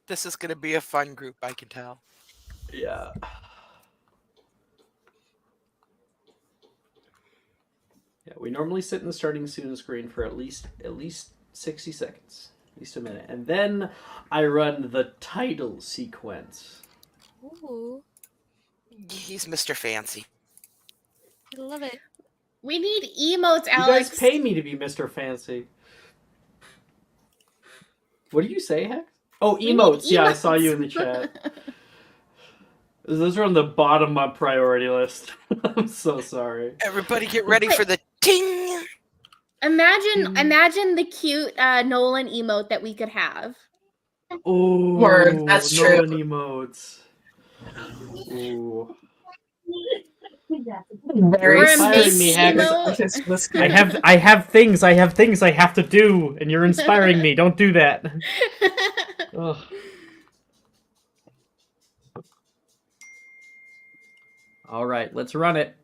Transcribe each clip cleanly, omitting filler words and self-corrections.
This is going to be a fun group, I can tell. Yeah. Yeah, we normally sit in the starting student screen for at least 60 seconds. At least a minute. And then I run the title sequence. Ooh, He's Mr. Fancy. I love it. We need emotes, You Alex. guys pay me to be Mr. Fancy. What do you say, Hex? Oh, emotes. Yeah, I saw you in the chat. Those are on the bottom of my priority list. I'm so sorry. Everybody get ready for the ting! Imagine the cute Nolan emote that we could have. Ooh, Word, that's true. Nolan emotes. Ooh. Very Or a inspiring Macy me, Hags. emote. I have things I have to do, and you're inspiring me. Don't do that. Ugh. All right, let's run it.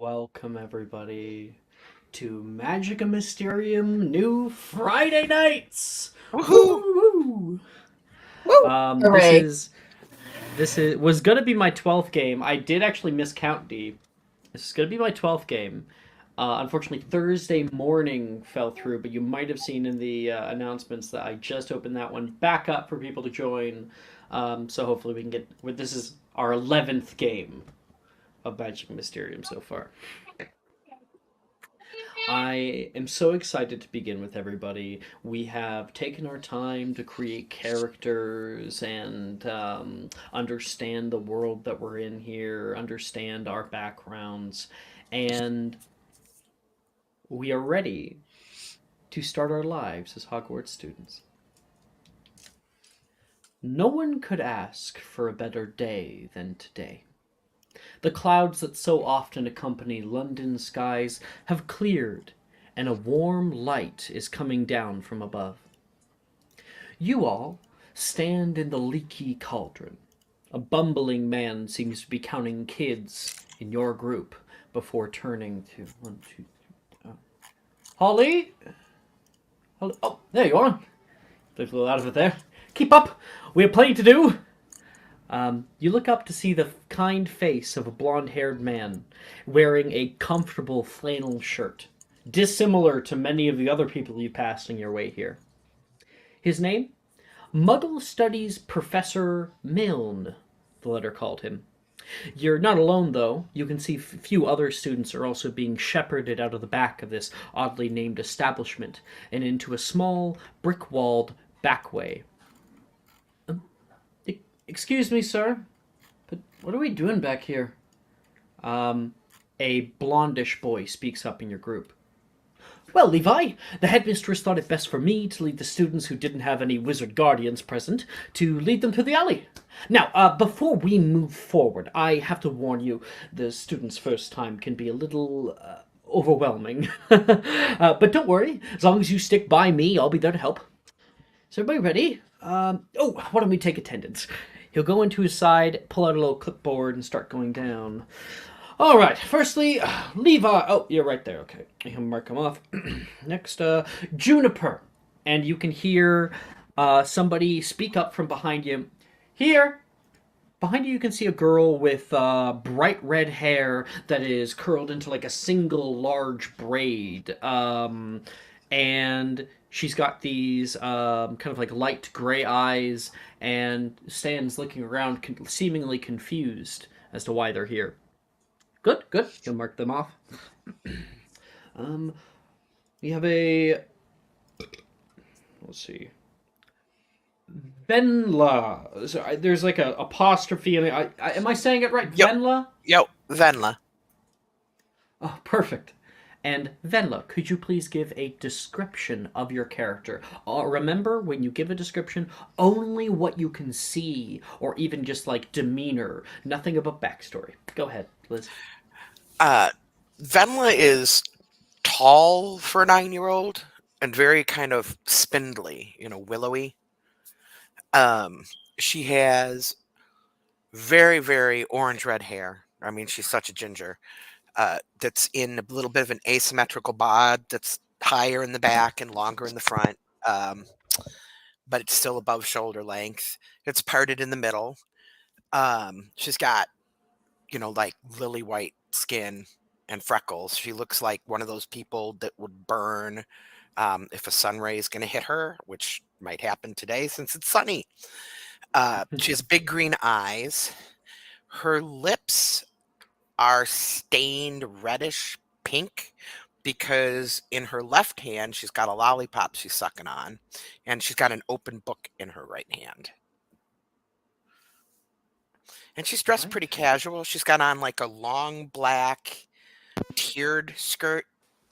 Welcome, everybody, to Magica Mysterium New Friday Nights! Woohoo! Hooray. This was gonna be my 12th game. I did actually miscount D. This is gonna be my 12th game. Unfortunately, Thursday morning fell through, but you might have seen in the announcements that I just opened that one back up for people to join. So hopefully we can get... This is our 11th game of Magic Mysterium so far. I am so excited to begin with everybody. We have taken our time to create characters and understand the world that we're in here, understand our backgrounds, and we are ready to start our lives as Hogwarts students. No one could ask for a better day than today. The clouds that so often accompany London skies have cleared, and a warm light is coming down from above. You all stand in the leaky cauldron. A bumbling man seems to be counting kids in your group before turning to 1, 2, 3. Holly? Oh, there you are. There's a little out of it there. Keep up. We have plenty to do. You look up to see the kind face of a blonde-haired man wearing a comfortable flannel shirt, dissimilar to many of the other people you passed on your way here. His name? Muggle Studies Professor Milne, the letter called him. You're not alone, though. You can see a few other students are also being shepherded out of the back of this oddly named establishment and into a small, brick-walled back way. Excuse me, sir, but what are we doing back here? A blondish boy speaks up in your group. Well, Levi, the headmistress thought it best for me to lead the students who didn't have any wizard guardians present to lead them through the alley. Now, before we move forward, I have to warn you, the students' first time can be a little overwhelming. But don't worry, as long as you stick by me, I'll be there to help. Is everybody ready? Why don't we take attendance? He'll go into his side, pull out a little clipboard, and start going down. All right, firstly, Levi. Oh, you're right there. Okay, I can mark him off. Next, Juniper. And you can hear somebody speak up from behind you. Here! Behind you can see a girl with bright red hair that is curled into like a single large braid. And she's got these kind of like light gray eyes and stands looking around, seemingly confused as to why they're here. Good. You'll mark them off. We have a let's see. Venla. So there's like a apostrophe. Am I saying it right? Yep. Venla? Yo, Venla. Oh, perfect. And Venla, could you please give a description of your character? Remember, when you give a description, only what you can see, or even just like demeanor, nothing about backstory. Go ahead, Liz. Venla is tall for a 9-year-old and very kind of spindly, willowy. She has very, very orange red hair. I mean, she's such a ginger. That's in a little bit of an asymmetrical bod that's higher in the back and longer in the front, um, but it's still above shoulder length. It's parted in the middle. She's got, like lily white skin and freckles. She looks like one of those people that would burn if a sun ray is going to hit her, which might happen today since it's sunny. She has big green eyes. Her lips are stained reddish pink because in her left hand she's got a lollipop she's sucking on, and she's got an open book in her right hand. And she's dressed Right. pretty casual. She's got on like a long black tiered skirt,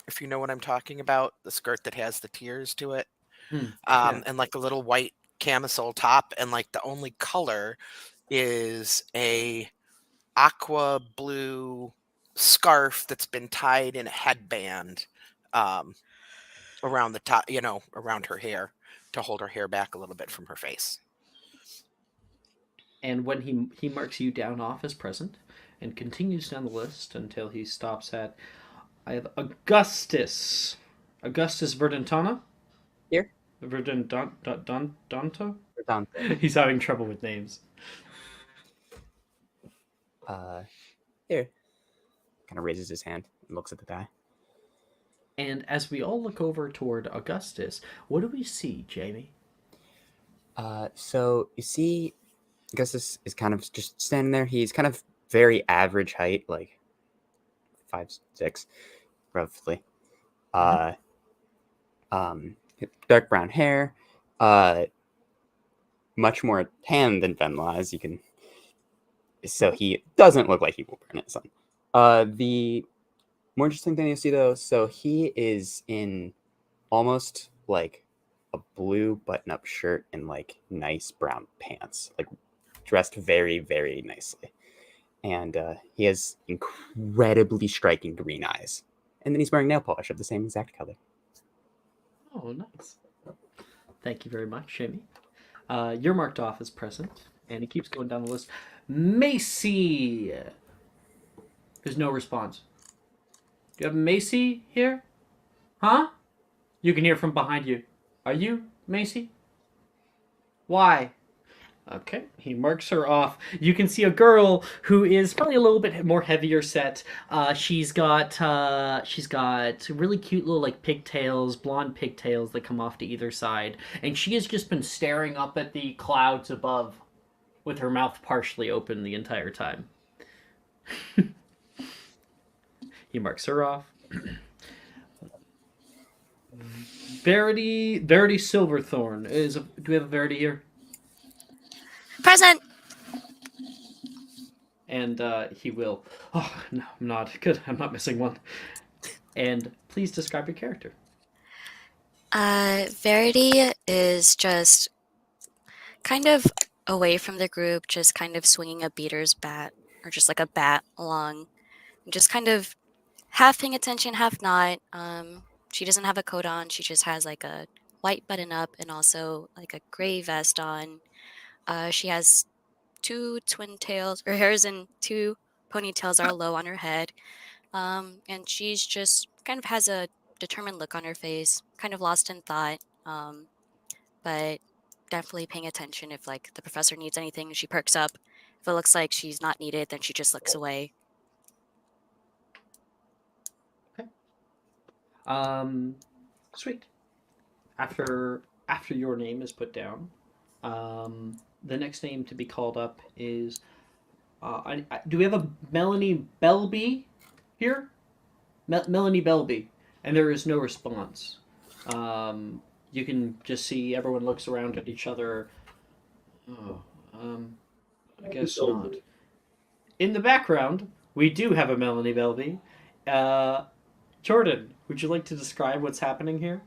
if you know what I'm talking about, the skirt that has the tiers to it. Yeah. And like a little white camisole top, and like the only color is a aqua blue scarf that's been tied in a headband around the top, around her hair to hold her hair back a little bit from her face. And when he marks you down off as present, and continues down the list until he stops at, I have Augustus. Augustus Verdantana? Here. Verdantanta? Dante. He's having trouble with names. Here. Kind of raises his hand and looks at the guy. And as we all look over toward Augustus, what do we see, Jamie? So you see, Augustus is kind of just standing there. He's kind of very average height, like 5'6", roughly. Dark brown hair. Much more tan than Venla, as you can. So he doesn't look like he will burn his sun. The more interesting thing you see, though, so he is in almost like a blue button-up shirt and like nice brown pants, like dressed very, very nicely. And he has incredibly striking green eyes. And then he's wearing nail polish of the same exact color. Oh, nice. Thank you very much, Jamie. You're marked off as present, and he keeps going down the list. Macy! There's no response. Do you have Macy here? Huh? You can hear from behind you. Are you Macy? Why? Okay, he marks her off. You can see a girl who is probably a little bit more heavier set. She's got really cute little like pigtails, blonde pigtails that come off to either side, and she has just been staring up at the clouds above, with her mouth partially open the entire time. He marks her off. Verity Silverthorn do we have a Verity here? Present. And he will. Oh no, I'm not good. I'm not missing one. And please describe your character. Verity is just kind of away from the group, just kind of swinging a beater's bat, or just like a bat along, just kind of half paying attention, half not. She doesn't have a coat on. She just has like a white button up and also like a gray vest on. She has two twin tails. Her hair is in two ponytails are low on her head. And she's just kind of has a determined look on her face, kind of lost in thought. But definitely paying attention if like the professor needs anything, she perks up. If it looks like she's not needed, then she just looks away. Sweet. After your name is put down, the next name to be called up is. Do we have a Melanie Belby here? Melanie Belby, and there is no response. You can just see everyone looks around at each other. Oh, I guess not. In the background, we do have a Melanie Belby. Jordan, would you like to describe what's happening here?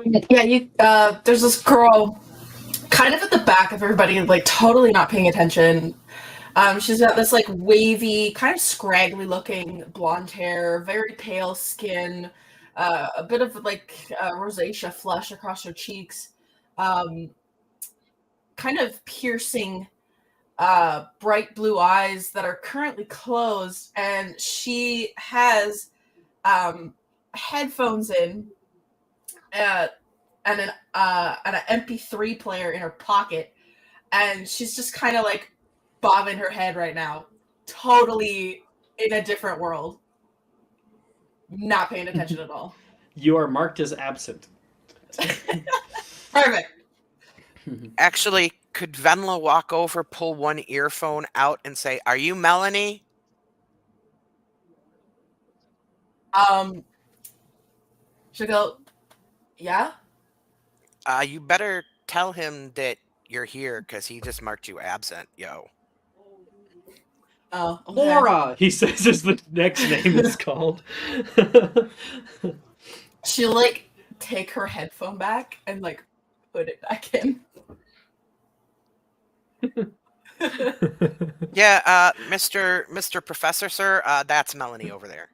Yeah, there's this girl kind of at the back of everybody, like totally not paying attention. She's got this like wavy, kind of scraggly looking blonde hair, very pale skin, a bit of like rosacea flush across her cheeks, um, kind of piercing bright blue eyes that are currently closed, and she has headphones in uh, and an MP3 player in her pocket, and she's just kind of like bobbing her head right now, totally in a different world, not paying attention at all. You are marked as absent. Perfect. Actually, could Venla walk over, pull one earphone out, and say, "Are you Melanie?" She'll go, yeah. You better tell him that you're here, because he just marked you absent, yo. Oh, okay. Laura, he says as the next name is called. She'll like take her headphone back and like put it back in. Yeah, Mr. Professor, sir, that's Melanie over there.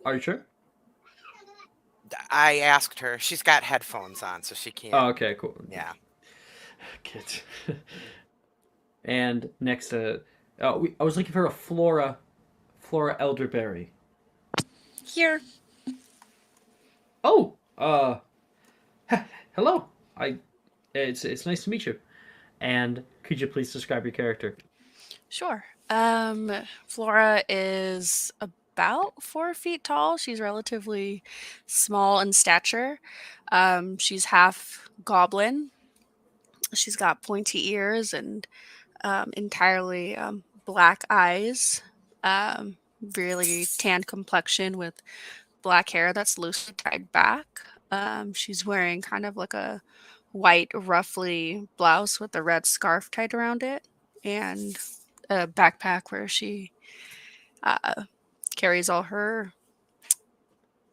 Are you sure? I asked her. She's got headphones on, so she can't. Oh, okay, cool. Yeah. Good. And next to, I was looking for a Flora Elderberry. Here. Oh, hello. It's nice to meet you. And could you please describe your character? Sure. Flora is about 4 feet tall. She's relatively small in stature. She's half goblin. She's got pointy ears and entirely black eyes. Really tanned complexion with black hair that's loosely tied back. She's wearing kind of like a white ruffly blouse with a red scarf tied around it and a backpack where she carries all her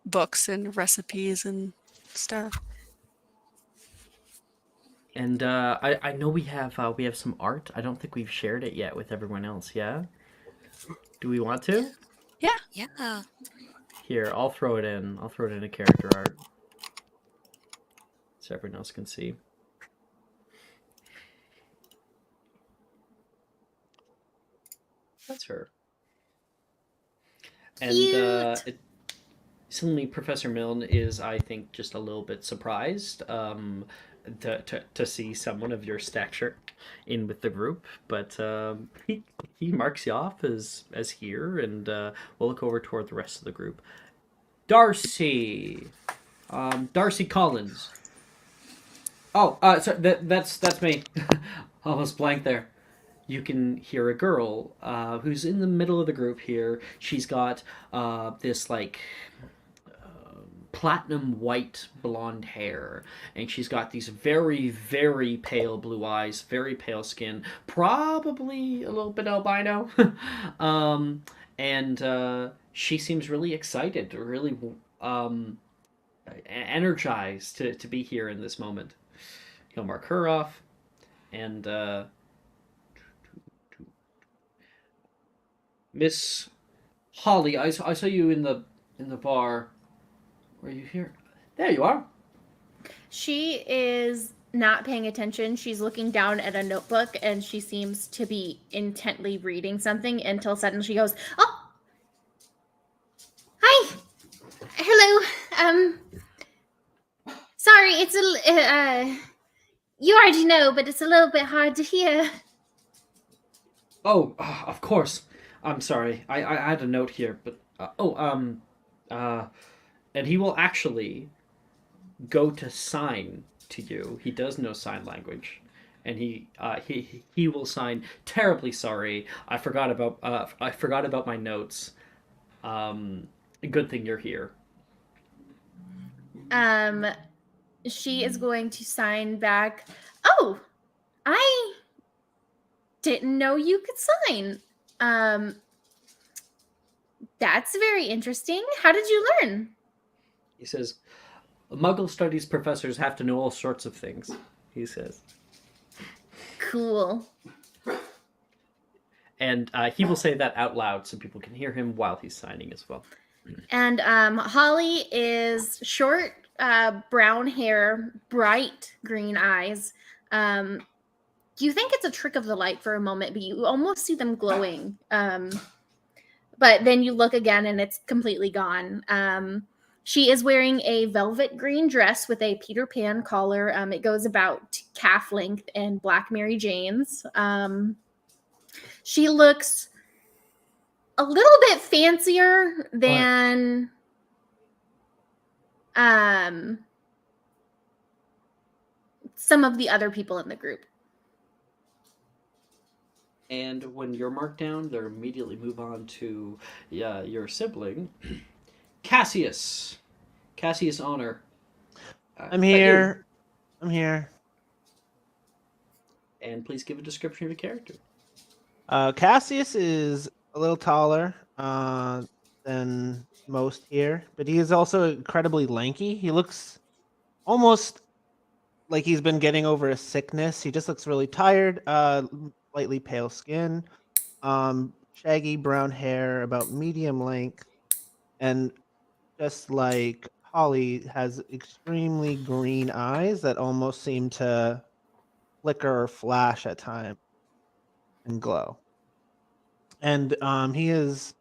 books and recipes and stuff. And I know we have some art. I don't think we've shared it yet with everyone else. Yeah. Do we want to? Yeah. Here, I'll throw it in. I'll throw it in a character art, so everyone else can see. That's her. And suddenly, Professor Milne is, I think, just a little bit surprised to see someone of your stature in with the group. But he marks you off as here, and we'll look over toward the rest of the group. Darcy, Darcy Collins. Oh, sorry, that's me. Almost blank there. You can hear a girl who's in the middle of the group here. She's got this like platinum white blonde hair, and she's got these very, very pale blue eyes, very pale skin, probably a little bit albino. And she seems really excited, really energized to be here in this moment. He'll mark her off, and Miss Holly, I saw you in the bar. Were you here? There you are. She is not paying attention. She's looking down at a notebook and she seems to be intently reading something until suddenly she goes, "Oh, hi, hello. Sorry, it's you already know, but it's a little bit hard to hear." Oh, of course. I'm sorry. I had a note here, but and he will actually go to sign to you. He does know sign language, and he will sign. Terribly sorry. I forgot about my notes. Good thing you're here. She is going to sign back. Oh, I didn't know you could sign. That's very interesting. How did you learn? He says, Muggle studies professors have to know all sorts of things, he says. Cool. And he will say that out loud so people can hear him while he's signing as well. And Holly is short, brown hair, bright green eyes. You think it's a trick of the light for a moment, but you almost see them glowing. But then you look again and it's completely gone. She is wearing a velvet green dress with a Peter Pan collar. It goes about calf length and black Mary Jane's. She looks a little bit fancier than some of the other people in the group. And when you're marked down, they'll immediately move on to your sibling, Cassius. Cassius Honor. I'm here. I'm here. And please give a description of your character. Cassius is a little taller than most here, but he is also incredibly lanky. He looks almost like he's been getting over a sickness. He just looks really tired, slightly pale skin, shaggy brown hair, about medium length, and just like Holly, has extremely green eyes that almost seem to flicker or flash at times and glow. And he is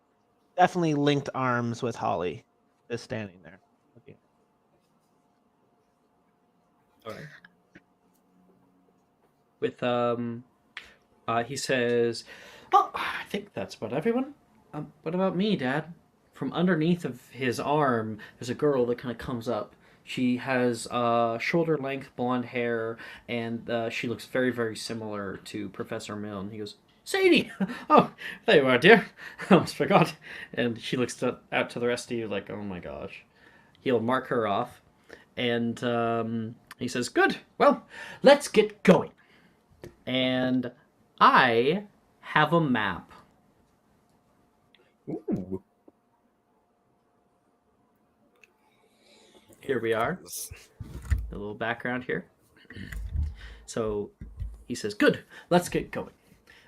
definitely linked arms with Holly, just standing there looking. All right. With he says, "Oh, I think that's about everyone. What about me, Dad?" From underneath of his arm, there's a girl that kind of comes up. She has shoulder-length blonde hair, and she looks very, very similar to Professor Milne. He goes, "Sadie! Oh, there you are, dear. I almost forgot." And she looks out to the rest of you like, "Oh my gosh." He'll mark her off, and he says, "Good. Well, let's get going." And I have a map. Ooh. Here we are. A little background here. So he says, "Good, let's get going."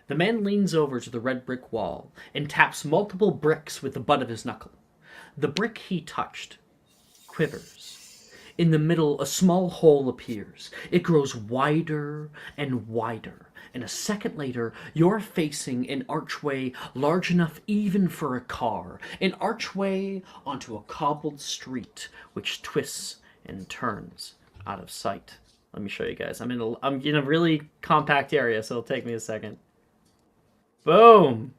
The man leans over to the red brick wall and taps multiple bricks with the butt of his knuckle. The brick he touched quivers. In the middle, a small hole appears. It grows wider and wider, and a second later, you're facing an archway large enough even for a car. An archway onto a cobbled street, which twists and turns out of sight. Let me show you guys. I'm in a really compact area, so it'll take me a second. Boom!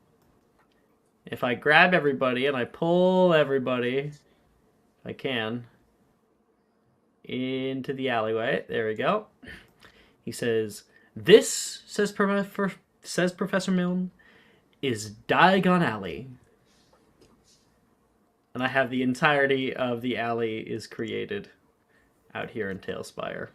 If I grab everybody and I pull everybody, if I can, into the alleyway. There we go. He says, "This," says Professor Milne, "is Diagon Alley." And I have the entirety of the alley is created out here in Tailspire.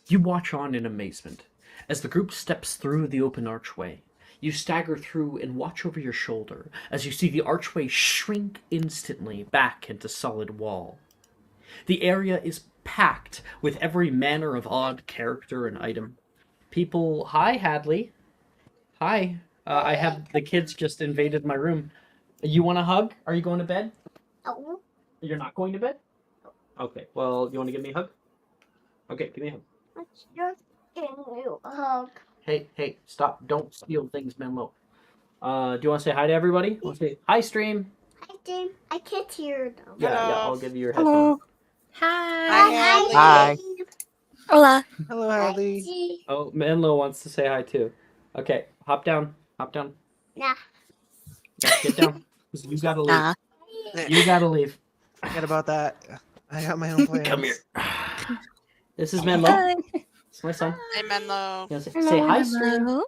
You watch on in amazement as the group steps through the open archway. You stagger through and watch over your shoulder as you see the archway shrink instantly back into solid wall. The area is packed with every manner of odd character and item. People, hi Hadley. Hi. I have the kids just invaded my room. You want a hug? Are you going to bed? No. You're not going to bed? Okay. Well, you want to give me a hug? Okay, give me a hug. I'm just giving you a hug. Hey, stop. Don't steal things, Menlo. Do you want to say hi to everybody? Want to say hi, stream? Hi, Jim. I can't hear them. Yeah, I'll give you your Hello. headphones. Hi. Hi. Hola. Hello, Hadley. Oh, Menlo wants to say hi too. Okay, hop down. Hop down. Nah. Yeah, get down. You gotta leave. Nah. You gotta leave. Forget about that. I got my own plans. Come here. This is Menlo. Hi. It's my son. Hey, Menlo. You wanna say hi, stream. Hello.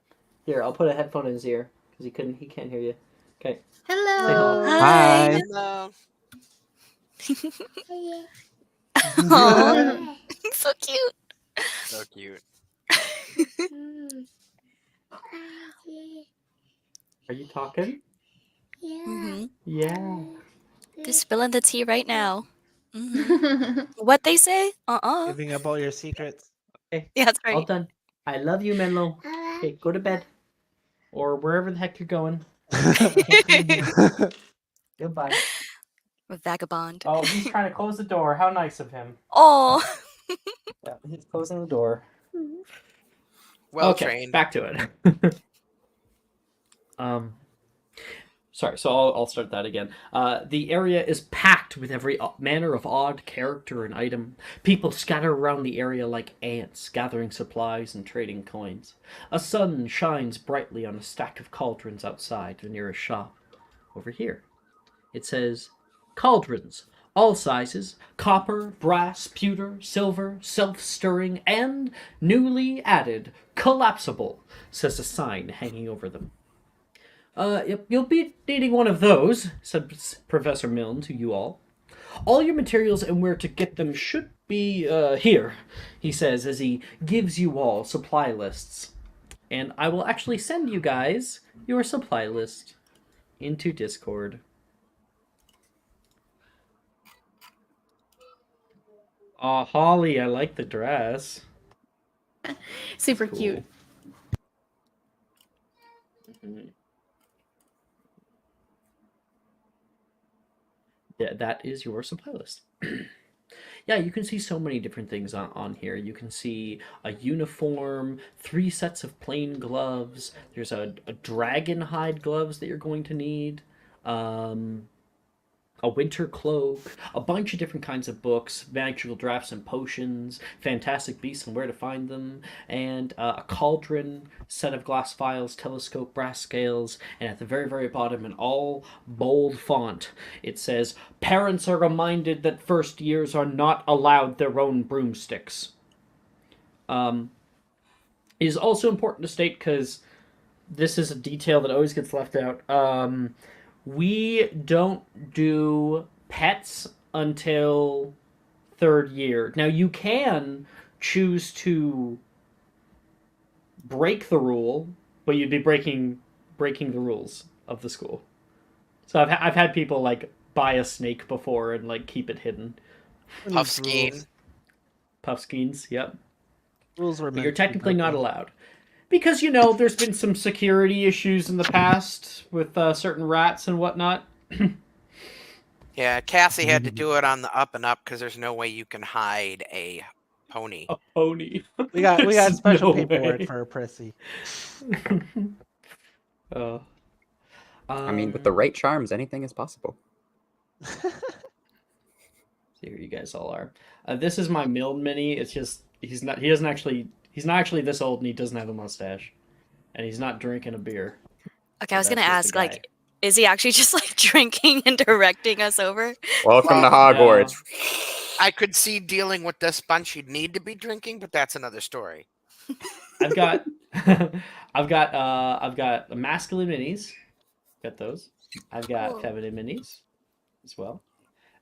Here, I'll put a headphone in his ear because he can't hear you. Okay. Hello. Say hello. Hi. Hi. Menlo. Aw, so cute. So cute. Are you talking? Mm-hmm. Yeah. They're spilling the tea right now. Mm-hmm. What they say? Giving up all your secrets. Okay. Yeah, that's All right. done. I love you, Menlo. Okay, go to bed. Or wherever the heck you're going. Goodbye. A vagabond. Oh, he's trying to close the door. How nice of him. Oh. Yeah, he's closing the door. Well Okay, trained. back to it. Sorry, so I'll start that again. The area is packed with every manner of odd character and item. People scatter around the area like ants, gathering supplies and trading coins. A sun shines brightly on a stack of cauldrons outside the nearest shop. Over here, it says, cauldrons, all sizes, copper, brass, pewter, silver, self-stirring, and newly added, collapsible, says a sign hanging over them. Yep, you'll be needing one of those, said Professor Milne to you all. All your materials and where to get them should be here, he says as he gives you all supply lists. And I will actually send you guys your supply list into Discord. Aw, Holly, I like the dress. Super Cool. cute. Mhm. Yeah, that is your supply list. Yeah, you can see so many different things on here. You can see a uniform, 3 sets of plain gloves. There's a dragon hide gloves that you're going to need. A winter cloak, a bunch of different kinds of books, magical drafts and potions, fantastic beasts and where to find them, and a cauldron, set of glass vials, telescope, brass scales, and at the very, very bottom, in all bold font, it says, "Parents are reminded that first years are not allowed their own broomsticks." It is also important to state because this is a detail that always gets left out. We don't do pets until 3rd year. Now you can choose to break the rule, but you'd be breaking the rules of the school. So I've had people like buy a snake before and like keep it hidden. Puffskein. Puffskeins, yep. Rules were But meant you're to be technically not broken. allowed. Because, you know, there's been some security issues in the past with certain rats and whatnot. Yeah, Cassie had to do it on the up and up because there's no way you can hide a pony. A pony. We got There's special no paperwork way. for Prissy. I mean, with the right charms, anything is possible. Here you guys all are. This is my Milne mini. It's just he's not actually this old and he doesn't have a mustache, and he's not drinking a beer. Okay, I was That's gonna just a ask, guy. like, is he actually just like drinking and directing us over? Welcome to Well, Hogwarts. I could see dealing with this bunch you'd need to be drinking, but that's another story. I've got I've got masculine minis. Got those. I've got Cool. feminine minis as well.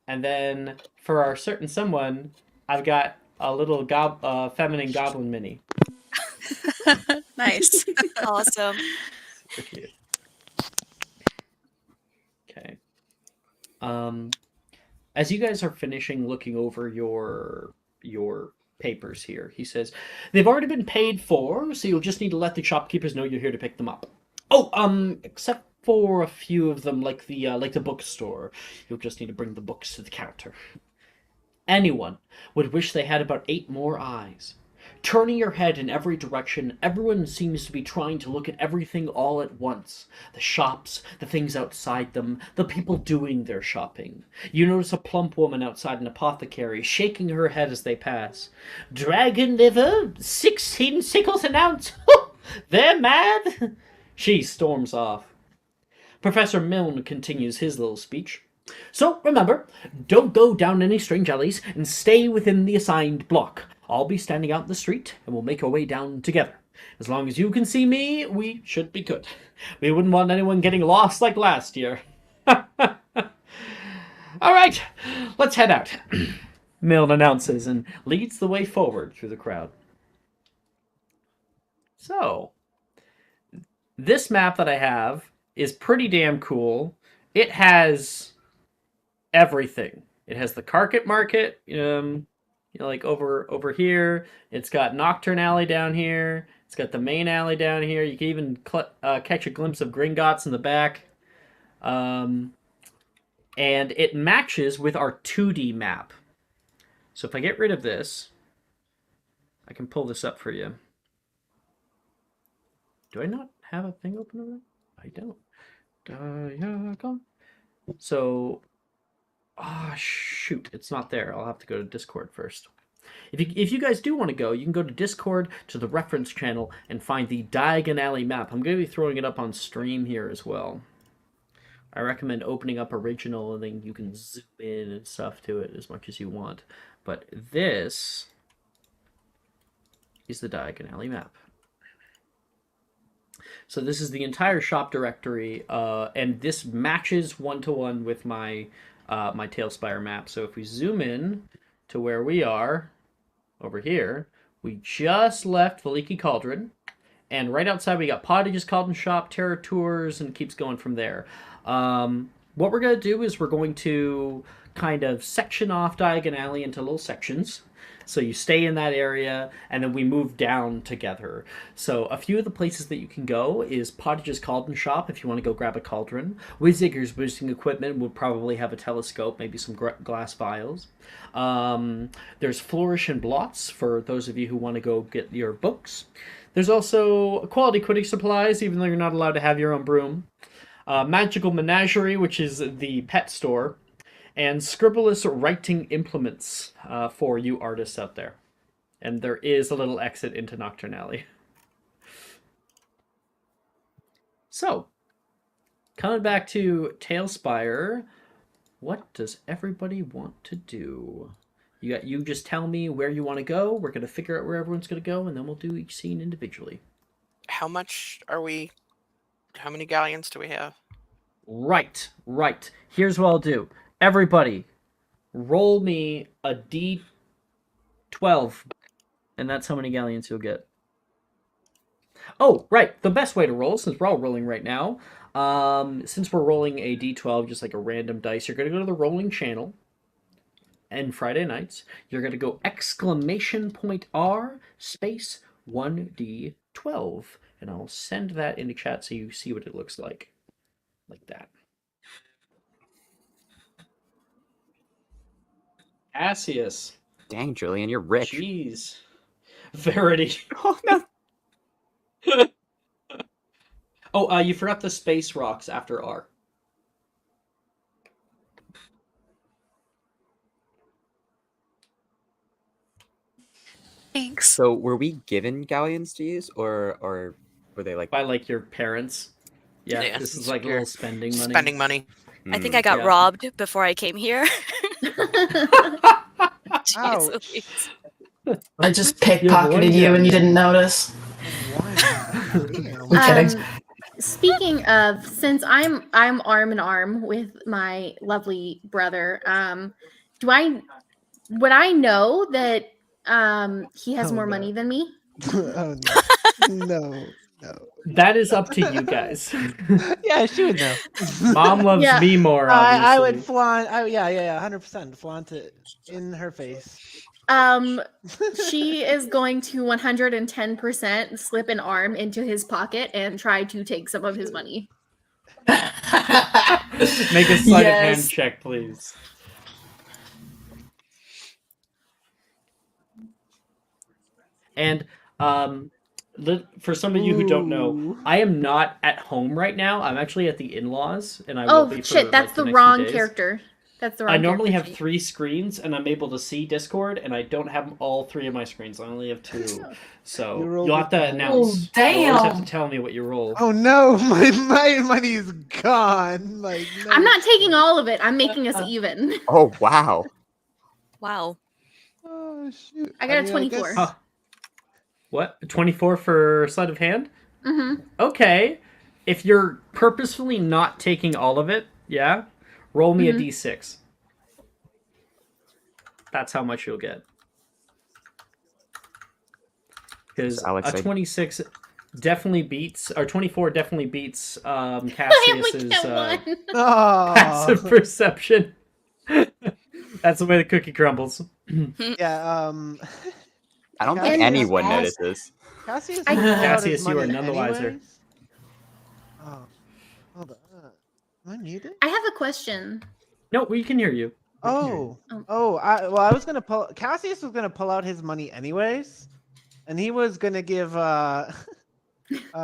And then for our certain someone, I've got a little feminine goblin mini. Nice. Awesome. Super cute. Okay. As you guys are finishing looking over your papers here, he says, "They've already been paid for, so you'll just need to let the shopkeepers know you're here to pick them up. Oh, except for a few of them, like the bookstore, you'll just need to bring the books to the counter. Anyone would wish they had about 8 more eyes. Turning your head in every direction, everyone seems to be trying to look at everything all at once. The shops, the things outside them, the people doing their shopping. You notice a plump woman outside an apothecary, shaking her head as they pass. Dragon liver, 16 sickles an ounce. They're mad. She storms off. Professor Milne continues his little speech. So, remember, don't go down any strange alleys and stay within the assigned block. I'll be standing out in the street, and we'll make our way down together. As long as you can see me, we should be good. We wouldn't want anyone getting lost like last year. All right, Let's head out. Milne announces and leads the way forward through the crowd. So, this map that I have is pretty damn cool. It has everything. It has the Carpet Market, like over here. It's got Nocturne Alley down here. It's got the main alley down here. You can even catch a glimpse of Gringotts in the back. And it matches with our 2D map. So if I get rid of this, I can pull this up for you. Do I not have a thing open over there? I don't. Diagon. So, shoot, it's not there. I'll have to go to Discord first. If you guys do want to go, you can go to Discord to the reference channel and find the Diagon Alley map. I'm going to be throwing it up on stream here as well. I recommend opening up original and then you can zoom in and stuff to it as much as you want. But this is the Diagon Alley map. So this is the entire shop directory, and this matches one-to-one with my my Tailspire map. So if we zoom in to where we are, over here, we just left the Leaky Cauldron, and right outside we got Pottage's Cauldron Shop, Terror Tours, and it keeps going from there. What we're going to do is we're going to kind of section off Diagon Alley into little sections. So you stay in that area, and then we move down together. So a few of the places that you can go is Pottage's Cauldron Shop, if you want to go grab a cauldron. Wizigger's Boosting Equipment would probably have a telescope, maybe some glass vials. There's Flourish and Blots for those of you who want to go get your books. There's also Quality Quidditch Supplies, even though you're not allowed to have your own broom. Magical Menagerie, which is the pet store. And Scribbleless Writing Implements for you artists out there. And there is a little exit into Nocturne Alley. So, coming back to Tailspire, what does everybody want to do? You just tell me where you want to go. We're going to figure out where everyone's going to go, and then we'll do each scene individually. How many galleons do we have? Right. Here's what I'll do. Everybody, roll me a d12, and that's how many galleons you'll get. Oh, right. The best way to roll, since we're all rolling right now, since we're rolling a d12, just like a random dice, you're going to go to the rolling channel, and Friday nights, you're going to go !R space 1d12, and I'll send that into chat so you see what it looks like that. Cassius. Dang, Julian, you're rich. Jeez. Verity. Oh, no. Oh, you forgot the space rocks after R. Thanks. So were we given galleons to use, or were they like... By, like, your parents? Yeah, this is like a little spending money. Spending money. I think I got Yeah. robbed before I came here. Jeez Ouch. Louise. I just You have one pickpocketed you and you didn't notice. Damn. I'm kidding. Speaking of, since I'm arm in arm with my lovely brother, would I know that he has Oh, more no. money than me? Oh, no. That is up to you guys. Yeah, she would know. Mom loves Yeah. me more, obviously. I would flaunt. 100% flaunt it in her face. She is going to 110% slip an arm into his pocket and try to take some of his money. Make a sleight of hand check, please. And for some of you who don't know, Ooh. I am not at home right now. I'm actually at the in-laws, and I will be Oh for, shit, that's like, the next few wrong days. character. That's the wrong I normally have character. 3 screens, and I'm able to see Discord, and I don't have all 3 of my screens. I only have 2. So You rolled you'll have to it. announce. Oh, You'll always have damn. to tell me what you roll. Oh no, my money is gone. Like, no. I'm not taking all of it. I'm making us even. Oh, wow. Wow. Oh shoot. I got a guess- 24. Huh. What? 24 for sleight of hand? Mm-hmm. Okay. If you're purposefully not taking all of it, yeah, roll me Mhm. a d6. That's how much you'll get. Because So Alex, a I- 26 definitely beats, or 24 definitely beats I only Cassius's get one. passive Oh, perception. That's the way the cookie crumbles. yeah. I don't Cassius- think anyone Cassius- notices. Cassius I- will pull out his Cassius, you are money none the wiser. anyways. Oh, hold on. Am I muted? I have a question. No, we can hear you. We can hear you. Oh. I was gonna pull. Cassius was gonna pull out his money anyways, and he was gonna give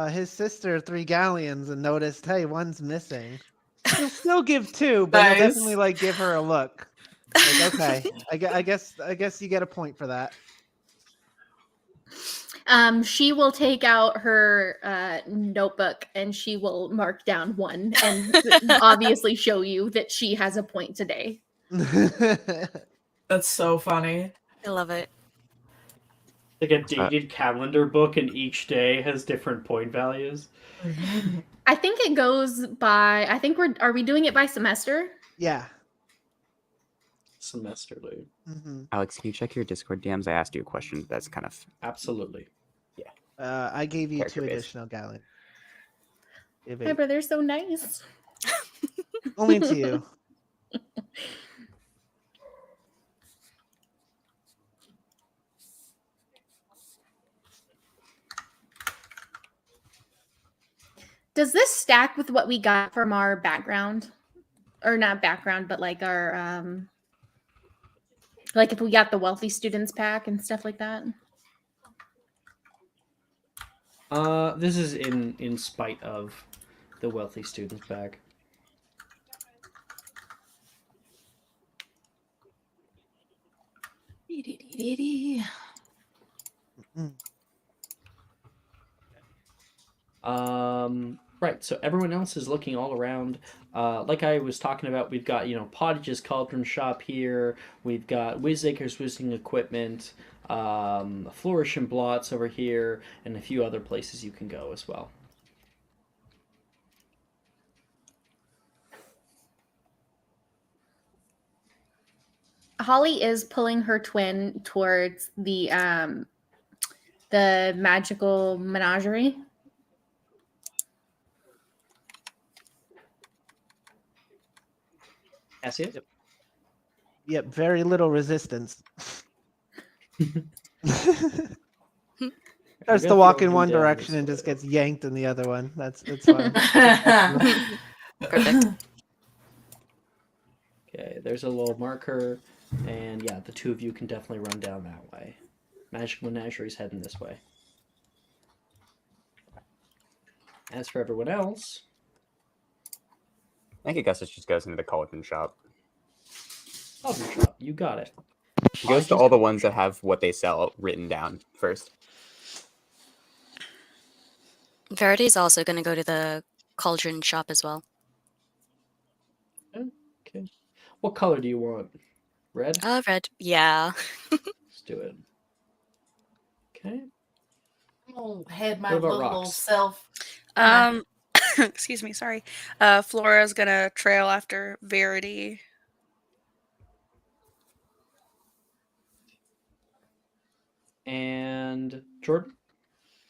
his sister 3 galleons, and noticed, hey, one's missing. He'll still give 2, but he'll Nice. definitely like give her a look. Like, okay, I guess you get a point for that. She will take out her notebook and she will mark down 1 and obviously show you that she has a point today. That's so funny. I love it. Like a dated calendar book, and each day has different point values. I think it goes by. I think are we doing it by semester? Yeah. Semesterly. Mm-hmm. Alex, can you check your Discord DMs? I asked you a question that's kind of Absolutely. I gave you 2 Character-based. additional galleons. My brother's so nice. Only to you. Does this stack with what we got from our background? Or not background, but like our like if we got the wealthy students pack and stuff like that? This is in spite of the wealthy students bag. Right, so everyone else is looking all around. Like I was talking about, we've got, Pottage's Cauldron Shop here. We've got Wizacre's Whizzing Equipment, Flourish and Blots over here, and a few other places you can go as well. Holly is pulling her twin towards the magical menagerie. Cassius? Yep, very little resistance. Starts to walk in one direction and just gets yanked in the other one. It's fine. Perfect. Okay, there's a little marker, and yeah, the 2 of you can definitely run down that way. Magic Menagerie's heading this way. As for everyone else, I think Augustus just goes into the cauldron shop. Cauldron Shop, you got it. He goes to all the ones that have what they sell written down first. Verity's also going to go to the cauldron shop as well. Okay. What color do you want? Red? Red. Yeah. Let's do it. Okay. I'll head my What about little rocks? self. Excuse me, sorry. Flora's gonna trail after Verity. And Jordan?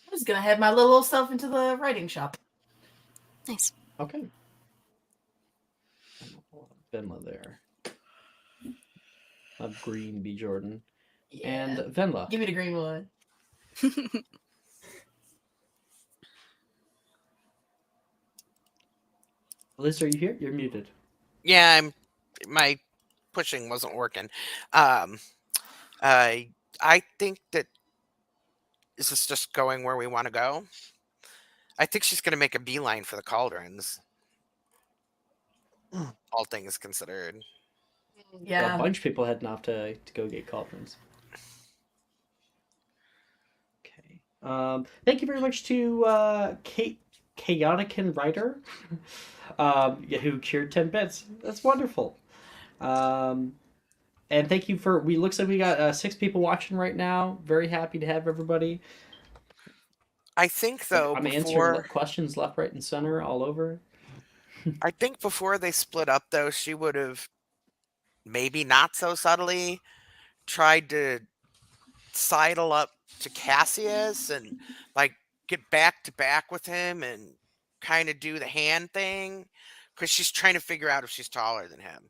I'm just gonna head my little self into the writing shop. Nice. Okay. Venla there. Have green be Jordan. Yeah. And Venla. Give me the green one. Liz, are you here? You're muted. Yeah, my pushing wasn't working. I think that this is just going where we want to go. I think she's going to make a beeline for the cauldrons. All things considered. A bunch of people heading off to go get cauldrons. Okay. Thank you very much to Chaotic and Writer, who cheered 10 bits. That's wonderful. And thank you for. Looks like we got 6 people watching right now. Very happy to have everybody. I think though I'm answering questions left, right, and center all over. I think before they split up though, she would have maybe not so subtly tried to sidle up to Cassius and like get back to back with him and kind of do the hand thing because she's trying to figure out if she's taller than him.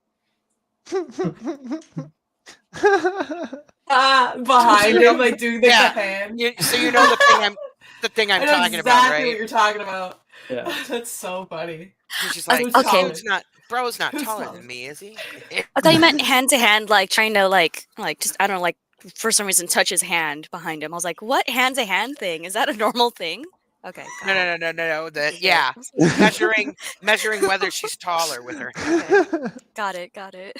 Behind You know, him, like doing the yeah, hand. so you know the thing I'm I know talking exactly about, right? what you're talking about. Yeah. That's so funny. And she's Uh, like, Who's okay. dude's not, bro's not Who's taller taller? than me, is he? I thought you meant hand to hand, like trying to like just I don't know, like for some reason touch his hand behind him. I was like, what hand to hand thing? Is that a normal thing? Okay, got it. No. This That is it. yeah, This is it. measuring whether she's taller with her hand. Okay, got it.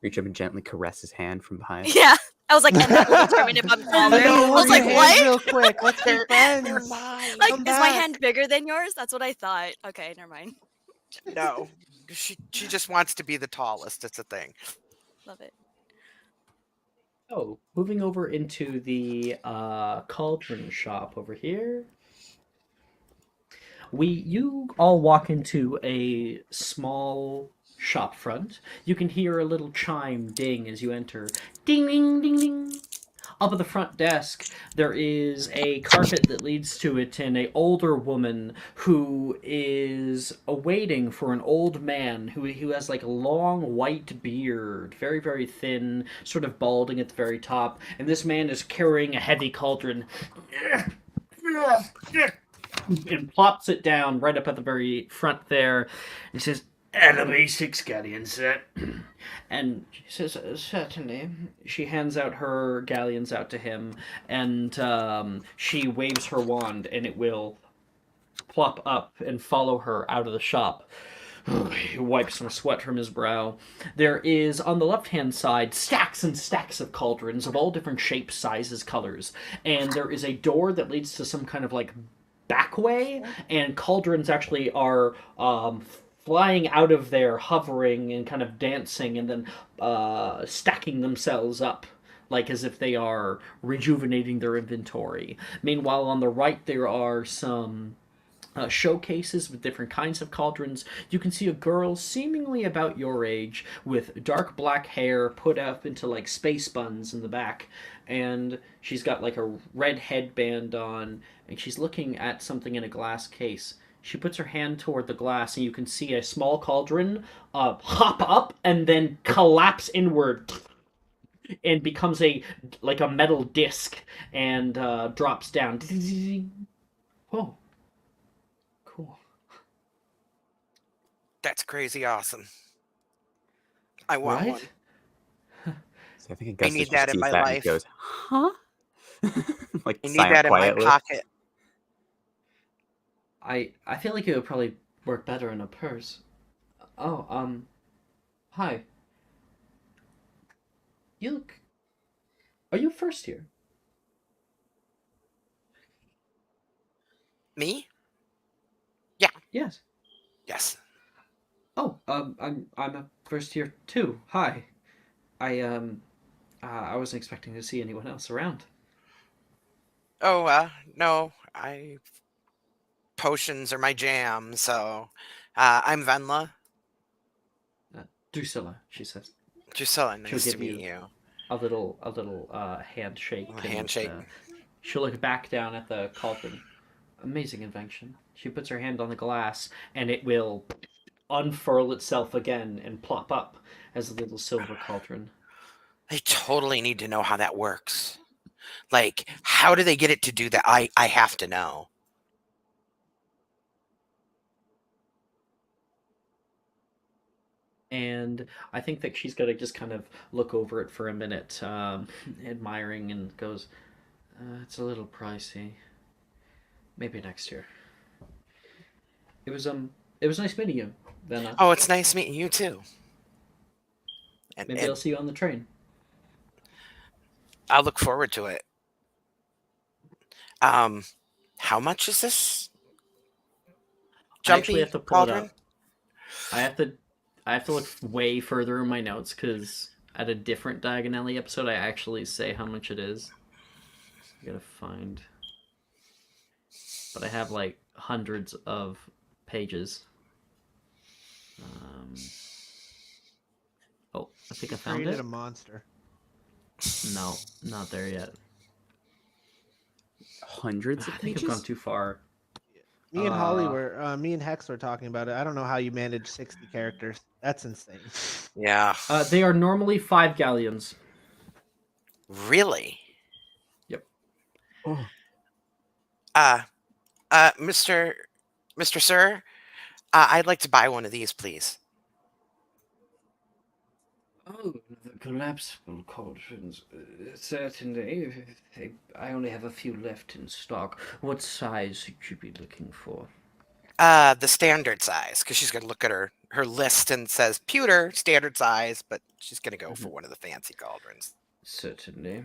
Reach up and gently caress his hand from behind. Yeah, I was like, and that will determine if I'm taller. No, I warm was like, your hands what? real quick. Let's be They're friends. mine. Like, Come is my back. hand bigger than yours? That's what I thought. Okay, never mind. No, she just wants to be the tallest. It's a thing. Love it. Oh, moving over into the cauldron shop over here. You all walk into a small shop front. You can hear a little chime ding as you enter. Ding ding ding ding. Up at the front desk, there is a carpet that leads to it, and a older woman who is awaiting for an old man who has like a long white beard, very very thin, sort of balding at the very top, and this man is carrying a heavy cauldron. And plops it down right up at the very front there. He says, "Enemy 6 galleon set." And she says, "Certainly." She hands out her galleons out to him, and she waves her wand, and it will plop up and follow her out of the shop. He wipes some sweat from his brow. There is, on the left-hand side, stacks and stacks of cauldrons of all different shapes, sizes, colors. And there is a door that leads to some kind of, like, back way, and cauldrons actually are flying out of there, hovering and kind of dancing, and then stacking themselves up, like as if they are rejuvenating their inventory. Meanwhile, on the right, there are some showcases with different kinds of cauldrons. You can see a girl seemingly about your age with dark black hair put up into like space buns in the back, and she's got like a red headband on, and she's looking at something in a glass case. She puts her hand toward the glass, and you can see a small cauldron hop up and then collapse inward and becomes a metal disc and drops down. Whoa. Cool. That's crazy awesome. I want Right? one. So I think I Augustus need just that in sees my that life. and goes, huh? Like I need silent that in my quietly. pocket. I feel like it would probably work better in a purse. Oh, hi. You look... Are you first here? Me? Yes. Yes. Oh, I'm a first here too. Hi. I wasn't expecting to see anyone else around. Oh, no. Potions are my jam, so I'm Venla. Drusilla, she says. Drusilla, She'll nice to give meet you you. a little handshake. A handshake. She'll look back down at the cauldron. Amazing invention. She puts her hand on the glass, and it will unfurl itself again and plop up as a little silver cauldron. I totally need to know how that works. Like, how do they get it to do that? I have to know. And I think that she's going to just kind of look over it for a minute, admiring, and goes, "It's a little pricey. Maybe next year." It was nice meeting you. Then Oh, it's nice meeting you too. And, maybe and I'll see you on the train. I'll look forward to it. How much is this? I actually Jumpy have to pull it cauldron? up. I have to look way further in my notes because at a different Diagon Alley episode, I actually say how much it is. I gotta find. But I have like hundreds of pages. Oh, I think I found Created it. a monster. No, not there yet. Hundreds I of think I've gone pages? too far. Me and Holly were, me and Hex were talking about it. I don't know how you manage 60 characters. That's insane. Yeah. They are normally 5 galleons. Really? Yep. Oh, Uh, Mr. Sir, I'd like to buy one of these, please. Oh, the collapsible cauldrons. Certainly. I only have a few left in stock. What size should you be looking for? The standard size, because she's gonna look at her list and says pewter standard size, but she's gonna go for one of the fancy cauldrons. Certainly.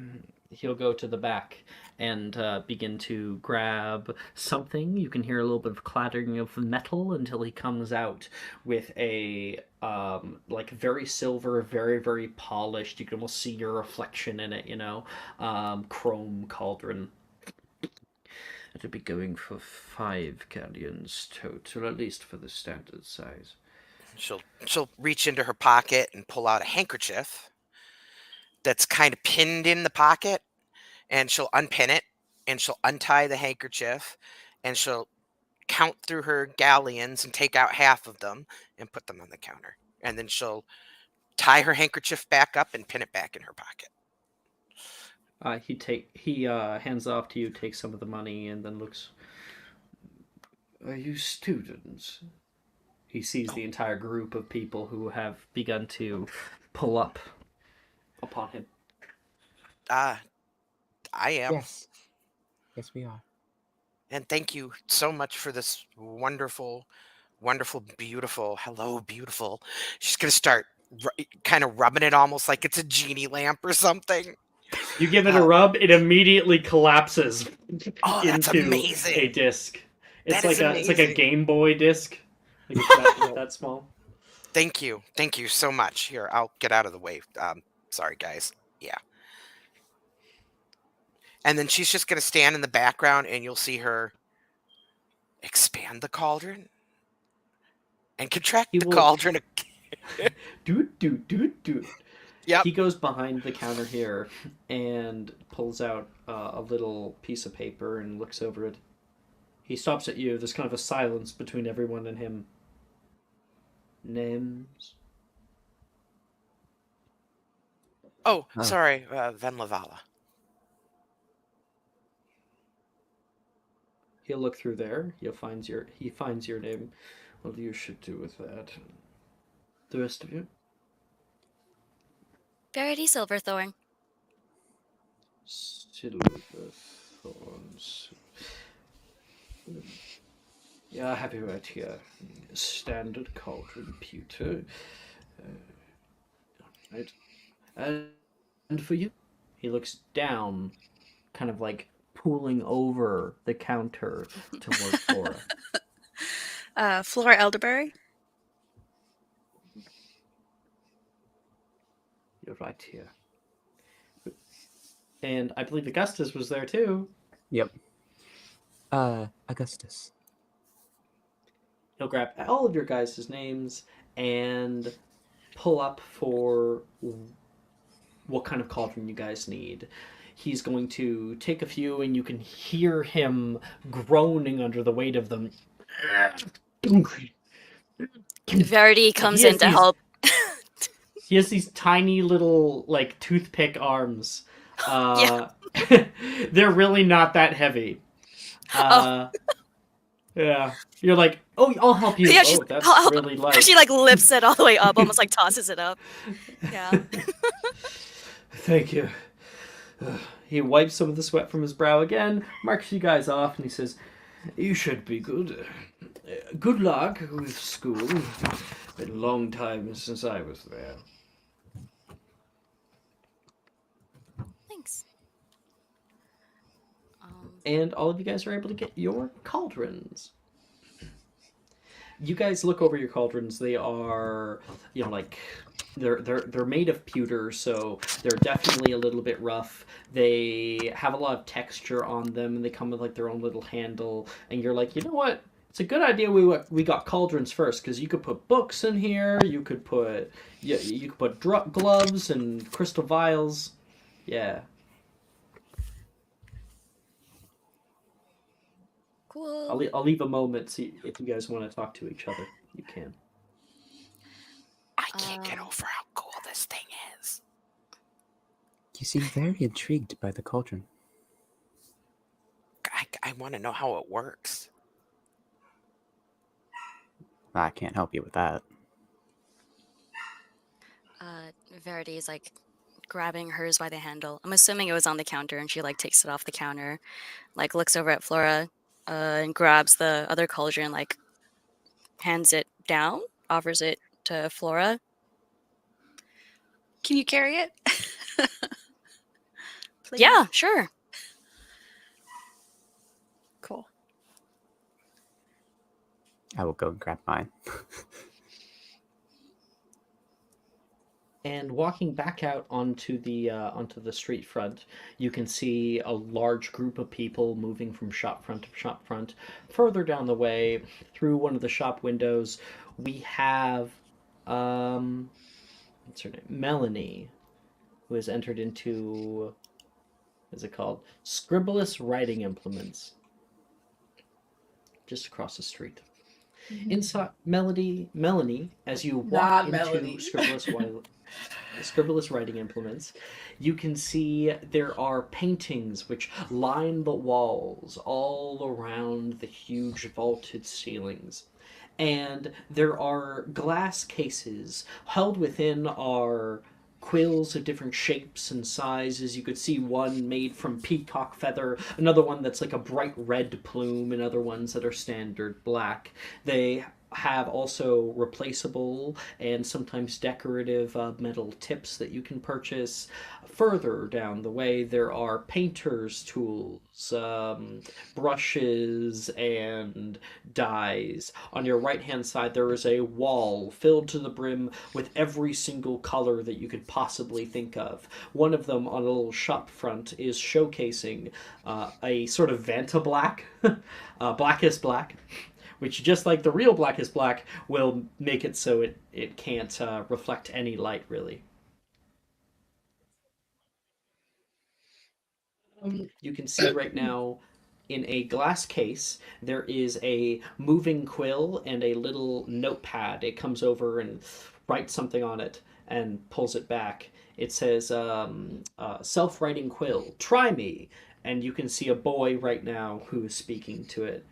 He'll go to the back and begin to grab something. You can hear a little bit of clattering of metal until he comes out with a like very silver, very, very polished. You can almost see your reflection in it, chrome cauldron. It'll be going for 5 galleons total, at least for the standard size. She'll reach into her pocket and pull out a handkerchief that's kind of pinned in the pocket, and she'll unpin it, and she'll untie the handkerchief, and she'll count through her galleons and take out half of them and put them on the counter. And then she'll tie her handkerchief back up and pin it back in her pocket. He hands off to you, takes some of the money, and then looks. Are you students? He sees the entire group of people who have begun to pull up upon him. I am. yes. Yes, we are. And thank you so much for this wonderful, wonderful, beautiful, hello, beautiful. She's going to start kind of rubbing it almost like it's a genie lamp or something. You give it a rub, it immediately collapses Oh, that's into amazing. a disc. It's That is it's like a amazing. Game Boy disc. Like it's that small. Thank you. Thank you so much. Here, I'll get out of the way. Sorry, guys. Yeah. And then she's just going to stand in the background, and you'll see her expand the cauldron and contract He the will- cauldron. Doot. Yep. He goes behind the counter here and pulls out a little piece of paper and looks over it. He stops at you. There's kind of a silence between everyone and him. Names? Oh, Oh. sorry, Ven Lavala. He'll look through there. He finds your name. What you should do with that? The rest of you? Verity Silverthorn. Silverthorns. Yeah, I have you right here. Standard cauldron pewter. Right. And for you? He looks down, kind of like pulling over the counter toward Flora. Flora Elderberry. You're right here. And I believe Augustus was there too. Yep. Augustus. He'll grab all of your guys' names and pull up for what kind of cauldron you guys need. He's going to take a few, and you can hear him groaning under the weight of them. Verity comes He has in to these- help. He has these tiny little, like, toothpick arms. Yeah. They're really not that heavy. Yeah. You're like, oh, I'll help you. Yeah, Oh, that's I'll help really light. She like lifts it all the way up, almost like tosses it up. Yeah. Thank you. He wipes some of the sweat from his brow again, marks you guys off, and he says, you should be good. Good luck with school. Been a long time since I was there. Thanks. And all of you guys are able to get your cauldrons. You guys look over your cauldrons. They are, like they're made of pewter, so they're definitely a little bit rough. They have a lot of texture on them, and they come with like their own little handle. And you're like, you know what? It's a good idea we got cauldrons first, because you could put books in here. You could put gloves and crystal vials. Yeah. Cool. I'll leave a moment. See if you guys want to talk to each other. You can. I can't get Um, over how cool this thing is. You seem very intrigued by the cauldron. I want to know how it works. I can't help you with that. Verity's like grabbing hers by the handle. I'm assuming it was on the counter, and she like takes it off the counter, like looks over at Flora, and grabs the other cauldron, like hands it down, offers it to Flora. Can you carry it? Please. Yeah, sure. Cool. I will go and grab mine. And walking back out onto the street front, you can see a large group of people moving from shop front to shop front. Further down the way, through one of the shop windows, we have what's her name? Melanie, who has entered into, what's it called? Scribbleless writing implements. Just across the street. Inside Melanie, as you walk Not into Melody. scribbleless writing implements, you can see there are paintings which line the walls all around the huge vaulted ceilings. And there are glass cases. Held within are quills of different shapes and sizes. You could see one made from peacock feather, another one that's like a bright red plume, and other ones that are standard black. They have also replaceable and sometimes decorative metal tips that you can purchase. Further down the way, there are painter's tools, brushes, and dyes. On your right hand side, there is a wall filled to the brim with every single color that you could possibly think of. One of them on a little shop front is showcasing a sort of Vanta black, blackest black, which, just like the real blackest black, will make it so it can't reflect any light, really. You can see right now in a glass case there is a moving quill and a little notepad. It comes over and writes something on it and pulls it back. It says self-writing quill, try me. And you can see a boy right now who is speaking to it.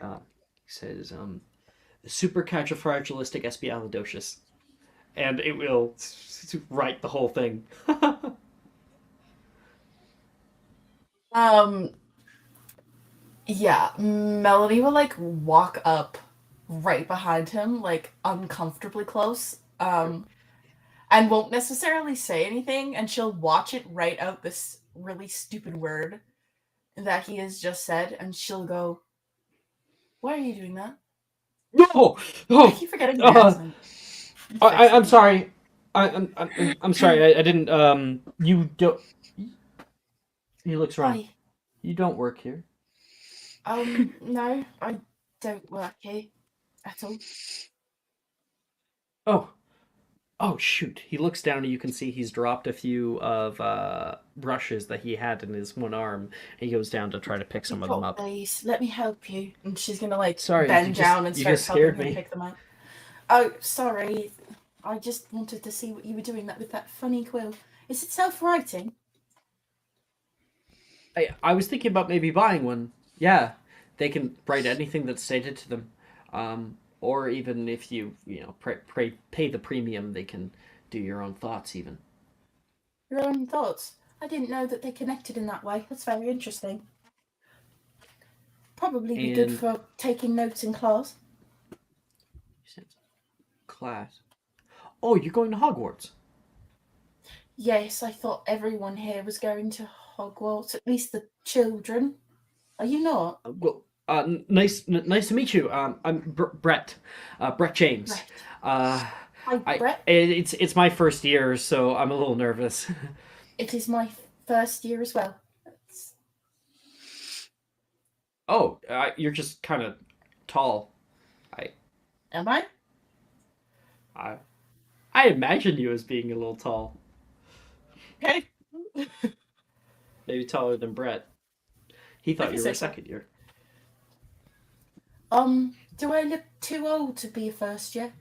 He says supercalifragilisticexpialidocious, and it will write the whole thing. Um, yeah, Melody will like walk up right behind him, like uncomfortably close, and won't necessarily say anything, and she'll watch it write out this really stupid word that he has just said, and she'll go, "Why are you doing that?" No, I oh, keep forgetting the accent. I'm sorry. I'm sorry. I didn't. You don't. He looks around. Why? You don't work here. No, I don't work here at all. Oh, oh shoot. He looks down and you can see he's dropped a few of brushes that he had in his one arm. He goes down to try to pick some of them up. These. Let me help you. And she's gonna like Sorry, bend down and you start just helping scared him me. pick them up. Oh, sorry. I just wanted to see what you were doing that with that funny quill. Is it self-writing? I was thinking about maybe buying one. Yeah, they can write anything that's stated to them. Or even if pay the premium, they can do your own thoughts even. Your own thoughts. I didn't know that they connected in that way. That's very interesting. Probably be good And- for taking notes in class. Class. Oh, you're going to Hogwarts. Yes, I thought everyone here was going to Hogwarts, at least the children. Are you not? Well, nice to meet you. I'm Brett, Brett James. Brett. Hi, Brett. It's my first year, so I'm a little nervous. It is my first year as well. Oh, you're just kind of tall. Am I? I imagined you as being a little tall. Okay. Maybe taller than Brett. He thought can you were say a so. second year. Do I look too old to be a first year?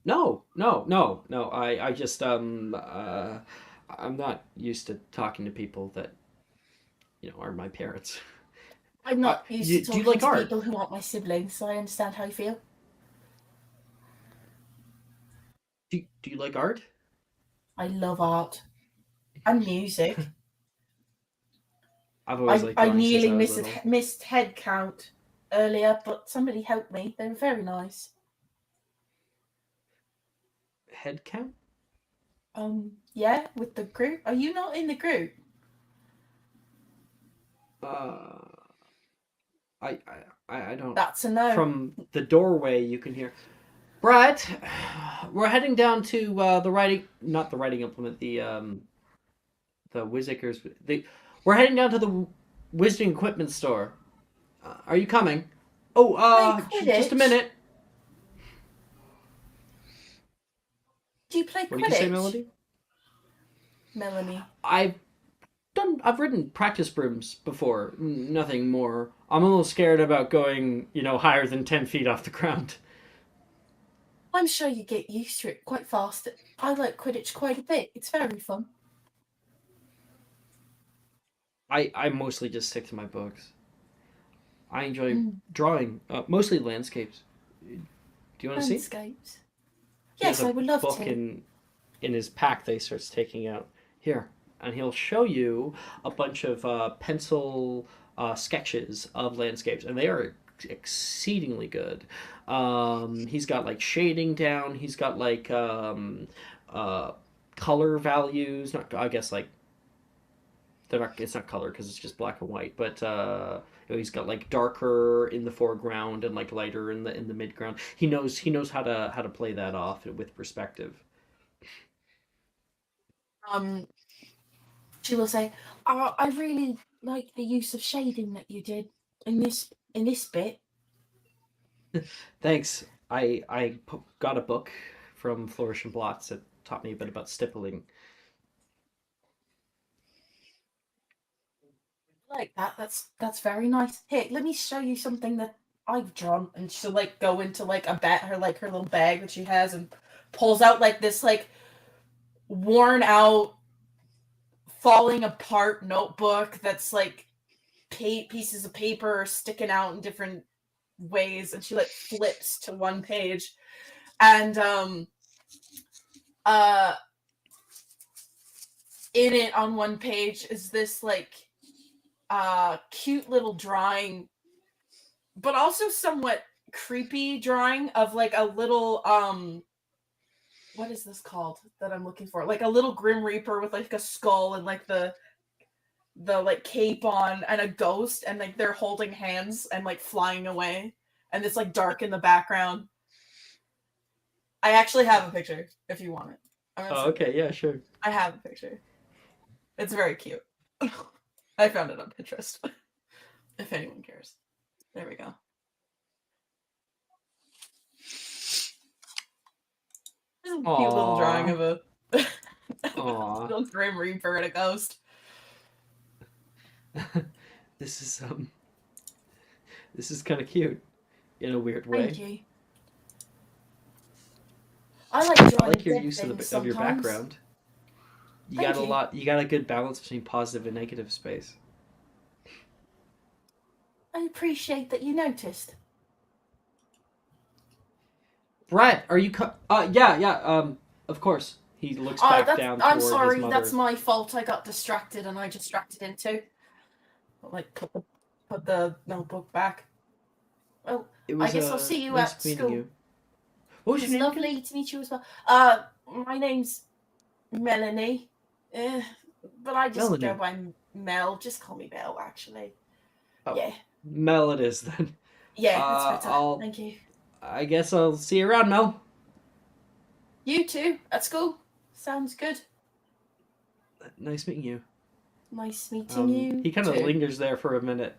No. I just I'm not used to talking to people that are my parents. I'm not used to Do you talking like to art? people who aren't my siblings, so I understand how you feel. Do you like art? I love art and music. I've always liked I drawing since nearly I was little. missed head count earlier, but somebody helped me. They were very nice. Head count? Yeah, with the group. Are you not in the group? Uh, I I don't. That's a no. From the doorway, you can hear. Brett, we're heading down to the writing, not the writing implement, the Whizzikers. We're heading down to the Wizarding Equipment store. Are you coming? Oh, Play just a Quidditch? minute. Do you play What did you say, Quidditch? Melody? Melanie. I've ridden practice brooms before. Nothing more. I'm a little scared about going, higher than 10 feet off the ground. I'm sure you get used to it quite fast. I like Quidditch quite a bit. It's very fun. I mostly just stick to my books. I enjoy drawing, mostly landscapes. Do you want to see? Landscapes. He has Yes, a I would love book to. in his pack that he starts taking out. Here, and he'll show you a bunch of pencil sketches of landscapes, and they are exceedingly good. He's got like shading down. He's got like color values. Not, I guess, like they're not. It's not color because it's just black and white. But he's got like darker in the foreground and like lighter in the midground. He knows how to play that off with perspective. She will say, "Oh, I really like the use of shading that you did in this bit." Thanks. I got a book from Flourish and Blots that taught me a bit about stippling. Like that. That's very nice. Here, let me show you something that I've drawn. And she'll like go into like her little bag that she has and pulls out like this like worn out, falling apart notebook that's like pieces of paper sticking out in different ways, and she like flips to one page, and in it on one page is this like cute little drawing, but also somewhat creepy drawing of like a little what is this called that I'm looking for? Like a little Grim Reaper with like a skull and like the like cape on, and a ghost, and like they're holding hands and like flying away, and it's like dark in the background. I actually have a picture if you want it. Oh, okay, yeah, sure. I have a picture. It's very cute. I found it on Pinterest. If anyone cares. There we go. This is a cute little drawing of a little Grim Reaper and a ghost. This is kind of cute in a weird way. Thank you. I like drawing I like your dead use things of your sometimes. background. You Thank got a you. lot. You got a good balance between positive and negative space. I appreciate that you noticed. Brett, are you? Yeah. Of course. He looks back down toward I'm sorry, his mother. that's my fault. I got distracted and I distracted him too. Like put the notebook back. Well, I guess I'll see you nice at meeting school. you. What was It's your name lovely again? to meet you as well. My name's Melanie. But I just Melanie. go by Mel. Just call me Mel, actually. Oh, Yeah. Mel it is then. Yeah, that's better. Thank you. I guess I'll see you around, Mel. You too, at school. Sounds good. Nice meeting you. Nice meeting you. He kind of too. lingers there for a minute,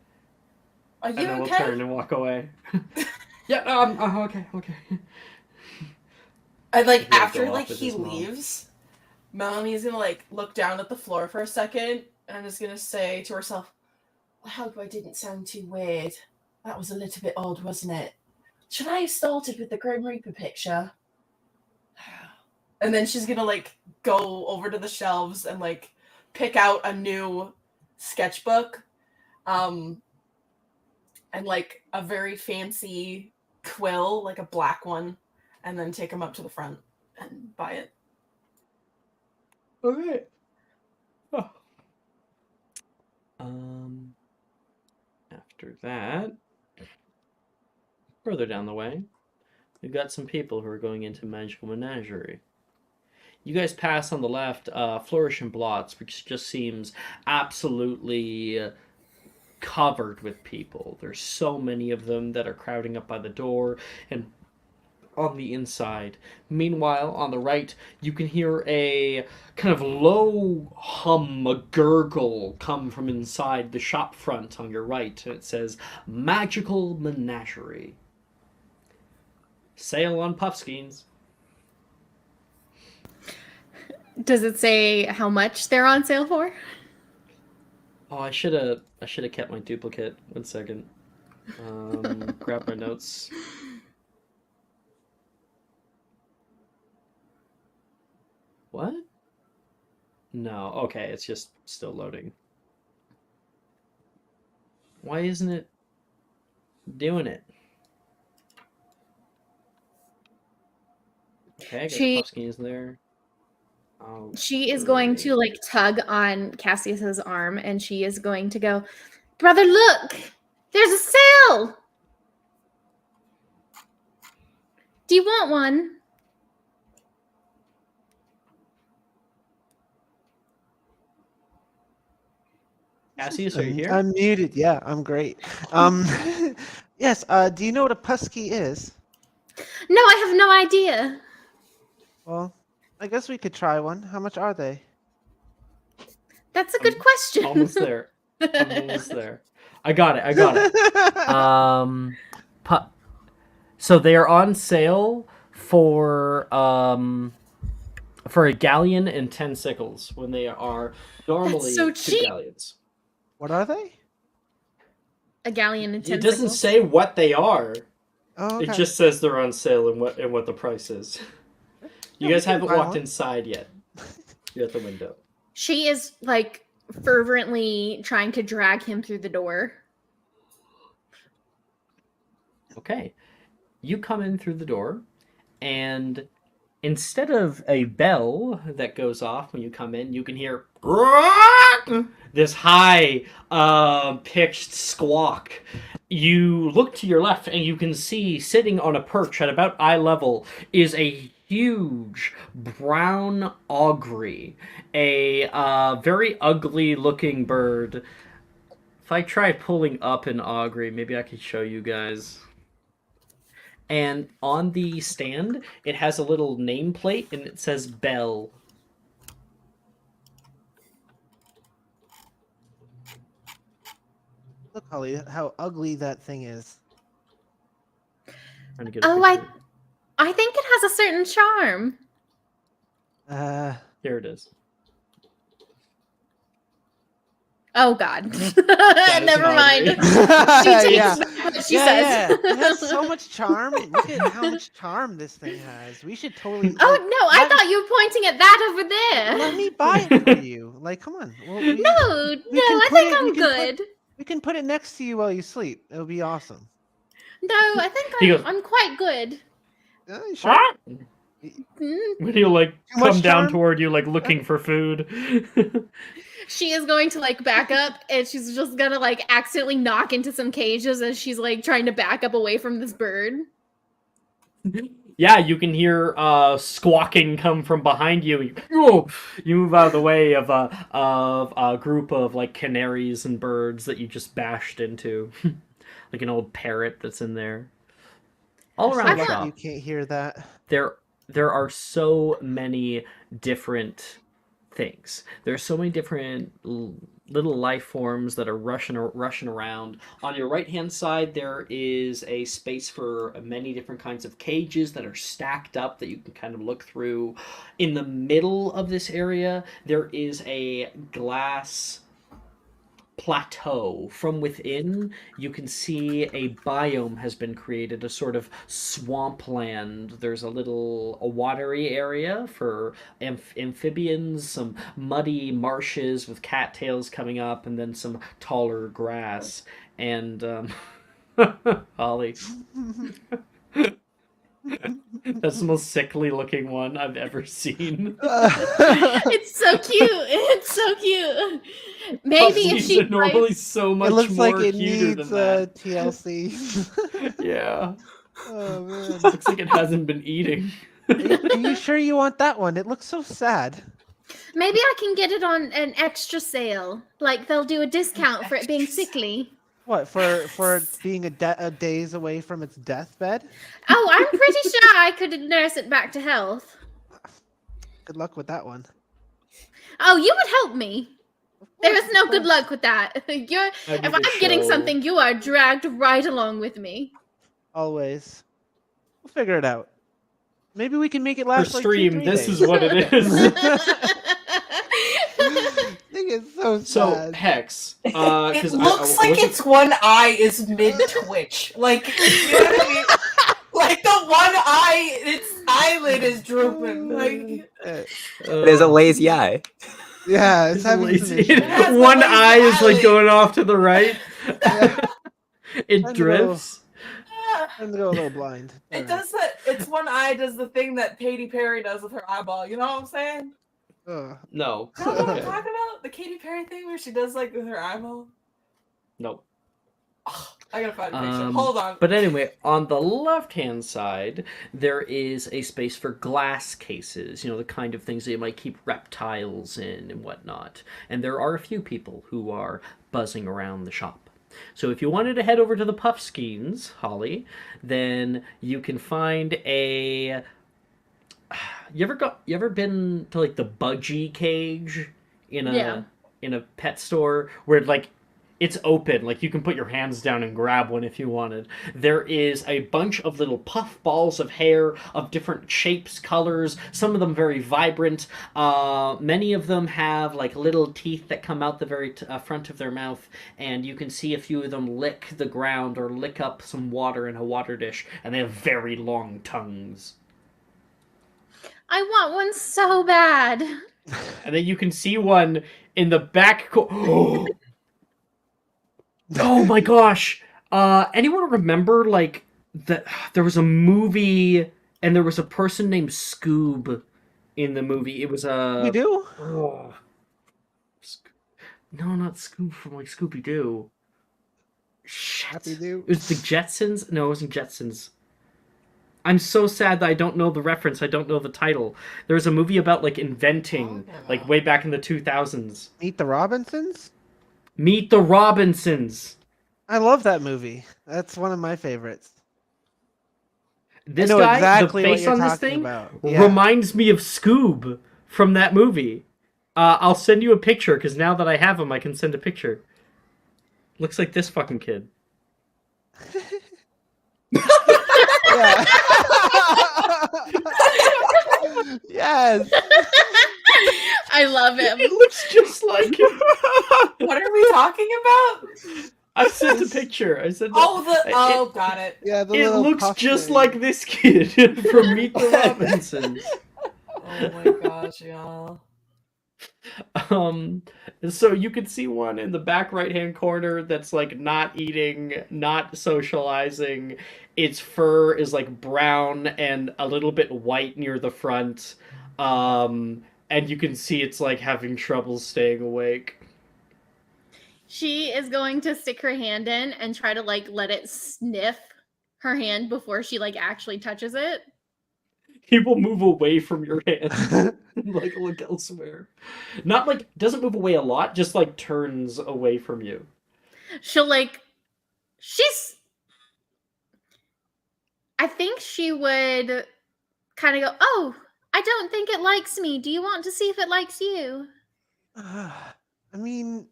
Are you and then okay? we'll turn and walk away. Yeah, no, I'm okay. And like He'll after go like off with he his mom. leaves, Melanie's gonna like look down at the floor for a second and is gonna say to herself, I hope I didn't sound too weird. That was a little bit odd, wasn't it? Should I have started with the Grim Reaper picture? And then she's gonna like go over to the shelves and like pick out a new sketchbook, and like a very fancy quill, like a black one, and then take them up to the front and buy it. Okay. After that, further down the way, we've got some people who are going into Magical Menagerie. You guys pass on the left Flourish and Blots, which just seems absolutely covered with people. There's so many of them that are crowding up by the door and on the inside. Meanwhile, on the right, you can hear a kind of low hum, a gurgle come from inside the shop front on your right. It says Magical Menagerie. Sale on puffskeins. Does it say how much they're on sale for? Oh, I should have kept my duplicate. 1 second. Grab my notes. What? No, okay, it's just still loading. Why isn't it doing it? Okay, I got the puffskeins there. She is going to like tug on Cassius's arm, and she is going to go, brother, look, there's a sale. Do you want one? Cassius, are you here? I'm muted. Yeah, I'm great. Yes. Do you know what a pusky is? No, I have no idea. Well, I guess we could try one. How much are they? That's a good question. Almost there. I'm almost there. I got it. So they are on sale for a galleon and 10 sickles when they are normally That's so 2 cheap. galleons. What are they? A galleon and 10 It doesn't sickles. say what they are. Oh, okay. It just says they're on sale and what the price is. You Yeah, guys we can haven't buy walked one. inside yet. You're at the window. She is like fervently trying to drag him through the door. Okay. You come in through the door, and instead of a bell that goes off when you come in, you can hear this high pitched squawk. You look to your left, and you can see sitting on a perch at about eye level is a huge brown augury, a very ugly looking bird. If I try pulling up an augury, maybe I could show you guys. And on the stand, it has a little nameplate, and it says Bell. Look, Holly, how ugly that thing is. Trying to get a Oh, picture. I think it has a certain charm. Here it is. Oh God. is Never an mind. augury. She takes Yeah. back what she Yeah, says. yeah. It has so much charm. Look at how much charm this thing has. We should totally. Oh like, no, I thought you were pointing at that over there. Let me buy it for you. Like, come on. Well, No, no, we can I put think it- I'm we can put- good. we can put it next to you while you sleep. It'll be awesome. No, I think He goes, I'm quite good. You sure? Mm. When you like Too much come down charm? toward you, like looking for food. She is going to like back up, and she's just gonna like accidentally knock into some cages as she's like trying to back up away from this bird. Yeah, you can hear squawking come from behind you. You move out of the way of a group of like canaries and birds that you just bashed into, like an old parrot that's in there. All So around the lucky shop, you can't hear that. there are so many different things. There's so many different little life forms that are rushing around. On your right hand side, there is a space for many different kinds of cages that are stacked up that you can kind of look through. In the middle of this area, there is a glass plateau. From within, you can see a biome has been created, a sort of swampland. There's a watery area for amphibians, some muddy marshes with cattails coming up, and then some taller grass. And Holly, that's the most sickly looking one I've ever seen. It's so cute. It's so cute. Maybe if Pupsies she are normally so much It looks more like it cuter needs than that. TLC. Yeah. Oh man. Looks like it hasn't been eating. Are you sure you want that one? It looks so sad. maybe I can get it on an extra sale. Like they'll do a discount for it being sickly. What for being a days away from its deathbed? Oh, I'm pretty sure I could nurse it back to health. Good luck with that one. Oh, you would help me. There is no Of good course. luck with that. If I'm getting something, you are dragged right along with me. Always. We'll figure it out. Maybe we can make it For last like stream, 2-3 this days. is what it is. Thing is so So sad. Hex, It because looks like its one eye is mid twitch. Like, you know what I mean? Like the one eye, its eyelid is drooping. Like, It is a lazy eye. Yeah, it's having some issues. has the one lazy eye is like eyelid. going off to the right. Yeah. It Time to drifts. I'm gonna go a little blind. it Alright. does that. Its one eye does the thing that Katy Perry does with her eyeball. You know what I'm saying? Ugh. No. You know what I'm Okay. talking about? The Katy Perry thing where she does like with her eyeball. No. Oh, I gotta find a picture. Hold on. But anyway, on the left-hand side, there is a space for glass cases, the kind of things that you might keep reptiles in and whatnot. And there are a few people who are buzzing around the shop. So if you wanted to head over to the Puffskeins, Holly, then you can find a... You ever been to like the budgie cage in a pet store where like it's open, like you can put your hands down and grab one if you wanted. There is a bunch of little puff balls of hair of different shapes, colors, some of them very vibrant. Many of them have like little teeth that come out the very front of their mouth, and you can see a few of them lick the ground or lick up some water in a water dish, and they have very long tongues. I want one so bad. And then you can see one in the back. Oh my gosh! Anyone remember like that? There was a movie, and there was a person named Scoob in the movie. It was a. We do? Oh. No, not Scoob from like Scooby Doo. Shit. Happy Doo? It was the Jetsons. No, it wasn't Jetsons. I'm so sad that I don't know the reference. I don't know the title. There was a movie about like inventing, like way back in the 2000s. Meet the Robinsons? Meet the Robinsons. I love that movie. That's one of my favorites. This know guy, exactly the what face you're on this talking thing, about. Yeah. reminds me of Scoob from that movie. I'll send you a picture, because now that I have him, I can send a picture. Looks like this fucking kid. Yeah. Yes. I love him. It looks just like him. What are we talking about? I sent a picture. I said, Got it. Yeah, the it little looks puff just thing. like this kid from Meet the Robinsons. Oh my gosh, y'all. So you can see one in the back right-hand corner that's like not eating, not socializing. Its fur is like brown and a little bit white near the front. And you can see it's like having trouble staying awake. She is going to stick her hand in and try to like let it sniff her hand before she like actually touches it. He will move away from your hand and like look elsewhere. Not like doesn't move away a lot, just like turns away from you. She'll I think she would kind of go, "Oh, I don't think it likes me. Do you want to see if it likes you?" I mean,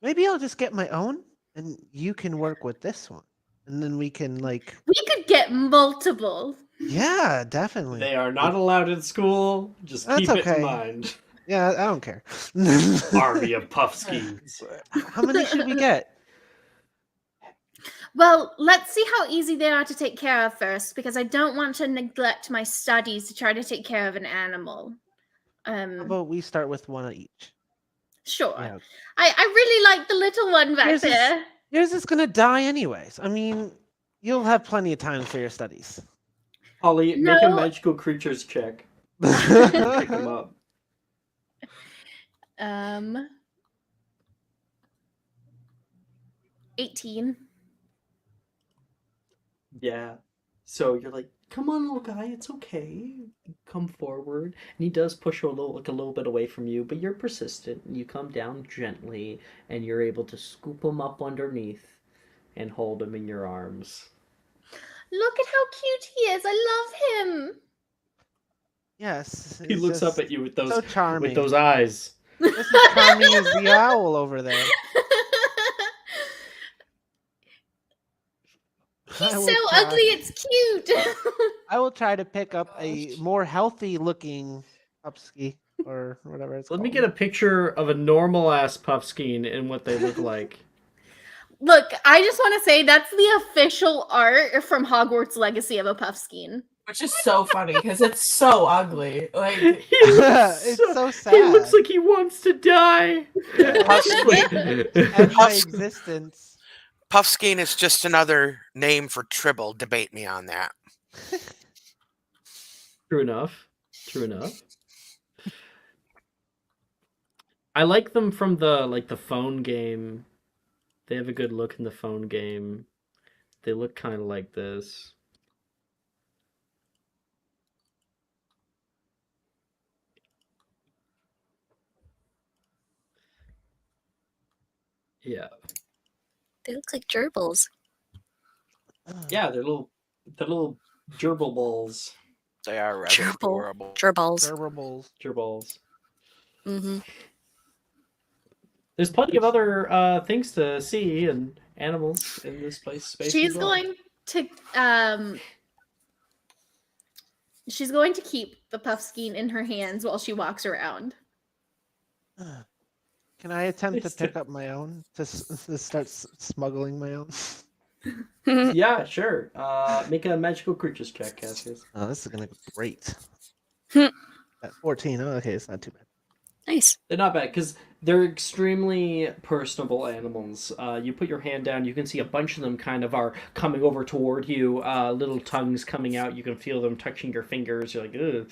Maybe I'll just get my own, and you can work with this one, and then we can We could get multiple. Yeah, definitely. They are not allowed in school. Just That's keep it in okay. mind. Yeah, I don't care. Army of Puffskins. How many should we get? Well, let's see how easy they are to take care of first, because I don't want to neglect my studies to try to take care of an animal. How about we start with one each? Sure. Yeah. I really like the little one back there. Yours is gonna die anyways. I mean, you'll have plenty of time for your studies. Holly, make a No. magical creatures check. Pick them up. 18. Yeah. So you're like, come on, little guy, it's okay. Come forward. And he does push a little bit away from you, but you're persistent. And you come down gently, and you're able to scoop him up underneath and hold him in your arms. Look at how cute he is. I love him. Yes. He looks up at you with those so charming. with those eyes. Just as charming as the owl over there. He's so ugly, it's cute. I will try to pick up a more healthy looking Upski or whatever it's Let called. me get a picture of a normal ass Puffskein and what they look like. Look, I just want to say that's the official art from Hogwarts Legacy of a Puffskein. Which is so funny because it's so ugly. Like It's so sad. He looks like he wants to die. Anti-existence. Puffskein is just another name for Tribble. Debate me on that. True enough. True enough. I like them from the phone game. They have a good look in the phone game. They look kind of like this. Yeah. They look like gerbils. Yeah, they're little gerbil balls. They are rather adorable. Gerbills. Gerbills. Mm-hmm. There's plenty of other things to see and animals in this space. She's as well. She's going to keep the Puffskein in her hands while she walks around. Can I attempt to pick up my own? To start smuggling my own? Yeah, sure. Make a magical creatures check, Cassius. Oh, this is gonna go great. At 14. Oh, okay, it's not too bad. Nice. They're not bad because they're extremely personable animals. You put your hand down, you can see a bunch of them kind of are coming over toward you. Little tongues coming out. You can feel them touching your fingers. You're like, ugh.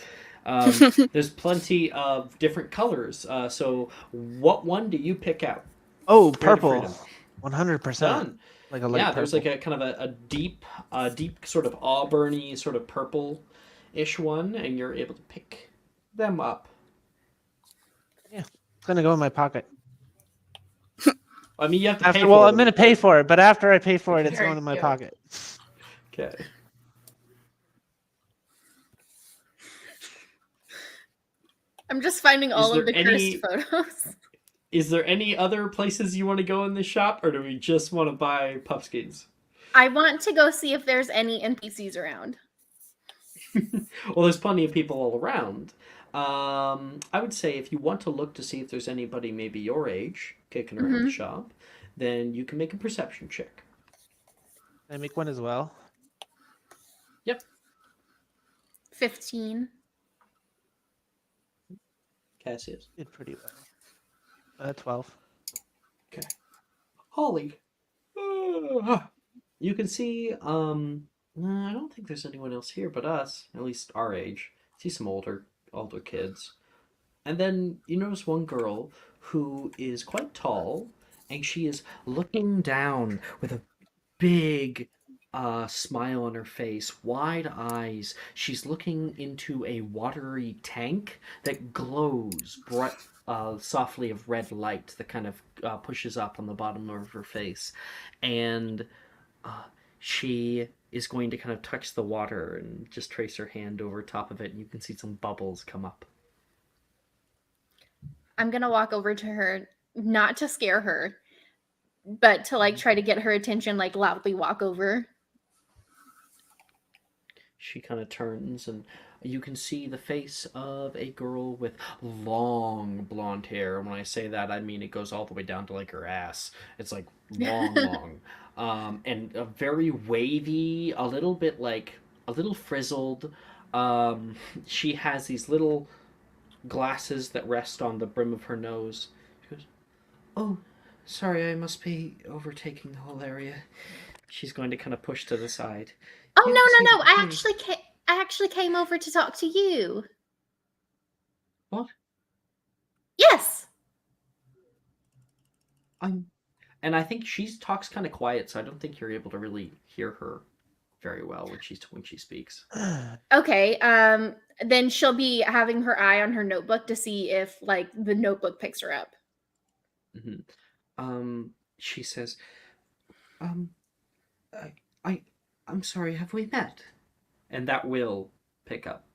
There's plenty of different colors. So, what one do you pick out? Oh, purple. 100%. Done. Like a light purple. There's like a kind of a deep sort of auburny, sort of purple-ish one, and you're able to pick them up. Yeah, it's gonna go in my pocket. I mean, you have to pay for it. Well, I'm gonna pay for it, but after I pay for it, it's going in my pocket. Okay. I'm just finding all of the cursed photos. Is there any other places you want to go in this shop, or do we just want to buy Puffskins? I want to go see if there's any NPCs around. Well, there's plenty of people all around. I would say if you want to look to see if there's anybody maybe your age kicking around the shop, then you can make a perception check. Can I make one as well? Yep. 15. Cassius. Did pretty well. 12. Okay. Holly. You can see, I don't think there's anyone else here but us, at least our age. See some older kids. And then you notice one girl who is quite tall, and she is looking down with a big smile on her face, wide eyes. She's looking into a watery tank that glows bright, softly of red light that kind of pushes up on the bottom of her face. And she is going to kind of touch the water and just trace her hand over top of it, and you can see some bubbles come up. I'm going to walk over to her, not to scare her, but to like try to get her attention, like loudly walk over. She kind of turns, and you can see the face of a girl with long blonde hair. When I say that, I mean it goes all the way down to like her ass. It's like long. And a very wavy, a little bit like a little frizzled. She has these little glasses that rest on the brim of her nose. She goes, "Oh, sorry, I must be overtaking the whole area." She's going to kind of push to the side. Oh You no, can see no, no! the I actually came over to talk to you. What? Yes. And I think she talks kind of quiet, so I don't think you're able to really hear her very well when she speaks. Okay. Then she'll be having her eye on her notebook to see if like the notebook picks her up. She says, I'm sorry, have we met? And that will pick up.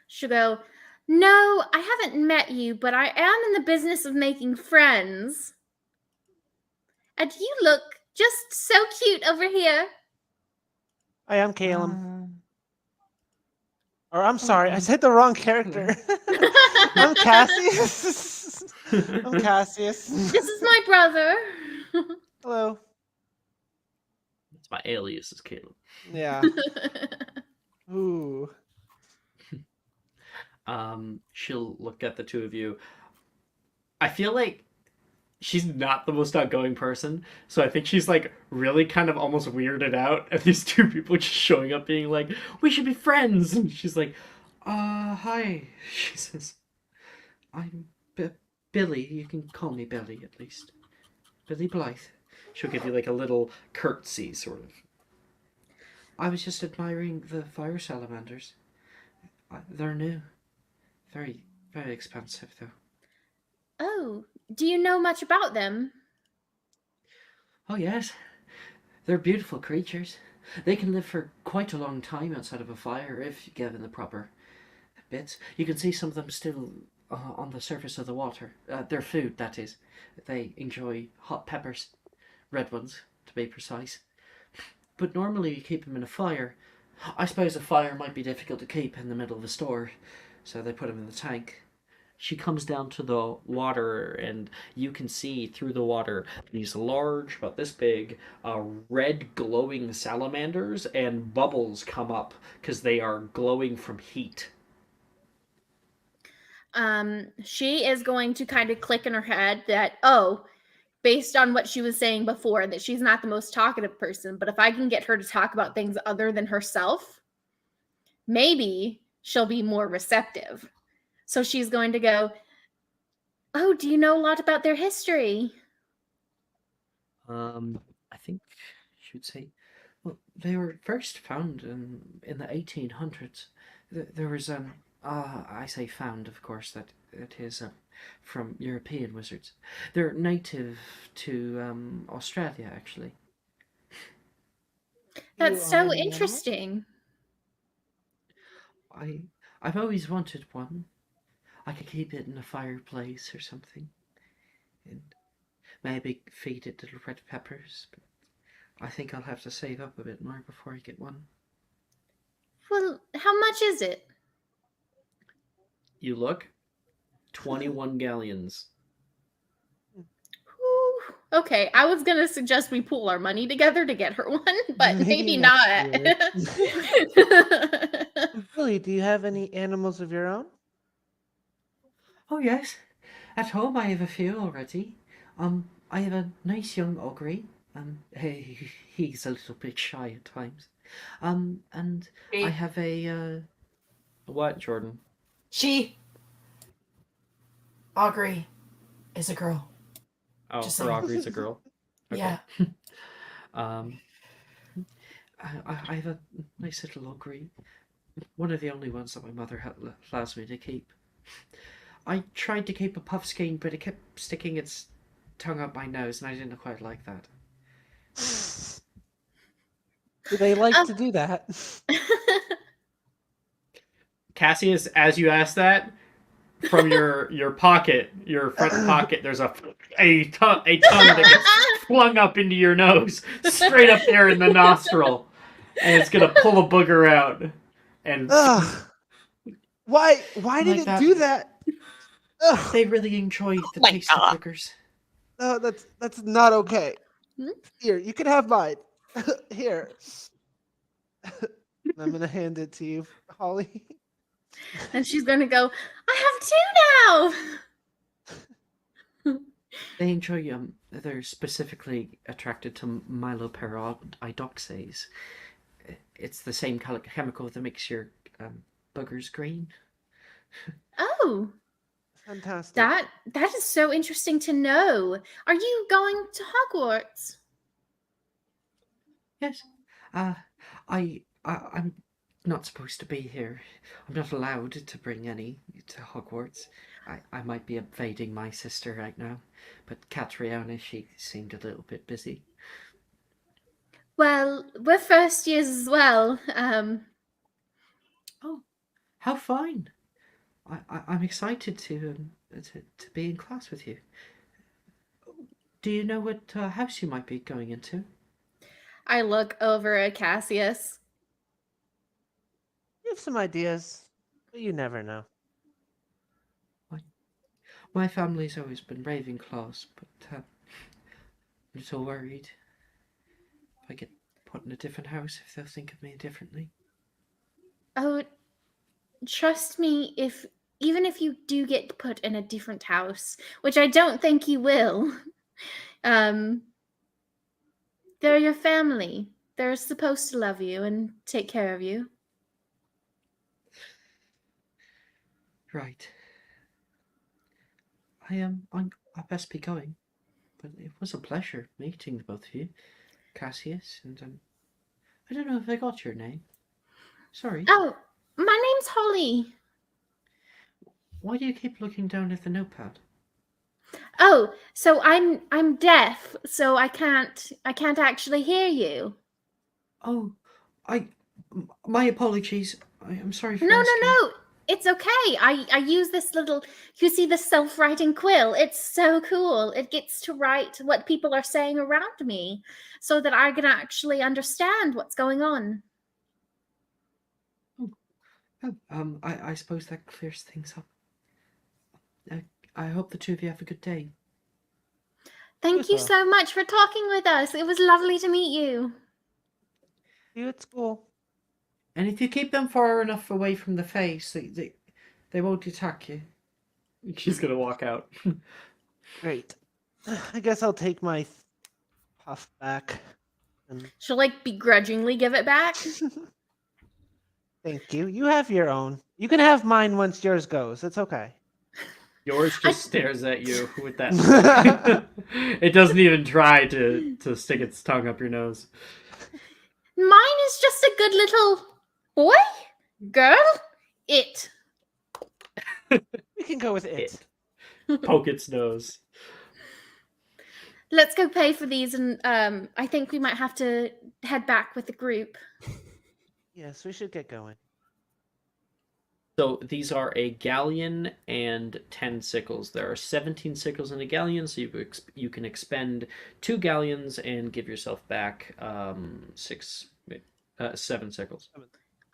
She'll go, "No, I haven't met you, but I am in the business of making friends. And you look just so cute over here." Hi, I'm Caleb. Or I'm sorry, I said the wrong character. I'm Cassius. I'm Cassius. This is my brother. Hello. It's my alias is Caleb. Yeah. Ooh. She'll look at the two of you. I feel like she's not the most outgoing person, so I think she's like really kind of almost weirded out at these two people just showing up being like, "We should be friends." And she's like, hi. She says, "I'm Billy. You can call me Billy at least. Billy Blythe." She'll give you like a little curtsy, sort of. "I was just admiring the fire salamanders. They're new. Very, very expensive, though." Oh, do you know much about them? "Oh, yes. They're beautiful creatures. They can live for quite a long time outside of a fire if given the proper bits. You can see some of them still on the surface of the water. Their food, that is. They enjoy hot peppers. Red ones, to be precise. But normally you keep them in a fire. I suppose a fire might be difficult to keep in the middle of a store, so they put them in the tank." She comes down to the water, and you can see through the water these large, about this big, red glowing salamanders, and bubbles come up because they are glowing from heat. She is going to kind of click in her head that, oh, based on what she was saying before, that she's not the most talkative person, but if I can get her to talk about things other than herself, maybe she'll be more receptive. So she's going to go, "Oh, do you know a lot about their history?" I think she would say, well, they were first found in the 1800s. There was I say found, of course, that it is from European wizards. They're native to Australia, actually. That's You own so any animals? interesting. I've always wanted one. I could keep it in a fireplace or something, and maybe feed it little red peppers. But I think I'll have to save up a bit more before I get one. Well, how much is it? You look, 21 galleons. Whew. Okay, I was gonna suggest we pool our money together to get her one, but maybe not. next Billy, do you have any animals of your own? Oh yes, at home I have a few already. I have a nice young ogre. He's a little bit shy at times. And I have a what, Jordan? Augury is a girl. Oh, Just her saying. ogre's a girl. Okay. Yeah. I have a nice little ogre. One of the only ones that my mother allows me to keep. I tried to keep a puff skein, but it kept sticking its tongue up my nose, and I didn't quite like that. Do they like to do that? Cassius, as you ask that, from your pocket, your front pocket, there's a tongue that gets flung up into your nose, straight up there in the nostril, and it's gonna pull a booger out. And Ugh. Why Like did it that. do that? Ugh. they really enjoy the my taste of God. boogers. No, that's not okay. Hmm? Here, you can have mine. Here. I'm gonna hand it to you, Holly. And she's going to go, I have two now. They enjoy they're specifically attracted to myeloperoxidase. It's the same chemical that makes your boogers green. Oh, Fantastic. that is so interesting to know. Are you going to Hogwarts? Yes. I'm not supposed to be here. I'm not allowed to bring any to Hogwarts. I might be evading my sister right now, but Catriona, she seemed a little bit busy. Well, we're first years as well. Oh, how fine! I'm excited to be in class with you. Do you know what house you might be going into? I look over at Cassius. You have some ideas, but you never know. My family's always been Ravenclaws, but I'm a little worried if I get put in a different house, if they'll think of me differently. Oh, trust me, even if you do get put in a different house, which I don't think you will, they're your family. They're supposed to love you and take care of you. Right. I best be going, but it was a pleasure meeting the both of you, Cassius, and I don't know if I got your name. Sorry. Oh, my name's Holly. Why do you keep looking down at the notepad? Oh, so I'm deaf, so I can't actually hear you. Oh, my apologies. I'm sorry for No, no, asking. no. It's okay. I use this little, you see this self-writing quill. It's so cool. It gets to write what people are saying around me so that I can actually understand what's going on. I suppose that clears things up. I hope the two of you have a good day. Thank you well. so much for talking with us. It was lovely to meet you. See you at school. And if you keep them far enough away from the face, they won't attack you. She's gonna walk out. Great. I guess I'll take my puff back. And She'll like begrudgingly give it back. thank you. You have your own. You can have mine once yours goes. It's okay. Yours just stares at you with that look. It doesn't even try to stick its tongue up your nose. Mine is just a good little boy, girl, it. We can go with it. Poke its nose. Let's go pay for these, and I think we might have to head back with the group. Yes, we should get going. So these are a galleon and 10 sickles. There are 17 sickles in a galleon, so you can expend 2 galleons and give yourself back 7 sickles.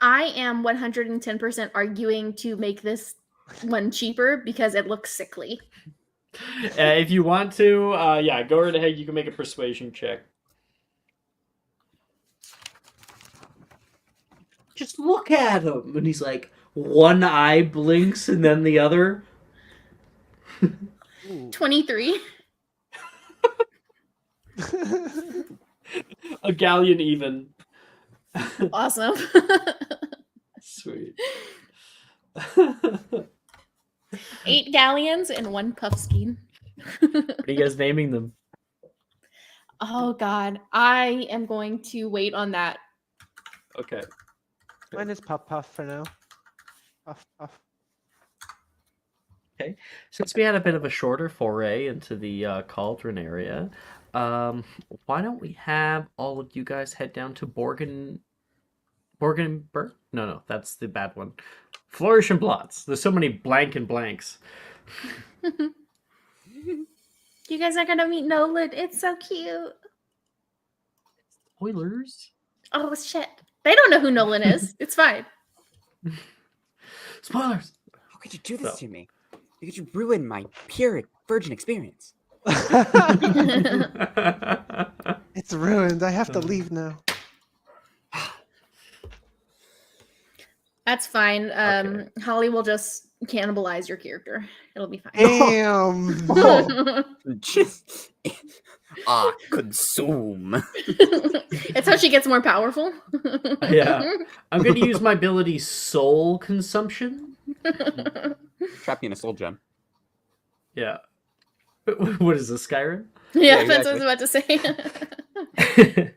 I am 110% arguing to make this one cheaper because it looks sickly. If you want to, yeah, go right ahead. You can make a persuasion check. Just look at him, and he's like, one eye blinks and then the other. Ooh. 23. A galleon even. Awesome. Sweet. 8 galleons and 1 puffskein. What are you guys naming them? Oh god, I am going to wait on that. Okay. Mine is Puff Puff for now. Puff Puff. Okay. Since we had a bit of a shorter foray into the cauldron area, why don't we have all of you guys head down to Borgenberg? No, that's the bad one. Flourish and Blots. There's so many blank and blanks. You guys are gonna meet Nolan. It's so cute. Spoilers. Oh shit. They don't know who Nolan is. It's fine. Spoilers. How could you do this So. to me? How could you ruin my pure virgin experience? It's ruined. I have to leave now. That's fine. Okay. Holly will just cannibalize your character. It'll be fine. Damn. Just consume. It's how she gets more powerful. Yeah. I'm going to use my ability Soul Consumption. Trap you in a soul gem. Yeah. What is this, Skyrim? Yeah, Yeah, that's what I was about to say.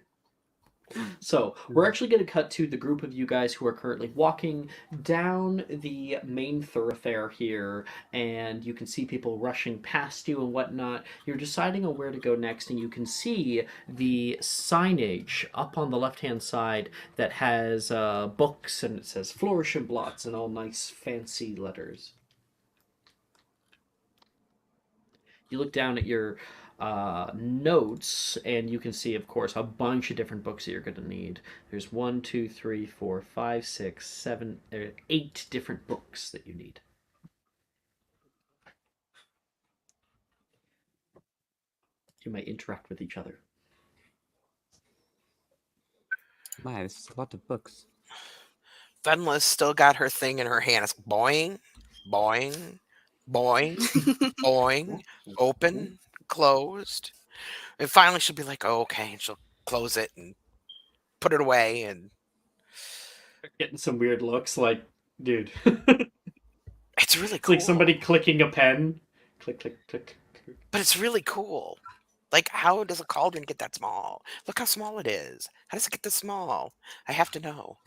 So we're actually going to cut to the group of you guys who are currently walking down the main thoroughfare here, and you can see people rushing past you and whatnot. You're deciding on where to go next, and you can see the signage up on the left-hand side that has books, and it says Flourish and Blots in all nice fancy letters. You look down at your notes, and you can see, of course, a bunch of different books that you're going to need. There's 1, 2, 3, 4, 5, 6, 7, 8 different books that you need. You might interact with each other. My, this is a lot of books. Venla's still got her thing in her hand. It's boing, boing, boing, boing, open, closed. And finally she'll be like, oh, okay. And she'll close it and put it away. And Getting some weird looks, like, dude. it's really It's cool. like somebody clicking a pen. Click, click, click. But it's really cool. Like, how does a cauldron get that small? Look how small it is. How does it get this small? I have to know.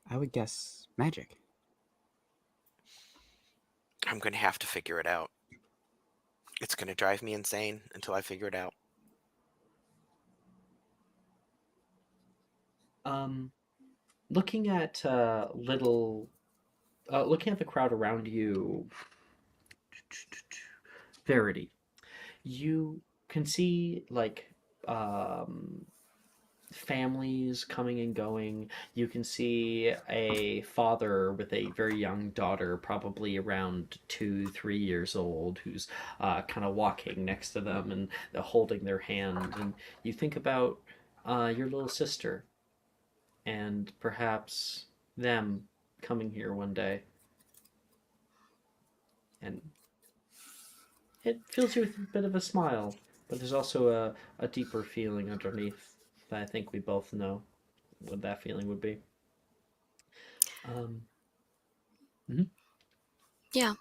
I would guess magic. I'm going to have to figure it out. It's going to drive me insane until I figure it out. Looking at looking at the crowd around you, Verity, you can see like families coming and going. You can see a father with a very young daughter, probably around 2, 3 years old, who's kind of walking next to them and holding their hand. And you think about your little sister and perhaps them coming here one day. And it fills you with a bit of a smile, but there's also a deeper feeling underneath that I think we both know what that feeling would be. Yeah.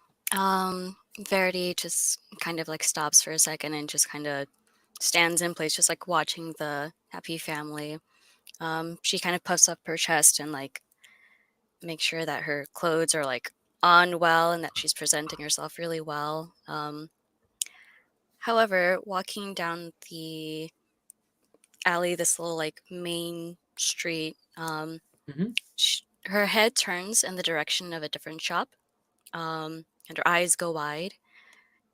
Verity just kind of like stops for a second and just kind of stands in place, just like watching the happy family. She kind of puffs up her chest and like makes sure that her clothes are like on well and that she's presenting herself really well. However, walking down the alley, this little like main street, her head turns in the direction of a different shop, and her eyes go wide.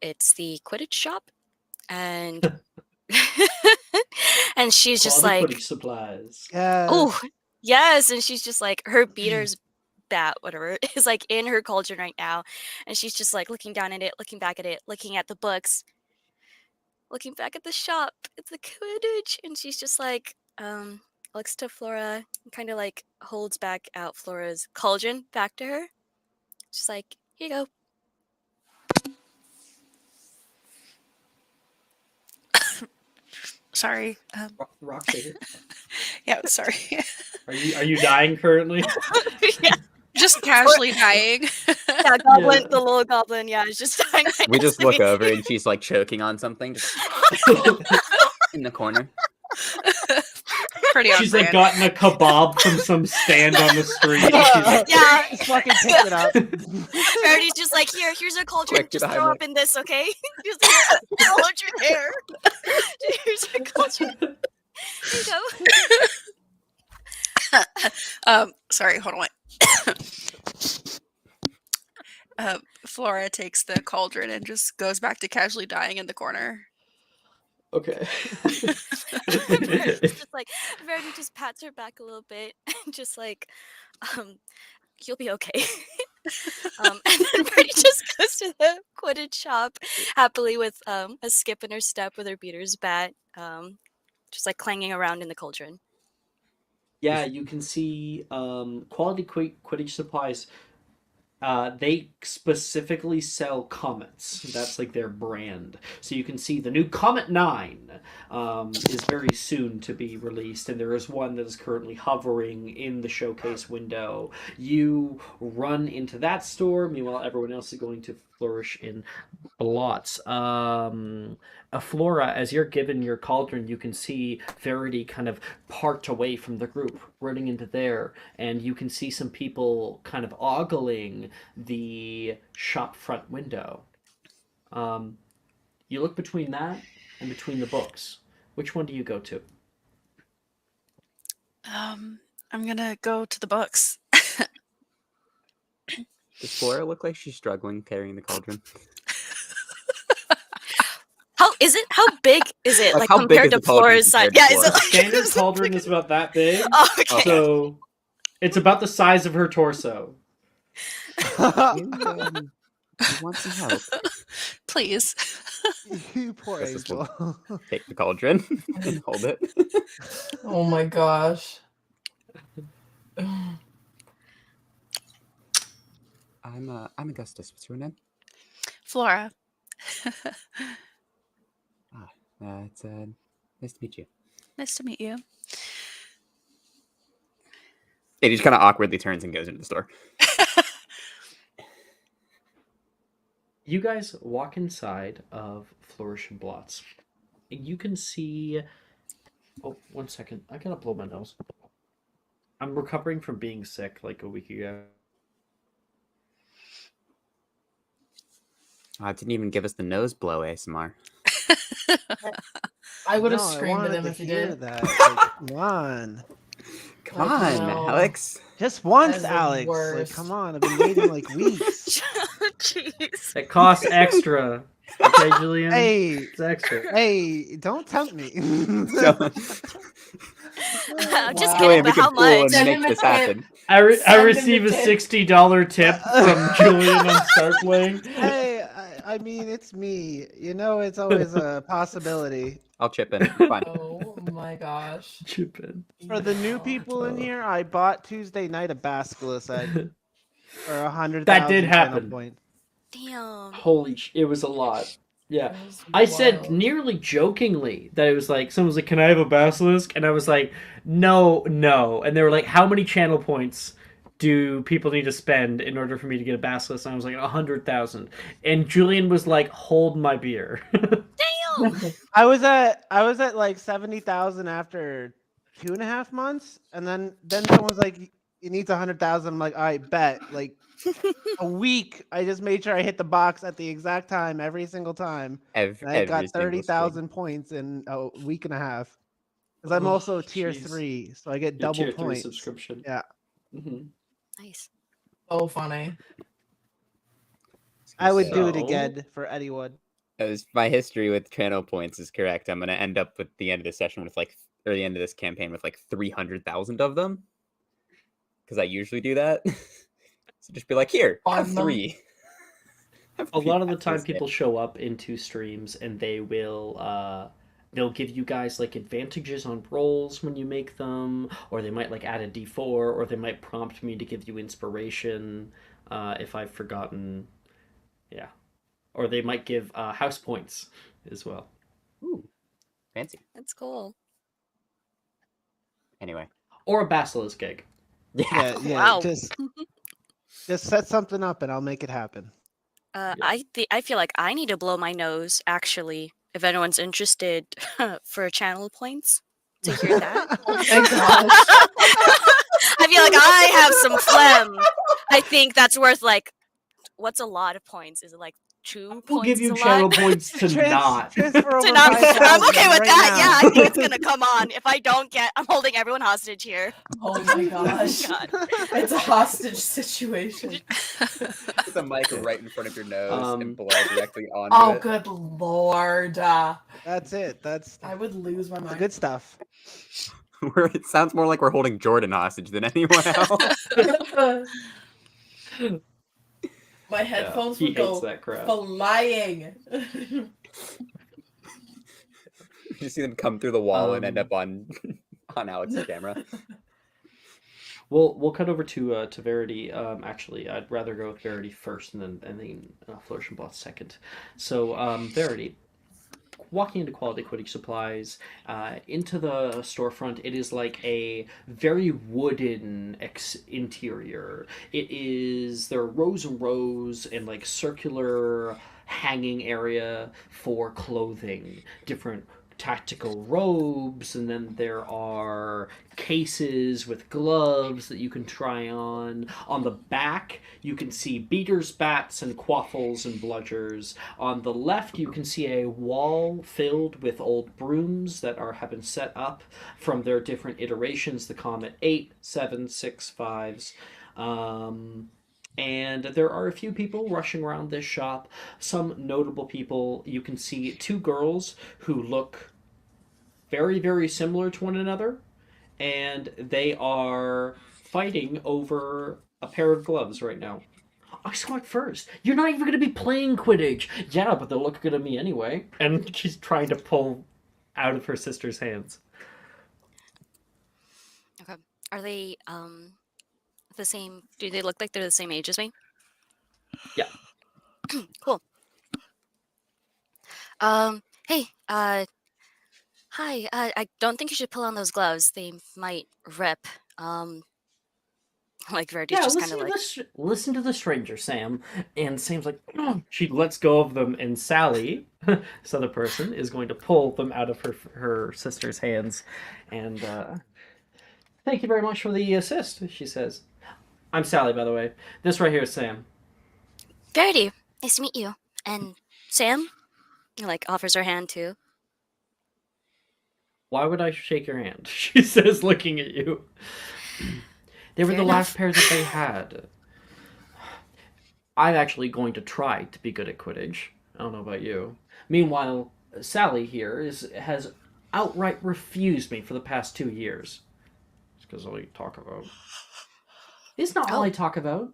It's the Quidditch shop, and and she's just Quality like, Quidditch supplies. oh yes, and she's just like, her beater's bat, whatever, is like in her cauldron right now, and she's just like looking down at it, looking back at it, looking at the books, looking back at the shop. It's the Quidditch, and she's just like, looks to Flora, and kind of like holds back out Flora's cauldron back to her. She's like, here you go. Sorry. Roxy, Yeah, sorry. are you dying currently? Yeah, just casually dying. Yeah, goblin, Yeah. the little goblin, yeah, is just dying. Right We next just to look me. over and she's like choking on something just in the corner. Pretty on She's like brand. gotten a kebab from some stand on the street. She's Yeah. Just fucking pick it up. Verity's just like, here's a cauldron. Quick, Just get throw behind up in this, okay? Just hold your hair. Here's a cauldron. Here you go. Sorry, hold on. Flora takes the cauldron and just goes back to casually dying in the corner. Okay. It's just like Verity just pats her back a little bit and just like, you'll be okay. And then Verity just goes to the Quidditch shop happily with a skip in her step with her beater's bat, just like clanging around in the cauldron. Yeah, you can see quality Quidditch supplies. They specifically sell comets. That's like their brand. So you can see the new Comet 9 is very soon to be released, and there is one that is currently hovering in the showcase window. You run into that store, meanwhile everyone else is going to flourish in blots. Flora, as you're given your cauldron, you can see Verity kind of part away from the group, running into there, and you can see some people kind of ogling the shop front window. You look between that and between the books. Which one do you go to? I'm gonna go to the books. Does Flora look like she's struggling carrying the cauldron? How big is it? Like, Like how big compared is to the cauldron Flora's side? compared to Yeah, is it Flora's? like Standard is it cauldron big- is about that big. Oh, okay. So it's about the size of her torso. You want some help? Please. You poor This is angel. Take the cauldron and hold it. Oh my gosh. I'm Augustus. What's your name? Flora. It's nice to meet you. Nice to meet you. He just kind of awkwardly turns and goes into the store. You guys walk inside of Flourish and Blots. You can see. Oh, 1 second. I gotta blow my nose. I'm recovering from being sick like a week ago. I didn't even give us the nose blow ASMR. I would have No, I screamed at wanted him to if he hear did. that. Like, come on. Come on, No. Alex. Just once, That is the Alex. Like, worst. come on. I've been waiting like weeks. Jeez. It costs extra. Okay, Julian? Hey, It's extra. hey, don't tempt me. I'm just Wow. kidding, Julian, we but how can pool and much? Send make him a this tip. happen. I Send him receive a the tip. $60 tip from Julian on Start Playing. Hey, I mean, it's me. You know, it's always a possibility. I'll chip in. Fine. Oh my gosh. Chip in. For the new people in here, I bought Tuesday night a Basilisk egg for 100,000 That did channel happen. points. Damn. It was a lot. Yeah. That was I said wild. nearly jokingly that it was like, someone was like, can I have a basilisk? And I was like, no. And they were like, how many channel points do people need to spend in order for me to get a basilisk? And I was like, 100,000. And Julian was like, hold my beer. Damn. I was at like 70,000 after 2.5 months, and then someone's like, "It needs 100,000." I'm like, "All right, bet." Like a week, I just made sure I hit the box at the exact time every single time. And I got Every single 30,000 points in a week and a half. Because I'm Oh, also tier jeez. 3, so I get Your double tier 3 points. subscription. Yeah. Mm-hmm. Nice. So funny. I would do it So- again for anyone. As my history with channel points is correct, I'm gonna end up with the end of the session with like, or the end of this campaign with like 300,000 of them, because I usually do that. So just be like, here, have Farm them. 3. Have A lot of the 3 time after this people day. show up into streams and they will they'll give you guys like advantages on rolls when you make them, or they might like add a d4, or they might prompt me to give you inspiration if I've forgotten. Yeah. Or they might give house points as well. Ooh, fancy. That's cool. Anyway. Or a basilisk egg. Yeah, Wow. just set something up and I'll make it happen. I feel like I need to blow my nose, actually, if anyone's interested for channel points to hear that. Oh my gosh. I feel like I have some phlegm. I think that's worth like, what's a lot of points? Is it like 2 We'll points give is you a channel lot. points to not. Transfer To over not, 5,000 I'm okay with right that. now. Yeah, I think it's gonna come on. If I don't get, I'm holding everyone hostage here. Oh my gosh. God. It's a hostage situation. Put the mic right in front of your nose and blow directly onto Oh, it. good lord. That's it. I would lose my the mind. good stuff. It sounds more like we're holding Jordan hostage than anyone else. My headphones he would hates go that crap. flying. You see them come through the wall and end up on Alex's camera. We'll cut over to Verity. Actually, I'd rather go with Verity first, and then Flourish and Blot second. So Verity, walking into Quality Quidditch Supplies, into the storefront, it is like a very wooden interior. There are rows and rows and like circular hanging area for clothing, different tactical robes, and then there are cases with gloves that you can try on. On the back, you can see beaters, bats, and quaffles and bludgers. On the left, you can see a wall filled with old brooms that have been set up from their different iterations, the Comet 8, 7, 6, 5s. And there are a few people rushing around this shop. Some notable people. You can see 2 girls who look very, very similar to one another, and they are fighting over a pair of gloves right now. I saw it first. You're not even going to be playing Quidditch. Yeah, but they'll look good at me anyway. And she's trying to pull out of her sister's hands. Okay. Are they the same? Do they look like they're the same age as me? Yeah. Cool. Hey, hi. I don't think you should pull on those gloves. They might rip. Like Verity's Yeah, just kind of like, listen to the stranger, Sam. And Sam's like, "Oh." She lets go of them, and Sally, this other person, is going to pull them out of her sister's hands. And thank you very much for the assist, she says. I'm Sally, by the way. This right here is Sam. Verity, nice to meet you. And Sam, like offers her hand too. Why would I shake your hand? She says, looking at you. They were Fair the enough. last pair that they had. I'm actually going to try to be good at Quidditch. I don't know about you. Meanwhile, Sally here has outright refused me for the past 2 years. It's because all you talk about. It's not all Oh. I talk about.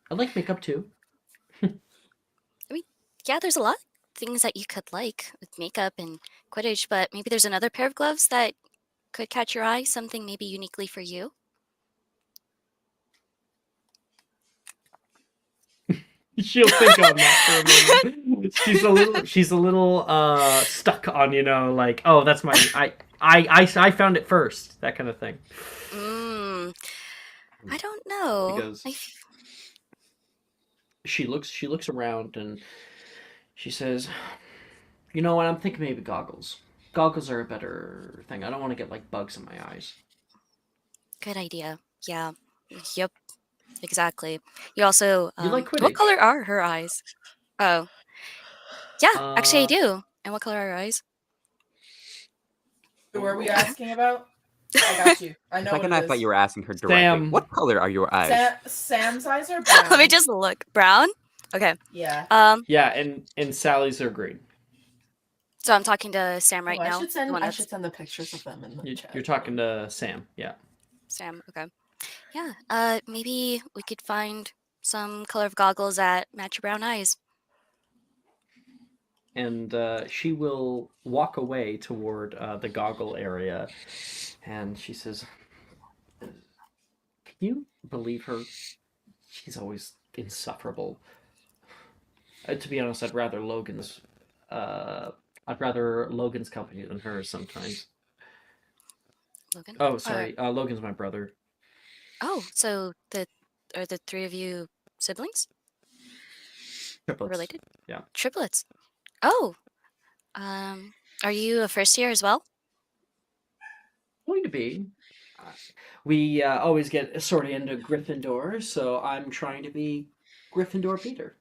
I like makeup too. Yeah, there's a lot of things that you could like with makeup and Quidditch, but maybe there's another pair of gloves that could catch your eye, something maybe uniquely for you. She'll think on that for a moment. She's a little stuck on, like, oh, that's my I found it first, that kind of thing. I don't know. Because she looks around and she says, "You know what? I'm thinking maybe goggles. Goggles are a better thing. I don't want to get like bugs in my eyes." Good idea. Yeah. Yep. Exactly. You also You like what Quidditch? color are her eyes? Oh. Yeah, actually I do. And what color are her eyes? Who are we asking about? I got you. I know Second, what I it thought is. you were asking her directly. Sam. What color are your eyes? Sam's eyes are brown. Let me just look. Brown? Okay. Yeah. Yeah, and Sally's are green. So I'm talking to Sam right now. I should the one that's send the pictures of them in the chat. You're talking to Sam, yeah. Sam, okay. Yeah. Maybe we could find some color of goggles that match your brown eyes. And she will walk away toward the goggle area, and she says, "Can you believe her? She's always insufferable. To be honest, I'd rather Logan's company than hers sometimes." Logan? Oh, sorry, Logan's my brother. Oh, so are the 3 of you siblings? Triplets. Related? Yeah. Triplets. Oh. Are you a first year as well? Going to be. We always get sort of into Gryffindor, so I'm trying to be Gryffindor Peter.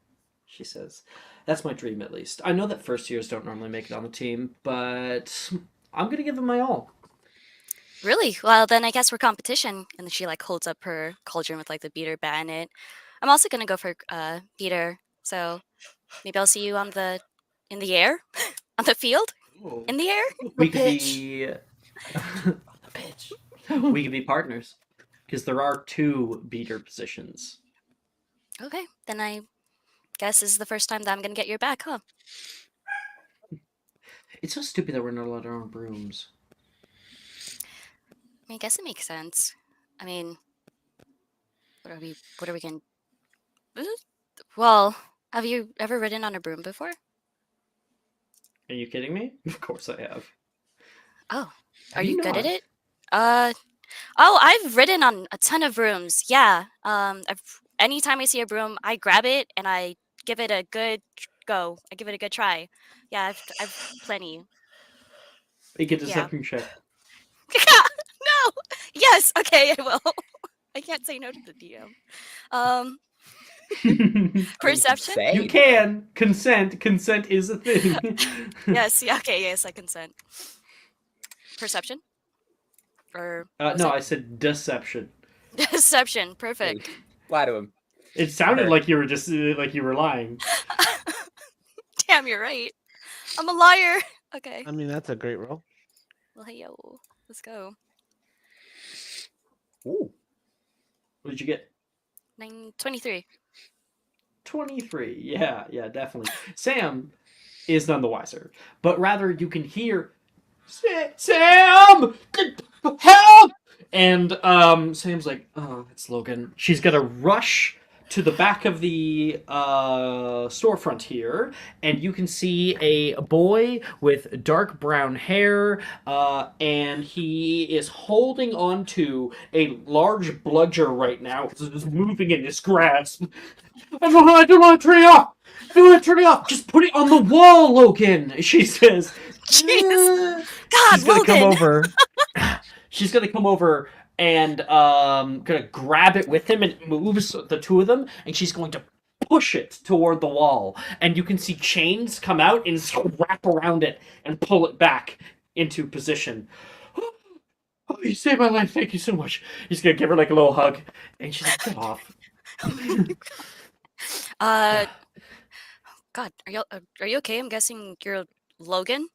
she says. That's my dream, at least. I know that first years don't normally make it on the team, but I'm gonna give it my all. Really? Well, then I guess we're competition. And then she like holds up her cauldron with like the beater bat in it. I'm also gonna go for beater. So maybe I'll see you in the air, on the field, in the air. We could be we could be partners because there are 2 beater positions. Okay, then I guess this is the first time that I'm gonna get your back, huh? It's so stupid that we're not allowed our own brooms. I mean, I guess it makes sense. I mean, what are we gonna? Well, have you ever ridden on a broom before? Are you kidding me? Of course I have. Oh, Have are you good at not? it? Oh, I've ridden on a ton of brooms. Yeah. Anytime I see a broom, I grab it and I give it a good go. I give it a good try. Yeah, I've plenty. Make a Yeah. deception check. No. Yes. Okay, I will. I can't say no to the DM. Perception. say You no. can consent. Consent is a thing. Yes. Yeah. Okay. Yes, I consent. Perception. Or what was No, it? I said deception. Deception. Perfect. Lie to him. It sounded Her. like you were just like you were lying. Damn, you're right. I'm a liar. Okay. I mean, that's a great roll. Well, hey yo, let's go. Ooh. What did you get? 23. 23. Yeah, definitely. Sam is none the wiser, but rather you can hear Sam, help! And Sam's like, oh, it's Logan. She's gonna rush to the back of the storefront here, and you can see a boy with dark brown hair, and he is holding on to a large bludger right now. It's moving in his grasp. I don't want to turn it off. I don't want to turn it off. Just put it on the wall, Logan. She says. Jeez. God, She's gonna Logan. come over. She's gonna come over and gonna grab it with him, and it moves the 2 of them, and she's going to push it toward the wall, and you can see chains come out and wrap around it and pull it back into position. Oh, you saved my life. Thank you so much. He's gonna give her like a little hug, and she's like, "Get off." God, are you okay? I'm guessing you're Logan.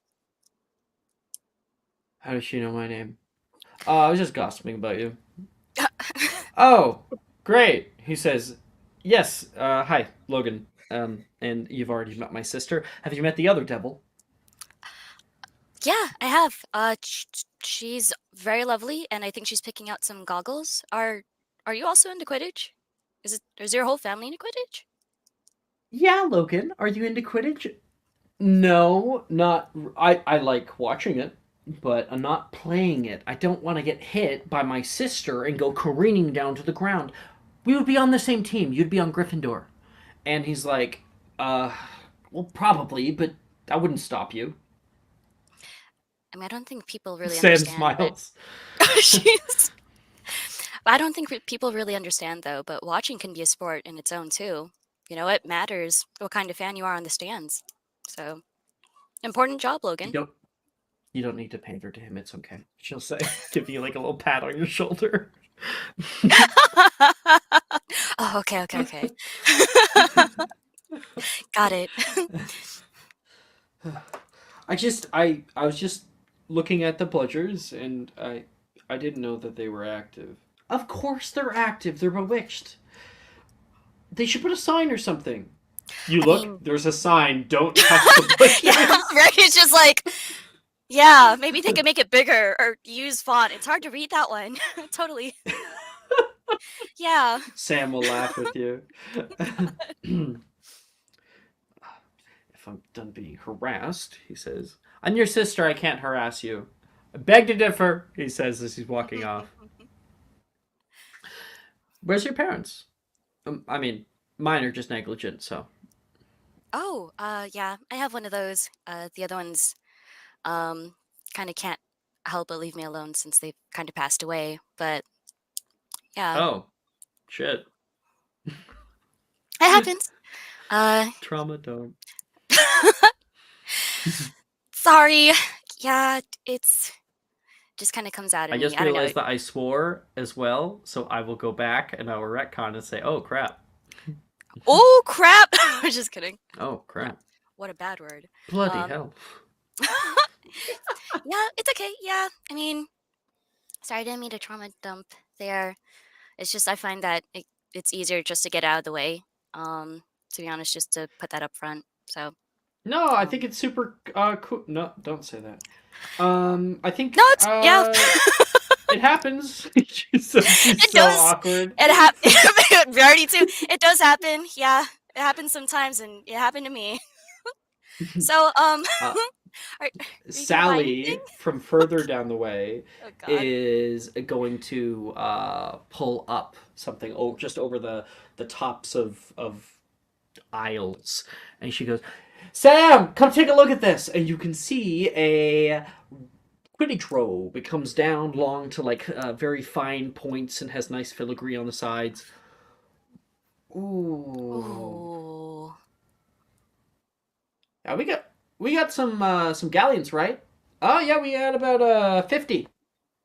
How does she know my name? I was just gossiping about you. Oh, great. He says, yes, hi, Logan. And you've already met my sister. Have you met the other devil? Yeah, I have. She's very lovely, and I think she's picking out some goggles. Are you also into Quidditch? Is your whole family into Quidditch? Yeah, Logan. Are you into Quidditch? No, not. I like watching it, but I'm not playing it. I don't want to get hit by my sister and go careening down to the ground. We would be on the same team. You'd be on Gryffindor. And he's like, well, probably, but that wouldn't stop you. I mean, I don't think people really Sam understand. smiles. Jeez. I don't think people really understand though. But watching can be a sport in its own too. You know, it matters what kind of fan you are on the stands. So, important job, Logan. You don't need to pander to him. It's okay. She'll say, give you like a little pat on your shoulder. Oh, okay. Got it. I was just looking at the bludgers, and I didn't know that they were active. Of course they're active. They're bewitched. They should put a sign or something. You look. There's a sign. Don't touch the bludgers. Yeah, right. It's just like, yeah, maybe they could make it bigger or use font. It's hard to read that one. Totally. Yeah. Sam will laugh with you. If I'm done being harassed, he says, I'm your sister. I can't harass you. I beg to differ, he says as he's walking off. Where's your parents? I mean, mine are just negligent, so. Oh, yeah, I have one of those. The other ones, kind of can't help but leave me alone since they've kind of passed away. But yeah. Oh, shit. It happens. Trauma dump. Sorry. Yeah, it's just kind of comes out of I me. just I don't know. realized that I swore as well, so I will go back and I will retcon and say, "Oh crap! Oh crap! I'm just kidding. Oh crap! What a bad word. Bloody Um, hell!" Yeah, it's okay. Yeah, I mean, sorry, I didn't mean to trauma dump there. It's just I find that it's easier just to get out of the way. To be honest, just to put that up front. So No, I think um, it's super cool. No, don't say that. I think no, it's yeah. it happens. She's It so does. awkward. It happened. Rarity too. It does happen. Yeah, it happens sometimes, and it happened to me. So Uh, are you gonna buy anything? Sally from further down the way Oh God. is going to pull up something just over the tops of aisles, and she goes, "Sam, come take a look at this." And you can see a Quidditch robe. It comes down long to like very fine points and has nice filigree on the sides. Ooh. Ooh. Yeah, we got some galleons, right? Oh yeah, we had about 50.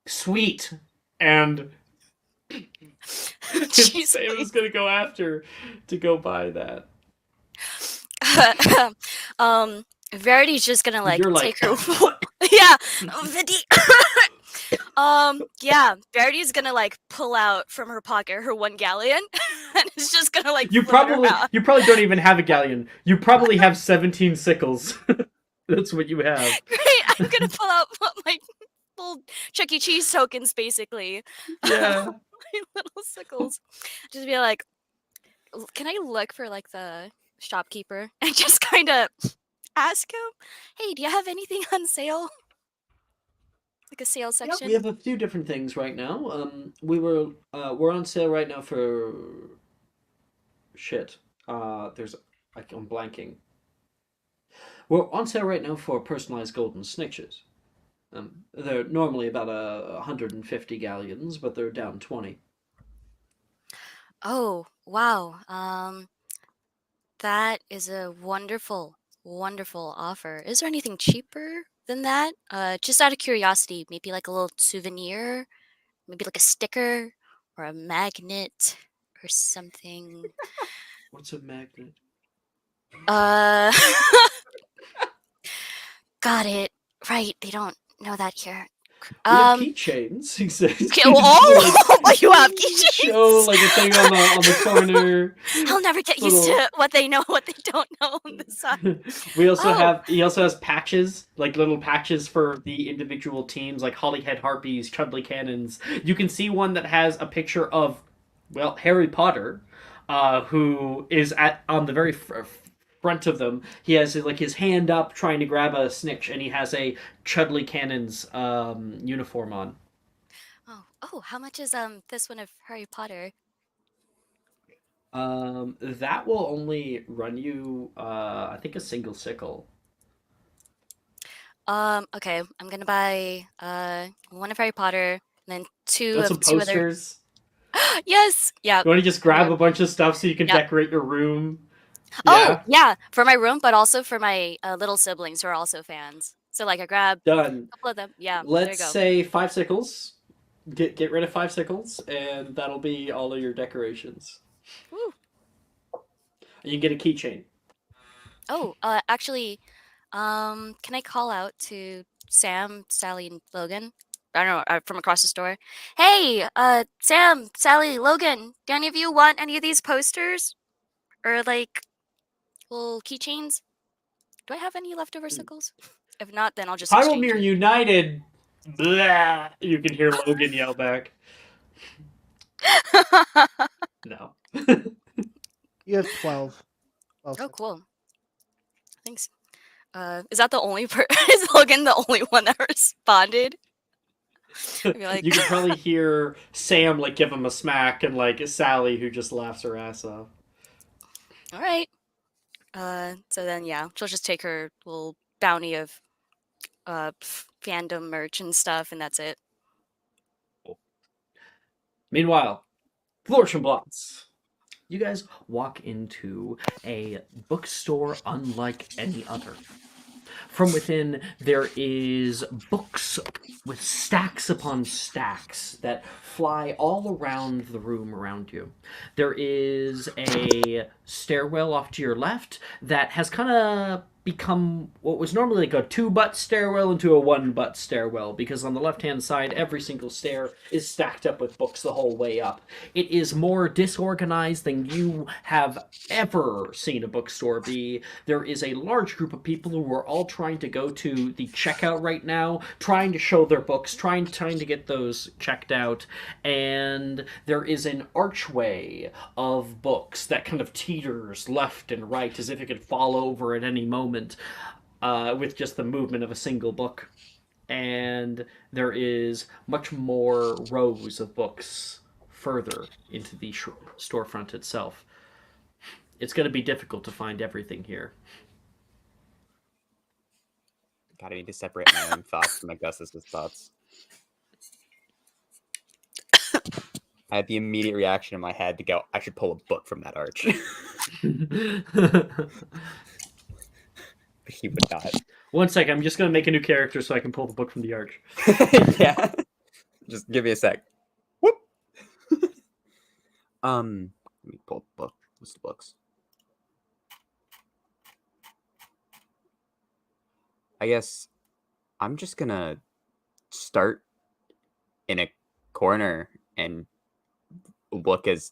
Sweet. And Jeez, Sam please. is gonna go after to go buy that. Verity's just gonna like You're like, take her. Yeah, 50. Yeah, Verity's gonna like pull out from her pocket her one galleon, and it's just gonna like you flip it around. probably don't even have a galleon. You probably have 17 sickles. That's what you have. Great, I'm gonna pull out my little Chuck E. Cheese tokens, basically. Yeah. My little sickles. Just be like, can I look for like the shopkeeper and just kind of ask him, "Hey, do you have anything on sale? Like a sale Yeah, section?" we have a few different things right now. We're on sale right now for shit. There's like I'm blanking. We're on sale right now for personalized golden snitches. They're normally about 150 galleons, but they're down 20. Oh, wow. That is a wonderful, wonderful offer. Is there anything cheaper than that? Just out of curiosity, maybe like a little souvenir, maybe like a sticker or a magnet or something. What's a magnet? Uh, got it. Right, they don't know that here. We have keychains. He says. Okay, oh, you have Show keychains. like a thing on the corner. I'll never get used to what they know, what they don't know on this side. We also Oh. have. He also has patches, like little patches for the individual teams, like Hollyhead Harpies, Chudley Cannons. You can see one that has a picture of, well, Harry Potter, who is on the very front of them. He has like his hand up trying to grab a snitch, and he has a Chudley Cannons uniform on. Oh, how much is this one of Harry Potter? That will only run you, I think, a single sickle. Okay, I'm gonna buy one of Harry Potter, and then two Got of some two other. posters. Yes, yeah. You want to just grab a bunch of stuff so you can Yep. decorate your room? Oh, yeah, for my room, but also for my little siblings who are also fans. So like I grabbed Done. a couple of them. Yeah, there you Let's go. say 5 sickles. Get rid of 5 sickles, and that'll be all of your decorations. Woo. And you get a keychain. Oh, actually, can I call out to Sam, Sally, and Logan? I don't know, from across the store. Hey, Sam, Sally, Logan, do any of you want any of these posters? Or like little keychains? Do I have any leftover sickles? If not, then I'll just exchange Pyromere them. United! Blah! You can hear Logan yell back. No. You have 12. Oh, cool. Thanks. Is that the only is Logan the only one that responded? Like... You can probably hear Sam like give him a smack, and like Sally who just laughs her ass off. All right. So then yeah, she'll just take her little bounty of fandom merch and stuff, and that's it. Meanwhile, Florschenblatz. You guys walk into a bookstore unlike any other. From within, there is books with stacks upon stacks that fly all around the room around you. There is a stairwell off to your left that has kind of become what was normally like a two-butt stairwell into a one-butt stairwell, because on the left-hand side every single stair is stacked up with books the whole way up. It is more disorganized than you have ever seen a bookstore be. There is a large group of people who are all trying to go to the checkout right now, trying to show their books, trying to get those checked out, and there is an archway of books that kind of teeters left and right as if it could fall over at any moment, with just the movement of a single book. And there is much more rows of books further into the storefront itself. It's going to be difficult to find everything here. God, I need to separate my own thoughts from Augustus's thoughts. I had the immediate reaction in my head to go, I should pull a book from that arch. But he would not. 1 second, I'm just going to make a new character so I can pull the book from the arch. Yeah. Just give me a sec. Whoop. Let me pull the book. What's the books? I guess I'm just gonna start in a corner and look as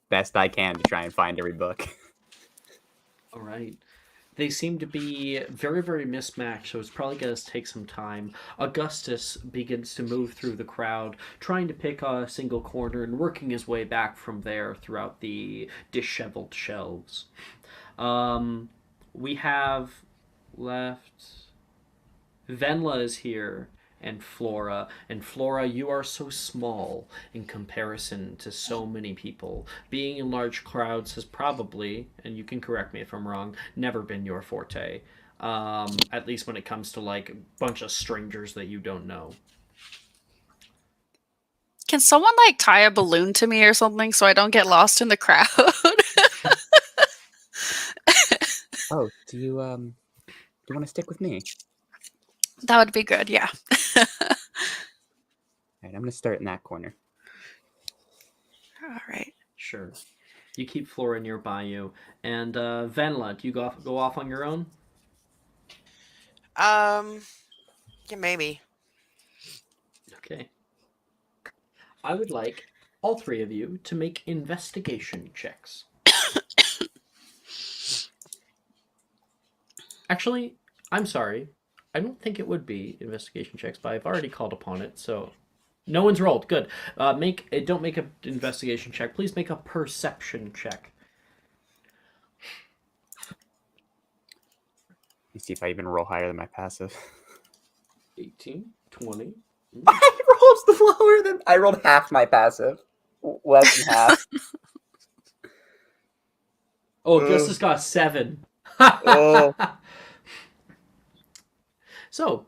best I can to try and find every book. All right. They seem to be very, very mismatched, so it's probably going to take some time. Augustus begins to move through the crowd, trying to pick a single corner and working his way back from there throughout the disheveled shelves. We have left. Venla is here, and Flora. And Flora, you are so small in comparison to so many people. Being in large crowds has probably, and you can correct me if I'm wrong, never been your forte. At least when it comes to like a bunch of strangers that you don't know. Can someone like tie a balloon to me or something so I don't get lost in the crowd? Oh, do you want to stick with me? That would be good, yeah. All right, I'm gonna start in that corner. All right. Sure. You keep Flora nearby you. And Venla, do you go off on your own? Yeah, maybe. Okay. I would like all three of you to make investigation checks. Actually, I'm sorry. I don't think it would be investigation checks, but I've already called upon it, so no one's rolled. Good. Don't make an investigation check. Please make a perception check. Let me see if I even roll higher than my passive. 18, 20. I rolled lower than I rolled half my passive. Less than half. Oh, Augustus got a 7. Oh. So,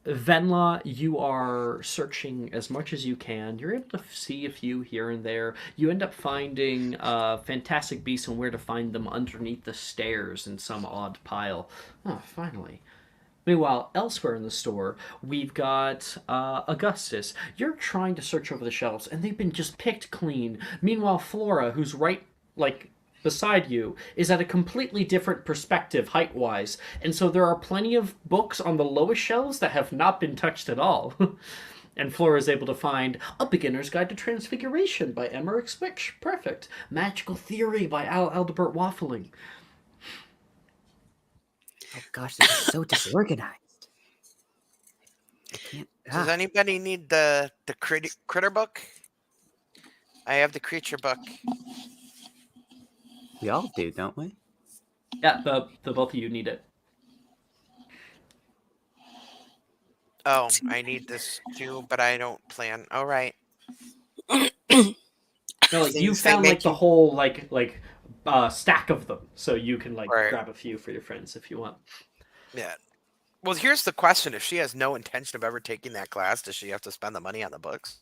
Venla, you are searching as much as you can. You're able to see a few here and there. You end up finding fantastic beasts and where to find them underneath the stairs in some odd pile. Oh, finally. Meanwhile, elsewhere in the store, we've got Augustus. You're trying to search over the shelves, and they've been just picked clean. Meanwhile, Flora, who's right, like, beside you, is at a completely different perspective height-wise. And so there are plenty of books on the lowest shelves that have not been touched at all. And Flora is able to find A Beginner's Guide to Transfiguration by Emmerich Switch. Perfect. Magical Theory by Aldebert Waffling. Oh gosh, this is so disorganized. I can't. Does anybody need the critter book? I have the creature book. We all do, don't we? Yeah, the both of you need it. Oh, I need this too, but I don't plan. All right. No, like you Things they found make like the you- whole stack of them, so you can like Right. grab a few for your friends if you want. Yeah. Well, here's the question: if she has no intention of ever taking that class, does she have to spend the money on the books?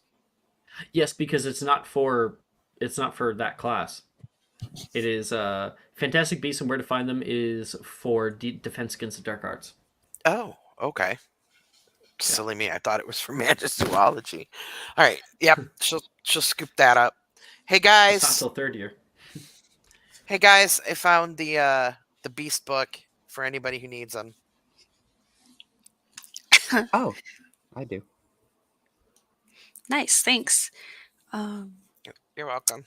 Yes, because it's not for It's not for that class. It is Fantastic Beasts and Where to Find Them is for Defense Against the Dark Arts. Oh, okay. Yeah. Silly me. I thought it was for magic zoology. All right. Yep. She'll scoop that up. Hey It's not guys. till third year. Hey guys. I found the Beast book for anybody who needs them. Oh, I do. Nice, thanks. Um, You're welcome.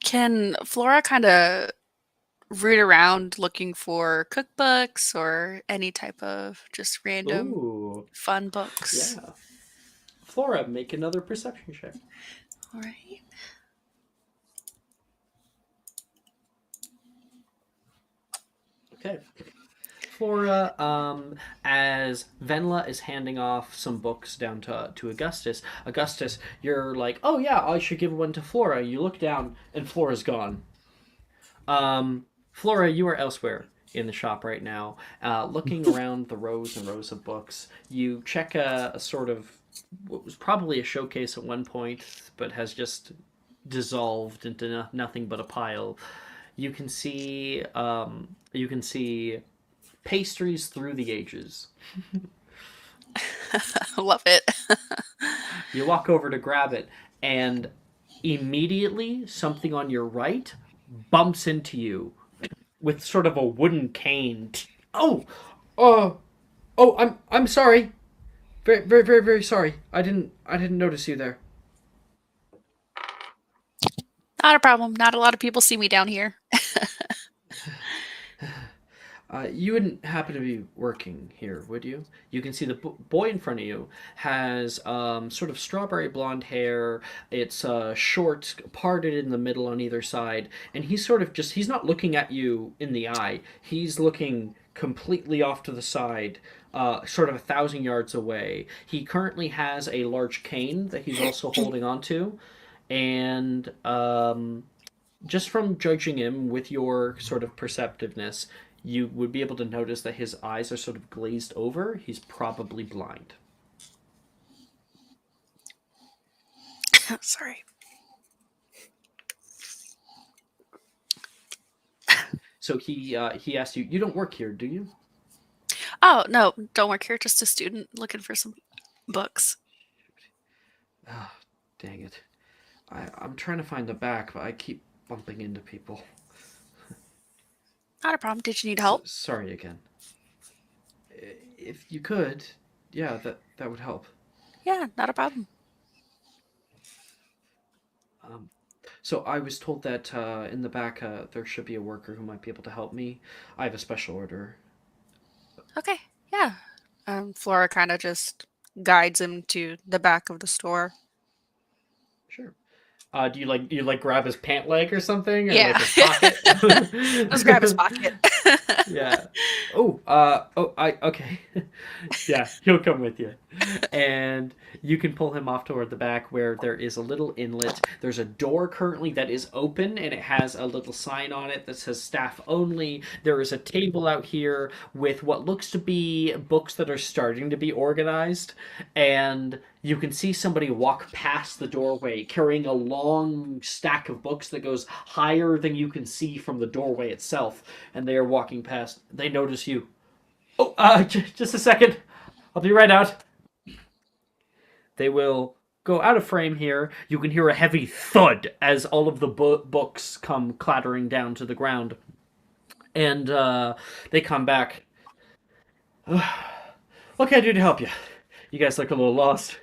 can Flora kind of root around looking for cookbooks or any type of just random Ooh, fun books? yeah. Flora, make another perception check. All right. Okay. Flora, as Venla is handing off some books down to Augustus, you're like, oh yeah, I should give one to Flora. You look down, and Flora's gone. Flora, you are elsewhere in the shop right now, looking around the rows and rows of books. You check a sort of what was probably a showcase at one point, but has just dissolved into nothing but a pile. You can see pastries through the ages. Love it. You walk over to grab it, and immediately something on your right bumps into you with sort of a wooden cane. Oh, I'm sorry. Very, very, very, very sorry. I didn't notice you there. Not a problem. Not a lot of people see me down here. You wouldn't happen to be working here, would you? You can see the boy in front of you has sort of strawberry blonde hair. It's short, parted in the middle on either side, and he's sort of he's not looking at you in the eye. He's looking completely off to the side, sort of 1,000 yards away. He currently has a large cane that he's also holding onto, and just from judging him with your sort of perceptiveness, you would be able to notice that his eyes are sort of glazed over. He's probably blind. Sorry. So he asked you, "You don't work here, do you?" Oh, no, don't work here. Just a student looking for some books. Oh, dang it. I'm trying to find the back, but I keep bumping into people. Not a problem. Did you need help? Sorry again. If you could, yeah, that would help. Yeah, not a problem. So I was told that in the back there should be a worker who might be able to help me. I have a special order. Okay, yeah. Flora kind of just guides him to the back of the store. Sure. Do you like grab his pant leg or something, or Yeah. like his pocket? Just grab his pocket. Yeah. Okay. Yeah, he'll come with you. And you can pull him off toward the back where there is a little inlet. There's a door currently that is open and it has a little sign on it that says staff only. There is a table out here with what looks to be books that are starting to be organized, and you can see somebody walk past the doorway carrying a long stack of books that goes higher than you can see from the doorway itself, and they are walking past. They notice you. Oh, just a second. I'll be right out. They will go out of frame here. You can hear a heavy thud as all of the books come clattering down to the ground. And they come back. What can I do to help you? You guys look a little lost.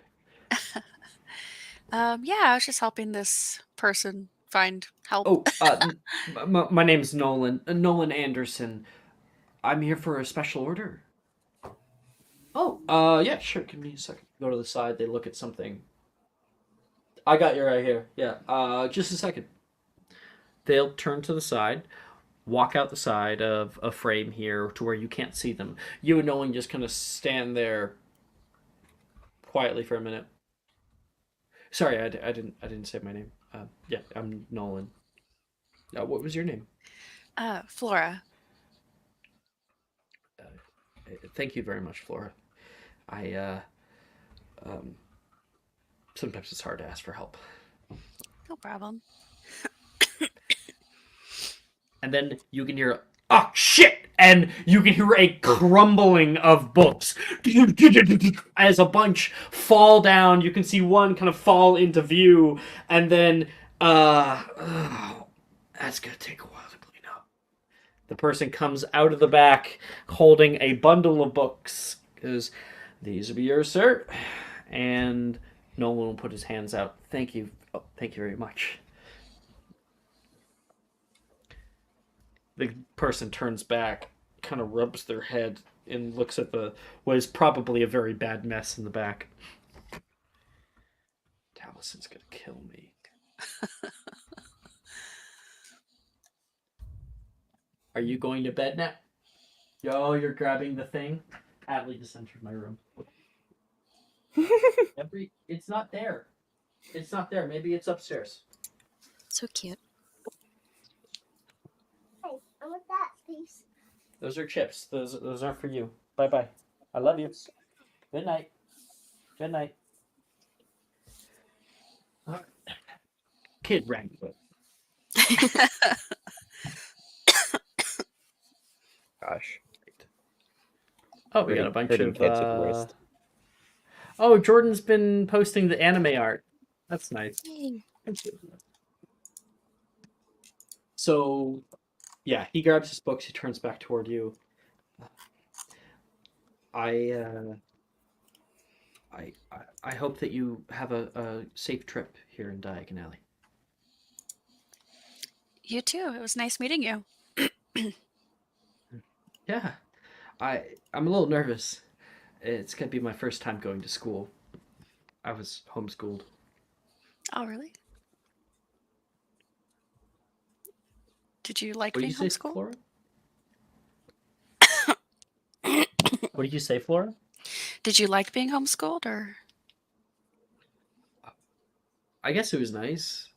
Yeah, I was just helping this person find help. Oh, my name's Nolan. Nolan Anderson. I'm here for a special order. Oh, yeah, sure. Give me a second. Go to the side. They look at something. I got you right here. Yeah. Just a second. They'll turn to the side, walk out the side of a frame here to where you can't see them. You and Nolan just kind of stand there quietly for a minute. Sorry, I didn't say my name. Yeah, I'm Nolan. What was your name? Flora. Thank you very much, Flora. I sometimes it's hard to ask for help. No problem. And then you can hear, oh shit! And you can hear a crumbling of books as a bunch fall down. You can see one kind of fall into view, and then that's gonna take a while to clean up. The person comes out of the back holding a bundle of books. Goes, these will be yours, sir. And Nolan will put his hands out. Thank you. Oh, thank you very much. The person turns back, kind of rubs their head, and looks at what is probably a very bad mess in the back. Talison's gonna kill me. Are you going to bed now? Yo, you're grabbing the thing? Adley just entered my room. It's not there. It's not there. Maybe it's upstairs. So cute. Hey, I want that, please. Those are chips. Those aren't for you. Bye bye. I love you. Good night. Good night. Kid Wrangler. Gosh. Oh, we got a bunch Hurting of. kids are the worst. Oh, Jordan's been posting the anime art. That's nice. Yay. So, yeah, he grabs his books. He turns back toward you. I hope that you have a safe trip here in Diagon Alley. You too. It was nice meeting you. Yeah, I'm a little nervous. It's gonna be my first time going to school. I was homeschooled. Oh, really? Did you like What did being you say, homeschooled? Flora? What did you say, Flora? Did you like being homeschooled, or? I guess it was nice.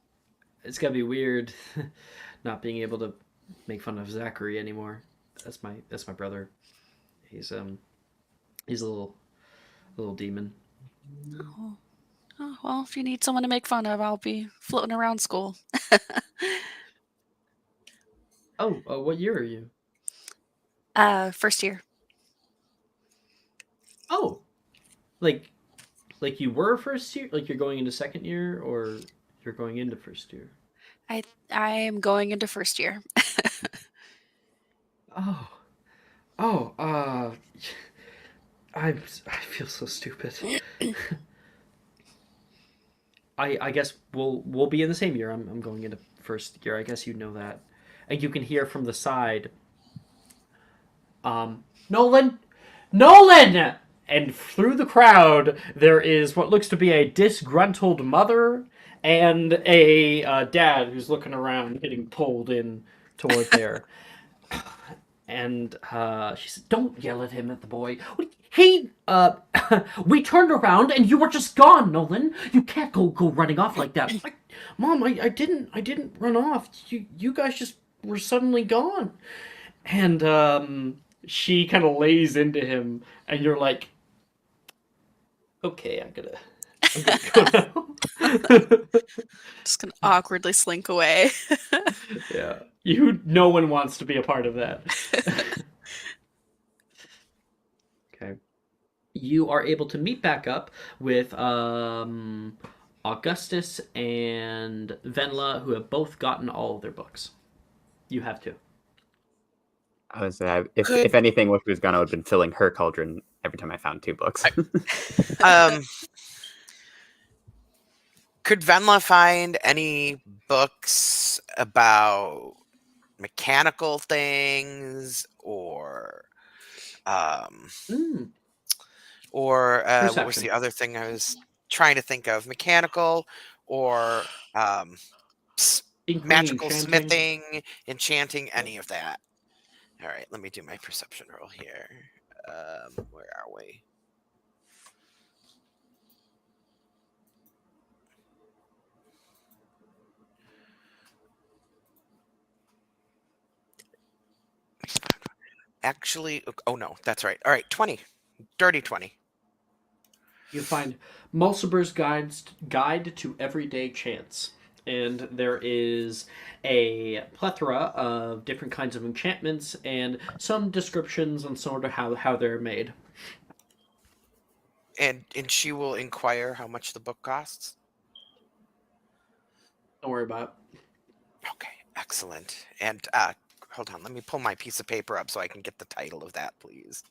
It's gotta be weird, not being able to make fun of Zachary anymore. That's my brother. He's a little demon. Oh. Oh, well, if you need someone to make fun of, I'll be floating around school. Oh, what year are you? First year. Oh, like you were first year? Like you're going into second year, or you're going into first year? I am going into first year. Oh, I feel so stupid. I guess we'll be in the same year. I'm going into first year. I guess you know that. And you can hear from the side, Nolan! Nolan! And through the crowd, there is what looks to be a disgruntled mother and a dad who's looking around, getting pulled in toward there. And she said, "Don't yell at him, at the boy. He, we turned around and you were just gone, Nolan. You can't go running off like that." Mom, I didn't run off. You guys just were suddenly gone. And she kind of lays into him, and you're like, okay, I'm gonna go now. Just gonna awkwardly slink away. Yeah, no one wants to be a part of that. Okay, you are able to meet back up with Augustus and Venla, who have both gotten all of their books. You have two. I was if anything, what was gonna have been filling her cauldron every time I found 2 books. Could Venla find any books about mechanical things or what was the other thing I was trying to think of? Mechanical or magical smithing, enchanting, any of that. All right, let me do my perception roll here. Where are we? Actually, oh no, that's right. All right, 20. Dirty 20. You find Mulciber's Guide to Everyday Chance. And there is a plethora of different kinds of enchantments and some descriptions on sort of how they're made. And she will inquire how much the book costs. Don't worry about it. Okay, excellent. And hold on, let me pull my piece of paper up so I can get the title of that, please.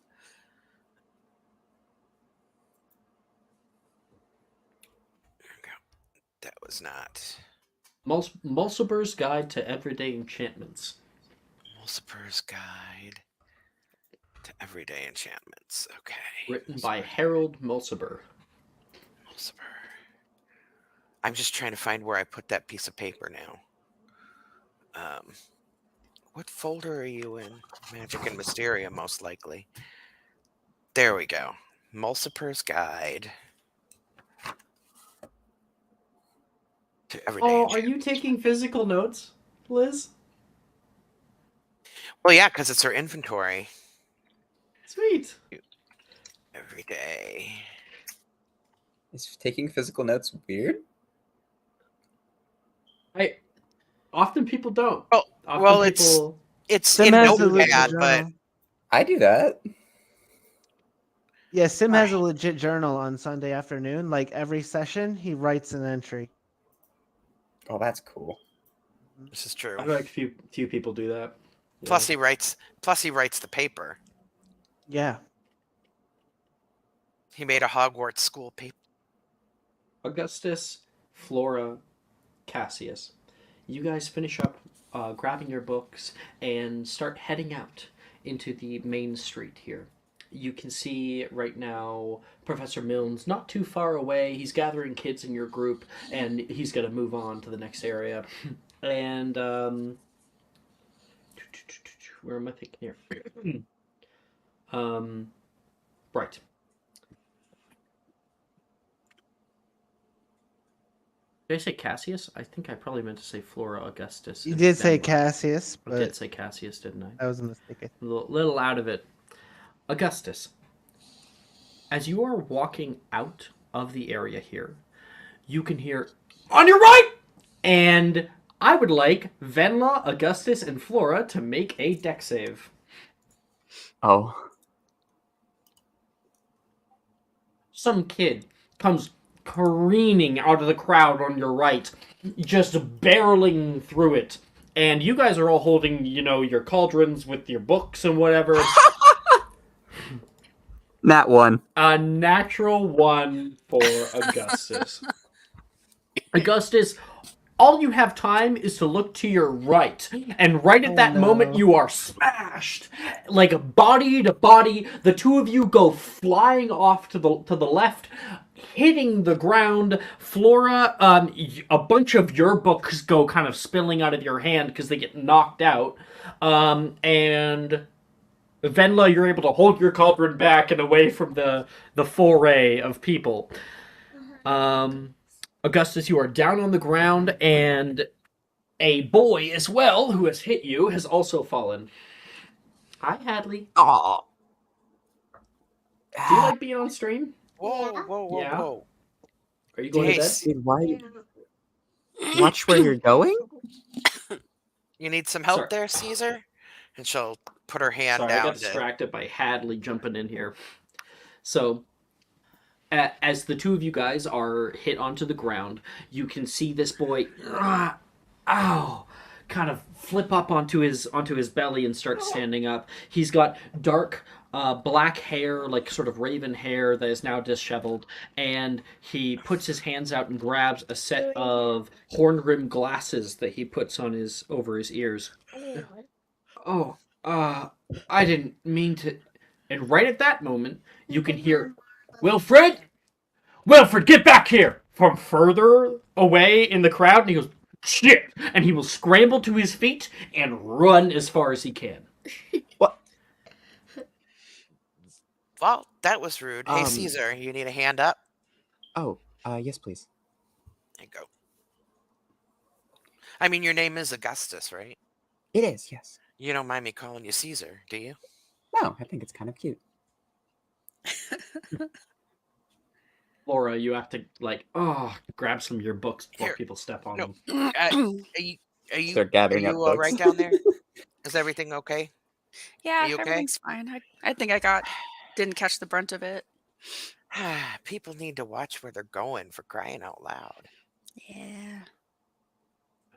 There we go. That was not Mulciber's Guide to Everyday Enchantments. Mulciber's Guide to Everyday Enchantments. Okay. Written by Harold Mulciber. Mulciber. I'm just trying to find where I put that piece of paper now. What folder are you in? Magic and Mysterium, most likely. There we go. Mulciber's Guide to Everyday Oh, are Enchantments. you taking physical notes, Liz? Well, yeah, because it's her inventory. Sweet. Every day. Is taking physical notes weird? Often people don't. Oh, Often well, people... it's Sim in has a legit Notepad, but journal. I do that. Yeah, Sim has a legit journal on Sunday afternoon. Like every session, he writes an entry. Oh, that's cool. this is true. I feel like few people do that. Plus, Yeah. he writes the paper. Yeah. He made a Hogwarts school paper. Augustus, Flora, Cassius. You guys finish up grabbing your books and start heading out into the main street here. You can see right now Professor Milne's not too far away. He's gathering kids in your group, and he's going to move on to the next area. And where am I thinking here? Right. Did I say Cassius? I think I probably meant to say Flora Augustus. You and did say Fenrir. Cassius, I did but say Cassius, didn't I? that was a mistake. I think. A little out of it. Augustus, as you are walking out of the area here, you can hear, on your right! And I would like Venla, Augustus, and Flora to make a deck save. Oh. Some kid comes careening out of the crowd on your right, just barreling through it. And you guys are all holding, your cauldrons with your books and whatever. Nat one. A natural one for Augustus. Augustus, all you have time is to look to your right. And right at that moment, you are smashed. Like body to body, the two of you go flying off to the left, hitting the ground. Flora, a bunch of your books go kind of spilling out of your hand because they get knocked out. And Venla, you're able to hold your cauldron back and away from the foray of people. Augustus, you are down on the ground, and a boy as well who has hit you has also fallen. Hi, Hadley. Oh. Do you like being on stream? Whoa, whoa, whoa, Yeah. whoa. Are you going to bed? Jace, Dude, why? Watch where you're going? you need some help Sorry. there, Caesar? And she'll put her hand Sorry, I down got distracted by Hadley jumping in here. So, as the two of you guys are hit onto the ground, you can see this boy, kind of flip up onto his belly and start standing up. He's got dark black hair, like sort of raven hair that is now disheveled, and he puts his hands out and grabs a set of horn-rimmed glasses that he puts on over his ears. Oh, I didn't mean to. And right at that moment, you can hear, Wilfred, get back here! From further away in the crowd, and he goes, shit! And he will scramble to his feet and run as far as he can. What? Well, that was rude. Hey, Caesar, you need a hand up? Oh, yes, please. There you go. I mean, your name is Augustus, right? It is, yes. You don't mind me calling you Caesar, do you? No, I think it's kind of cute. Flora, you have to grab some of your books before Here. people step on No. them. Are you Start gathering up all books. right down there? Is everything okay? Yeah, you okay? everything's fine. I think didn't catch the brunt of it. People need to watch where they're going, for crying out loud. Yeah.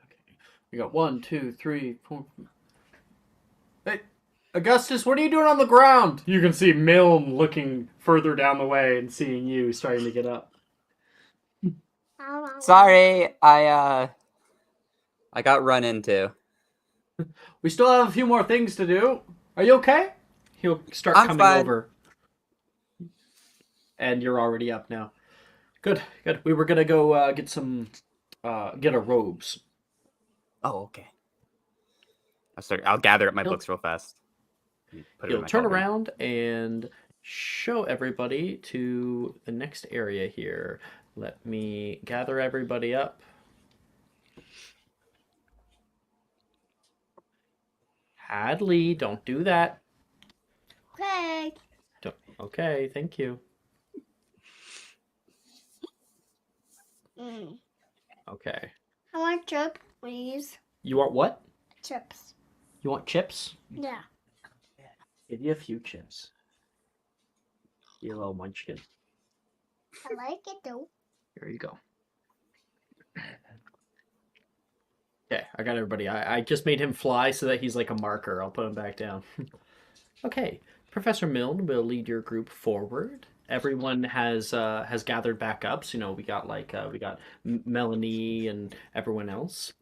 Okay. We got 1, 2, 3, 4. Hey, Augustus, what are you doing on the ground? You can see Milne looking further down the way and seeing you starting to get up. Sorry, I got run into. We still have a few more things to do. Are you okay? He'll start I'm coming fine. over. And you're already up now. Good, good. We were gonna go get our robes. Oh, okay. I'll gather up my He'll- books real fast. Put it in He'll my turn cauldron. around and show everybody to the next area here. Let me gather everybody up. Hadley, don't do that. Okay. Okay, thank you. Mm. Okay. I want chips, please. You want what? Chips. You want chips? Yeah. Give you a few chips. You little munchkin. I like it though. Here you go. Okay, I got everybody. I just made him fly so that he's like a marker. I'll put him back down. Okay, Professor Milne will lead your group forward. Everyone has gathered back up. So we got Melanie and everyone else.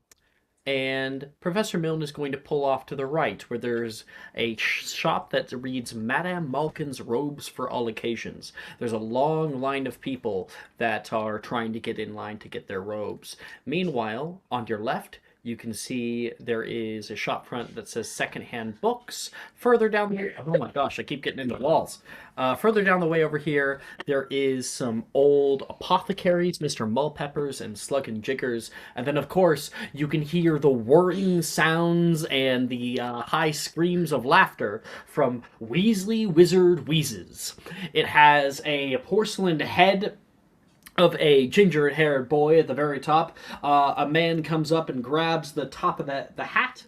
And Professor Milne is going to pull off to the right, where there's a shop that reads Madame Malkin's Robes for All Occasions. There's a long line of people that are trying to get in line to get their robes. Meanwhile, on your left, you can see there is a shop front that says Secondhand Books. Further down the oh my gosh, I keep getting into walls. Further down the way over here, there is some old apothecaries, Mr. Mulpeppers and Slug and Jiggers. And then, of course, you can hear the whirring sounds and the high screams of laughter from Weasley Wizard Wheezes. It has a porcelain head of a ginger-haired boy at the very top. A man comes up and grabs the top of the hat,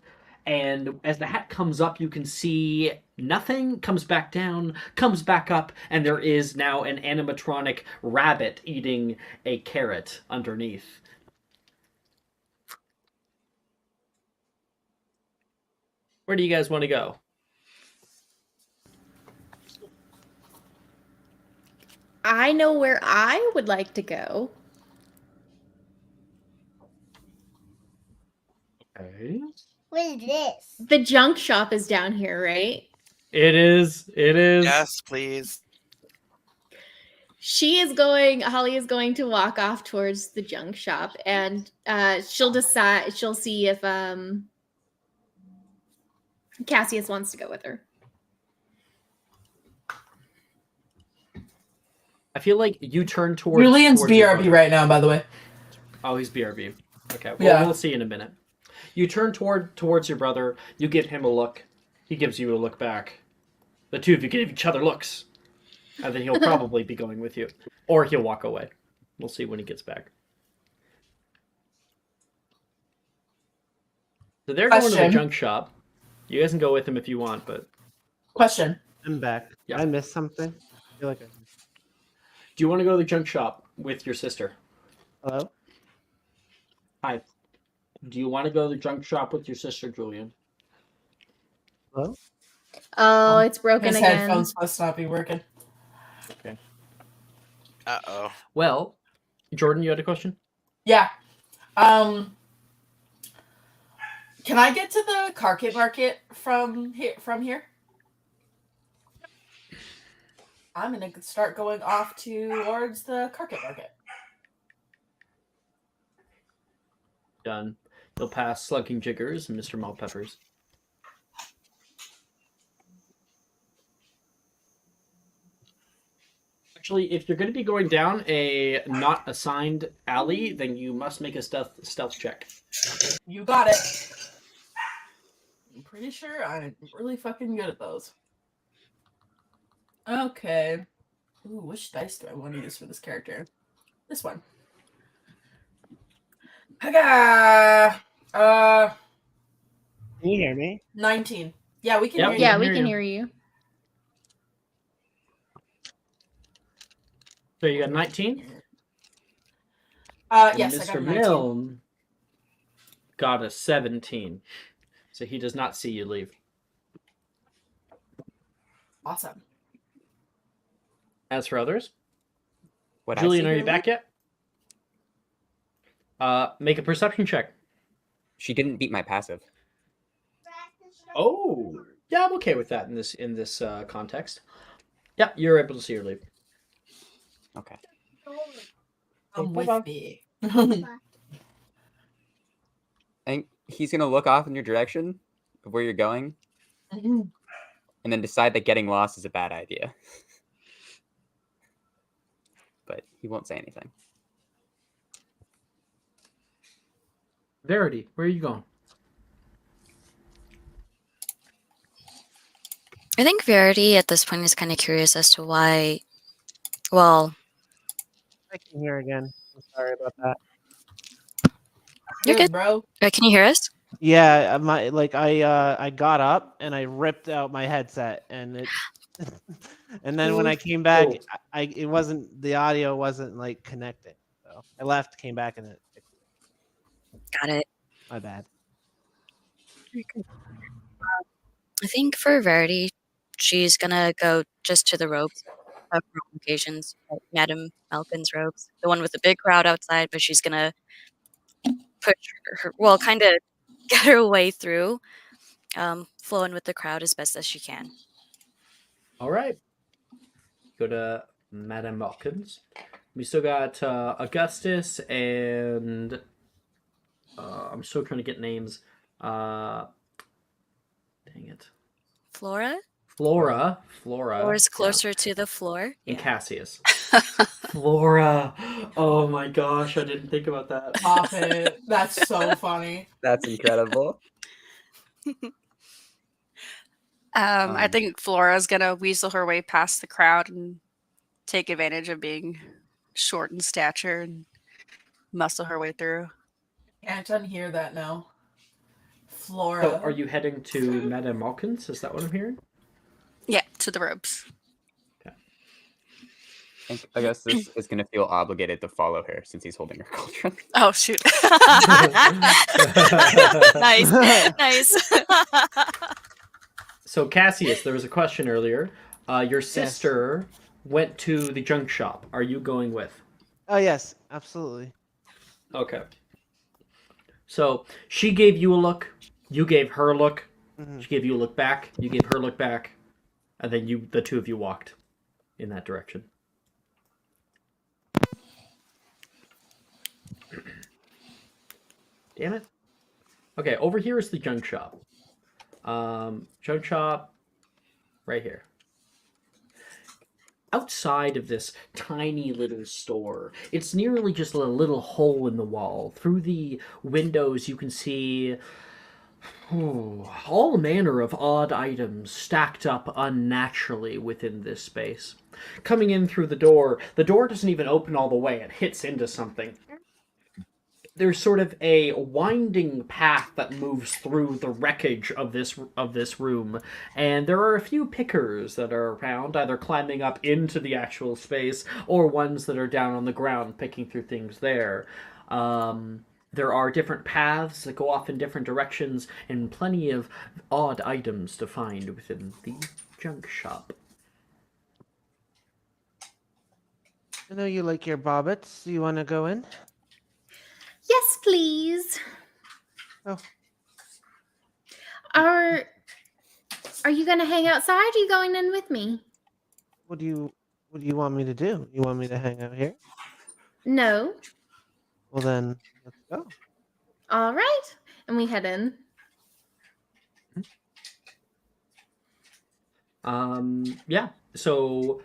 and as the hat comes up, you can see nothing, comes back down, comes back up, and there is now an animatronic rabbit eating a carrot underneath. Where do you guys want to go? I know where I would like to go. Okay. What is this? The junk shop is down here, right? It is. Yes, please. Holly is going to walk off towards the junk shop, and she'll see if Cassius wants to go with her. I feel like you turn towards... Julian's towards your BRB brother. right now, by the way. Oh, he's BRB. Okay, well, Yeah. we'll see in a minute. You turn towards your brother. You give him a look. He gives you a look back. The two of you give each other looks. And then he'll probably be going with you. Or he'll walk away. We'll see when he gets back. So they're going to the Question. junk shop. You guys can go with him if you want, but... Question. I'm back. Yeah. Did I missed something? I feel like I... Do you want to go to the junk shop with your sister? Hello? Hi. Do you want to go to the junk shop with your sister, Julian? Hello? Oh, it's broken His again. headphones must not be working. Okay. Uh-oh. Well, Jordan, you had a question? Yeah. Can I get to the Carpet Market from here? I'm gonna start going off towards the Carpet Market. Done. You'll pass Slugging Jiggers and Mr. Mulpeppers. Actually, if you're going to be going down a not assigned alley, then you must make a stealth check. You got it. I'm pretty sure I'm really fucking good at those. Okay. Ooh, which dice do I want to use for this character? This one. Haga! Can you hear me? 19. Yeah, we can Yep, hear we you. Yeah, can we hear can you. hear you. So you got 19? Yes, I got Mr. a 19. Milne got a 17. So he does not see you leave. Awesome. As for others, What I Julian, see are her you back yet? Make a perception check. She didn't beat my passive. Oh, yeah, I'm okay with that in this context. Yeah, you're able to see her leave. Okay. Come Hold with on. me. I think he's gonna look off in your direction of where you're going, and then decide that getting lost is a bad idea. But he won't say anything. Verity, where are you going? I think Verity at this point is kind of curious as to why. Well, I can hear again. I'm sorry about that. you're good. bro. Can you hear us? Yeah, I got up and I ripped out my headset and it and then when I came back Oh. it wasn't the audio wasn't like connecting. So I left, came back and it fixed it. Got it. My bad. I think for Verity, she's gonna go just to the ropes of her occasions, like Madame Malkin's ropes, the one with the big crowd outside, but she's gonna push well, kind of get her way through, flowing with the crowd as best as she can. All right. Go to Madame Malkins. We still got Augustus and I'm still trying to get names. Dang it. Flora? Flora. Flora's yeah, closer to the floor. and Cassius. Flora. Oh my gosh, I didn't think about that. Pop it. That's so funny. That's incredible. I think Flora's gonna weasel her way past the crowd and take advantage of being short in stature and muscle her way through. Can't unhear that now. Flora. So, are you heading to Madame Malkins? Is that what I'm hearing? Yeah, to the ropes. I guess this is gonna feel obligated to follow her since he's holding her cauldron. Oh shoot! Nice, nice. So, Cassius, there was a question earlier. Your sister went to the junk shop. Are you going with? Oh yes, absolutely. Okay. So she gave you a look. You gave her a look. Mhm. She gave you a look back. You gave her a look back, and then the two of you walked in that direction. Damn it. Okay, over here is the junk shop. Junk shop, right here. Outside of this tiny little store, it's nearly just a little hole in the wall. Through the windows, you can see all manner of odd items stacked up unnaturally within this space. Coming in through the door doesn't even open all the way, it hits into something. There's sort of a winding path that moves through the wreckage of this room, and there are a few pickers that are around, either climbing up into the actual space or ones that are down on the ground picking through things there. There are different paths that go off in different directions, and plenty of odd items to find within the junk shop. I know you like your bobbits. Do you want to go in? Yes, please. Oh. Are you gonna hang outside? Or are you going in with me? What do you want me to do? You want me to hang out here? No. Well then, let's go. All right. And we head in. Yeah. So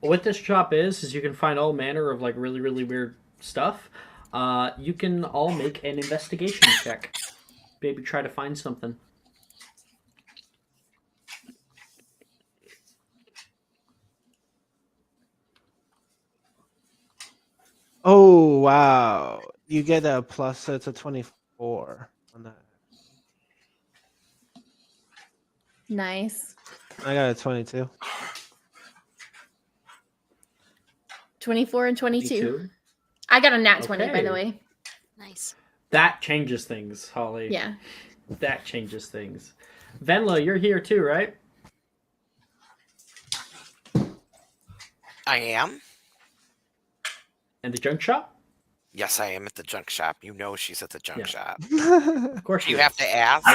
what this shop is you can find all manner of like really, really weird stuff. You can all make an investigation check. Maybe try to find something. You get a plus, so it's a 24 on that. Nice. I got a 22. 24 and 22. 22. I got a nat 20, by the Okay. way. Nice. That changes things, Holly. Yeah. That changes things. Venla, you're here too, right? I am. And the junk shop? Yes, I am at the junk shop. You know she's at the junk Yeah. shop. Of course Do you she have is. to ask?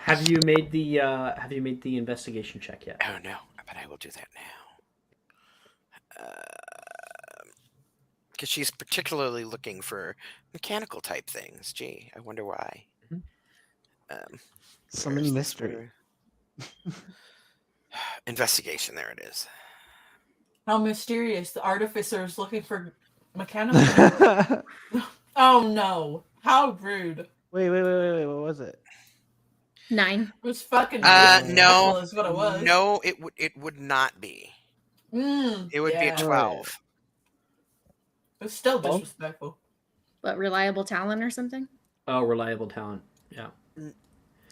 Have you made the investigation check yet? Oh no, but I will do that now. Because she's particularly looking for mechanical type things. Gee, I wonder why. Mhm. Where Summon is this? mystery. Investigation. There it is. How mysterious. The artificer is looking for mechanical. Oh no. How rude. Wait. What was it? 9. It was fucking No, disrespectful is what it was. no, it would not be. It would be a Yeah. 12. It was still Well- disrespectful. What, reliable talent or something? Oh, reliable talent. Yeah. No,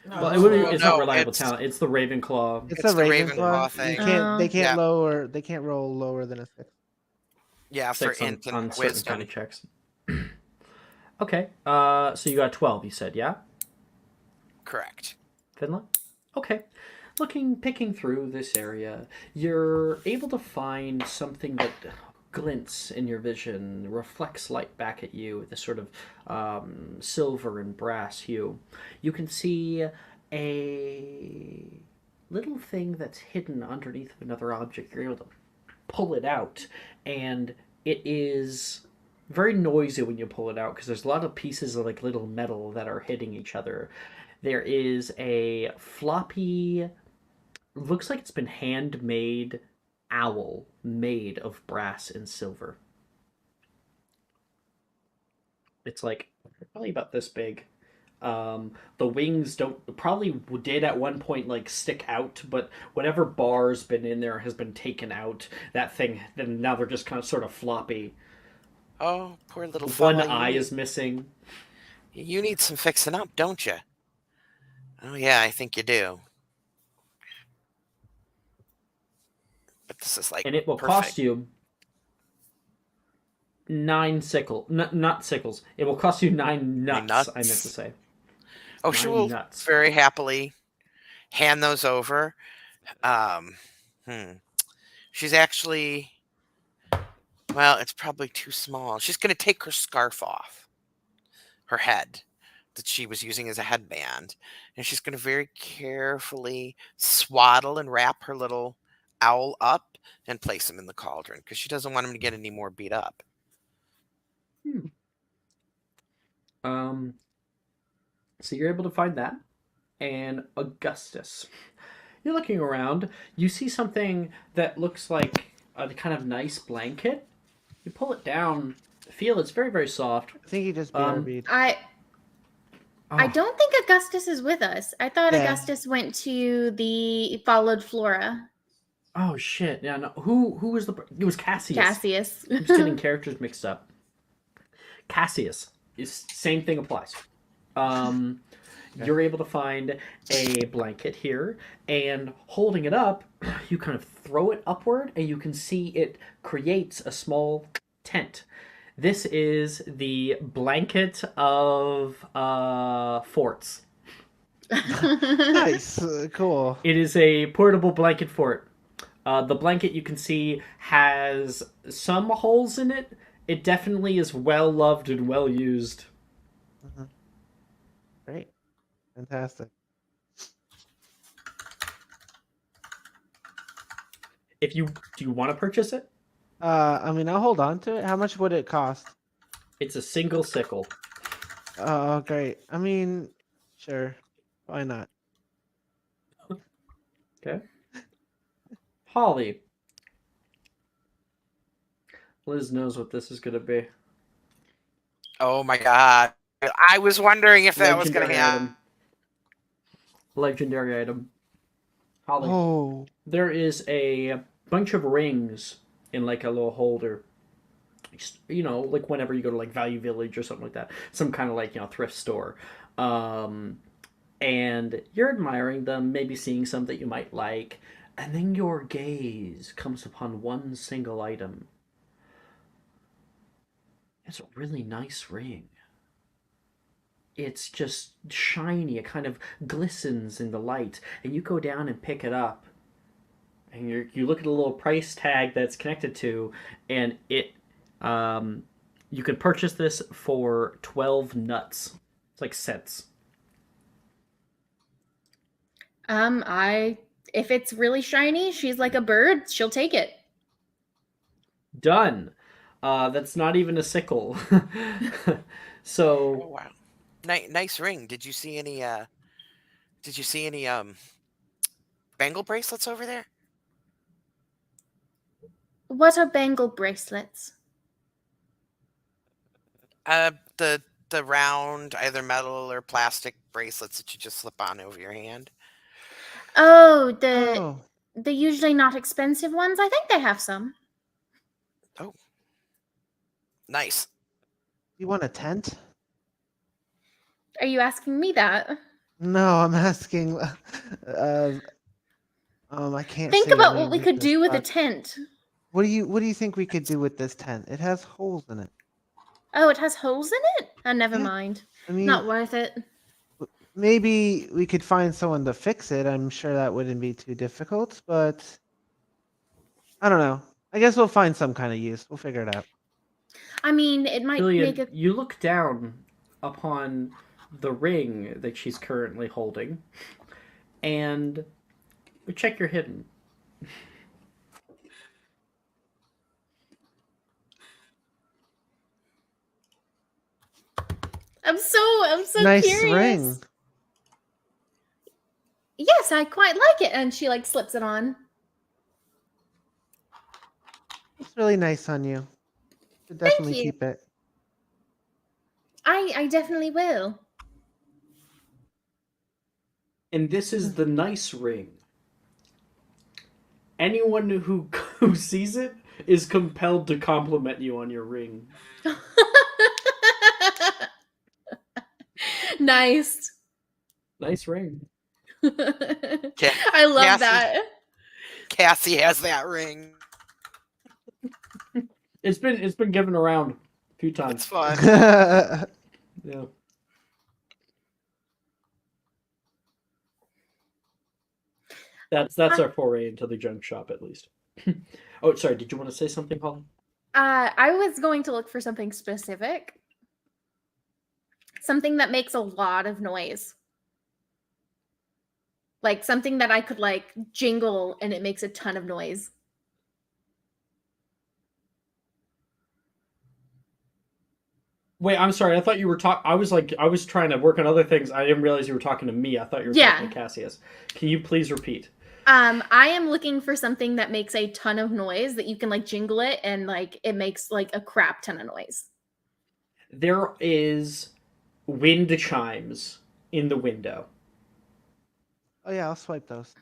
Well, it wouldn't, well, it's no, not reliable it's- talent. It's the Ravenclaw. It's It's a the Ravenclaw. Ravenclaw You thing. can't. They Oh. can't Yeah. lower. They can't roll lower than a 6. Yeah, for 6 on, int and on certain wisdom. kind of checks. Okay. So you got 12, you said, yeah? Correct. Finland? Okay. Picking through this area, you're able to find something that glints in your vision, reflects light back at you, this sort of silver and brass hue. You can see a little thing that's hidden underneath of another object. You're able to pull it out, and it is very noisy when you pull it out because there's a lot of pieces of like little metal that are hitting each other. There is a floppy, looks like it's been handmade owl made of brass and silver. It's like probably about this big. The wings don't probably did at one point like stick out, but whatever bar's been in there has been taken out. That thing, then now they're just kind of sort of floppy. Oh, poor little One fella. eye is missing. You need some fixing up, don't you? Oh yeah, I think you do. But this is like And it will perfect. cost you 9 not sickles. It will cost you 9 nuts, nuts? I meant to say. Oh, she 9 will nuts. very happily hand those over. She's actually, well, it's probably too small. She's going to take her scarf off her head that she was using as a headband, and she's going to very carefully swaddle and wrap her little owl up and place him in the cauldron because she doesn't want him to get any more beat up. So you're able to find that. And Augustus. You're looking around. You see something that looks like a kind of nice blanket. You pull it down. Feel it's very, very soft. I think he just Um, BRB'd. I don't think Augustus is with us. I thought Yeah. Augustus went to followed Flora. Oh shit! Yeah, no. Who was the? It was Cassius. Cassius. I'm just getting characters mixed up. Cassius. Same thing applies. You're able to find a blanket here, and holding it up, you kind of throw it upward, and you can see it creates a small tent. This is the blanket of forts. Nice. Cool. It is a portable blanket fort. The blanket you can see has some holes in it. It definitely is well loved and well used. Great. Fantastic. Do you want to purchase it? I mean, I'll hold on to it. How much would it cost? It's a single sickle. Oh, great. I mean, sure. Why not? Okay. Holly. Liz knows what this is going to be. Oh my god. I was wondering if that was going to happen. item. Legendary item. Holly. Oh. There is a bunch of rings in like a little holder. like whenever you go to like Value Village or something like that, some kind of like thrift store, and you're admiring them, maybe seeing some that you might like, and then your gaze comes upon one single item. It's a really nice ring. It's just shiny, it kind of glistens in the light, and you go down and pick it up, and you look at a little price tag that's connected to, and you could purchase this for 12 nuts. It's like cents. If it's really shiny, she's like a bird, she'll take it. Done. That's not even a sickle. Oh So wow, nice ring. Did you see any? Did you see any bangle bracelets over there? What are bangle bracelets? The round, either metal or plastic bracelets that you just slip on over your hand. Oh, Oh, the usually not expensive ones. I think they have some. Oh, nice. you want a tent? Are you asking me that? No, I'm asking. I can't Think say about any what we could business, do with a but tent. what do you think we could do with this tent? It has holes in it. Oh, it has holes in it? Oh, never Yeah, mind. I mean, Not worth it. maybe we could find someone to fix it. I'm sure that wouldn't be too difficult, but I don't know. I guess we'll find some kind of use. We'll figure it out. I mean, it might make Julian, a. you look down upon the ring that she's currently holding, and check your hidden. I'm so Nice curious. ring. Yes, I quite like it. And she like slips it on. It's really nice on you. Should Thank definitely you. keep it. I definitely will. And this is the nice ring. Anyone who sees it is compelled to compliment you on your ring. Nice. Nice ring. I love Cassie, that. Cassie has that ring. It's been given around a few It's times. fun. Yeah. That's our foray into the junk shop, at least. Oh, sorry. Did you want to say something, Holly? I was going to look for something specific. Something that makes a lot of noise. Like something that I could like jingle and it makes a ton of noise. Wait, I'm sorry. I thought you were talking. I was trying to work on other things. I didn't realize you were talking to me. I thought you were talking to Cassius. Can you please repeat? I am looking for something that makes a ton of noise that you can like jingle it and like it makes like a crap ton of noise. There is wind chimes in the window. Oh yeah, I'll swipe those.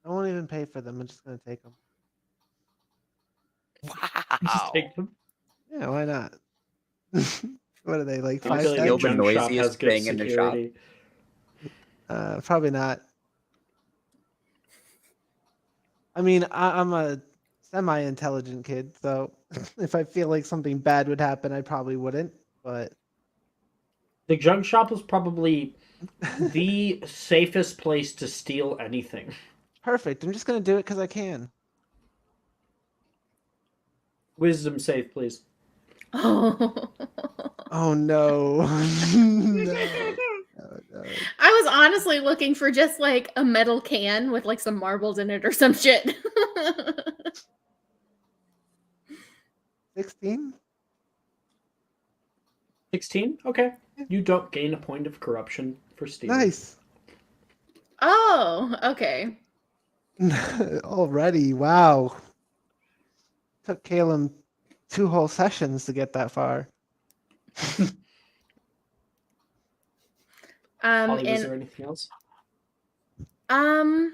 I won't even pay for them. I'm just gonna take them. Just Wow. take them. Yeah, why not? What are they like Can you 5 Feel like steal the cents? the junk shop noisiest has good thing in the shop? security. Probably not. I mean, I'm a semi-intelligent kid, so if I feel like something bad would happen, I probably wouldn't. But The junk shop is probably the safest place to steal anything. perfect. I'm just gonna do it because I can. Wisdom save, please. Oh. Oh no. No. No. I was honestly looking for just like a metal can with like some marbles in it or some shit. 16? 16? Okay. You don't gain a point of corruption for stealing. Nice. Oh, okay. Already, wow. Took Caleb 2 whole sessions to get that far. Holly, was And there anything else? um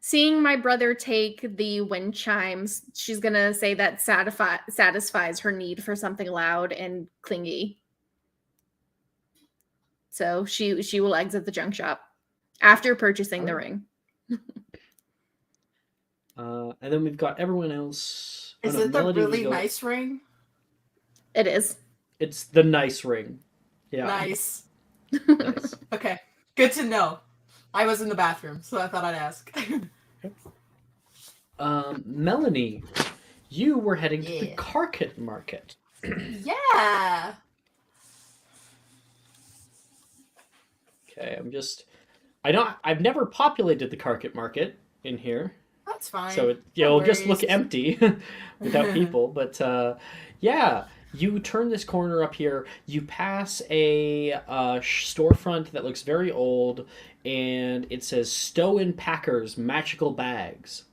Seeing my brother take the wind chimes, she's gonna say that satisfies her need for something loud and clingy. So she will exit the junk shop after purchasing the ring. And then we've got everyone else. Is no, it the Melody would really go- nice ring? It is. It's the nice ring. Yeah. Nice. Nice. Okay. Good to know. I was in the bathroom, so I thought I'd ask. Melanie, you were heading to the Yeah. Carket Market. Yeah. Okay, I've never populated the Carket Market in here. That's fine. So it'll just look empty without people. But yeah, you turn this corner up here. You pass a storefront that looks very old, and it says "Stow and Packers Magical Bags."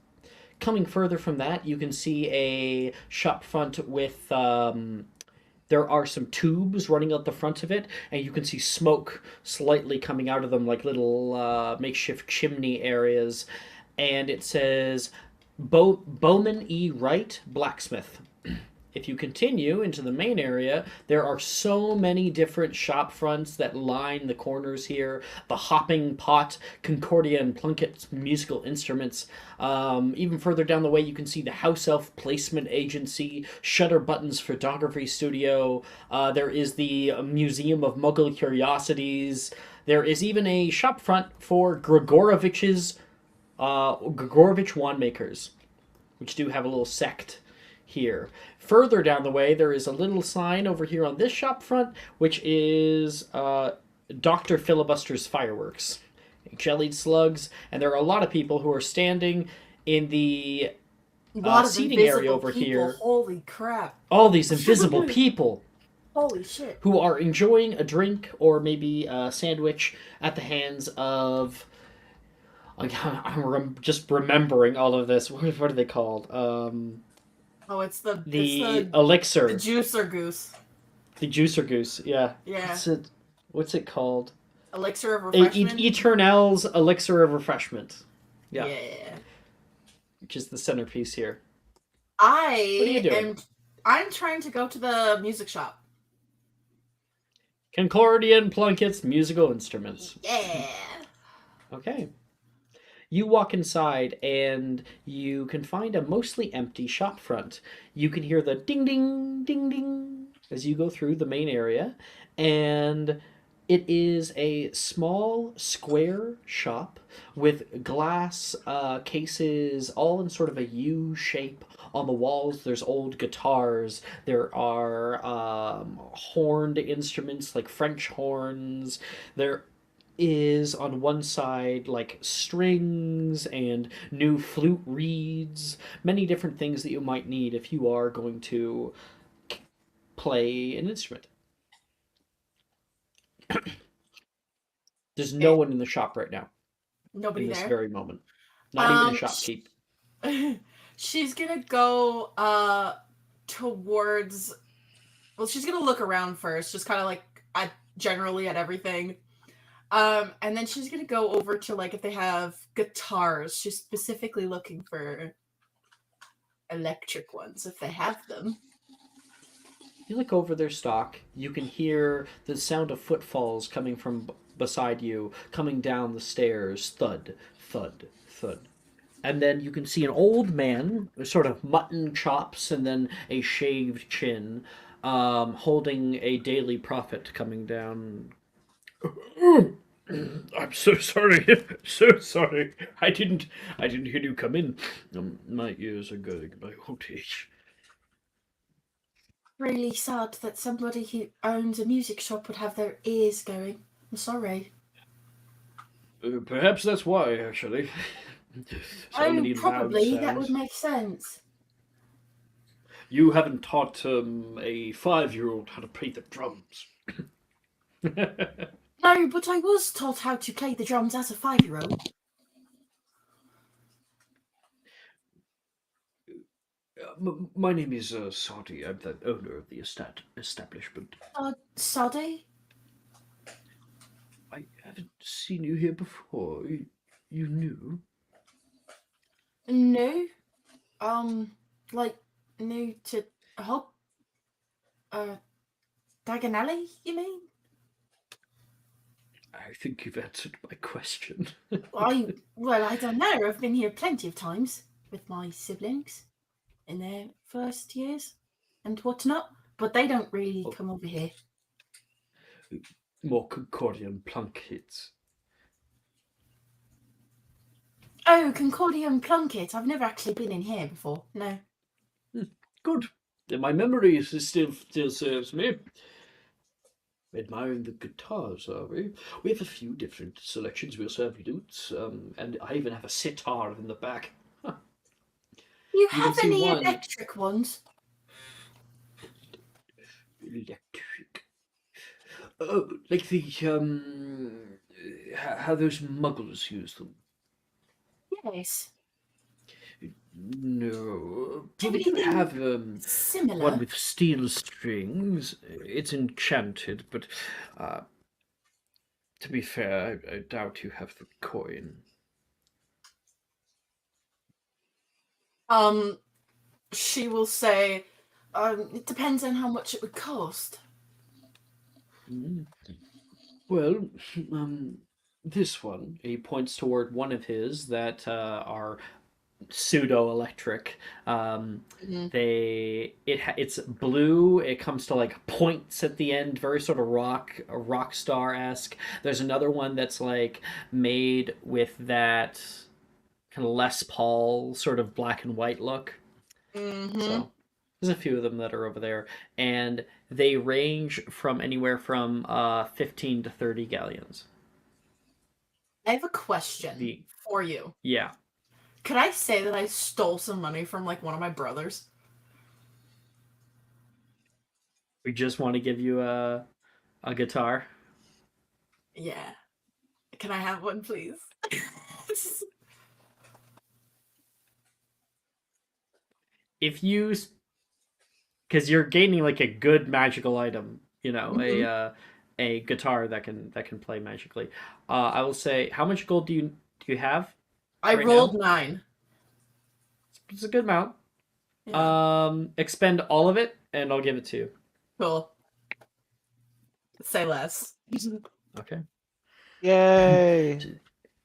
Coming further from that, you can see a shop front with. There are some tubes running out the front of it, and you can see smoke slightly coming out of them, like little makeshift chimney areas. And it says Bowman E. Wright, blacksmith. If you continue into the main area, there are so many different shop fronts that line the corners here. The Hopping Pot, Concordia and Plunkett's musical instruments. Even further down the way, you can see the House Elf Placement Agency, Shutter Buttons Photography Studio. There is the Museum of Muggle Curiosities. There is even a shop front for Grigorovich Wandmakers, which do have a little sect here. Further down the way, there is a little sign over here on this shop front, which is Dr. Filibuster's Fireworks. Jellied slugs, and there are a lot of people who are standing in the seating area over here. Holy crap. All these invisible people. Holy shit. Who are enjoying a drink or maybe a sandwich at the hands of... I'm just remembering all of this. What are they called? It's the elixir. The juicer goose. The juicer goose, yeah. Yeah. What's it called? Elixir of refreshment? Eternal's elixir of refreshment. Yeah. Yeah. Which is the centerpiece here. What are you doing? I'm trying to go to the music shop. Concordia and Plunkett's musical instruments. Yeah. Okay. You walk inside and you can find a mostly empty shop front. You can hear the ding ding ding ding as you go through the main area, and it is a small square shop with glass cases all in sort of a U shape. On the walls there's old guitars. There are horned instruments like French horns. There is on one side like strings and new flute reeds, many different things that you might need if you are going to play an instrument. There's no one in the shop right now. Nobody in this there? very moment. Not even a shopkeep. She's gonna go towards... Well, she's gonna look around first, just kind of like generally at everything. And then she's gonna go over to like if they have guitars. She's specifically looking for electric ones if they have them. You look over their stock. You can hear the sound of footfalls coming from beside you, coming down the stairs. Thud, thud, thud. And then you can see an old man, sort of mutton chops and then a shaved chin, holding a daily prophet coming down. I'm so sorry, so sorry. I didn't hear you come in. My ears are going by voltage. Really sad that somebody who owns a music shop would have their ears going. I'm sorry. Perhaps that's why, actually. Probably that would make sense. You haven't taught a 5-year-old how to play the drums. No, but I was taught how to play the drums as a 5-year-old. My name is Sadi. I'm the owner of the establishment. Sadi? I haven't seen you here before. You knew? No. Like, new to Hog... Dagonelli, you mean? I think you've answered my question. Well, I don't know. I've been here plenty of times with my siblings in their first years and whatnot, but they don't really come over here. More Concordian Plunkets. Oh, Concordium Plunkett. I've never actually been in here before. No. Good. My memory still serves me. Admiring the guitars, are we? We have a few different selections. We also have lutes, and I even have a sitar in the back. Huh. You can have see any one. electric ones? Electric. Oh, like the how those muggles use them. Yes. No, Do we you do think have similar? one with steel strings. It's enchanted, but to be fair, I doubt you have the coin. She will say, it depends on how much it would cost. Well, this one. He points toward one of his that are pseudo electric. It's blue. It comes to like points at the end, very sort of rock star esque. There's another one that's like made with that kind of Les Paul sort of black and white look. So there's a few of them that are over there, and they range from anywhere from 15 to 30 galleons. I have a question for you. Yeah. Could I say that I stole some money from like one of my brothers? We just want to give you a guitar. Yeah. Can I have one, please? If you, because you're gaining like a good magical item, you know, a guitar that can play magically. I will say, how much gold do you have? I right rolled now? 9. It's a good amount. Yeah. Expend all of it, and I'll give it to you. Cool. Say less. Okay. Yay!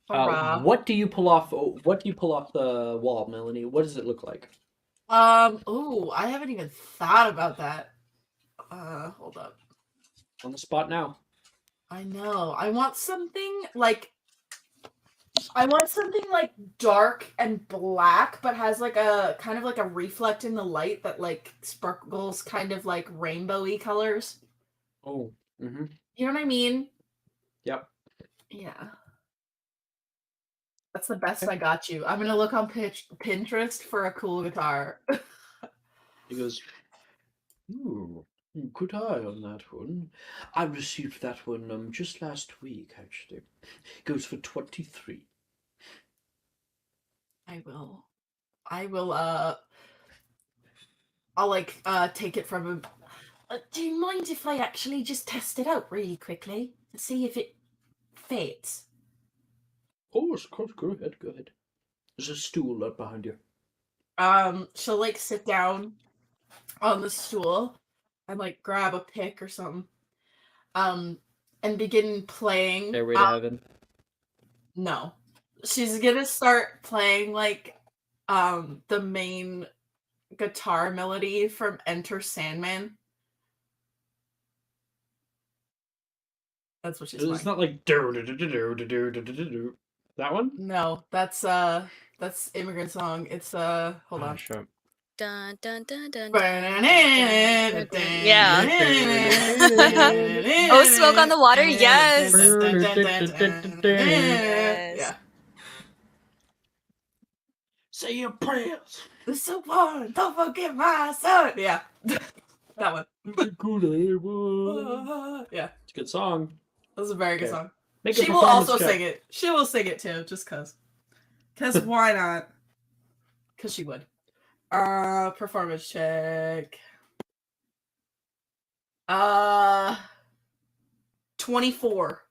What do you pull off? What do you pull off the wall, Melanie? What does it look like? Oh, I haven't even thought about that. Hold up. On the spot now. I know. I want something like dark and black, but has like a kind of like a reflect in the light that like sparkles kind of like rainbowy colors. Oh. Mm-hmm. You know what I mean? Yep. Yeah. That's the best I got you. I'm gonna look on Pinterest for a cool guitar. He goes, ooh, good eye on that one. I received that one just last week, actually. It goes for 23. I'll like take it from him. Do you mind if I actually just test it out really quickly to see if it fits? Of course, go ahead, go ahead. There's a stool right behind you. She'll like sit down on the stool and like grab a pick or something. And begin playing. Stairway to Heaven. No. She's gonna start playing like the main guitar melody from Enter Sandman. That's what she's playing. It's not like that one? No, that's Immigrant Song. It's hold on. Sure. Dun, dun, dun, dun, Yeah. Oh, Smoke on the Water, yes. Yeah. Say your prayers. It's so fun. Don't forget my son. Yeah. That one. Yeah. It's a good song. That's a very good Okay. song. Make a She will performance also check. sing it. She will sing it too, just cause. Cause why not? Cause she would. Performance check. 24.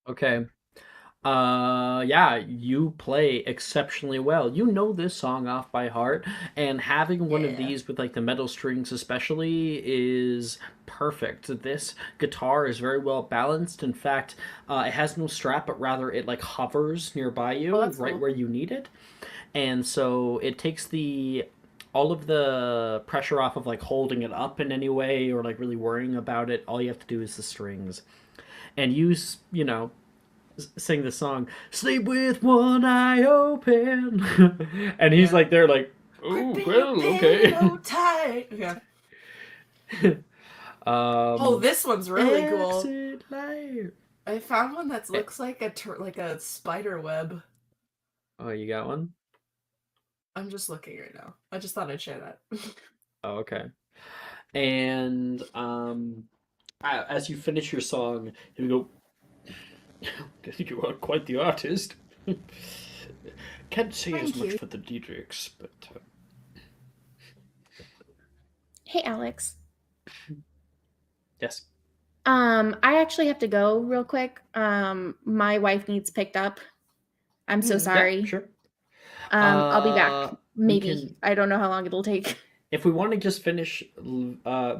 Okay. Yeah, you play exceptionally well. You know this song off by heart, and having one of Yeah. these with like the metal strings especially is perfect. This guitar is very well balanced. In fact, it has no strap, but rather it like hovers nearby you, Oh, that's right cool. where you need it. And so it takes the all of the pressure off of like holding it up in any way or like really worrying about it. All you have to do is the strings. And you know, sing the song "Sleep with One Eye Open," and he's Yeah. like there, like, Grip "Oh in your well, okay." pillow tight. Yeah. Oh, um, this one's really cool. Exit light. I found one that looks like like a spider web. Oh, you got one? I'm just looking right now. I just thought I'd share that. Oh, okay. And as you finish your song, you go. You are quite the artist. Can't say as Thank much you. for the Diedrichs, but Hey, Alex. yes. I actually have to go real quick. My wife needs picked up. I'm so Hmm, sorry. Yeah, sure. I'll be back. We Maybe. can, I don't know how long it'll take. if we want to just finish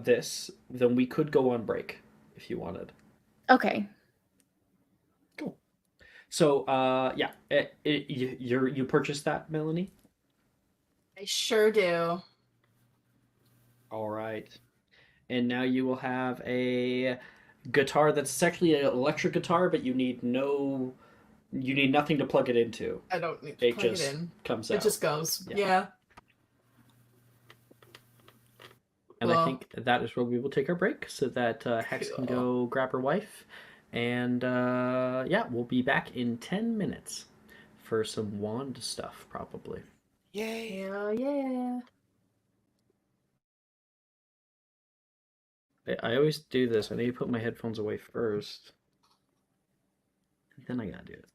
this, then we could go on break if you wanted. Okay. Cool. So, yeah, you purchased that, Melanie? I sure do. All right. And now you will have a guitar that's actually an electric guitar, but you need nothing to plug it into. I don't need to It plug it just in. comes It out. just goes. Yeah. Yeah. And I Well, think that is where we will take our break so that Hex can cool. go grab her wife. And yeah, we'll be back in 10 minutes for some wand stuff, probably. Yay. Hell yeah. I always do this. I need to put my headphones away first. Then I gotta do it.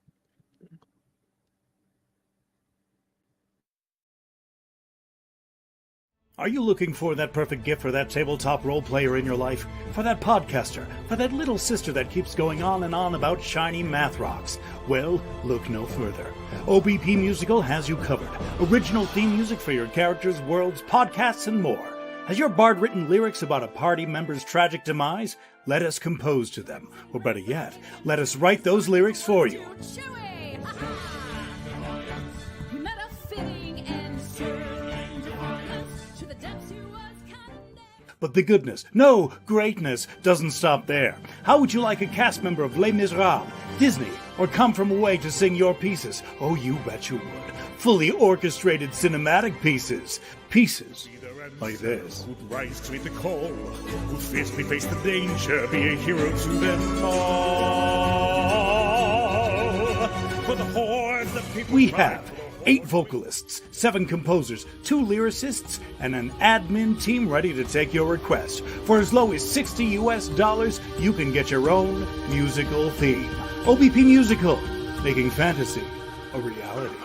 Are you looking for that perfect gift for that tabletop role player in your life? For that podcaster? For that little sister that keeps going on and on about shiny math rocks? Well, look no further. OBP Musical has you covered. Original theme music for your characters, worlds, podcasts, and more. Has your bard written lyrics about a party member's tragic demise? Let us compose to them. Or better yet, let us write those lyrics for you. But the goodness, no, greatness, doesn't stop there. How would you like a cast member of Les Miserables, Disney, or Come From Away to sing your pieces? Oh, you bet you would. Fully orchestrated cinematic pieces. Pieces like this. Who'd rise to meet the call, who'd fiercely face the danger, be a hero to them all. For the hordes of people We have 8 vocalists, 7 composers, 2 lyricists, and an admin team ready to take your request. For as low as $60 US, you can get your own musical theme. OBP Musical, making fantasy a reality.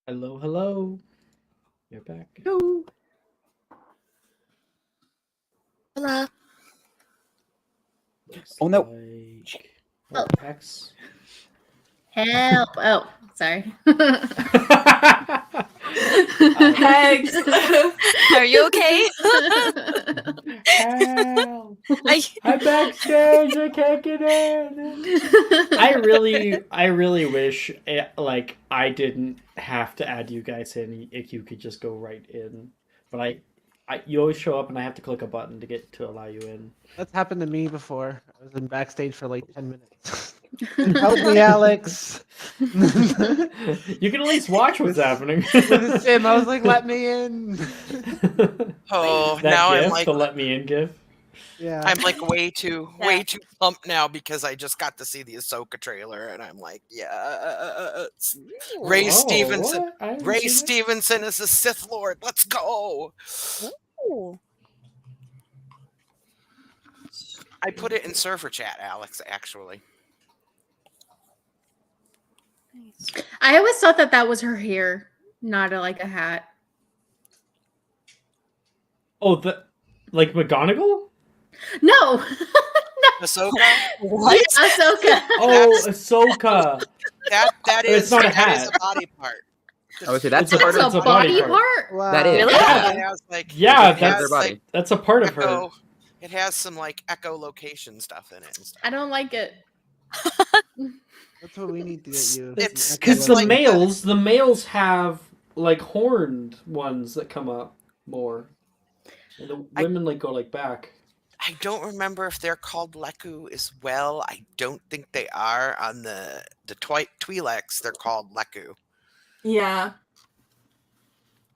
Hello, hello. You're back. No. Hello. Looks Oh, no. like... Oh. Hex. Help! Oh, sorry. Hex. Are you okay? Help! I, I'm backstage. I can't get in. I really wish like I didn't have to add you guys in. If you could just go right in, but you always show up and I have to click a button to get to allow you in. That's happened to me before. I was in backstage for like 10 minutes. Help me, Alex. You can at least watch what's happening. With a sim, I was like, let me in. Oh, That now gif, the let me in gif. Yeah. I'm like way too pumped now because I just got to see the Ahsoka trailer, and I'm like, yes. Ray Oh, Stevenson. what? I haven't Ray seen it. Stevenson is the Sith Lord. Let's go. Ooh. I put it in server chat, Alex. Actually, I always thought that was her hair, not like a hat. Oh, like McGonagall? No, Ahsoka. what? Ahsoka. Oh, Ahsoka. That But is it's not a that is hat. a body part. I would say that's It's a- part That's of a it's body part. part. Wow. That is. Really? Yeah. It has like Yeah, It has their has, body. like, that's a part of her. echo. It has some like echolocation stuff in it and stuff. I don't like it. That's what we need to get you. It's- Because it's like the males have like horned ones that come up more, and the women like go like back. I don't remember if they're called Leku as well. I don't think they are on the Twi'leks. They're called Leku. Yeah.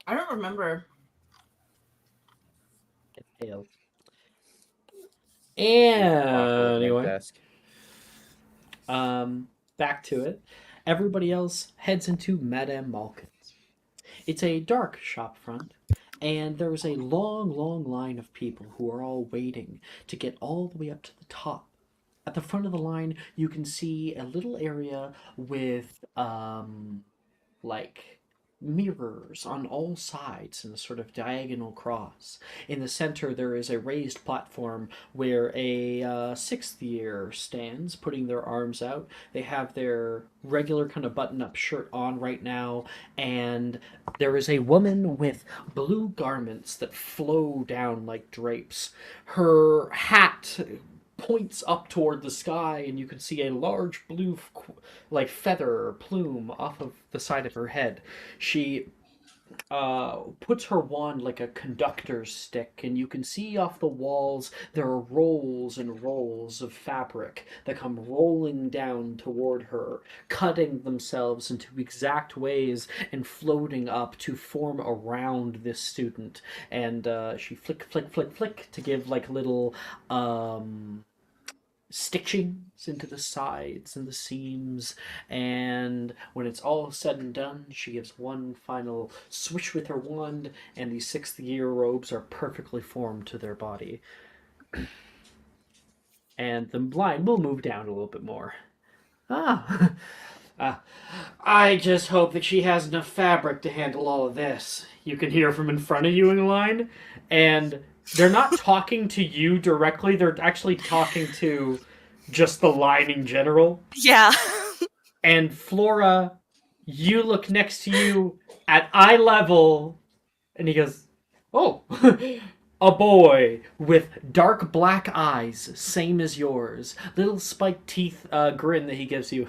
I don't remember. Tails. Off of my Anyway, desk. back to it. Everybody else heads into Madame Malkin's. It's a dark shop front, and there's a long line of people who are all waiting to get all the way up to the top. At the front of the line, you can see a little area with like mirrors on all sides in a sort of diagonal cross. In the center, there is a raised platform where a sixth year stands, putting their arms out. They have their regular kind of button up shirt on right now, and there is a woman with blue garments that flow down like drapes. Her hat points up toward the sky, and you can see a large blue like feather or plume off of the side of her head. She puts her wand like a conductor's stick, and you can see off the walls there are rolls and rolls of fabric that come rolling down toward her, cutting themselves into exact ways and floating up to form around this student. And she flick to give like little stitchings into the sides and the seams, and when it's all said and done, she gives one final swish with her wand, and the sixth year robes are perfectly formed to their body. And the line will move down a little bit more. I just hope that she has enough fabric to handle all of this. You can hear from in front of you in line, and they're not talking to you directly, they're actually talking to just the line in general. Yeah. And Flora, you look next to you at eye level, and he goes, "Oh, a boy with dark black eyes, same as yours. Little spiked teeth grin that he gives you.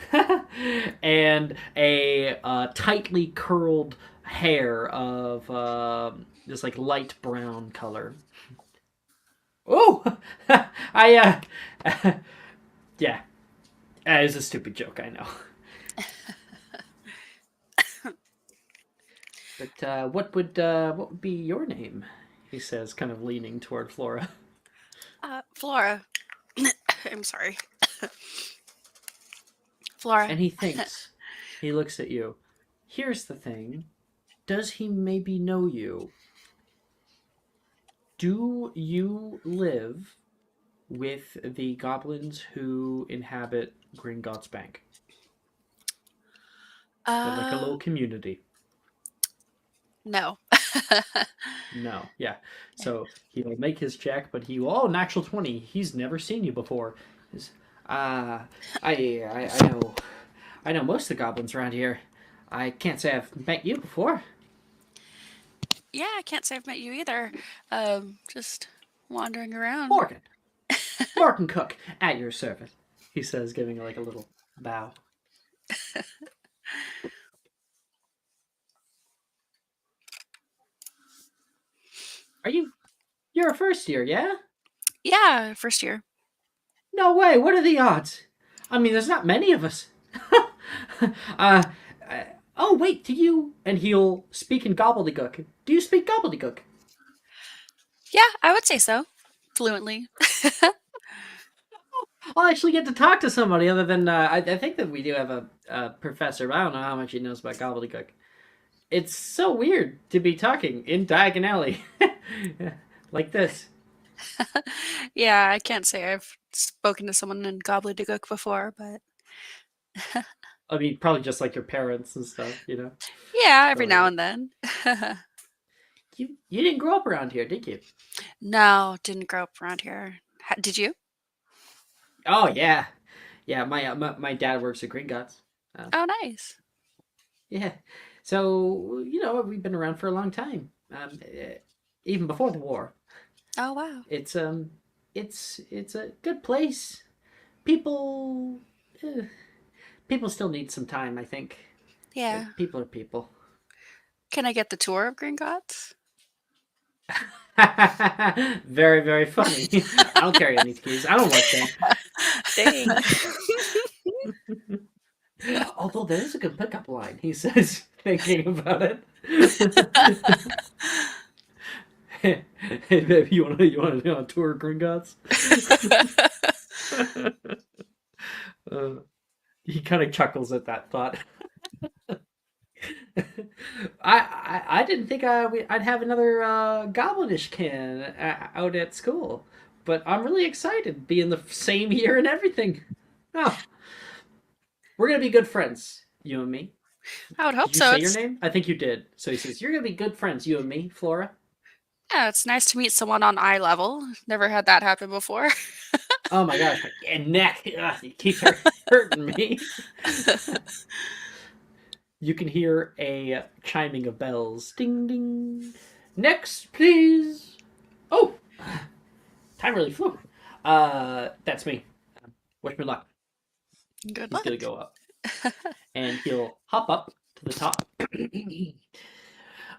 And a tightly curled hair of this like light brown color." Oh, I yeah, it's a stupid joke, I know. But what would be your name? He says, kind of leaning toward Flora. Flora. I'm sorry. Flora. And he thinks. He looks at you. Here's the thing. Does he maybe know you? Do you live with the goblins who inhabit Gringotts Bank? They're like a little community. No. No, yeah. So he'll make his check, but oh, natural 20. He's never seen you before. He's, I know most of the goblins around here. I can't say I've met you before. Yeah, I can't say I've met you either. Just wandering around. Morgan Cook, at your service, he says, giving like a little bow. You're a first year, yeah? Yeah, first year. No way, what are the odds? I mean, there's not many of us. Oh, wait, do you... And he'll speak in gobbledygook. Do you speak gobbledygook? Yeah, I would say so. Fluently. I'll actually get to talk to somebody other than... I think that we do have a professor, but I don't know how much he knows about gobbledygook. It's so weird to be talking in Diagon Alley. Like this. Yeah, I can't say I've spoken to someone in gobbledygook before, but... I mean, probably just like your parents and stuff, you know? Yeah, every So, now and then. You didn't grow up around here, did you? No, didn't grow up around here. Did you? Oh, yeah. Yeah, my dad works at Gringotts. Oh, nice. Yeah. So, you know, we've been around for a long time. Even before the war. Oh, wow. It's a good place. People still need some time, I think. Yeah. People are people. Can I get the tour of Gringotts? Very, very funny. I don't carry any keys. I don't like that. Dang. Although there is a good pickup line, he says, thinking about it. Hey, baby, you want to go on tour of Gringotts? He kind of chuckles at that thought. I didn't think I'd have another goblinish can out at school, but I'm really excited being the same year and everything. Oh, we're gonna be good friends, you and me. I would hope did you so. say your name? I think you did. So he says, you're gonna be good friends, you and me, Flora. Yeah, it's nice to meet someone on eye level. Never had that happen before. Oh my gosh, and neck, it keeps hurting me. You can hear a chiming of bells. Ding, ding. Next, please. Oh, time really flew. That's me. Wish me luck. Good He's luck. gonna go up, and he'll hop up to the top.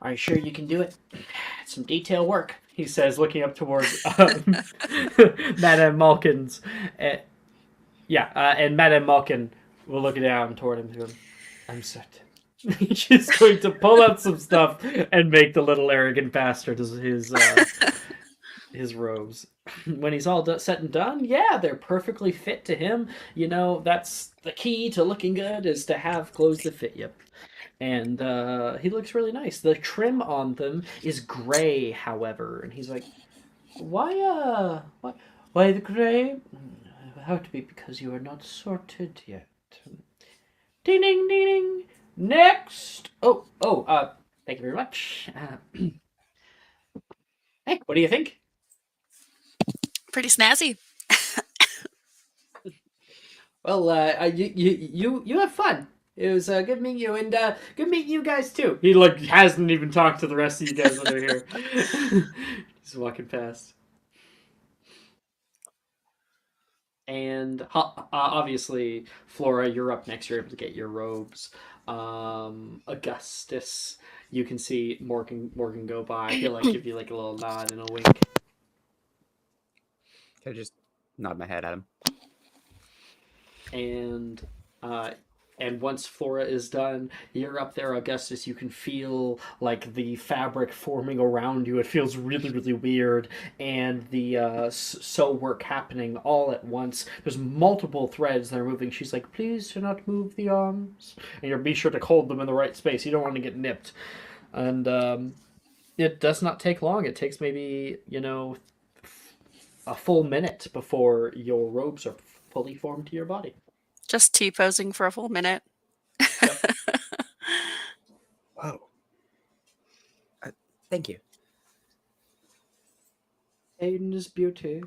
Are you sure you can do it? It's some detail work, he says, looking up towards Madame Malkin's. And Madame Malkin will look down toward him. Going, I'm certain. She's going to pull out some stuff and make the little arrogant bastard his robes. When he's all set and done, yeah, they're perfectly fit to him. You know, that's the key to looking good, is to have clothes that fit you. And he looks really nice. The trim on them is gray, however. And he's like, why the gray? It would have to be because you are not sorted yet. Ding, ding, ding, ding. Next. Thank you very much. Hey, what do you think? Pretty snazzy. Well, you have fun. It was good meeting you, and good meeting you guys too. He hasn't even talked to the rest of you guys when they're here. He's walking past. And obviously, Flora, you're up next. You're able to get your robes. Augustus, you can see Morgan go by. He'll give you a little nod and a wink. I just nod my head at him. And once Flora is done, you're up there, Augustus. You can feel the fabric forming around you. It feels really, really weird, and the sew work happening all at once. There's multiple threads that are moving. She's like, "Please do not move the arms," and you'll be sure to hold them in the right space. You don't want to get nipped. And it does not take long. It takes maybe a full minute before your robes are fully formed to your body. Just T-posing for a full minute. Yep. Whoa. Thank you. Aiden is beauty.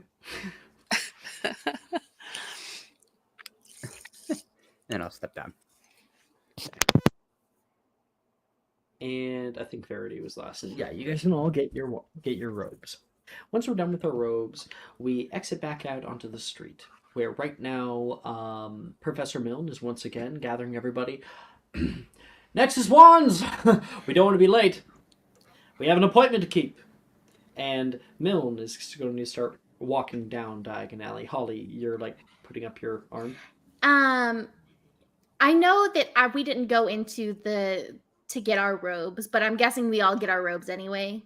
And I'll step down. And I think Verity was last. And yeah, you guys can all get your robes. Once we're done with our robes, we exit back out onto the street, where right now Professor Milne is once again gathering everybody. Next is wands! We don't want to be late. We have an appointment to keep. And Milne is going to start walking down Diagon Alley. Holly, you're like putting up your arm. I know that we didn't go into to get our robes, but I'm guessing we all get our robes anyway.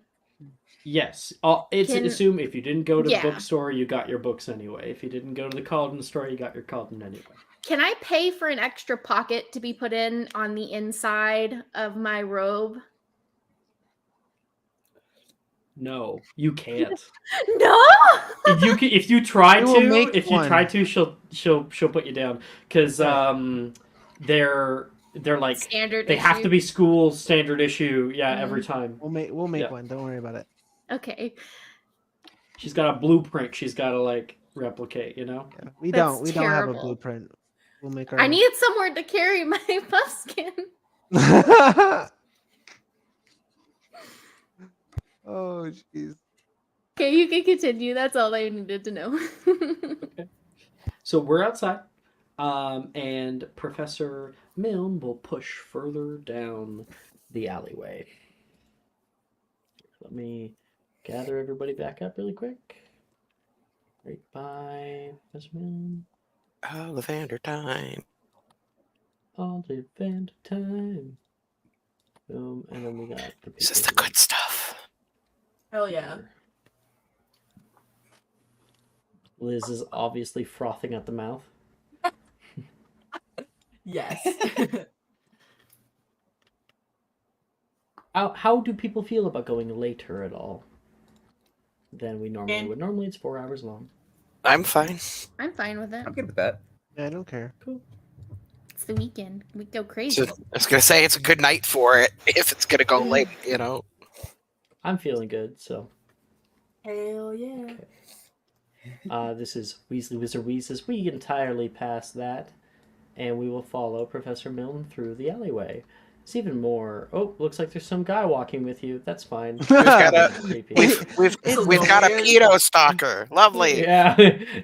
Yes. Assume if you didn't go to the Yeah. bookstore, you got your books anyway. If you didn't go to the Cauldron store, you got your Cauldron anyway. Can I pay for an extra pocket to be put in on the inside of my robe? No, you can't. No. If you try You will make to, one. she'll put you down because they're like Standard they have issue? to be school standard issue. Yeah, every Mhm. time. We'll make Yeah. one. Don't worry about it. Okay. She's got a blueprint. She's got to like replicate. You know. Yeah. We That's don't have a terrible. blueprint. We'll make our I own. need somewhere to carry my puffskin. Oh jeez. Okay, you can continue. That's all I needed to know. So we're outside, and Professor Milne will push further down the alleyway. Let me gather everybody back up really quick. Right by Professor Milne. Ollivander time. Ollivander time. Boom, and then we got the This is people the good stuff. Hell yeah. Liz is obviously frothing at the mouth. Yes. How do people feel about going later at all than we normally And- would? Normally it's 4 hours long. I'm fine. I'm fine with it. I'm good with that. Yeah, I don't care. It's the weekend. We go crazy. I was gonna say it's a good night for it if it's gonna go late, you know. I'm feeling good, so. Hell yeah. This is Weasley Wizard Weezes. We entirely passed that, and we will follow Professor Milne through the alleyway. It's even more. Oh, looks like there's some guy walking with you. That's fine. We've got a Creepy. we've got a pedo stalker. Lovely. Yeah,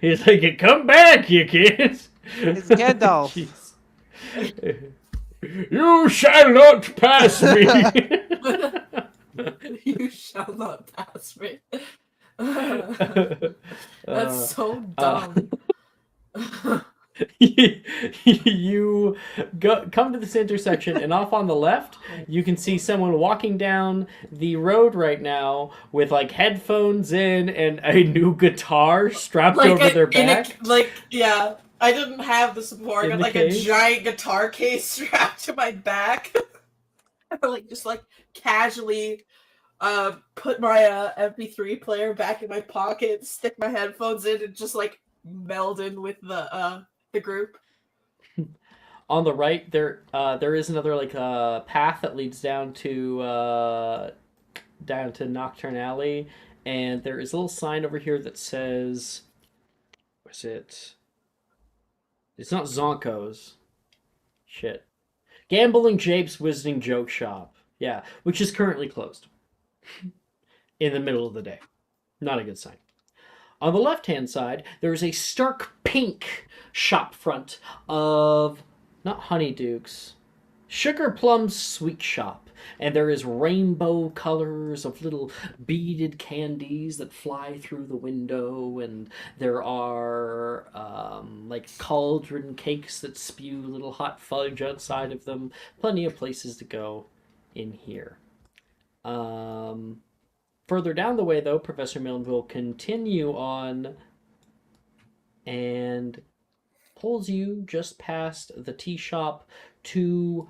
he's like, "Come back, you kids." It's Gandalf. Jeez. You shall not pass me. You shall not pass me. That's so dumb. You come to this intersection, and off on the left, you can see someone walking down the road right now with like headphones in and a new guitar strapped over their back. Yeah. I didn't have this before. I In got the like case? a giant guitar case strapped to my back. I just casually put my MP3 player back in my pocket, stick my headphones in, and just meld in with the group. On the right, there is another path that leads down to Nocturne Alley, and there is a little sign over here that says, "What's it?" It's not Zonko's. Shit. Gambling Japes Visiting Joke Shop. Yeah, which is currently closed. In the middle of the day. Not a good sign. On the left-hand side, there is a stark pink shop front of, not Honeydukes, Sugar Plum's Sweet Shop. And there is rainbow colors of little beaded candies that fly through the window, and there are cauldron cakes that spew little hot fudge outside of them. Plenty of places to go in here. Further down the way, though, Professor Milne will continue on and pulls you just past the tea shop to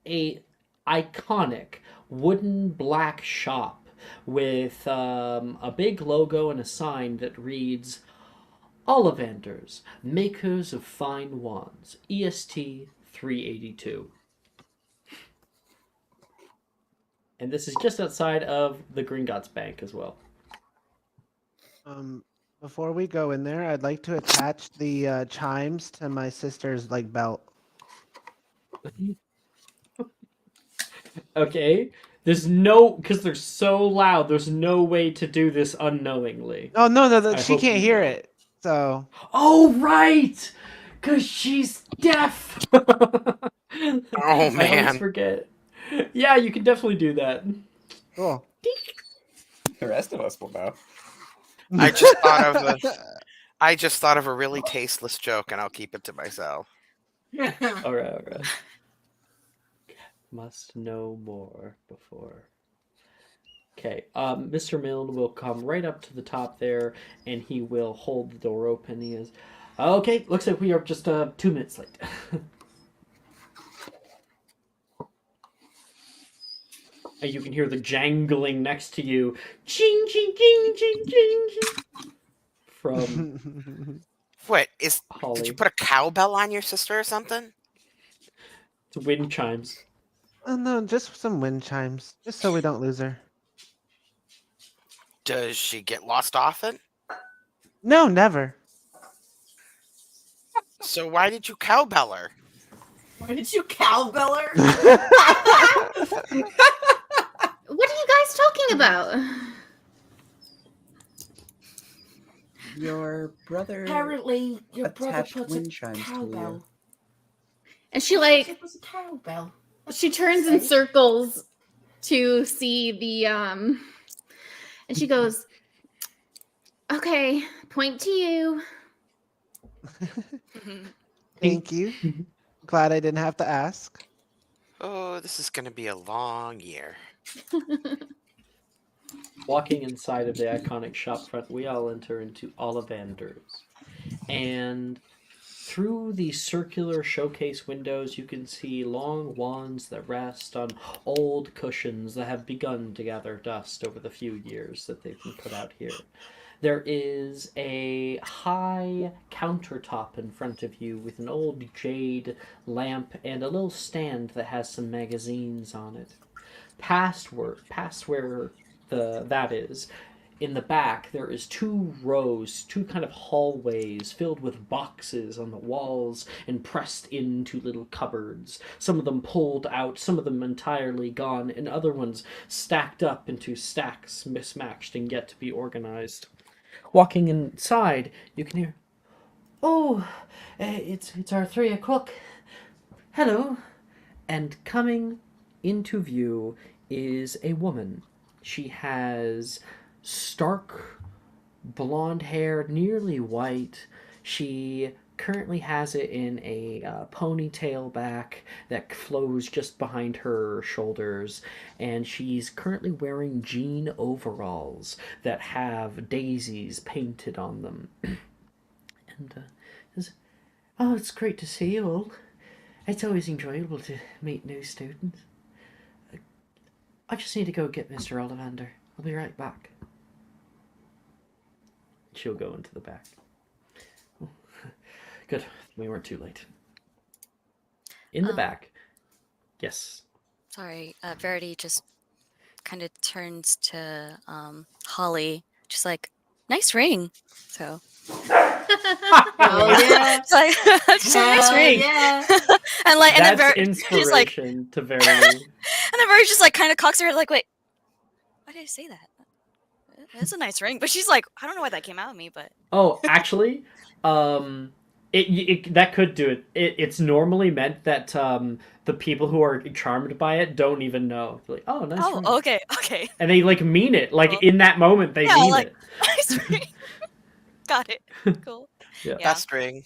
a iconic wooden black shop with a big logo and a sign that reads Ollivanders, makers of fine wands, EST 382. And this is just outside of the Gringotts Bank as well. Before we go in there, I'd like to attach the chimes to my sister's like belt. Okay. There's no, because they're so loud, there's no way to do this unknowingly. Oh no, I she hope can't you hear know. it. So Oh, right! Because she's deaf! Oh, I always man. forget. Yeah, you can definitely do that. cool. The rest of us will know. I just thought of a really tasteless joke, and I'll keep it to myself. All right. Must know more before. Okay, Mr. Milne will come right up to the top there, and he will hold the door open. He is, okay, looks like we are just 2 minutes late. And you can hear the jangling next to you. Ching, ching, ching, ching, ching, ching. From Wait, did Holly. you put a cowbell on your sister or something? It's wind chimes. Oh no, just some wind chimes, just so we don't lose her. Does she get lost often? No, never. So why did you cowbell her? Why did you cowbell her? What are you guys talking about? Your brother Apparently, your brother attached puts wind a chimes to cowbell. you. And she like It was a cowbell. she turns in circles to see the and she goes, "Okay, point to you." Thank you. Glad I didn't have to ask. Oh, this is going to be a long year. Walking inside of the iconic shopfront, we all enter into Ollivander's. And through the circular showcase windows, you can see long wands that rest on old cushions that have begun to gather dust over the few years that they've been put out here. There is a high countertop in front of you with an old jade lamp and a little stand that has some magazines on it. Past where that is, in the back, there is 2 rows, 2 kind of hallways filled with boxes on the walls and pressed into little cupboards. Some of them pulled out, some of them entirely gone, and other ones stacked up into stacks, mismatched and yet to be organized. Walking inside, you can hear, "Oh, it's our 3 o'clock. Hello." And coming into view is a woman. She has stark blonde hair, nearly white. She currently has it in a ponytail back that flows just behind her shoulders, and she's currently wearing jean overalls that have daisies painted on them. And says, "Oh, it's great to see you all. It's always enjoyable to meet new students. I just need to go get Mr. Ollivander. I'll be right back." She'll go into the back. Oh, good. We weren't too late. In the back. Yes. Sorry, Verity just kind of turns to Holly, just like, "Nice ring." So. Oh yeah. It's like, just a nice Hell ring. yeah. And like, and then That's she's like, inspiration to Verity. and then Verity just like kind of cocks her head, like, "Wait, why did I say that? It's a nice ring." But she's like, "I don't know why that came out of me, but." Oh, actually, that could do it. It's normally meant that the people who are charmed by it don't even know. They're like, "Oh, nice ring." Oh, okay. And they like mean it. Like Cool. in that moment, they Yeah, mean like, it. nice ring. Got it. Cool. Yeah. Best ring.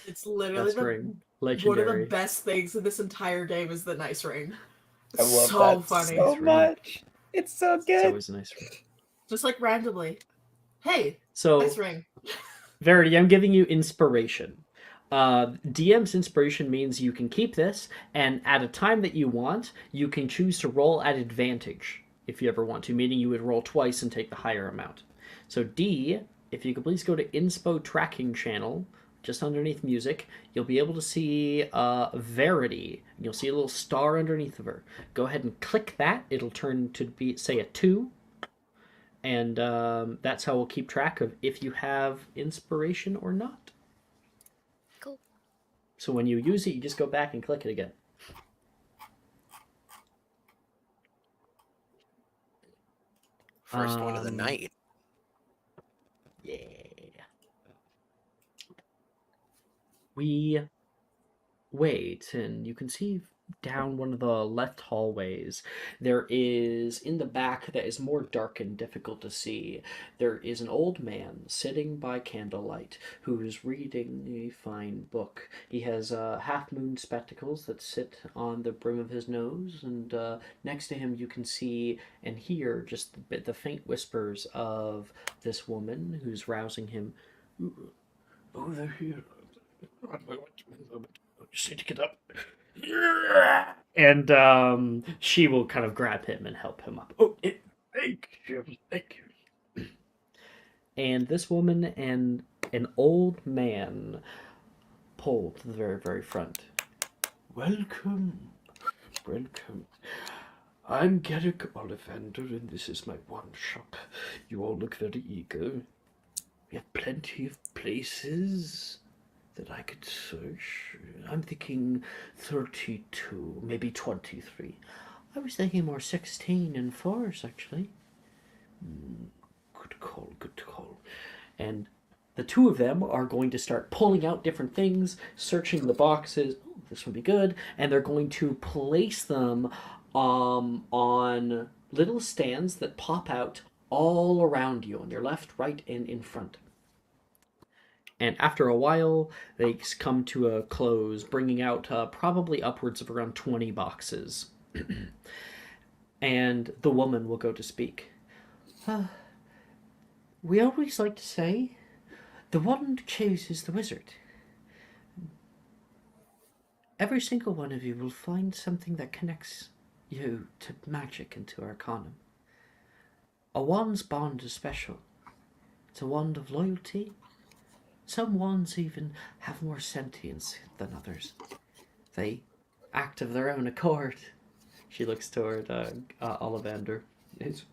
It's literally Best ring. one of Legendary. the best things in this entire game is the nice ring. I love So that funny. so Nice ring. much. It's so It's good. always a nice ring. Just like randomly. Hey, So, nice ring. Verity, I'm giving you inspiration. DM's inspiration means you can keep this, and at a time that you want, you can choose to roll at advantage if you ever want to, meaning you would roll twice and take the higher amount. So D, if you could please go to Inspo Tracking Channel just underneath music, you'll be able to see Verity. You'll see a little star underneath of her. Go ahead and click that. It'll turn to be, say, a 2. And that's how we'll keep track of if you have inspiration or not. Cool. So when you use it, you just go back and click it again. First one of the night. Yeah. We wait, and you can see down one of the left hallways, there is, in the back that is more dark and difficult to see, there is an old man sitting by candlelight who is reading a fine book. He has half-moon spectacles that sit on the brim of his nose, and next to him you can see and hear just the faint whispers of this woman who's rousing him. Oh, they're here. Just need to get up. And she will kind of grab him and help him up. Oh, thank you, thank you. And this woman and an old man pull to the very, very front. Welcome, welcome. I'm Garrick Ollivander, and this is my wand shop. You all look very eager. We have plenty of places that I could search. I'm thinking 32, maybe 23. I was thinking more 16 and 4s, actually. Good call, good call. And the two of them are going to start pulling out different things, searching the boxes. Oh, this would be good. And they're going to place them on little stands that pop out all around you, on your left, right, and in front. And after a while, they come to a close, bringing out probably upwards of around 20 boxes. And the woman will go to speak. We always like to say, the wand chooses the wizard. Every single one of you will find something that connects you to magic and to arcanum. A wand's bond is special. It's a wand of loyalty. Some wands even have more sentience than others. They act of their own accord. She looks toward Ollivander. Yes.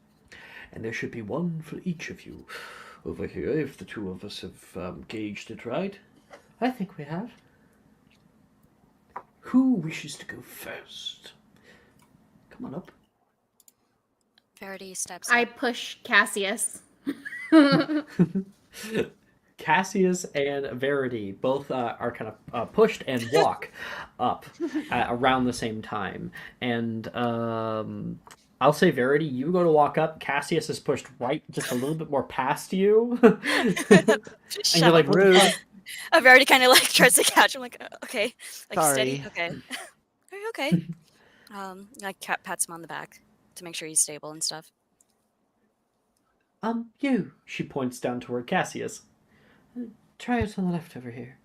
And there should be one for each of you over here, if the two of us have gauged it right. I think we have. Who wishes to go first? Come on up. Verity steps I up. push Cassius. Cassius and Verity both are kind of pushed and walk up around the same time. And I'll say, Verity, you go to walk up. Cassius is pushed right just a little bit more past you. And you're like, Rude. Verity kind of like tries to catch him, like, okay. Like, Sorry. steady. Okay. Are you okay? Like, Cat pats him on the back to make sure he's stable and stuff. You. She points down toward Cassius. Try it on the left over here.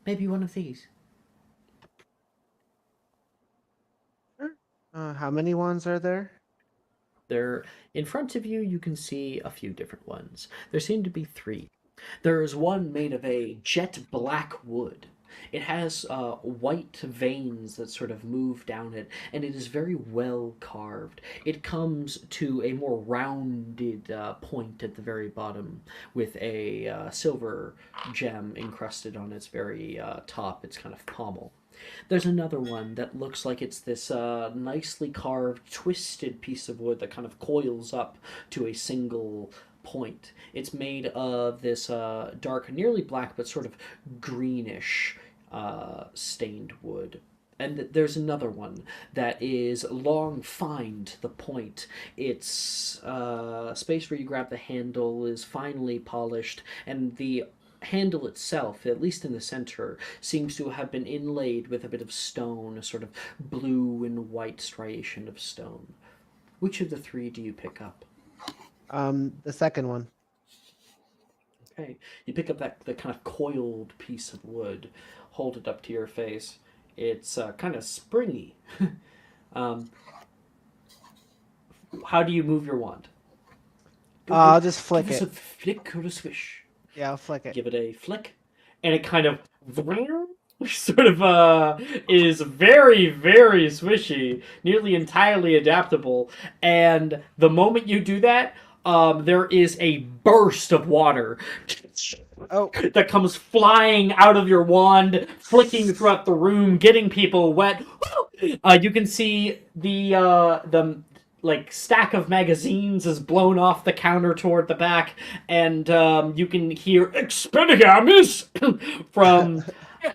Maybe one of these. How many wands are there? There, in front of you, you can see a few different ones. There seem to be 3. There is one made of a jet black wood. It has white veins that sort of move down it, and it is very well carved. It comes to a more rounded point at the very bottom with a silver gem encrusted on its very top, its kind of pommel. There's another one that looks like it's this nicely carved, twisted piece of wood that kind of coils up to a single point. It's made of this dark, nearly black, but sort of greenish stained wood. And there's another one that is long, fine to the point. Its space where you grab the handle is finely polished, and the handle itself, at least in the center, seems to have been inlaid with a bit of stone, a sort of blue and white striation of stone. Which of the 3 do you pick up? The second one. Okay, you pick up the kind of coiled piece of wood, hold it up to your face. It's kind of springy. How do you move your wand? I'll just flick Give us it. a flick or a swish. Yeah, I'll flick it. Give it a flick, and it kind of sort of is very, very swishy, nearly entirely adaptable. And the moment you do that, there is a burst of water Oh, that comes flying out of your wand, flicking throughout the room, getting people wet. You can see the like stack of magazines is blown off the counter toward the back, and you can hear "Expelliarmus" from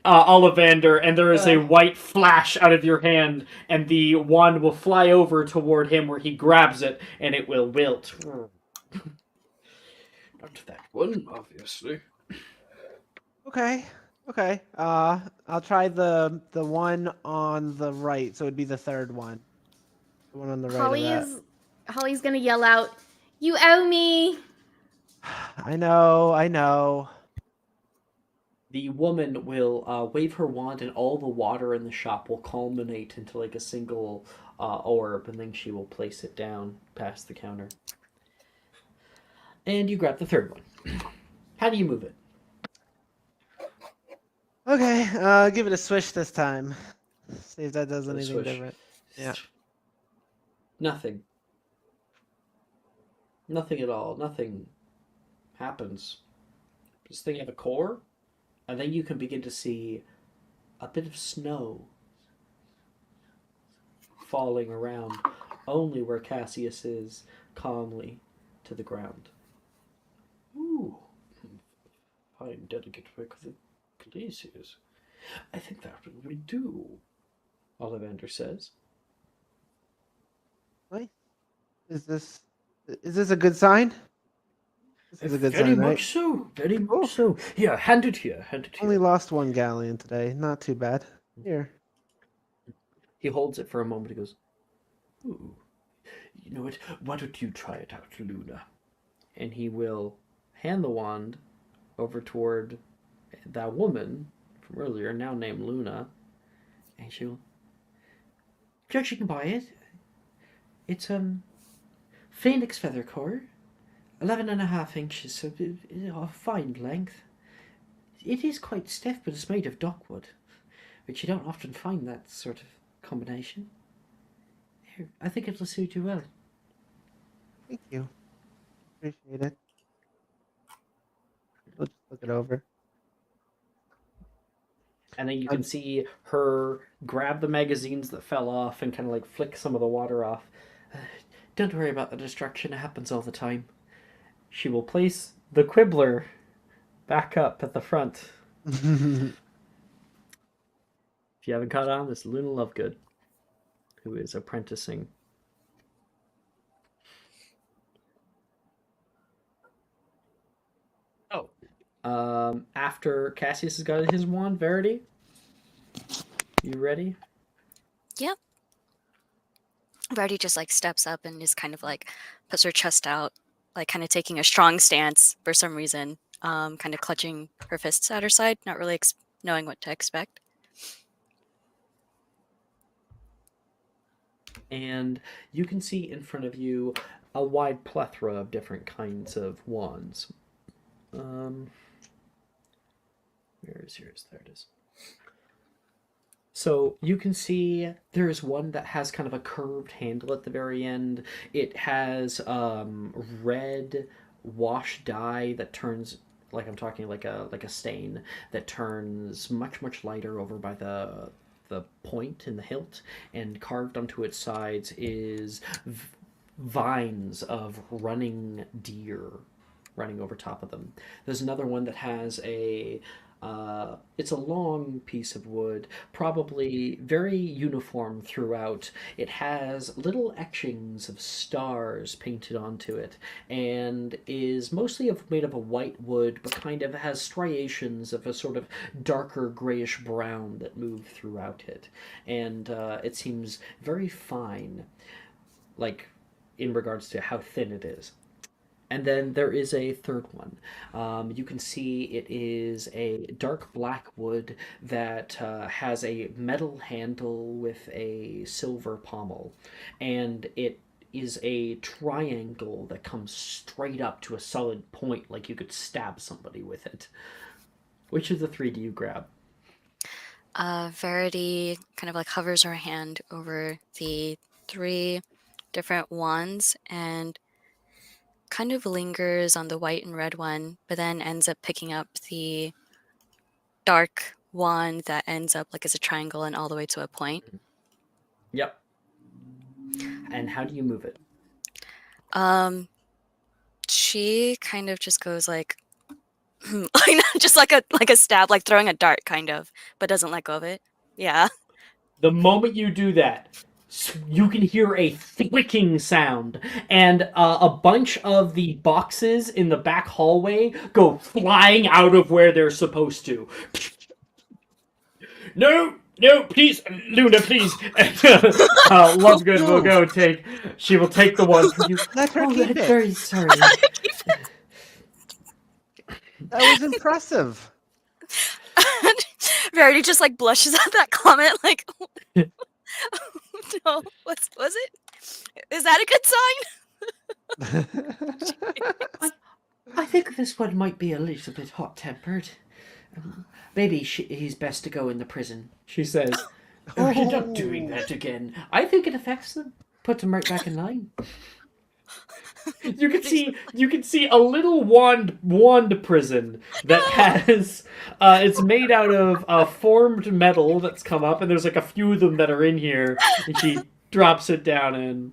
Ollivander, and there is a white flash out of your hand, and the wand will fly over toward him, where he grabs it, and it will wilt. Not that one, obviously. okay. Okay. I'll try the one on the right. So it'd be the third one. The one on the right of that. Holly's gonna yell out, "You owe me!" I know. I know. The woman will wave her wand, and all the water in the shop will culminate into like a single orb, and then she will place it down past the counter. And you grab the third one. How do you move it? Okay. Give it a swish this time. See if that does anything Swish. different. Yeah. Nothing. Nothing at all. Nothing happens. This thing have a core, and then you can begin to see a bit of snow falling around, only where Cassius is, calmly to the ground. Ooh, fine, delicate work of the glaciers. I think that will we do, Ollivander says. Right? Is this a good sign? This is a good Very sign, much right? so. Very much Cool. so. Here, hand it here. Hand it here. Only lost one galleon today. Not too bad. Here. He holds it for a moment. He goes, "Ooh, you know what? Why don't you try it out, Luna?" And he will hand the wand over toward that woman from earlier, now named Luna, and she'll. Judge, you can buy it. It's phoenix feather core, 11.5 inches, so a fine length. It is quite stiff, but it's made of dockwood, which you don't often find that sort of combination. Here, I think it'll suit you well. Thank you. Appreciate it. We'll just look it over. And then you can see her grab the magazines that fell off and kind of like flick some of the water off. Don't worry about the destruction, it happens all the time. She will place the quibbler back up at the front. If you haven't caught on, this is Luna Lovegood, who is apprenticing. After Cassius has got his wand, Verity, you ready? Yep. Verity just like steps up and is kind of like puts her chest out, like kind of taking a strong stance for some reason, kind of clutching her fists at her side, not really knowing what to expect. And you can see in front of you a wide plethora of different kinds of wands. Where is yours? There it is. So you can see there's one that has kind of a curved handle at the very end. It has red wash dye that turns, like I'm talking like a stain that turns much lighter over by the point in the hilt, and carved onto its sides is vines of running deer running over top of them. There's another one that has it's a long piece of wood, probably very uniform throughout. It has little etchings of stars painted onto it, and is mostly made of a white wood, but kind of has striations of a sort of darker grayish brown that move throughout it. And it seems very fine, like in regards to how thin it is. And then there is a third one. You can see it is a dark black wood that has a metal handle with a silver pommel. And it is a triangle that comes straight up to a solid point, like you could stab somebody with it. Which of the three do you grab? Verity kind of like hovers her hand over the 3 different wands and kind of lingers on the white and red one, but then ends up picking up the dark wand that ends up like as a triangle and all the way to a point. Yep. And how do you move it? She kind of just goes like just like a stab, like throwing a dart kind of, but doesn't let go of it. Yeah. The moment you do that, you can hear a thwicking sound, and a bunch of the boxes in the back hallway go flying out of where they're supposed to. No, please, Luna, please. Lovegood will go take. She will take the one from you. Let her Oh, keep I'm it. very sorry. That was impressive. Verity just like blushes at that comment, like, no, was it? Is that a good sign? I think this one might be a little bit hot-tempered. Maybe he's best to go in the prison, she says. Oh, you're not doing that again. I think it affects them. Puts them right back in line. You can see a little wand prison that has it's made out of formed metal that's come up, and there's like a few of them that are in here, and she drops it down in.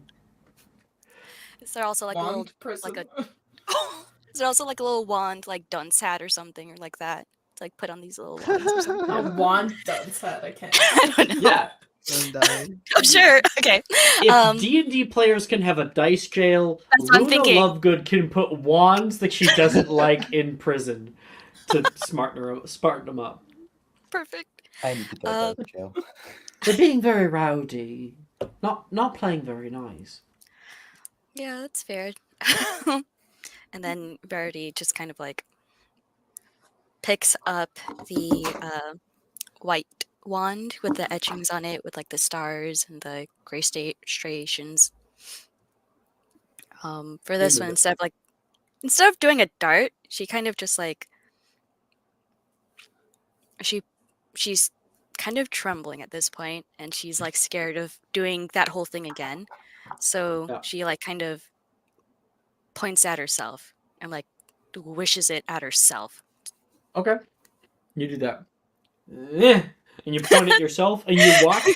Is there also like a little Wand prison. like a is there also like a little wand like dunce hat or something or like that to like put on these little wands or something? A wand dunce hat. I can't. I don't know. Yeah. I'm dying. Oh, sure. Okay. If D&D players can have a dice jail, That's what I'm Luna thinking. Lovegood can put wands that she doesn't like in prison to smarten them up. Perfect. I need to go to jail. They're being very rowdy, not playing very nice. Yeah, that's fair. And then Verity just kind of like picks up the white wand with the etchings on it with like the stars and the gray striations. For this one, instead of doing a dart, she kind of just like she's kind of trembling at this point, and she's like scared of doing that whole thing again. So she like kind of points at herself and like wishes it at herself. Okay, you do that. And you point at yourself, and you watch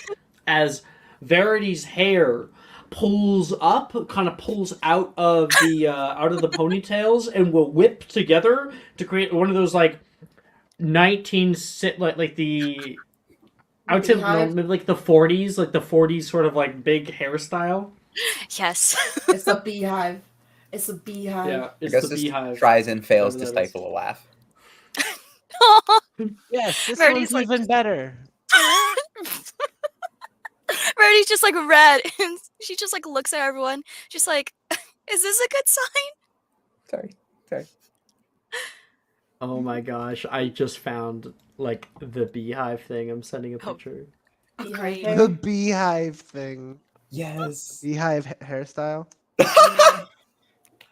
as Verity's hair pulls up, kind of pulls out of the ponytails, and will whip together to create one of those like like the I would say maybe like the 40s sort of like big hairstyle. Yes. It's a beehive. It's a beehive. Yeah, it's Augustus the beehive. tries and fails to Whatever that is. stifle a laugh. Yes, this Verity's one's even better. Verity's just like red, and she just like looks at everyone. She's like, "Is this a good sign?" Sorry. Oh my gosh, I just found like the beehive thing. I'm sending a picture. Oh, great. The beehive thing. Yes. Beehive hairstyle.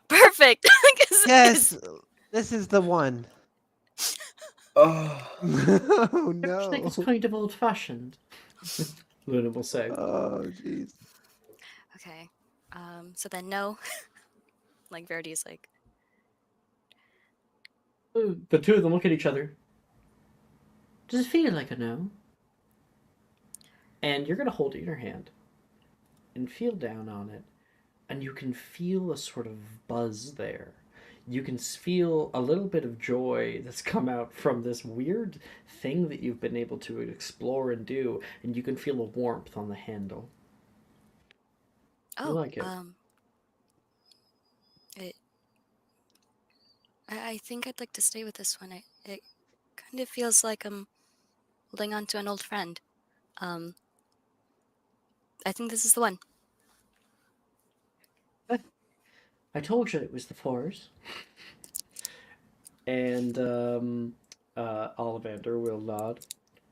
Perfect. Yes, this is the one. Oh. Oh no. I think it's kind of old-fashioned. Luna will say. Oh jeez. Okay. So then no. Like Verity's like, The two of them look at each other. Does it feel like a no? And you're going to hold it in your hand and feel down on it. And you can feel a sort of buzz there. You can feel a little bit of joy that's come out from this weird thing that you've been able to explore and do. And you can feel a warmth on the handle. oh, I like it. I think I'd like to stay with this one. It kind of feels like I'm holding on to an old friend. I think this is the one. I told you it was the fours. And Ollivander will nod.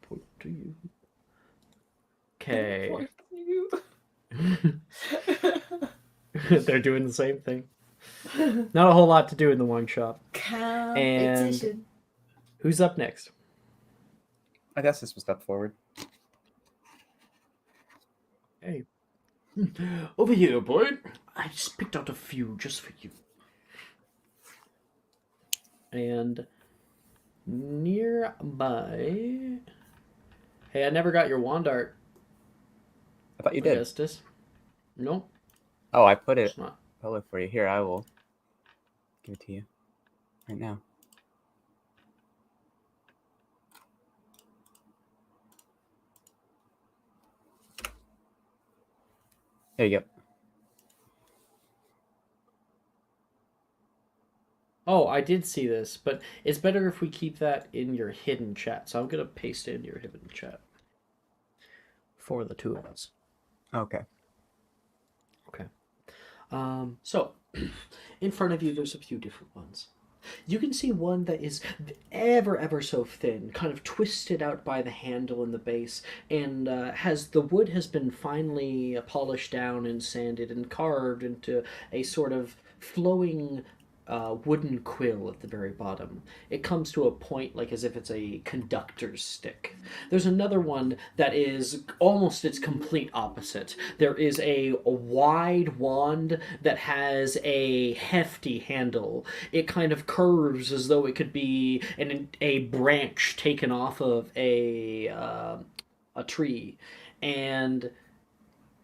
Point to you. Okay. They're doing the same thing. Not a whole lot to do in the wine shop. Competition. Who's up next? I guess this will step forward. Hey. Over here, boy. I just picked out a few just for you. And nearby. Hey, I never got your wand art. I thought you did. Augustus. Nope. Oh, I put it It's not. public for you. Here, I will give it to you right now. There you go. Oh, I did see this, but it's better if we keep that in your hidden chat. So I'm gonna paste it in your hidden chat for the two of us. Okay. Okay. So in front of you, there's a few different ones. You can see one that is ever so thin, kind of twisted out by the handle and the base, and the wood has been finely polished down and sanded and carved into a sort of flowing wooden quill at the very bottom. It comes to a point like as if it's a conductor's stick. There's another one that is almost its complete opposite. There is a wide wand that has a hefty handle. It kind of curves as though it could be a branch taken off of a tree, and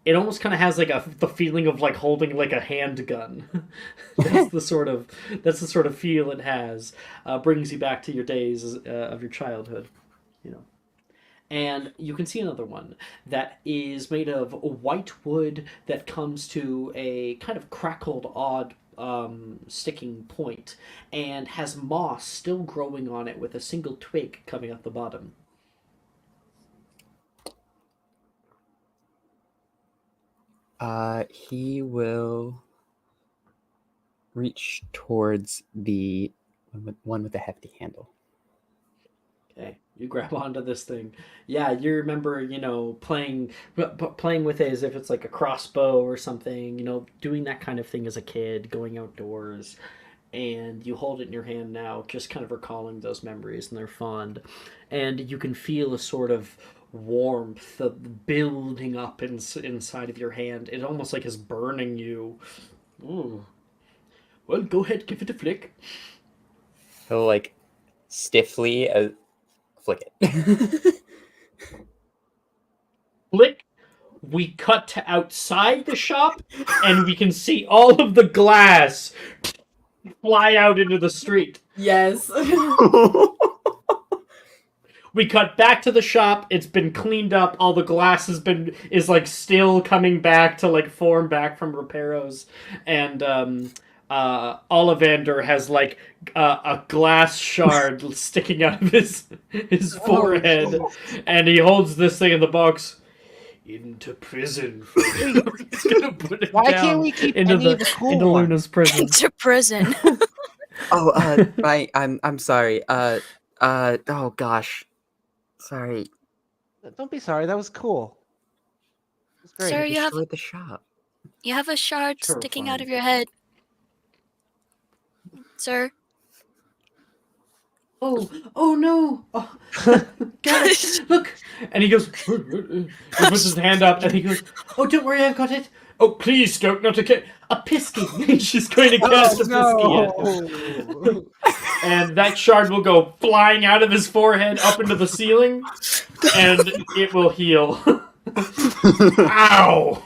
it almost kind of has like the feeling of like holding like a handgun. that's the sort of feel it has. Brings you back to your days of your childhood, you know. And you can see another one that is made of white wood that comes to a kind of crackled, odd sticking point, and has moss still growing on it with a single twig coming out the bottom. He will reach towards the one with the hefty handle. Okay, you grab onto this thing. Yeah, you remember, playing with it as if it's like a crossbow or something. Doing that kind of thing as a kid, going outdoors, and you hold it in your hand now, just kind of recalling those memories, and they're fond. And you can feel a sort of warmth building up inside of your hand. It almost like is burning you. Ooh. Well, go ahead, give it a flick. He'll like stiffly flick it. Flick. We cut to outside the shop, and we can see all of the glass fly out into the street. Yes. We cut back to the shop. It's been cleaned up. All the glass is like still coming back to like form back from repairos, and Ollivander has like a glass shard sticking out of his forehead, and he holds this thing in the box. Into prison. He's gonna put it Why down can't we keep into any of the cool into ones? Luna's prison? Into prison. Oh, I'm sorry. Oh gosh, sorry. Don't be sorry. That was cool. It was great. Sir, You you have destroyed the shop. a shard Sure, sticking out fine. of your head. Sir. Oh no! Oh, got it! Look! And he goes, he puts his hand up and he goes, oh, don't worry, I've got it. Oh, please, Stoke, not a pisky. She's going to cast a pisky at him. And that shard will go flying out of his forehead up into the ceiling, and it will heal. Ow!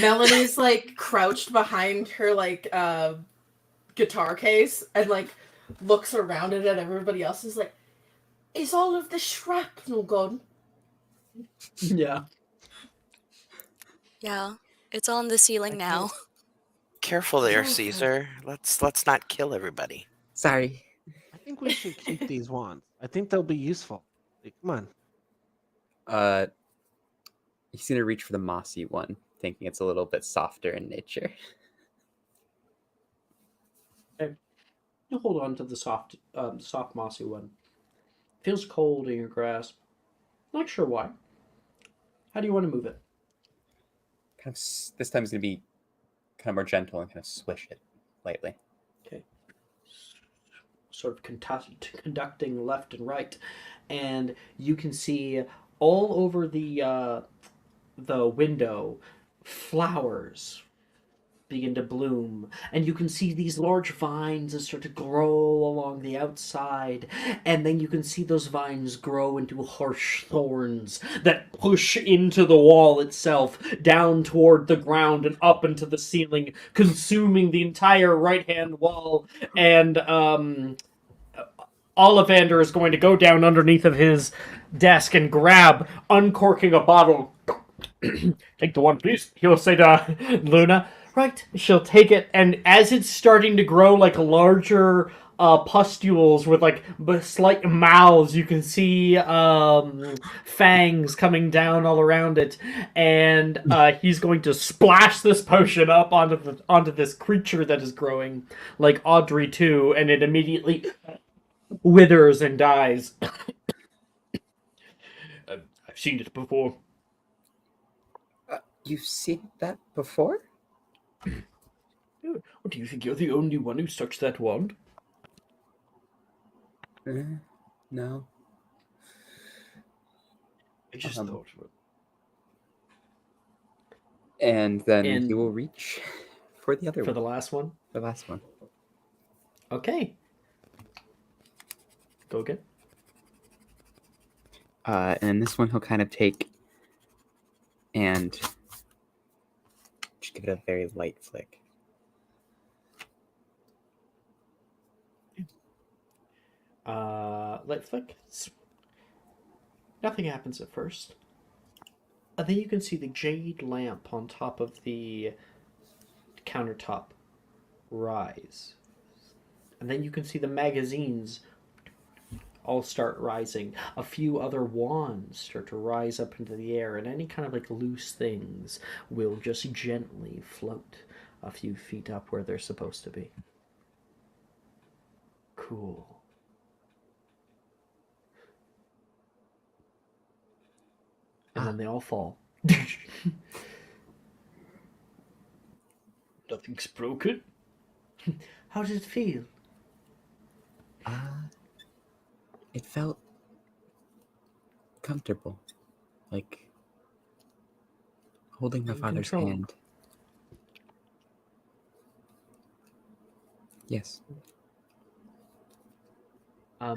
Melanie's like crouched behind her like guitar case and like looks around it at everybody else. Is like, is all of the shrapnel gone? Yeah. Yeah, it's on the ceiling now. Careful there, Okay. Caesar. Let's not kill everybody. Sorry. I think we should keep these wands. I think they'll be useful. Like, come on. He's gonna reach for the mossy one, thinking it's a little bit softer in nature. You hold on to the soft mossy one. Feels cold in your grasp. Not sure why. How do you want to move it? Kind of. This time is gonna be kind of more gentle and kind of swish it lightly. Okay. sort of conducting left and right, and you can see all over the window flowers begin to bloom, and you can see these large vines that start to grow along the outside, and then you can see those vines grow into harsh thorns that push into the wall itself, down toward the ground and up into the ceiling, consuming the entire right hand wall. And Ollivander is going to go down underneath of his desk and grab, uncorking a bottle. Take the one, please. He'll say to Luna. Right. She'll take it, and as it's starting to grow like larger pustules with like slight mouths, you can see fangs coming down all around it, and he's going to splash this potion up onto this creature that is growing, like Audrey too, and it immediately withers and dies. I've seen it before. You've seen that before? What, do you think you're the only one who's touched that wand? No. I just thought. And then And- he will reach for the other For one. the last one? The last one. Okay. Go again. And this one he'll kind of take and just give it a very light flick. Light flick. Nothing happens at first. And then you can see the jade lamp on top of the countertop rise. And then you can see the magazines all start rising. A few other wands start to rise up into the air, and any kind of like loose things will just gently float a few feet up where they're supposed to be. Cool. And then they all fall. Nothing's broken. How does it feel? It felt comfortable, like holding my In father's control. hand. Yes. That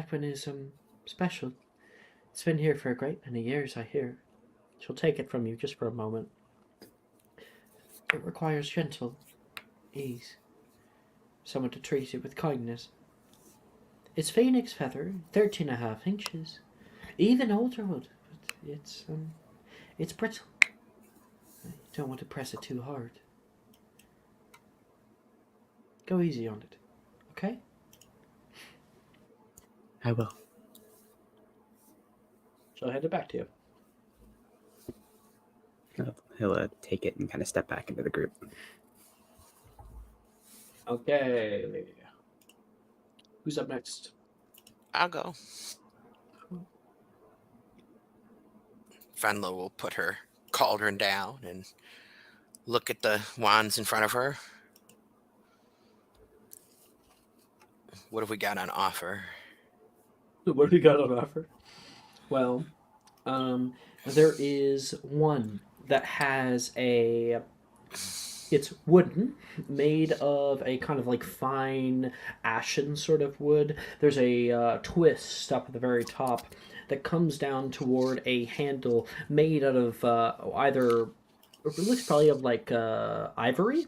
one is special. It's been here for a great many years, I hear. She'll take it from you just for a moment. It requires gentle ease. Someone to treat it with kindness. It's phoenix feather, 13.5 inches. Even older wood, but it's brittle. You don't want to press it too hard. Go easy on it, okay? I will. So I'll hand it back to you. He'll take it and kind of step back into the group. Okay. Who's up next? I'll go. Fenlo will put her cauldron down and look at the wands in front of her. What have we got on offer? What have you got on offer? Well, there is one that has it's wooden, made of a kind of like fine ashen sort of wood. There's a twist up at the very top that comes down toward a handle made out of either, it looks probably of like ivory.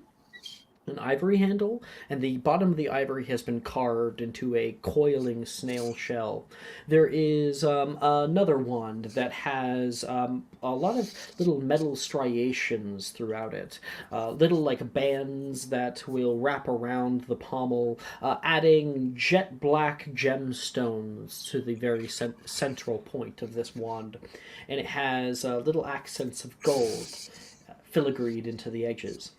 An ivory handle, and the bottom of the ivory has been carved into a coiling snail shell. There is another wand that has a lot of little metal striations throughout it, little like bands that will wrap around the pommel, adding jet black gemstones to the very central point of this wand, and it has little accents of gold filigreed into the edges.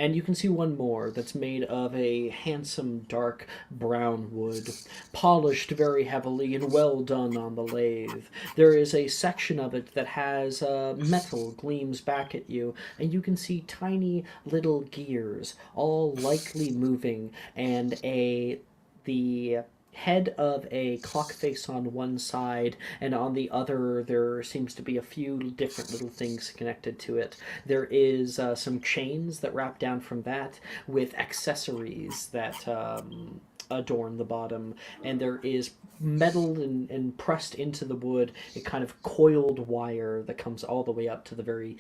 And you can see one more that's made of a handsome dark brown wood, polished very heavily and well done on the lathe. There is a section of it that has metal gleams back at you, and you can see tiny little gears, all lightly moving, and a the head of a clock face on one side, and on the other there seems to be a few different little things connected to it. There is some chains that wrap down from that with accessories that adorn the bottom, and there is metal and pressed into the wood a kind of coiled wire that comes all the way up to the very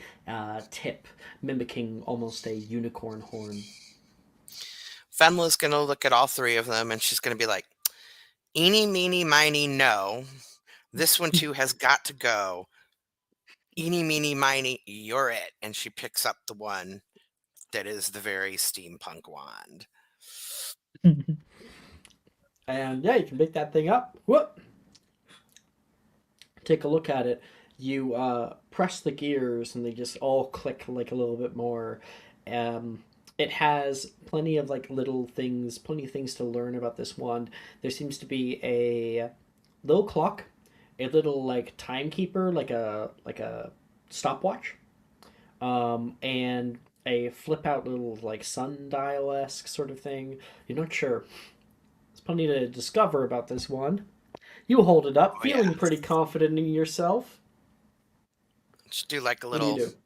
tip, mimicking almost a unicorn horn. Fenla's gonna look at all three of them and she's gonna be like, eeny, meeny, miny, no. This one too has got to go. Eeny, meeny, miny, you're it. And she picks up the one that is the very steampunk wand. And yeah, you can pick that thing up. Whoop! Take a look at it. You press the gears, and they just all click like a little bit more. It has plenty of like little things, plenty of things to learn about this wand. There seems to be a little clock, a little like timekeeper, like a stopwatch, and a flip out little like sundial esque sort of thing. You're not sure. There's plenty to discover about this wand. You hold it up, Oh, feeling yeah. pretty confident in yourself. Just do like a What do you little, do?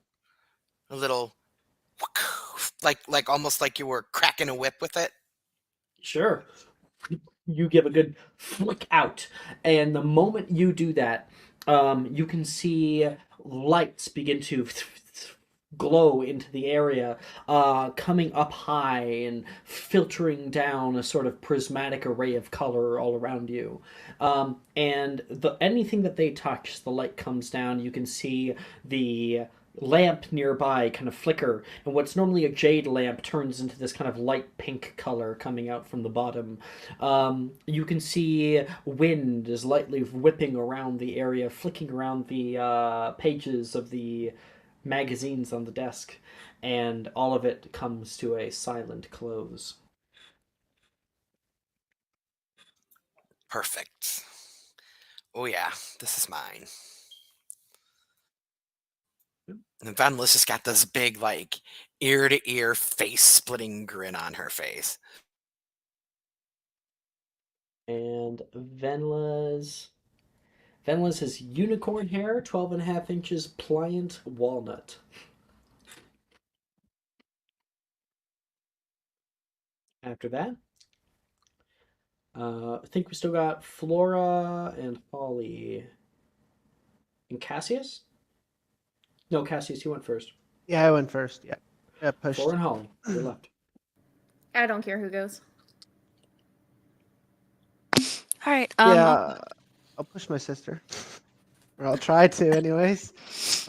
a little, like almost like you were cracking a whip with it. Sure. You give a good flick out, and the moment you do that, you can see lights begin to glow into the area, coming up high and filtering down a sort of prismatic array of color all around you. And anything that they touch, the light comes down. You can see the lamp nearby kind of flicker, and what's normally a jade lamp turns into this kind of light pink color coming out from the bottom. You can see wind is lightly whipping around the area, flicking around the pages of the magazines on the desk, and all of it comes to a silent close. Perfect. Oh yeah, this is mine. And Van Melissa's got this big, like, ear to ear, face splitting grin on her face. And Venla's has unicorn hair, 12.5 inches, pliant walnut. After that, I think we still got Flora and Holly. And Cassius? No, Cassius, you went first. Yeah, I went first. Yeah. Yeah, pushed. Flora and Holly, you're left. I don't care who goes. All right. Yeah, I'll push my sister. Or I'll try to, anyways.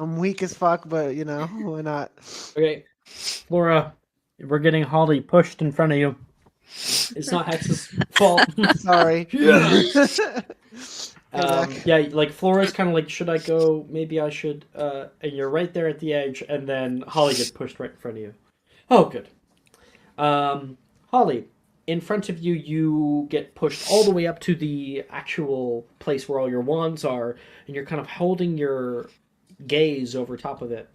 I'm weak as fuck, but you know, why not? Okay, Flora, we're getting Holly pushed in front of you. It's not Hex's fault. Sorry. Yeah, like Flora's kind of like, should I go? Maybe I should. And you're right there at the edge, and then Holly gets pushed right in front of you. Oh, good. Holly, in front of you, you get pushed all the way up to the actual place where all your wands are, and you're kind of holding your gaze over top of it.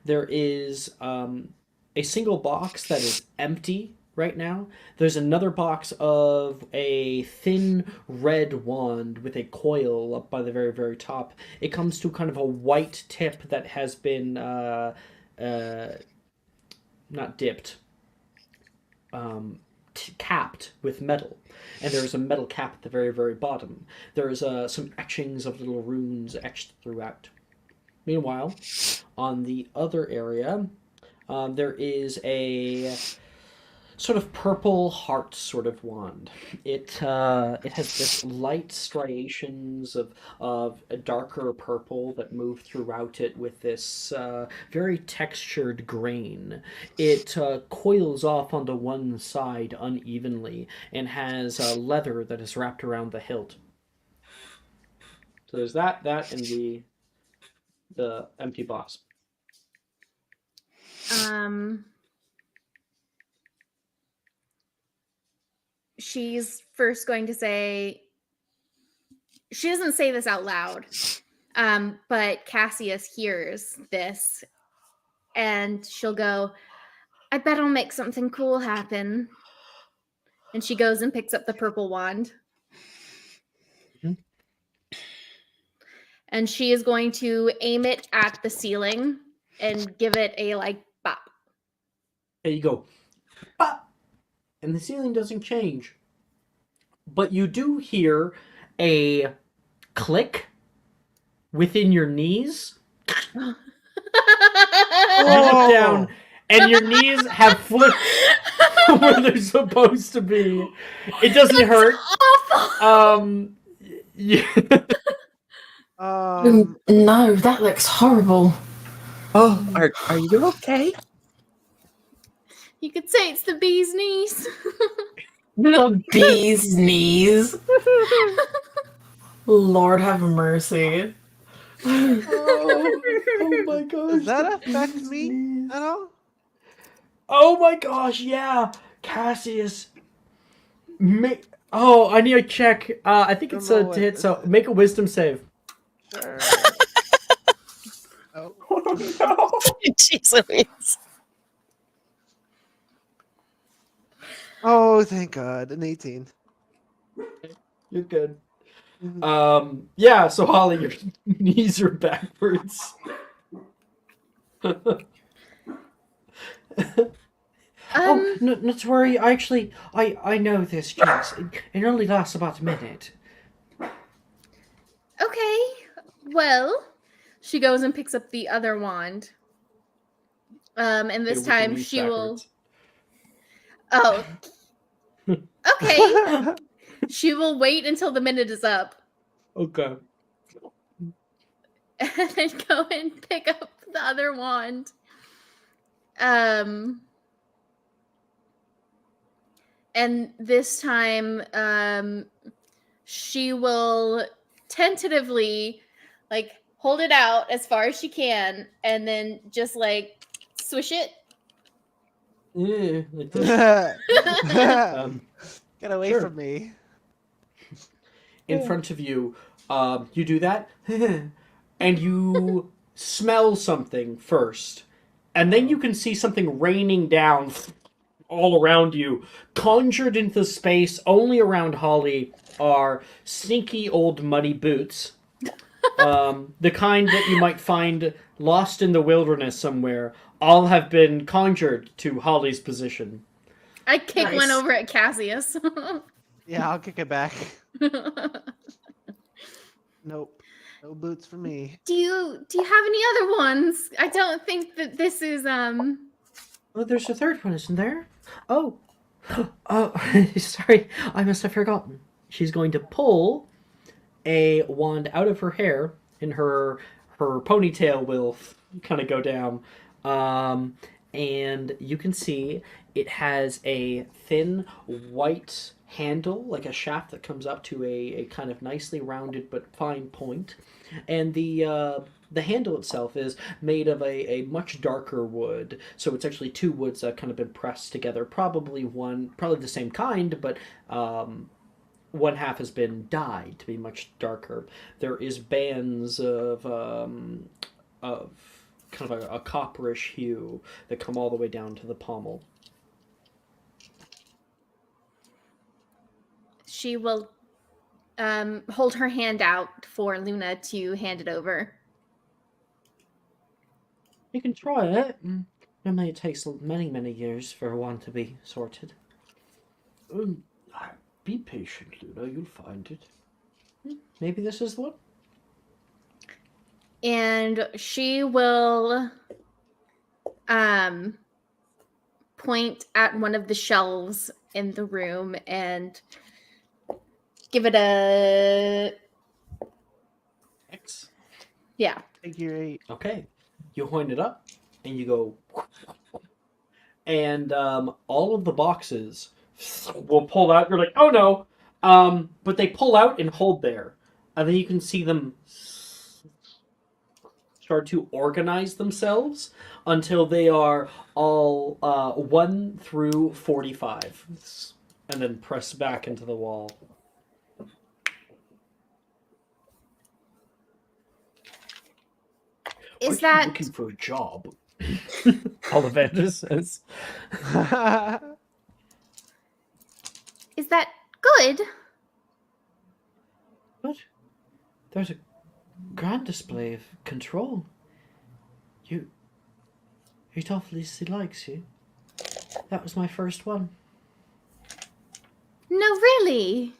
There is a single box that is empty right now. There's another box of a thin red wand with a coil up by the very, very top. It comes to kind of a white tip that has been not dipped, capped with metal, and there's a metal cap at the very, very bottom. There's some etchings of little runes etched throughout. Meanwhile, on the other area, there is a sort of purple heart sort of wand. It has this light striations of a darker purple that move throughout it with this very textured grain. It coils off onto one side unevenly and has leather that is wrapped around the hilt. So there's that, and the empty box. She's first going to say, she doesn't say this out loud, but Cassius hears this, and she'll go, I bet I'll make something cool happen. And she goes and picks up the purple wand. Mhm. And she is going to aim it at the ceiling and give it a bop. And you go, "Pop!" And the ceiling doesn't change. But you do hear a click within your knees. You look down, and your knees have flipped where they're supposed to be. It doesn't hurt. Awful. Yeah. No, that looks horrible. Oh, are you okay? You could say it's the bee's knees. The bee's knees. Lord have mercy. Oh my gosh. Does that the affect bee's me knees. at all? Oh my gosh, yeah. Cassius. I need to check. I think it's Don't a know to hit, what- so make a wisdom save. Sure. Oh. Jeez Louise. Oh, thank God. An 18. You're good. Mhm. Yeah, so Holly, your knees are backwards. Oh, no, not to worry. I know this, Jinx. It only lasts about a minute. Okay. Well, she goes and picks up the other wand. And this With your time knees she will. backwards. Oh. Okay. She will wait until the minute is up Okay. and then go and pick up the other wand. And this time, she will tentatively hold it out as far as she can and then just swish it. Yeah, like this. Get away Sure. from me. In front of you, you do that, and you smell something first, and then you can see something raining down all around you, conjured into space. Only around Holly are sneaky old muddy boots, the kind that you might find lost in the wilderness somewhere. All have been conjured to Holly's position. I kick Nice. one over at Cassius. Yeah, I'll kick it back. Nope. No boots for me. Do you have any other ones? I don't think that this is Oh, there's a third one, isn't there? Oh, sorry, I must have forgotten. She's going to pull a wand out of her hair, and her ponytail will kind of go down. And you can see it has a thin white handle, like a shaft that comes up to a kind of nicely rounded but fine point. And the handle itself is made of a much darker wood. So it's actually two woods that have kind of been pressed together. Probably the same kind, but one half has been dyed to be much darker. There is bands of kind of a copperish hue that come all the way down to the pommel. she will hold her hand out for Luna to hand it over. You can try it. Normally it takes many, many years for one to be sorted. Be patient, Luna. You'll find it. Maybe this is the one? And she will point at one of the shelves in the room and give it a X. yeah. Figure 8. Okay. You wind it up, and you go... And all of the boxes will pull out. You're like, oh no! But they pull out and hold there. And then you can see them start to organize themselves until they are all 1 through 45. And then press back into the wall. Is Are you that looking for a job? Ollivander says. Is that good? But there's a grand display of control. It obviously likes you. That was my first one. No, really.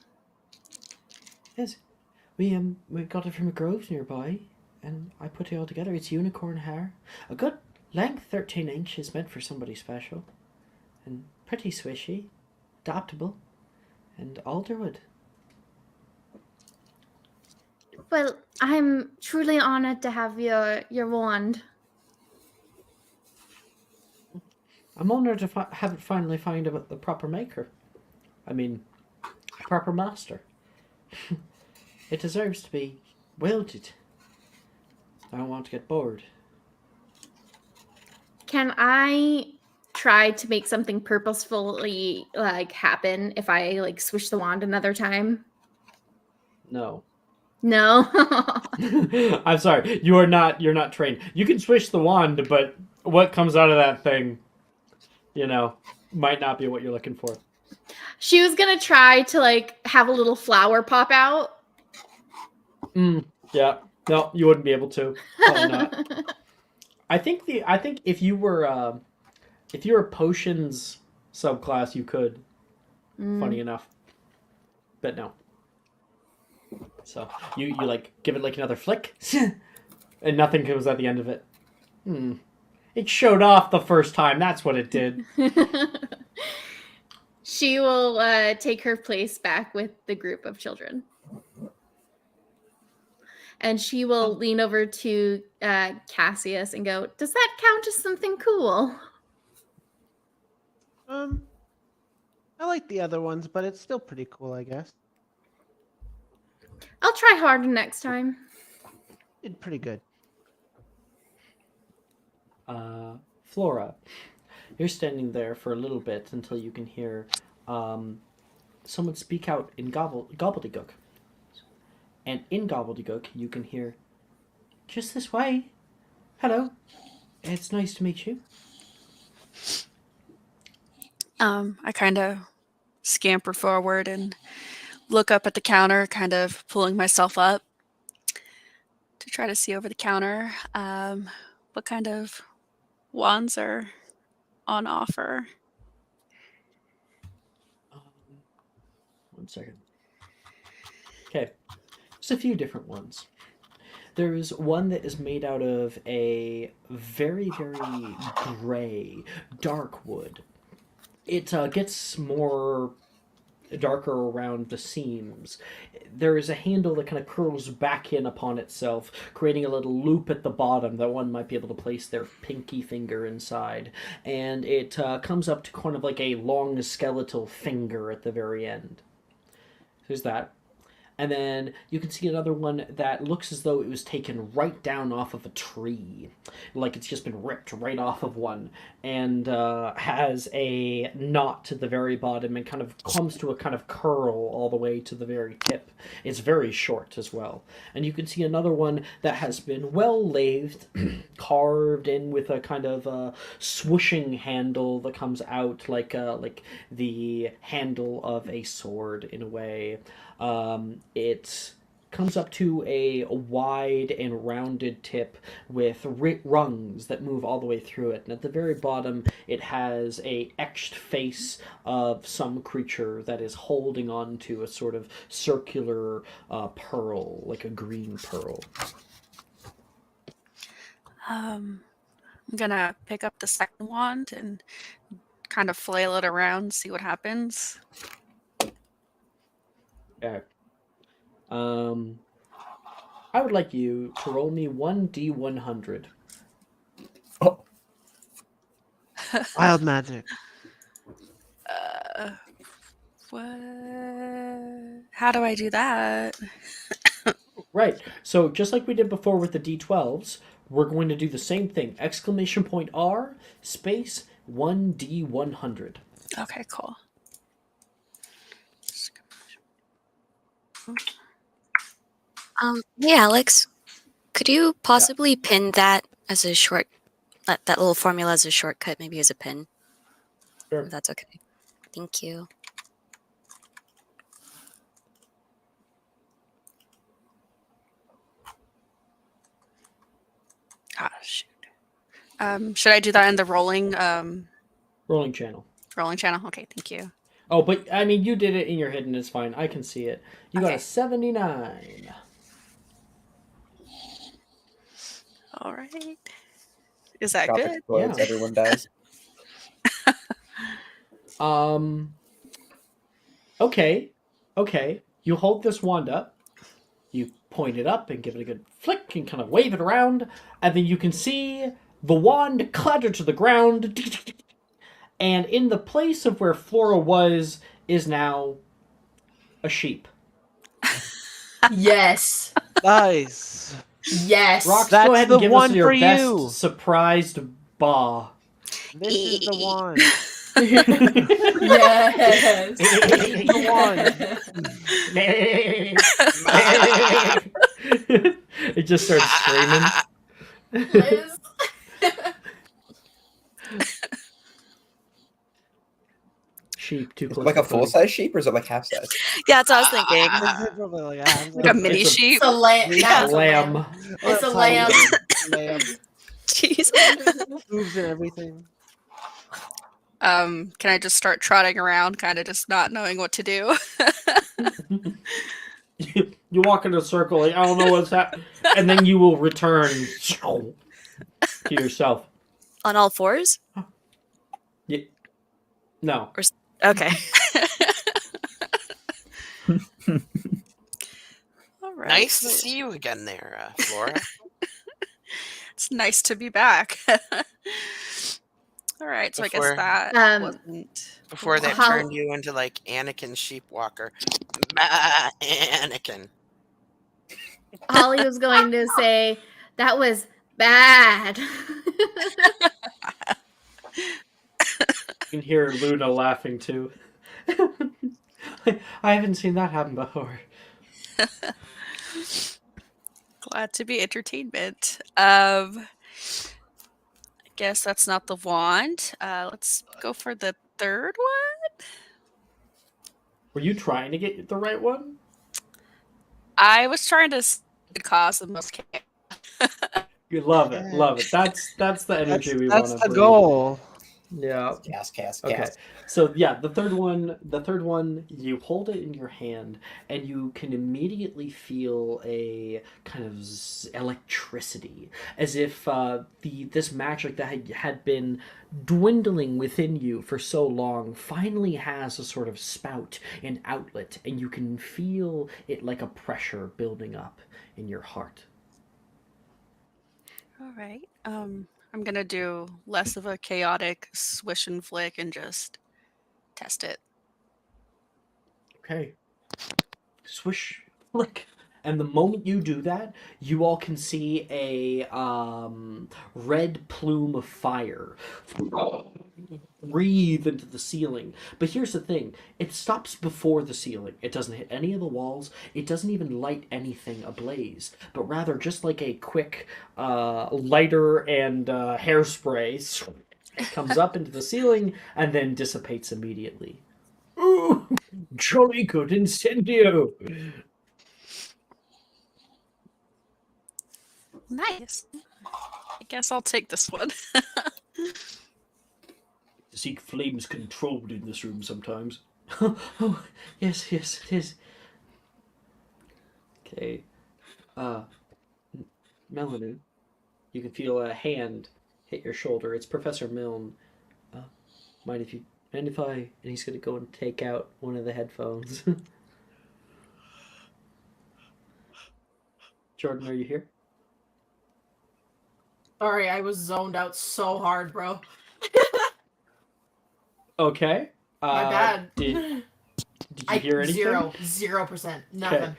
Yes. We got it from a grove nearby, and I put it all together. It's unicorn hair. A good length, 13 inches, meant for somebody special. And pretty swishy, adaptable, and alderwood. Well, I'm truly honored to have your wand. I'm honored to have it finally find a proper maker. I mean, a proper master. It deserves to be wielded. I don't want to get bored. Can I try to make something purposefully like happen if I like swish the wand another time? No. No. I'm sorry. You're not trained. You can swish the wand, but what comes out of that thing, might not be what you're looking for. She was gonna try to like have a little flower pop out. Yeah. No, you wouldn't be able to. Probably not. I think if you were potions subclass, you could. Funny enough. But no. So you like give it like another flick, and nothing comes at the end of it. It showed off the first time. That's what it did. She will take her place back with the group of children. And she will lean over to Cassius and go, "Does that count as something cool?" I like the other ones, but it's still pretty cool, I guess. I'll try harder next time. Did pretty good. Flora, you're standing there for a little bit until you can hear someone speak out in gobbledygook. And in gobbledygook, you can hear, "Just this way. Hello. It's nice to meet you." I kind of scamper forward and look up at the counter, kind of pulling myself up to try to see over the counter. What kind of wands are on offer? One second. Okay. There's a few different ones. There's one that is made out of a very, very gray, dark wood. It gets more darker around the seams. There is a handle that kind of curls back in upon itself, creating a little loop at the bottom that one might be able to place their pinky finger inside. And it comes up to kind of like a long skeletal finger at the very end. There's that. And then you can see another one that looks as though it was taken right down off of a tree. Like it's just been ripped right off of one. And has a knot to the very bottom and kind of comes to a kind of curl all the way to the very tip. It's very short as well. And you can see another one that has been well lathed, carved in with a kind of swooshing handle that comes out like the handle of a sword in a way. It comes up to a wide and rounded tip with rungs that move all the way through it. And at the very bottom, it has a etched face of some creature that is holding on to a sort of circular pearl, like a green pearl. I'm gonna pick up the second wand and kind of flail it around, see what happens. Okay. I would like you to roll me 1d100. Oh, Wild magic. What? How do I do that? Right. So just like we did before with the d12s, we're going to do the same thing. Exclamation point R space 1d100. Okay, cool. Hey, Alex, could you possibly pin that as a short, that little formula as a shortcut, maybe as a pin? Sure. If that's okay. Thank you. shoot. Should I do that in the rolling channel. rolling channel? Okay, thank you. Oh, but I mean, you did it in your head, and it's fine. I can see it. You got Okay. a 79. All right. Is that Drop good? explodes, Yeah. everyone dies. Okay. You hold this wand up. You point it up and give it a good flick and kind of wave it around, and then you can see the wand clatter to the ground. And in the place of where Flora was is now a sheep. Yes. Nice. Yes. Rox, That's go ahead the and give one us your for best you. surprised ba. This is the one. Yes. The one. It just starts screaming. Liz. Sheep too Is it close. like to a full phone. size sheep or is it like half size? Yeah, that's what I was thinking. Probably like a half Like a size. mini It's a- sheep. It's a lamb. Yeah. Yeah, it's a lamb. Lamb. It's a Little lamb. tiny lamb. Jeez. Hooves and everything. Can I just start trotting around, kind of just not knowing what to do? You walk in a circle, like, I don't know what's happening, and then you will return to yourself. On all fours? No. Okay. All right. Nice to see you again there, Flora. It's nice to be back. All right, so I Before- guess that wasn't. Before that How- turned you into like Anakin Sheepwalker. Anakin. Holly was going to say that was bad. You can hear Luna laughing too. I haven't seen that happen before. Glad to be entertainment. I guess that's not the wand. Let's go for the third one. Were you trying to get the right one? I was trying to cause the most chaos. You love it, love it. That's the energy we want That's to the bring. goal. Yeah. Cast. Okay. So yeah, the third one, you hold it in your hand, and you can immediately feel a kind of electricity, as if this magic that had been dwindling within you for so long finally has a sort of spout and outlet, and you can feel it like a pressure building up in your heart. All right. I'm gonna do less of a chaotic swish and flick and just test it. Okay. Swish, flick. And the moment you do that, you all can see a red plume of fire breathe into the ceiling. But here's the thing. It stops before the ceiling. It doesn't hit any of the walls. It doesn't even light anything ablaze. But rather, just like a quick lighter and hairspray, it comes up into the ceiling and then dissipates immediately. Ooh, jolly good incendio! Nice. I guess I'll take this one. To seek flames controlled in this room sometimes. Oh, yes, it is. Okay. Melanie, you can feel a hand hit your shoulder. It's Professor Milne. Mind if I... And he's going to go and take out one of the headphones. Jordan, are you here? Sorry, I was zoned out so hard, bro. Okay. My bad. Did you hear anything? 0%. Nothing. Okay.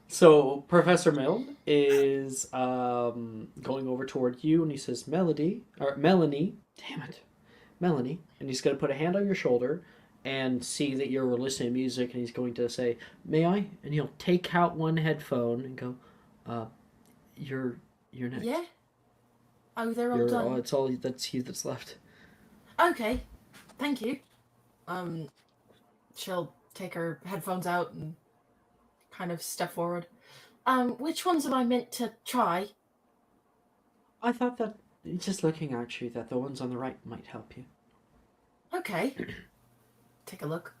So Professor Milne is going over toward you, and he says, Melanie, damn it, Melanie, and he's going to put a hand on your shoulder and see that you're listening to music, and he's going to say, may I? And he'll take out one headphone and go, you're next. Yeah. Oh, they're all done. It's all that's you that's left. Okay. Thank you. She'll take her headphones out and kind of step forward. Which ones am I meant to try? I thought that just looking at you, that the ones on the right might help you. Okay. Take a look.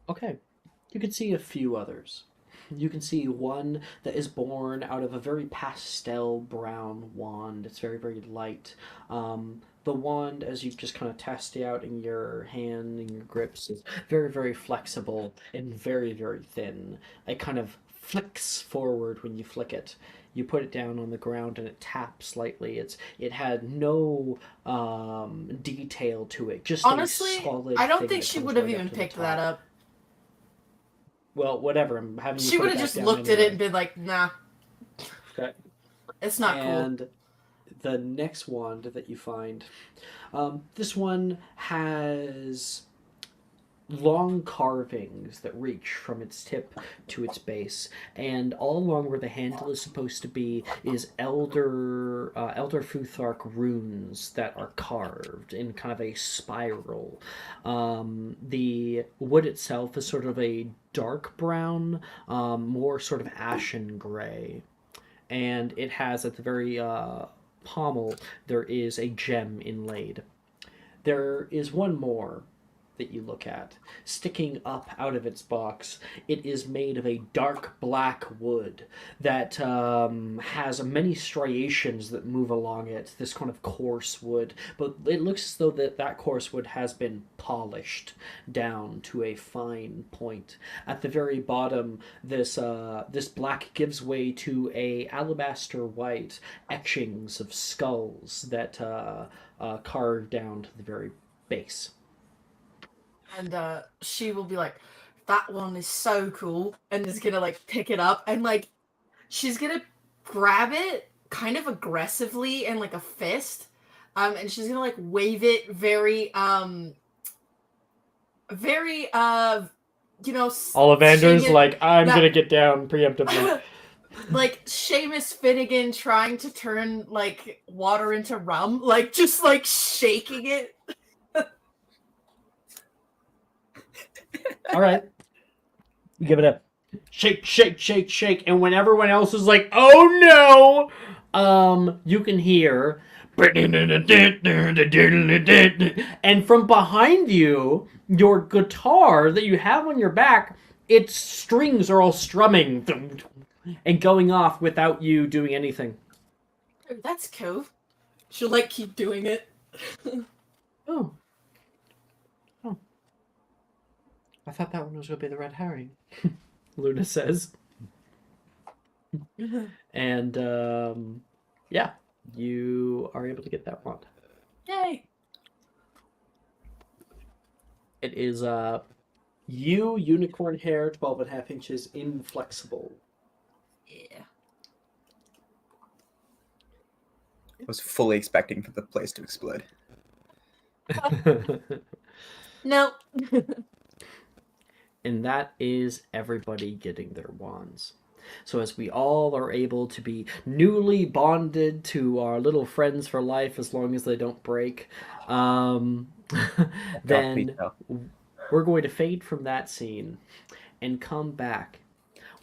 Okay. You can see a few others. You can see one that is born out of a very pastel brown wand. It's very, very light. The wand, as you just kind of test it out in your hand, in your grips, is very, very flexible and very, very thin. It kind of flicks forward when you flick it. You put it down on the ground and it taps slightly. It had no detail to it. Just Honestly, a solid. I don't thing think that she comes would have right up even to the picked top. that up. Well, whatever. I'm having you She put would it have back just down looked at anyway. it and been like, nah, Okay. it's not cool. And the next wand that you find, this one has long carvings that reach from its tip to its base, and all along where the handle is supposed to be is Elder Futhark runes that are carved in kind of a spiral. The wood itself is sort of a dark brown, more sort of ashen gray, and it has at the very pommel there is a gem inlaid. There is one more that you look at. Sticking up out of its box, it is made of a dark black wood that has many striations that move along it, this kind of coarse wood. But it looks as though that coarse wood has been polished down to a fine point. At the very bottom, this black gives way to a alabaster white etchings of skulls that carved down to the very base. And she will be like, that one is so cool, and is gonna like pick it up and like she's gonna grab it kind of aggressively and like a fist, and she's gonna like wave it very Ollivander's Seamus, like, I'm that- gonna get down preemptively. like Seamus Finnegan trying to turn like water into rum, like just like shaking it. All right. You give it a shake, shake, shake, shake, and when everyone else is like, "Oh no," you can hear, and from behind you, your guitar that you have on your back, its strings are all strumming and going off without you doing anything. Oh, that's cool. She'll like keep doing it. Oh. I thought that one was going to be the red herring, Luna says. And, yeah, you are able to get that wand. Yay! It is, unicorn hair, 12.5 inches, inflexible. Yeah. I was fully expecting for the place to explode. No. And that is everybody getting their wands. So as we all are able to be newly bonded to our little friends for life as long as they don't break, then we're going to fade from that scene and come back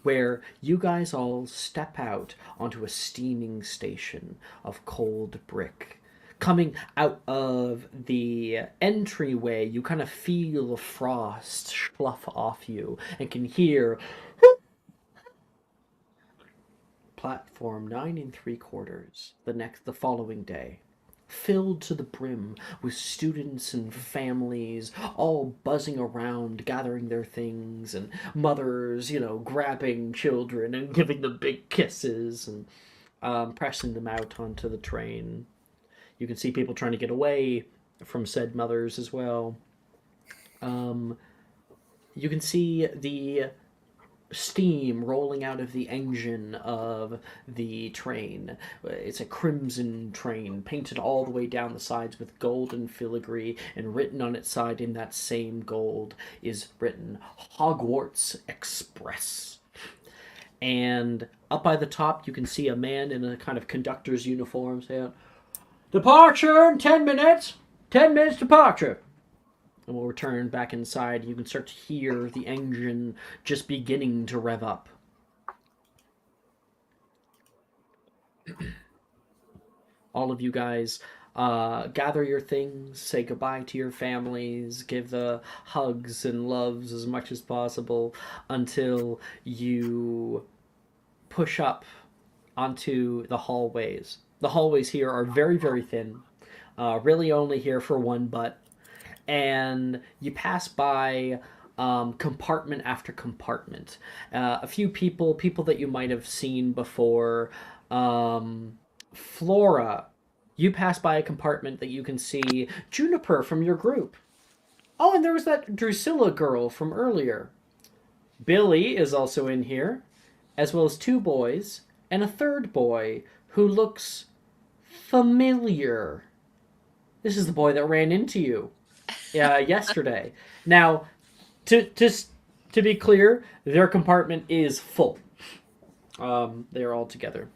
where you guys all step out onto a steaming station of cold brick. Coming out of the entryway, you kind of feel the frost slough off you and can hear platform 9 3/4 the following day, filled to the brim with students and families all buzzing around, gathering their things, and mothers, grabbing children and giving them big kisses and pressing them out onto the train. You can see people trying to get away from said mothers as well. You can see the steam rolling out of the engine of the train. It's a crimson train, painted all the way down the sides with golden filigree, and written on its side in that same gold is written Hogwarts Express. And up by the top, you can see a man in a kind of conductor's uniform saying, "Departure in 10 minutes! 10 minutes departure!" And we'll return back inside. You can start to hear the engine just beginning to rev up. All of you guys gather your things, say goodbye to your families, give the hugs and loves as much as possible until you push up onto the hallways. The hallways here are very, very thin, really only here for one butt. And you pass by compartment after compartment. A few people that you might have seen before. Flora, you pass by a compartment that you can see Juniper from your group. Oh, and there was that Drusilla girl from earlier. Billy is also in here, as well as two boys and a third boy who looks familiar. This is the boy that ran into you yesterday. Now, to be clear, their compartment is full. They are all together.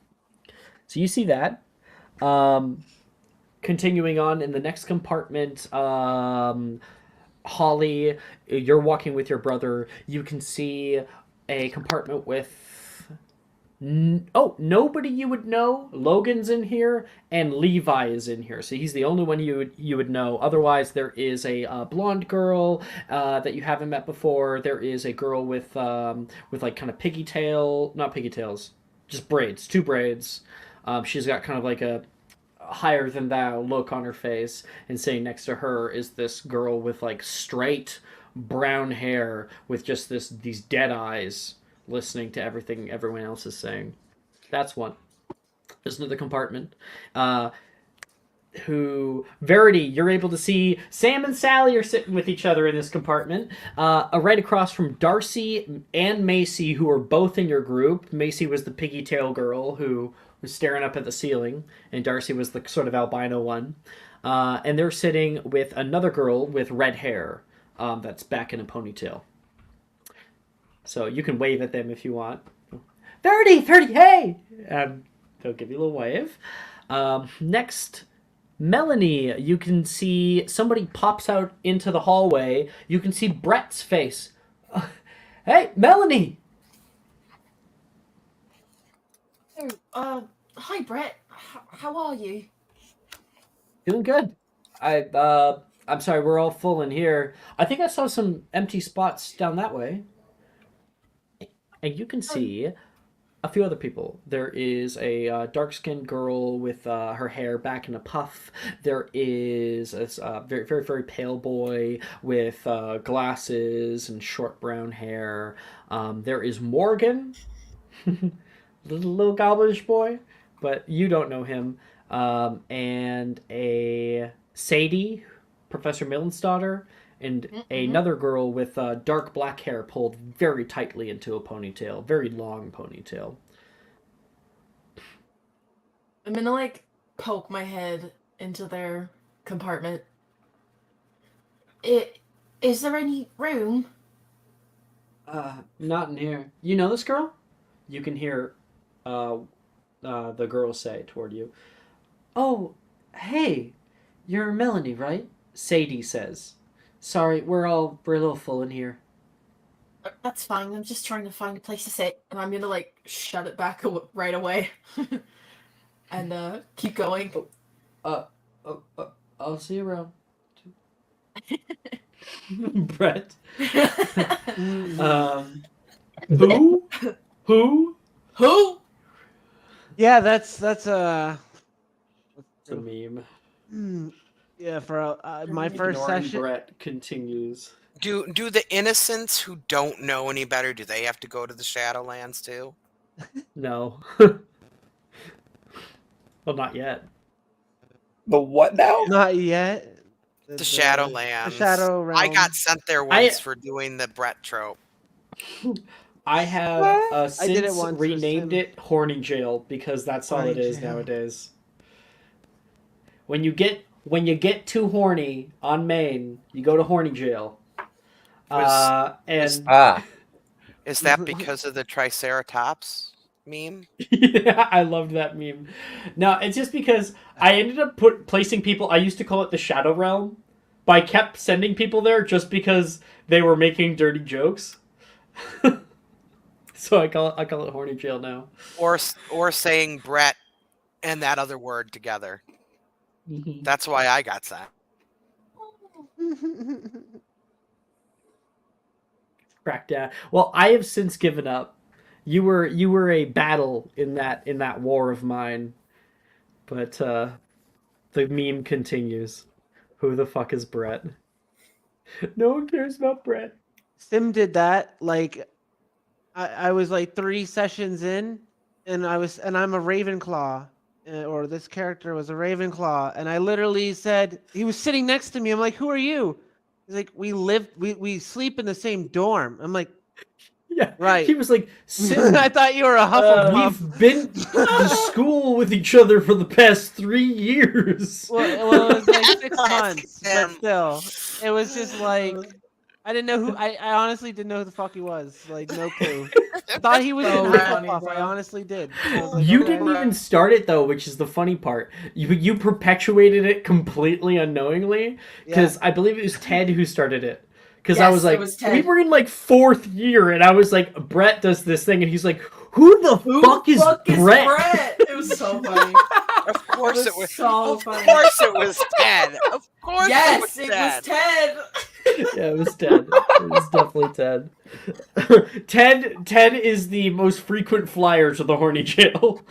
So you see that. Continuing on in the next compartment, Holly, you're walking with your brother. You can see a compartment with nobody you would know. Logan's in here, and Levi is in here. So he's the only one you would know. Otherwise, there is a blonde girl that you haven't met before. There is a girl with like kind of not pigtails, just braids, two braids. She's got kind of like a higher than thou look on her face, and sitting next to her is this girl with like straight brown hair with just these dead eyes, listening to everything everyone else is saying. That's one. There's another compartment. Verity, you're able to see Sam and Sally are sitting with each other in this compartment. Right across from Darcy and Macy, who are both in your group. Macy was the piggy tail girl who was staring up at the ceiling, and Darcy was the sort of albino one. And they're sitting with another girl with red hair that's back in a ponytail. So you can wave at them if you want. Verity, hey! They'll give you a little wave. Next, Melanie, you can see somebody pops out into the hallway. You can see Brett's face. Hey, Melanie! Hi, Brett. How are you? Doing good. I'm sorry, we're all full in here. I think I saw some empty spots down that way. And you can see a few other people. There is a dark-skinned girl with her hair back in a puff. There is a very, very, very pale boy with glasses and short brown hair. There is Morgan, little goblinish boy, but you don't know him. And a Sadie, Professor Millen's daughter, and another girl with dark black hair pulled very tightly into a ponytail, very long ponytail. I'm gonna like poke my head into their compartment. Is there any room? Not in here. You know this girl? You can hear the girl say toward you. Oh, hey, you're Melanie, right? Sadie says. Sorry, we're a little full in here. That's fine. I'm just trying to find a place to sit, and I'm gonna like shut it back right away, and keep going. I'll see you around. Brett. Who? Yeah, that's a meme. Yeah, for my first Ignoring session. Brett continues. Do the innocents who don't know any better, do they have to go to the Shadowlands too? No. Well, not yet. The what now? Not yet. The Shadowlands. The Shadow Realm. I got sent there once for doing the Brett trope. I have I did it since once, renamed it Horny Jail because that's all Horny it is Jail. nowadays. When you get too horny on Maine, you go to Horny Jail. Is that because of the Triceratops meme? Yeah, I loved that meme. No, it's just because I ended up placing people. I used to call it the Shadow Realm, but I kept sending people there just because they were making dirty jokes. So I call it Horny Jail now. Or saying Brett and that other word together. Mhm. That's why I got that. Cracked down. Well, I have since given up. You were a battle in that war of mine, but the meme continues. Who the fuck is Brett? No one cares about Brett. Sim did that. Like, I was like 3 sessions in, and I'm a Ravenclaw, or this character was a Ravenclaw, and I literally said he was sitting next to me. I'm like, "Who are you?" He's like, we sleep in the same dorm." I'm like, Yeah, "Right." he was like, Sim, I thought you were a Hufflepuff. we've been to school with each other for the past 3 years. Well, it was like 6 Classic months, but Sim. still, it was just like I didn't know who. I honestly didn't know who the fuck he was. Like, no clue. I thought he was in So funny, Hufflepuff. bro. I honestly did. I was like, You okay. didn't even start it though, which is the funny part. You perpetuated it completely unknowingly because I believe it was Ted who started it. Because I Yes, was it like, was we Ted. were in like 4th year, and I was like, Brett does this thing, and he's like, who the fuck is Brett? It was so funny. Of course it was. so Of funny. course it was Ted. Of course Yes, it was Ted. Ted. Yeah, it was Ted. It was definitely Ted. Ted is the most frequent flyer to the horny jail.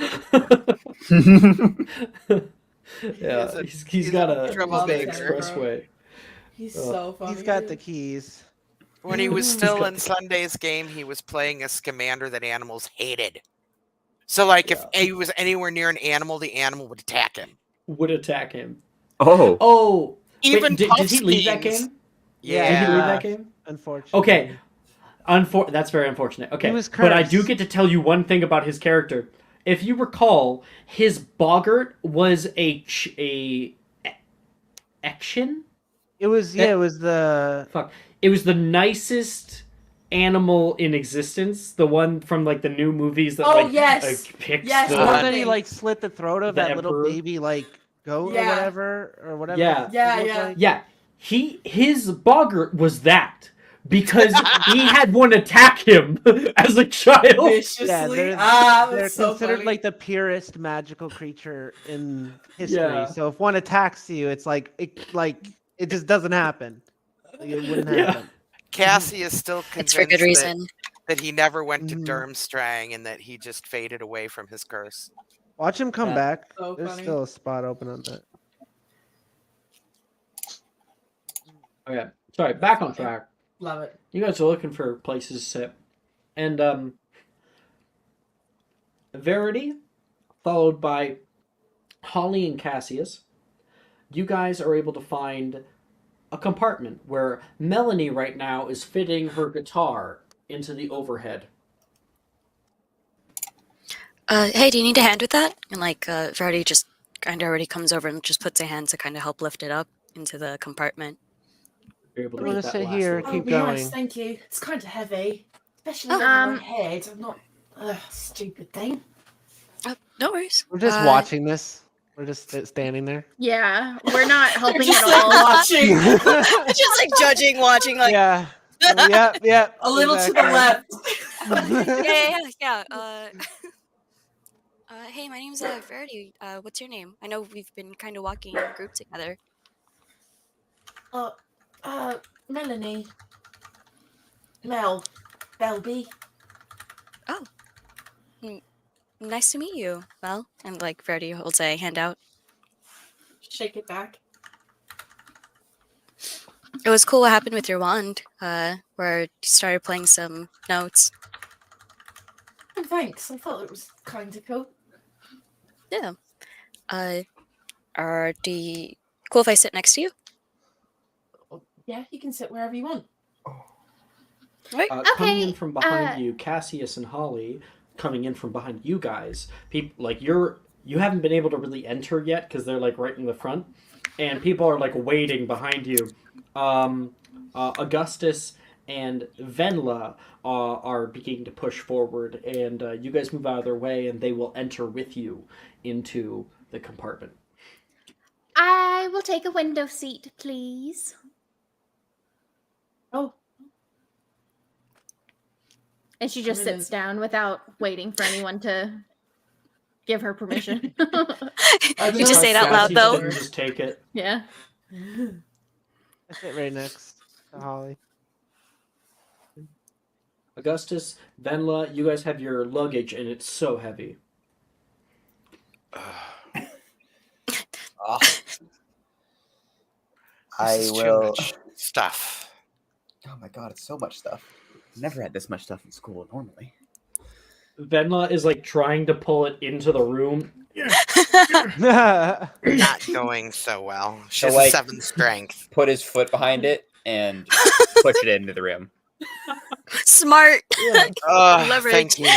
Yeah, he's got a troublemaker. expressway. He's so funny. He's got the keys. When he was still got in the- Sunday's game, he was playing a Scamander that animals hated. So, like, if he was anywhere near an animal, the animal would attack him. Would attack him. Oh, Oh, Even wait, did Puff's he leave that memes. game? Yeah. Did he leave that game? Unfortunately. Okay. That's very unfortunate. Okay, He was but I do cursed. get to tell you one thing about his character. If you recall, his boggart was a action. It was it was the Fuck. It was the nicest animal in existence. The one from like the new movies that Oh, like yes. picks Yes, the the one that he like slit the throat of The that little Emperor. baby like goat Yeah. or whatever. Yeah. Yeah, it looked yeah. like. Yeah, his boggart was that because he had one attack him as a child. Viciously. Yeah, they're That's so considered funny. like the purest magical creature in history. Yeah. So if one attacks you, it's like it just doesn't happen. Like, it wouldn't Yeah. happen. Cassie is still It's for good convinced reason. that he never went to Mhm. Durmstrang and that he just faded away from his curse. Watch him come Yeah. back. So There's funny. still a spot open on that. Okay, sorry, back on track. Love it. You guys are looking for places to sit. And Verity, followed by Holly and Cassius, you guys are able to find a compartment where Melanie right now is fitting her guitar into the overhead. Hey, do you need a hand with that? And like, Verity just kind of already comes over and just puts a hand to kind of help lift it up into the compartment. You're able to I'm gonna get that sit last here, little- Oh, keep be nice, going. thank you. It's kind of heavy, especially Oh. on my head. I'm not. Stupid thing. No worries. We're just watching this. We're just standing there. Yeah, we're not helping Just at like all. watching. Just like judging, watching, like Yeah. Yeah. A little to the exactly. left. yeah. Hey, my name's Verity. What's your name? I know we've been kind of walking in a group together. Melanie. Mel. Belby. Nice to meet you, Mel. And like Verity holds a hand out. Shake it back. It was cool what happened with your wand, where you started playing some notes. Oh, thanks. I thought it was kind of cool. Yeah. Cool if I sit next to you? Yeah, you can sit wherever you want. Right. Coming in Okay, from behind you, Cassius and Holly, coming in from behind you guys, people like you haven't been able to really enter yet because they're like right in the front, and people are like waiting behind you. Augustus and Venla are beginning to push forward, and you guys move out of their way, and they will enter with you into the compartment. I will take a window seat, please. Oh, And she just I'm gonna- sits down without waiting for anyone to. give her permission. You just say it out loud, Cassie though. didn't just take it. Yeah. I sit right next to Holly. Augustus, Venla, you guys have your luggage, and it's so heavy. Oh. This I is too will. much stuff. Oh my god, it's so much stuff. Never had this much stuff in school normally. Venla is like trying to pull it into the room. Not going so well. She So, has like- a 7 strength. Put his foot behind it and push it into the room. Smart. Leverage. Thank you.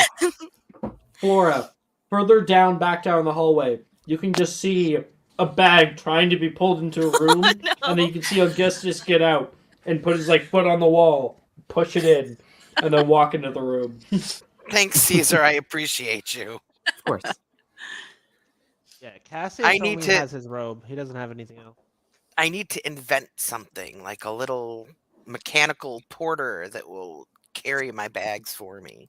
Flora, further down, back down the hallway, you can just see a bag trying to be pulled into a room, and then you can see Augustus get out and put his like foot on the wall, push it in, and then walk into the room. Thanks, Caesar. I appreciate you. Of course. Yeah, Cassius I need only to- has his robe. He doesn't have anything else. I need to invent something like a little mechanical porter that will carry my bags for me.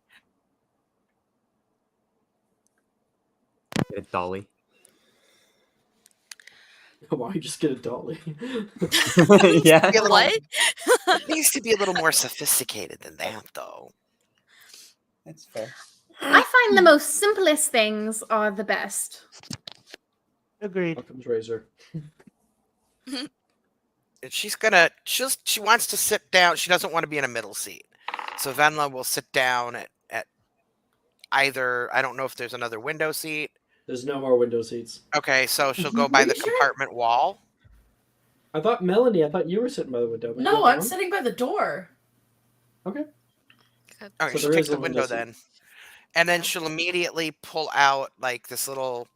Get a dolly. Why don't you just get a dolly? Yeah. Be a little- What? It needs to be a little more sophisticated than that, though. That's fair. I find the most simplest things are the best. Agreed. Welcome, Razor. And she wants to sit down. She doesn't want to be in a middle seat. So Venla will sit down at either, I don't know if there's another window seat. There's no more window seats. Okay, so she'll go by the compartment wall. I thought Melanie, I thought you were sitting by the window. Am I No, I'm wrong? sitting by the door. Okay. Okay, So she'll there take is the a window window seat. then. And then she'll immediately pull out like this little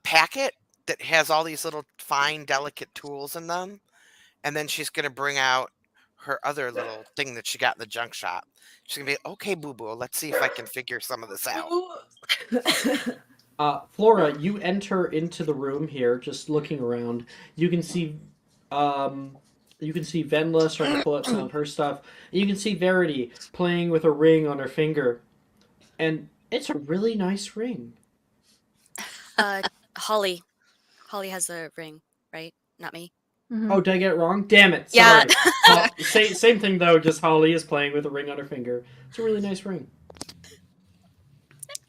packet that has all these little fine, delicate tools in them. And then she's going to bring out her other little thing that she got in the junk shop. She's going to be, okay, boo-boo, let's see if I can figure some of this out. Flora, you enter into the room here, just looking around. You can see Venla starting to pull out some of her stuff. You can see Verity playing with a ring on her finger. And it's a really nice ring. Holly. Holly has a ring, right? Not me. Oh, did I get it wrong? Damn it. Yeah. Sorry. Same thing, though, just Holly is playing with a ring on her finger. It's a really nice ring.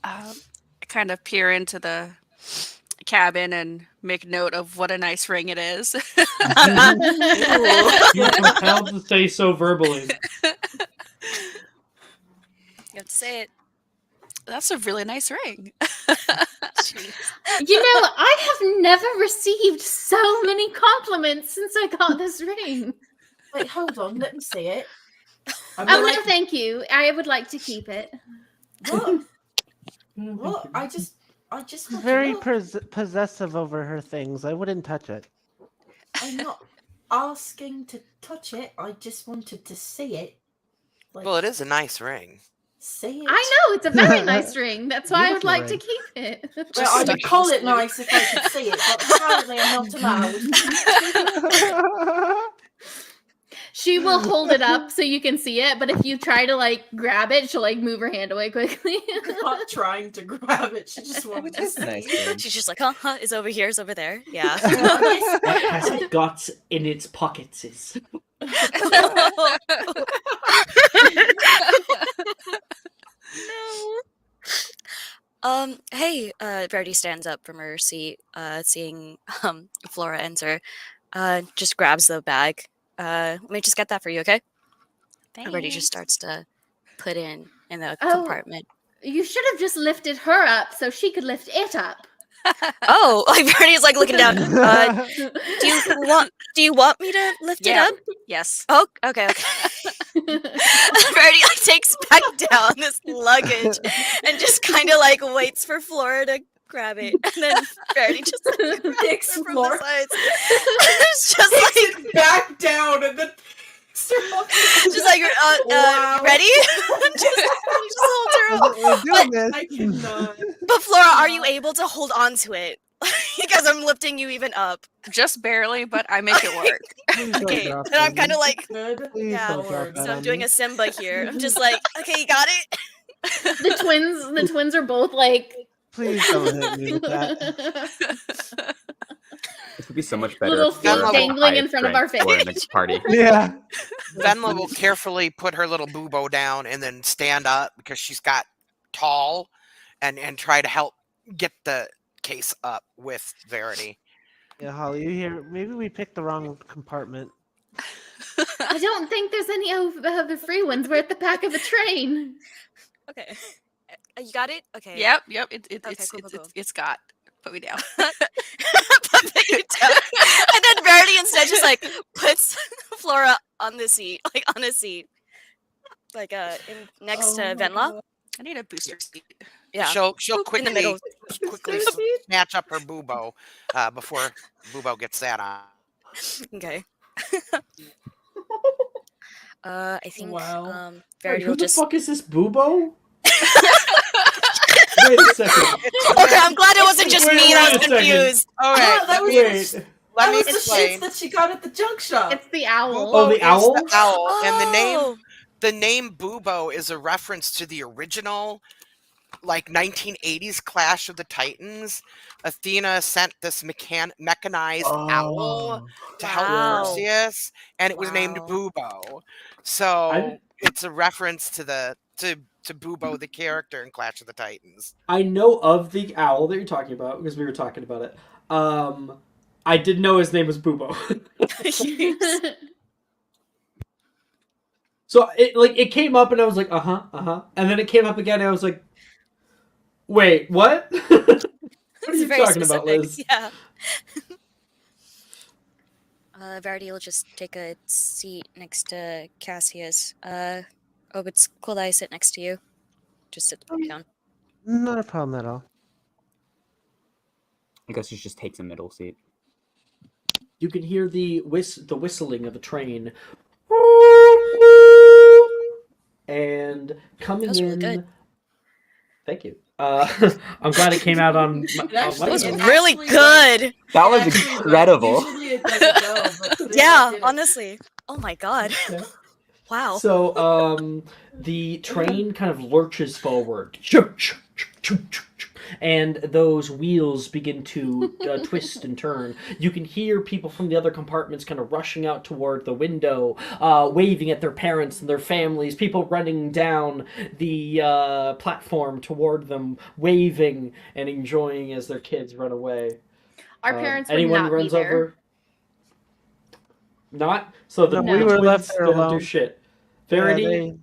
I kind of peer into the cabin and make note of what a nice ring it is. You're compelled to say so verbally. You have to say it. That's a really nice ring. Jeez. You know, I have never received so many compliments since I got this ring. Wait, hold on. Let me see it. Oh, no, thank you. I would like to keep it. What? What? I just want Very to look. possessive over her things. I wouldn't touch it. I'm not asking to touch it. I just wanted to see it. Like, Well, it is a nice ring. see it. I know, it's a very nice ring. That's why I would Beautiful like to ring. keep it. Well, Just I would stuck call in it the nice if I could see it, but apparently I'm not allowed. She will hold it up so you can see it, but if you try to like grab it, she'll like move her hand away quickly. I'm not trying to grab it. She just wanted to That's see nice. it. She's just like, huh, it's over here, it's over there. Yeah. What has it got in its pockets is... Hey, Verity stands up from her seat, seeing Flora enter. Just grabs the bag. Let me just get that for you, okay? Verity just starts to put in the Oh. compartment. You should have just lifted her up so she could lift it up. Oh, like Verity's like looking down. Do you want me to lift Yeah. it up? Yes. Oh, okay. Verity like takes back down this luggage and just kind of like waits for Flora to grab it, and then Verity just like, grabs Takes her from Flora- the sides. It's just like, Takes it back down and then just like, Wow. ready? just hold her up. We're doing this. I cannot. But Flora, are you able to hold on to it? Because I'm lifting you even up. Just barely, but I make it work. Please don't Okay, drop and I'm it. kind of like, Good. Please yeah, don't drop Lord. that so I'm on doing me. a Simba here. I'm just like, okay, you got it. The twins are both like Please don't hit me with that. This would be so much better. Little if Flora feet was the dangling in highest front of our ranked scorer in the face. party. Yeah. Venla will carefully put her little boobo down and then stand up because she's got tall and try to help get the case up with Verity. Yeah, Holly, you hear? Maybe we picked the wrong compartment. I don't think there's any of the free ones. We're at the back of the train. Okay. You got it? Okay. Yep. It's got. Put me down. Put me down. And then Verity instead just like puts Flora on the seat, like on a seat, like next to Venla. I need a booster seat. Yeah. She'll In the middle. quickly snatch up her boobo before Boobo gets that on. Okay. I think Wow. Wait, Verity who will the just. fuck is this Boobo? Wait a second. Okay, I'm glad it wasn't just Wait, me that wait was a second. confused. All right, that was Wait. let me that was the explain. shits that she got at the junk shop. It's the owl. Oh, the Boobo is owl? the owl, and Oh. the name Boobo is a reference to the original, like 1980s Clash of the Titans. Athena sent this mechanized owl to help Wow. Perseus, and it was named Wow. Boobo. So I- it's a reference to the to Boobo the character in Clash of the Titans. I know of the owl that you're talking about because we were talking about it. I didn't know his name was Boobo. So it came up and I was like, and then it came up again and I was like, wait, what? What are you very talking about, specific, Liz? Yeah. Verity will just take a seat next to Cassius. It's cool that I sit next to you. Just sit down. Not a problem at all. I guess she just takes a middle seat. You can hear the whistling of a train. And coming That was really in. good. Thank you. I'm glad it came out on. That was microphone. really good. That was incredible. Yeah, honestly. Oh my god. Wow. So, the train kind of lurches forward, and those wheels begin to twist and turn. You can hear people from the other compartments kind of rushing out toward the window, waving at their parents and their families, people running down the platform toward them, waving and enjoying as their kids run away. Our parents would Anyone not runs be there. over? Not? So the No, we were twins left there don't do alone. shit. Yeah, Verity?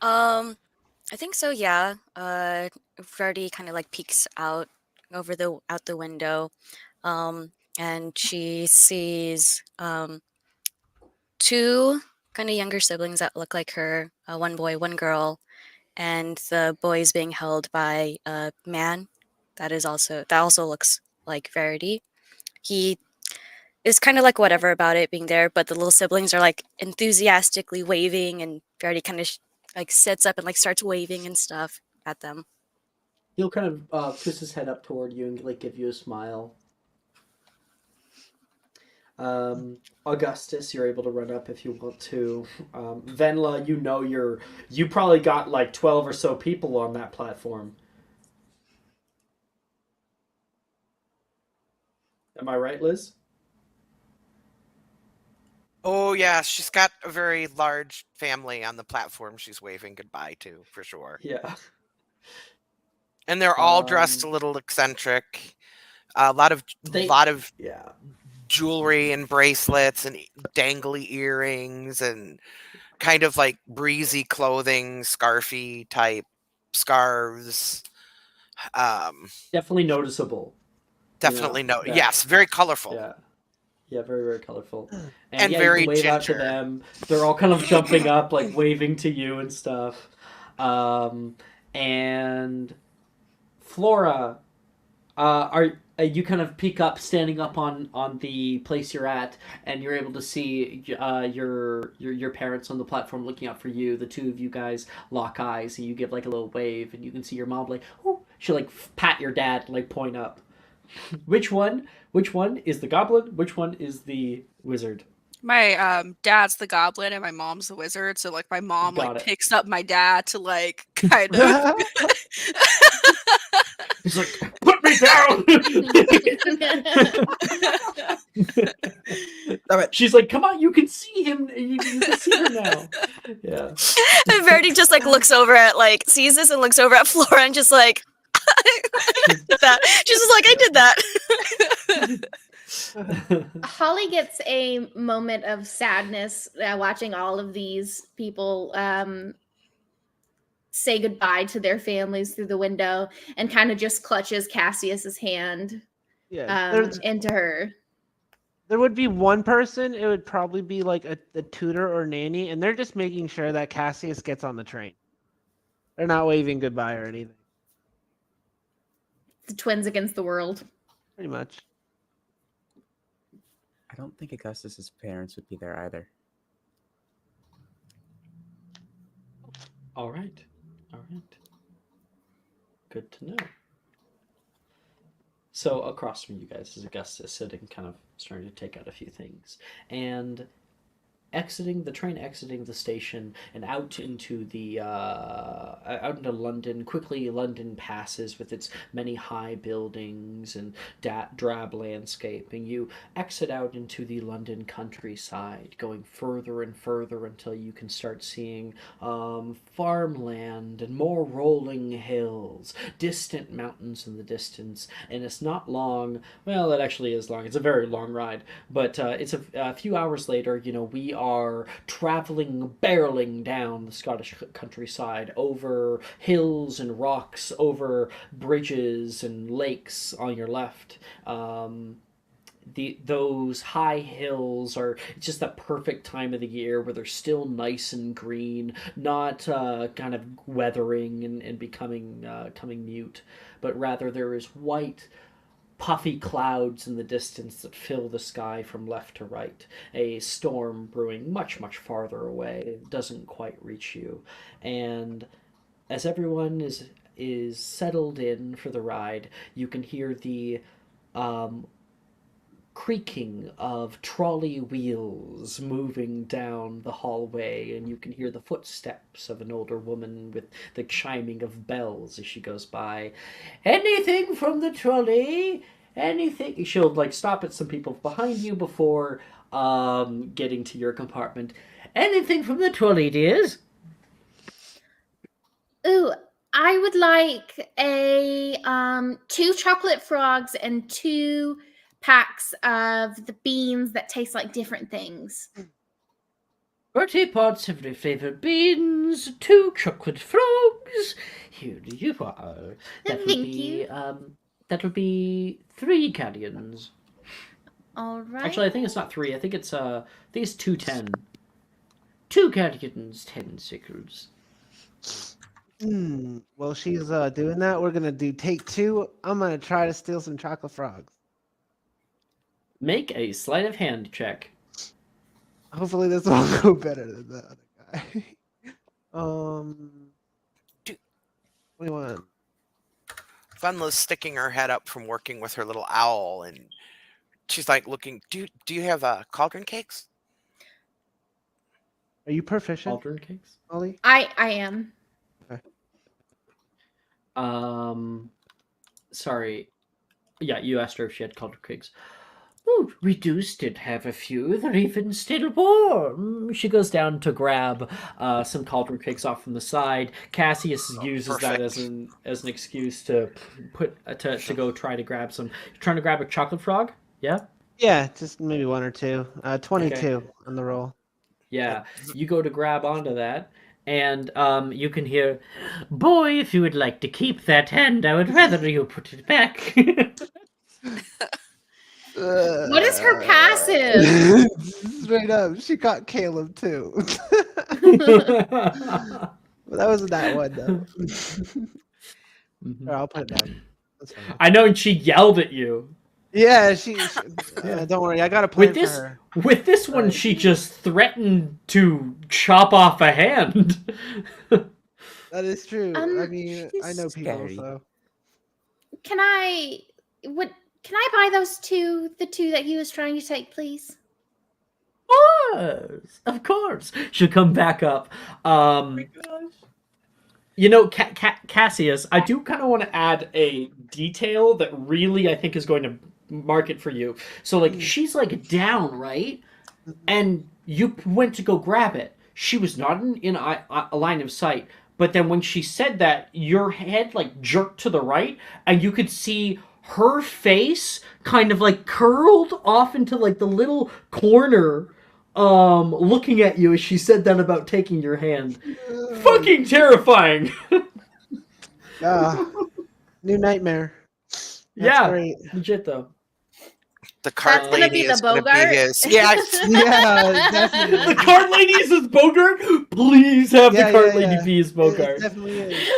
I think so. Yeah. Verity kind of like peeks out the window, and she sees two kind of younger siblings that look like her. One boy, one girl, and the boy is being held by a man that also looks like Verity. He is kind of like whatever about it being there, but the little siblings are like enthusiastically waving, and Verity kind of like sits up and like starts waving and stuff at them. He'll kind of twist his head up toward you and like give you a smile. Augustus, you're able to run up if you want to. Venla, you probably got like 12 or so people on that platform. Am I right, Liz? Oh yeah, she's got a very large family on the platform she's waving goodbye to, for sure. Yeah. And they're all dressed a little eccentric. A lot of yeah. jewelry and bracelets and dangly earrings and kind of like breezy clothing, scarfy type scarves. Definitely noticeable. Definitely Yeah. Yes, very colorful. Yeah. Yeah, very, very colorful. And yeah, very you can wave out to ginger. them. They're all kind of jumping up, like waving to you and stuff. And Flora, you kind of peek up, standing up on the place you're at, and you're able to see your parents on the platform looking out for you. The two of you guys lock eyes, and you give like a little wave, and you can see your mom like, oh, she like pat your dad, like point up. Which one is the goblin? Which one is the wizard? My dad's the goblin and my mom's the wizard, so like my mom Got like it. picks up my dad to like kind of He's like, put me down. She's like, come on, you can see him. You can see her now. Yeah. And Verity just like looks over at like sees this and looks over at Flora and just like that. She's just like, I did that. Holly gets a moment of sadness watching all of these people say goodbye to their families through the window, and kind of just clutches Cassius's hand into her. There would be one person. It would probably be like a tutor or nanny, and they're just making sure that Cassius gets on the train. They're not waving goodbye or anything. The twins against the world. Pretty much. I don't think Augustus's parents would be there either. All right. Good to know. So across from you guys is Augustus sitting, kind of starting to take out a few things, and exiting the station and out into London. Quickly, London passes with its many high buildings and drab landscape, and you exit out into the London countryside, going further and further until you can start seeing farmland and more rolling hills, distant mountains in the distance, and it's not long. Well, it actually is long. It's a very long ride, but it's a few hours later. We are barreling down the Scottish countryside, over hills and rocks, over bridges and lakes on your left. Those high hills are just that perfect time of the year where they're still nice and green, not kind of weathering and becoming mute, but rather there is white puffy clouds in the distance that fill the sky from left to right. A storm brewing much, much farther away. It doesn't quite reach you. And as everyone is settled in for the ride, you can hear the creaking of trolley wheels moving down the hallway, and you can hear the footsteps of an older woman with the chiming of bells as she goes by. Anything from the trolley? Anything? She'll like stop at some people behind you before getting to your compartment. Anything from the trolley, dears? Ooh, I would like a 2 chocolate frogs and 2 packs of the beans that taste like different things. 30 pots of your favorite beans, 2 chocolate frogs. Here you are. That'll be 3 galleons. All right. Actually, I think it's not 3. I think it's 210. 2 galleons, 10 sickles. While she's doing that, we're gonna do take 2. I'm gonna try to steal some chocolate frogs. Make a sleight of hand check. Hopefully this will go better than the other guy. 21. Funla's sticking her head up from working with her little owl, and she's like looking. Do you have cauldron cakes? Are you proficient? Cauldron cakes? Ollie? I am. Okay. Sorry. Yeah, you asked her if she had cauldron cakes. Oh, we did have a few. They're even still warm. She goes down to grab some cauldron cakes off from the side. Cassius uses that as an excuse to to go try to grab some. You're trying to grab a chocolate frog? Yeah? Yeah, just maybe 1 or 2. 22 on the roll. Yeah, you go to grab onto that, and you can hear, "Boy, if you would like to keep that hand, I would rather you put it back." What is her passive? Straight up, she got Caleb too. Well, that wasn't that one though. I'll put it down. That's fine. I know, and she yelled at you. Yeah, she don't worry, I got a plan for her. With this one, she just threatened to chop off a hand. That is true. I mean, I know people, scary. so. Can I buy those 2, the 2 that he was trying to take, please? Of course. She'll come back up. gosh. You know, Cassius, I do kind of want to add a detail that really I think is going to mark it for you. So, like, she's like down, right? And you went to go grab it. She was not in a line of sight. But then when she said that, your head like jerked to the right, and you could see her face kind of like curled off into like the little corner, looking at you as she said that about taking your hand. Fucking terrifying. New nightmare. That's yeah, great. legit though. The cart That's gonna lady be the is going to be Bogart. his. Yeah. Yeah, definitely. The cart lady is his Bogart. Please have Yeah, the cart yeah, lady yeah. be his Bogart. It definitely is.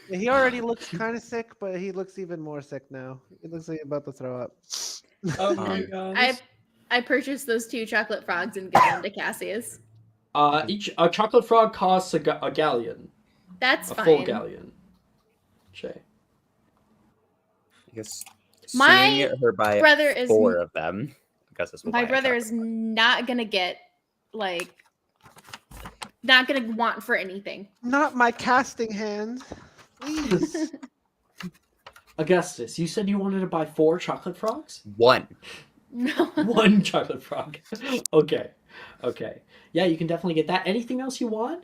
Yeah, he already looks kind of sick, but he looks even more sick now. He looks like he's about to throw up. Oh my Um, gosh. I purchased those 2 chocolate frogs and give them to Cassius. Each a chocolate frog costs a galleon, That's a fine. full galleon. Shay. I guess My swing her by brother is 4 of them. I guess this will My buy a brother chocolate is bar. not gonna get like not gonna want for anything. Not my casting hand. Please. Augustus, you said you wanted to buy 4 chocolate frogs? 1. No. 1 chocolate frog. Okay. Yeah, you can definitely get that. Anything else you want?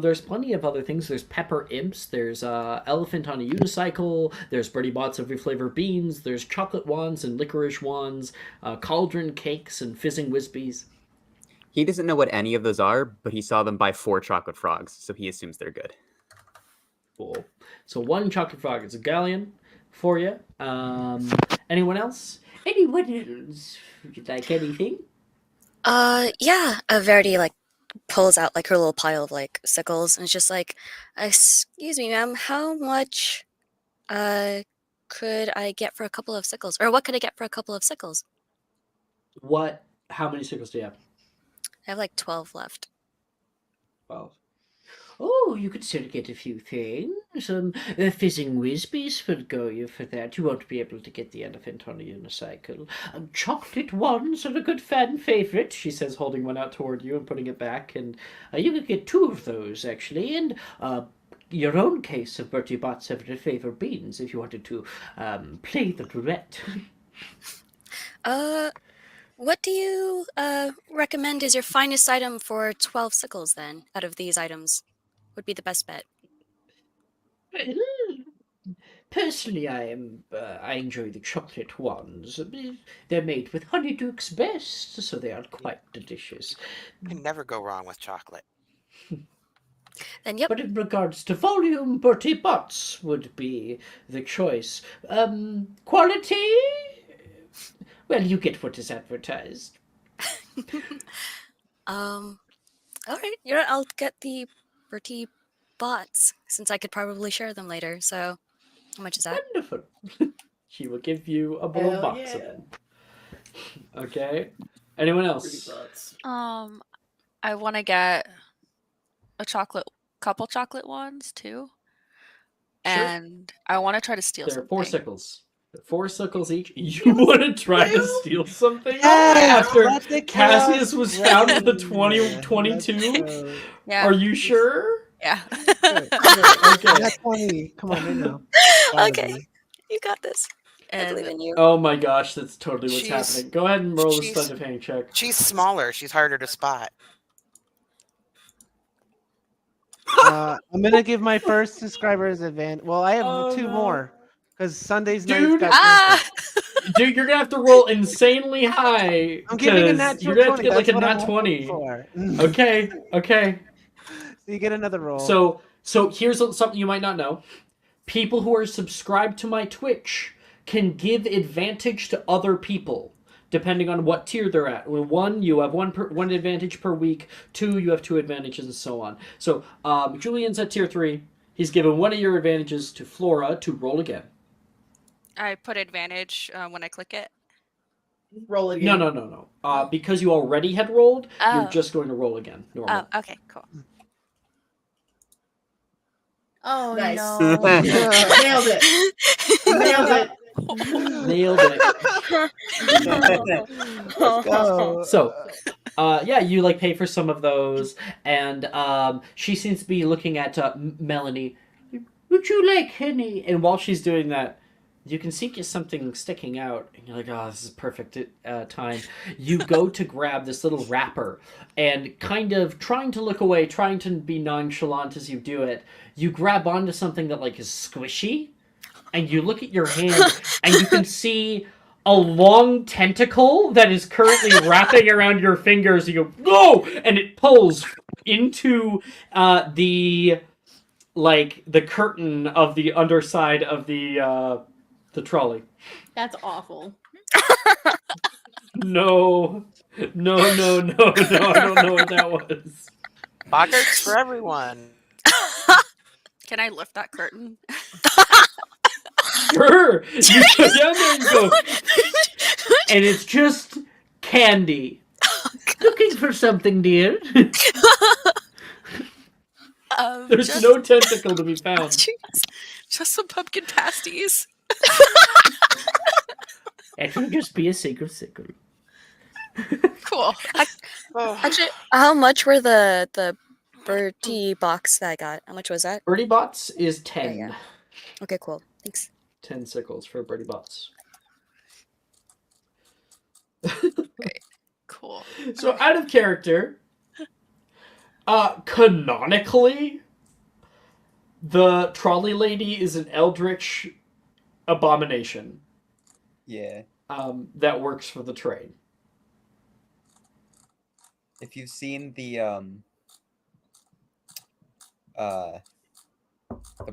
There's plenty of other things. There's pepper imps. There's elephant on a unicycle. There's Birdie Bots every flavor beans. There's chocolate wands and licorice wands. Cauldron cakes and fizzing wispies. He doesn't know what any of those are, but he saw them buy 4 chocolate frogs, so he assumes they're good. Cool. So 1 chocolate frog is a galleon for you. Anyone else? Anyone else? Would you like anything? Yeah. Verity like pulls out like her little pile of like sickles and it's just like, excuse me, ma'am, how much could I get for a couple of sickles? Or what could I get for a couple of sickles? How many sickles do you have? I have like 12 left. 12. Oh, you could still get a few things. Fizzing Whizbees will go you for that. You won't be able to get the elephant on a unicycle. Chocolate ones are a good fan favorite, she says, holding one out toward you and putting it back. And you could get 2 of those, actually. And your own case of Bertie Bott's every flavor beans if you wanted to play the roulette. What do you recommend is your finest item for 12 sickles then, out of these items? Would be the best bet. Personally, I enjoy the chocolate ones. They're made with honeydews best, so they are quite delicious. You can never go wrong with chocolate. Then yep. But in regards to volume, Bertie Bott's would be the choice. Quality? Well, you get what is advertised. All right. You're right, I'll get the Bertie Bots since I could probably share them later. So, how much is that? Wonderful. She will give you a little Hell box of yeah. them. Okay. Anyone else? I want to get a couple chocolate ones too. Sure. And I want to try to steal There are something. 4 sickles. 4 sickles each. You want to try to steal something? Yes, After let's go. Cassius was found with the Yeah, 22? let's go. Yeah. Are you sure? Yeah. Good, Okay. That's 20. Come on, I know. Okay. You got this. I believe And in you. Oh my gosh, that's totally what's She's- happening. Go ahead and roll a she's- sleight of hand check. She's smaller. She's harder to spot. I'm gonna give my first subscribers advantage. Well, I have Oh, 2 no. more because Sunday's Dude, nights got Ah! canceled. Dude, you're gonna have to roll insanely high. I'm giving a 'cause natural You're gonna have to 20. get like a That's what nat I'm 20. hoping for. Okay. So you get another roll. So here's something you might not know. People who are subscribed to my Twitch can give advantage to other people depending on what tier they're at. 1, you have one advantage per week. 2, you have 2 advantages, and so on. So Julian's at tier 3. He's given one of your advantages to Flora to roll again. I put advantage when I click it. Roll it again. No. Because you already had rolled, you're Oh. just going to roll again. Normal. Oh, okay, cool. Oh Nice. no. Nailed it. Nailed it. Nailed it. Let's go. So, yeah, you like pay for some of those, and she seems to be looking at Melanie. Would you like honey? And while she's doing that, you can see just something sticking out, and you're like, "Oh, this is perfect time." You go to grab this little wrapper, and kind of trying to look away, trying to be nonchalant as you do it. You grab onto something that like is squishy, and you look at your hand, and you can see a long tentacle that is currently wrapping around your fingers. You go, "No!" And it pulls into the curtain of the underside of the trolley. That's awful. No. No, no, no, no, I don't know what that was. Boggarts for everyone. Can I lift that curtain? Sure! You go down there and go, and it's just candy. Looking for something, dear? There's just, no tentacle to be found. Jeez. Just some pumpkin pasties. It will just be a secret sickle. Cool. Actually, how much were the birdie box that I got? How much was that? Birdie Bots is 10. Yeah. Okay, cool. Thanks. 10 sickles for Birdie Bots. Cool. So out of character, canonically, the trolley lady is an eldritch abomination. Yeah. That works for the train. If you've seen the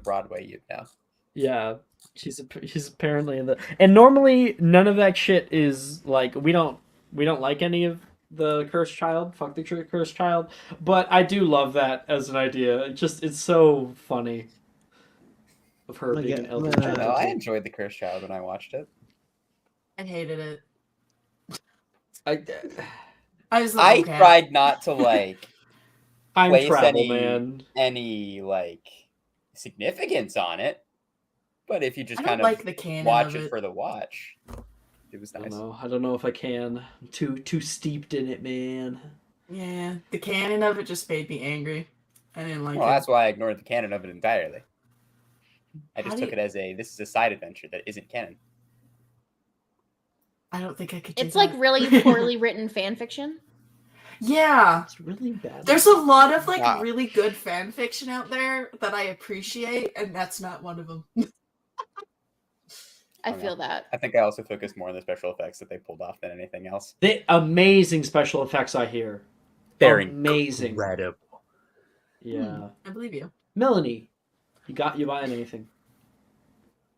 Broadway, you'd know. Yeah, she's apparently in the. And normally, none of that shit is like we don't like any of the cursed child. Fuck the cursed child. But I do love that as an idea. It's so funny. Of her being an eldritch. I know. I enjoyed the Cursed Child when I watched it. I hated it. I tried not to like Time place travel, man. any like significance on it, but if you just I don't kind like of the canon watch of it it. for the watch, it was nice. I don't know if I can. I'm too steeped in it, man. Yeah, the canon of it just made me angry. I didn't like Well, it. that's why I ignored the canon of it entirely. I How just do took you- it as this is a side adventure that isn't canon. I don't think I could do It's that. like really poorly written fan fiction. Yeah. It's really bad. There's a lot of like Wow. really good fan fiction out there that I appreciate, and that's not one of them. I feel that. I think I also focused more on the special effects that they pulled off than anything else. The amazing special effects I hear. They're amazing. incredible. Yeah. I believe you. Melanie, you buying anything?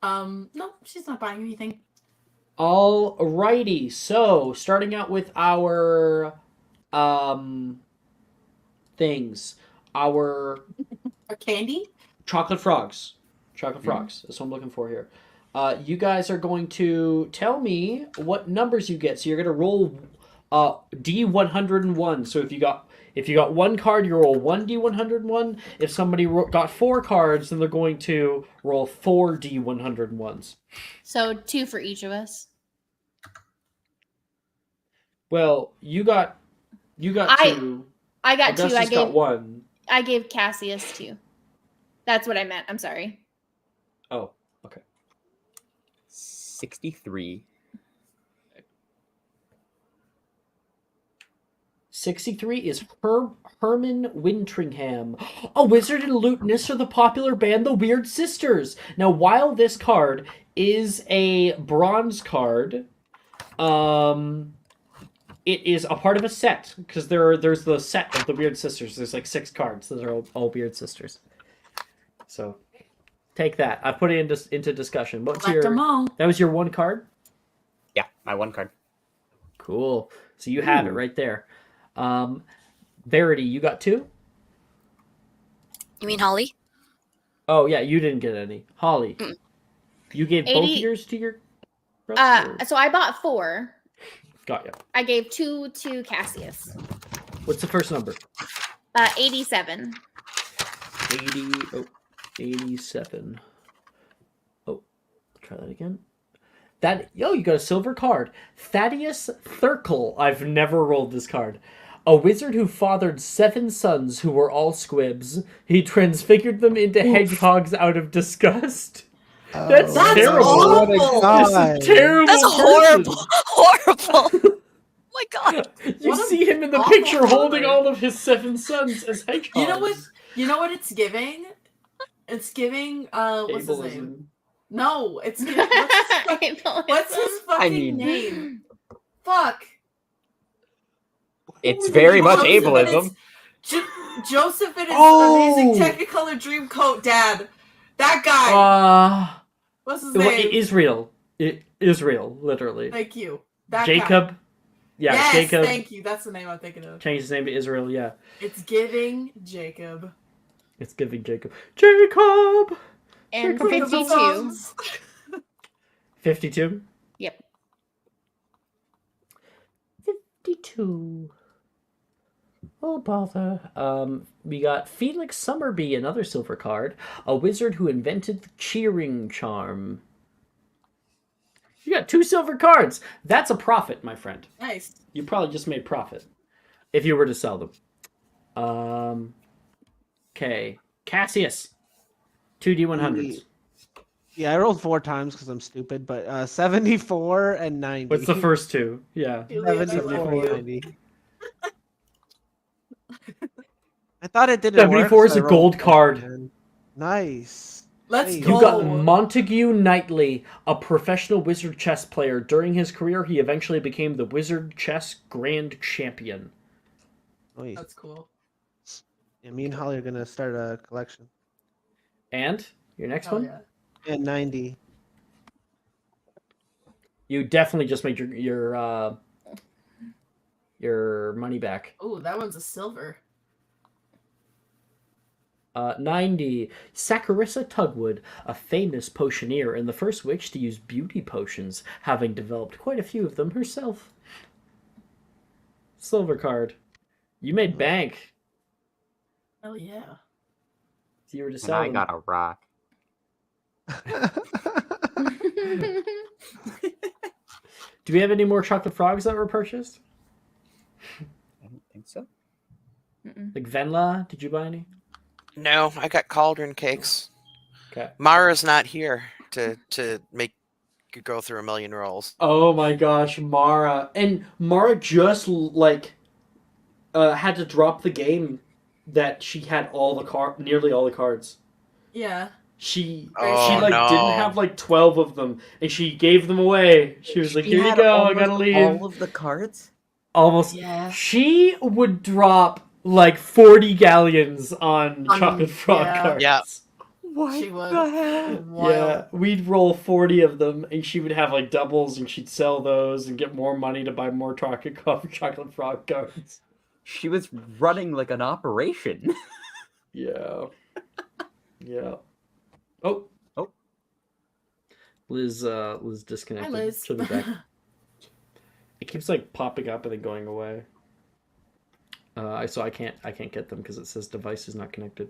No, she's not buying anything. Alrighty, so starting out with our things. Our Or candy? chocolate frogs. Chocolate frogs. That's what I'm looking for here. You guys are going to tell me what numbers you get. So you're going to roll D101. So if you got one card, you roll 1D101. If somebody got 4 cards, then they're going to roll 4 D101s. So 2 for each of us. Well, you got 2. I got 2. Augustus got 1. I gave Cassius 2. That's what I meant. I'm sorry. Oh, okay. 63. 63 is Herman Wintringham. A wizard and lutenist are the popular band The Weird Sisters. Now, while this card is a bronze card, it is a part of a set, because there's the set of The Weird Sisters. There's like 6 cards that are all Weird Sisters. So, take that. I put it into discussion. What's Collect them all. That was your 1 card? Yeah, my 1 card. Cool. So you have it right there. Verity, you got 2? You mean Holly? Oh yeah, you didn't get any. Holly, you gave both 80 yours to your brother? So I bought 4. Got ya. I gave 2 to Cassius. What's the first number? 87. 87. Oh, try that again. you got a silver card. Thaddeus Thurkle. I've never rolled this card. A wizard who fathered 7 sons who were all squibs. He transfigured them into hedgehogs out of disgust. That's That's terrible. What a awful. guy. This is terrible. That's horrible. Horrible. Oh my god. You What a see him in the awful picture holding father. all of his 7 sons as hedgehogs. You know what it's giving? It's giving what's his name? Ableism. No, it's giving what's his fucking name? Fuck. It's very much Joseph and ableism. Joseph and his Oh! amazing Technicolor Dreamcoat dad. That guy. What's his name? Israel. Israel, literally. Thank you. That Jacob. guy. Yeah, Yes, Jacob. thank you. That's the name I'm thinking of. Changed his name to Israel, yeah. It's giving Jacob. It's giving Jacob. Jacob! And Look at the 52. sons. 52? Yep. 52. Oh, bother. We got Felix Summerby, another silver card. A wizard who invented the cheering charm. You got 2 silver cards. That's a profit, my friend. Nice. You probably just made profit if you were to sell them. Okay. Cassius. 2D100s. Yeah, I rolled 4 times because I'm stupid, but 74 and 90. What's the first 2? Yeah. Julian, I 74 love and you. 90. I thought it didn't 74 work. is so a I rolled gold 4 card. again. Nice. Let's Hey. go. You got Montague Knightley, a professional wizard chess player. During his career, he eventually became the Wizard Chess Grand Champion. Nice. That's cool. Yeah, me and Holly are going to start a collection. And your next Hell one? yeah. And 90. You definitely just made your money back. Ooh, that one's a silver. 90. Saccharissa Tugwood, a famous potioneer and the first witch to use beauty potions, having developed quite a few of them herself. Silver card. You made bank. Hell yeah. If you were to And sell I them. got a rock. Do we have any more chocolate frogs that were purchased? I don't think so. Like Venla, did you buy any? No, I got cauldron cakes. Okay. Mara's not here to make you go through a million rolls. Oh my gosh, Mara. And Mara just had to drop the game that she had nearly all the cards. Yeah. She Oh, didn't no. have 12 of them, and she gave them away. She was like, She "Here you had go, I almost gotta leave." all of the cards? Almost. Yeah. She would drop 40 galleons on chocolate frog yeah. cards. Yeah. What She would. the hell? Wild. Yeah, we'd roll 40 of them, and she would have doubles, and she'd sell those and get more money to buy more chocolate frog cards. She was running like an operation. Yeah. Yeah. Oh. Oh. Liz disconnected. Hi, Liz. She'll be back. It keeps popping up and then going away. So I can't get them because it says device is not connected.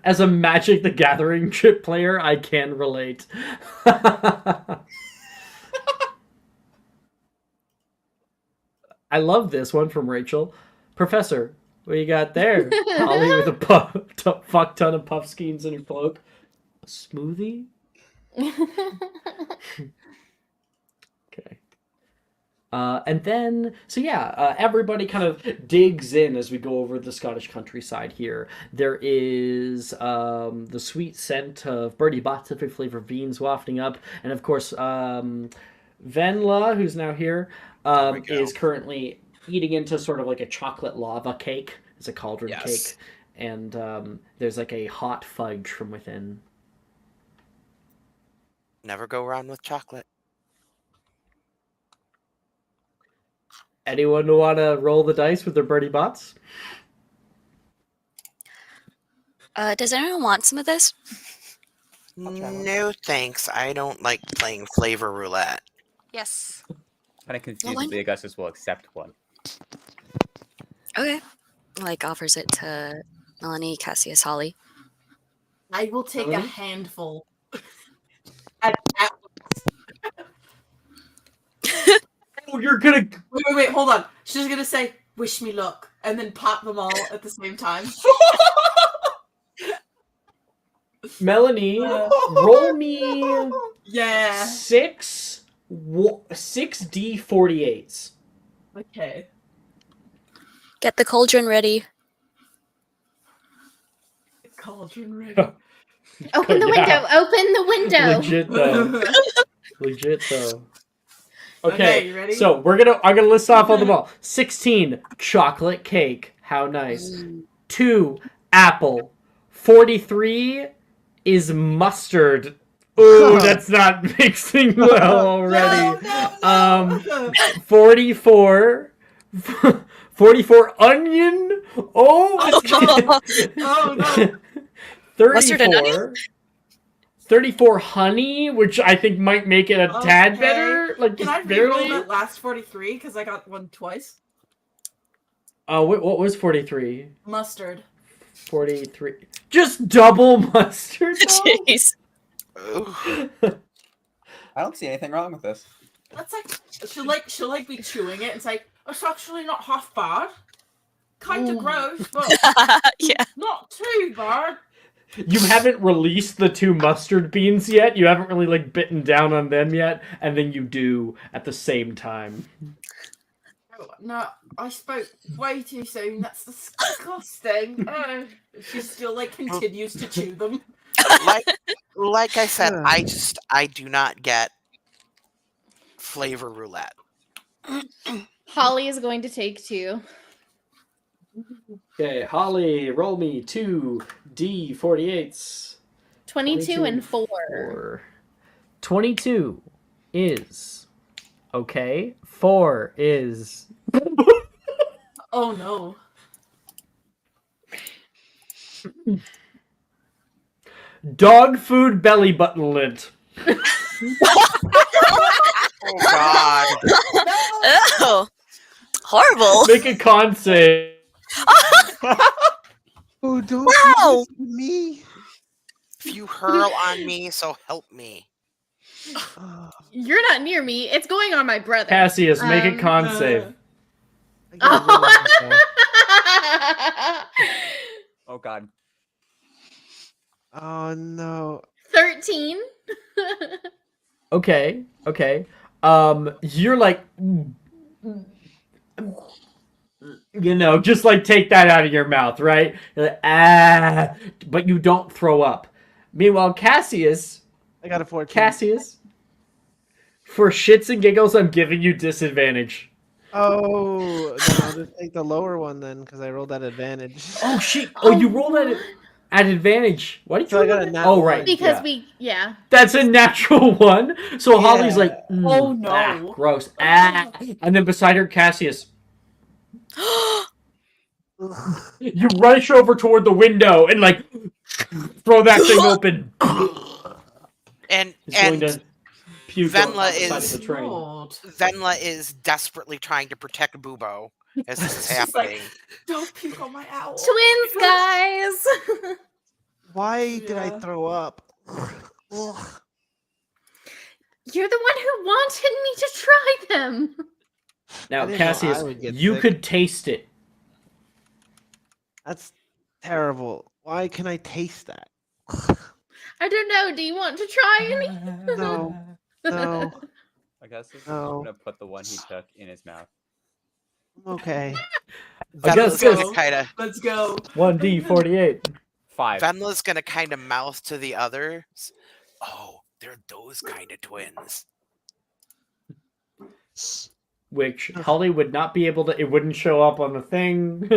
As a Magic the Gathering chip player, I can relate. I love this one from Rachel. Professor, what you got there? Holly with a fuck ton of puff skeins in her cloak. A smoothie? Okay. And then, everybody kind of digs in as we go over the Scottish countryside here. There is the sweet scent of Bertie Bott's flavored beans wafting up. And of course, Venla, who's now here, There we go. is currently eating into sort of a chocolate lava cake. It's a cauldron Yes. cake. And there's a hot fudge from within. Never go wrong with chocolate. Anyone want to roll the dice with their Bertie Bots? Does anyone want some of this? No thanks. I don't like playing flavor roulette. Yes. Kind of confused why if the Augustus will accept one. Okay. Offers it to Melanie, Cassius, Holly. I will take a Melanie? handful. you're gonna. Wait, hold on. She's gonna say, "Wish me luck," and then pop them all at the same time. Melanie, roll me Yeah. 6d48s. Okay. Get the cauldron ready. Cauldron ready. Open the Yeah. window. Open the window. Legit though. Legit though. Okay, Okay, you ready? so I'm gonna list off all the ball. 16, chocolate cake. How nice. 2, apple. 43 is mustard. Ooh, that's not mixing well already. No. 44 onion. Oh, it's Oh, no. 34 honey, which I think might make it a tad better. Like, Can just I reroll barely. that last 43 because I got one twice? What was 43? Mustard. 43. Just double mustard. though? Jeez. I don't see anything wrong with this. That's like she'll be chewing it and say, "It's actually not half bad. Kind of gross, but Yeah. not too bad." You haven't released the 2 mustard beans yet. You haven't really like bitten down on them yet, and then you do at the same time. Oh, no, I spoke way too soon. That's disgusting. She still like continues to chew them. Like I said, I do not get flavor roulette. Holly is going to take 2. Okay, Holly, roll me 2d48s. 22 and 4. 22 is okay. 4 is Oh no. dog food belly button lint. Oh God! Oh, horrible. Make a con save. Oh, don't Wow. do this to me. If you hurl on me, so help me. You're not near me. It's going on my brother. Cassius, make a con save. I gotta roll myself. Oh God. Oh no. 13. Okay. You're like, just like take that out of your mouth, right? You're like, but you don't throw up. Meanwhile, Cassius, I got a 14. for shits and giggles, I'm giving you disadvantage. Oh, then I'll just take the lower one then, because I rolled that advantage. Oh shit! Oh, you rolled at advantage. Why did you? So I got a nat Oh one. right, Because yeah. That's a natural one. So Holly's like, Oh, no. gross. And then beside her, Cassius. You rush over toward the window and like throw that thing open. And He's going to puke Venla on the side is- of the train. Lord. Venla is desperately trying to protect Bubo as this is She's like, happening. "Don't puke on my owl." Twins, guys. Why did I Yeah. throw up? You're the one who wanted me to try them. Now, I didn't know I Cassius, would get you sick. could taste it. That's terrible. Why can I taste that? I don't know. Do you want to try any? No. No. I guess this is No. gonna put the one he took in his mouth. Okay. I guess Venla's gonna so. kind of 1d48. 5. Venla's gonna kind of mouth to the others. Oh, they're those kind of twins. Which Holly would not be able to. It wouldn't show up on the thing.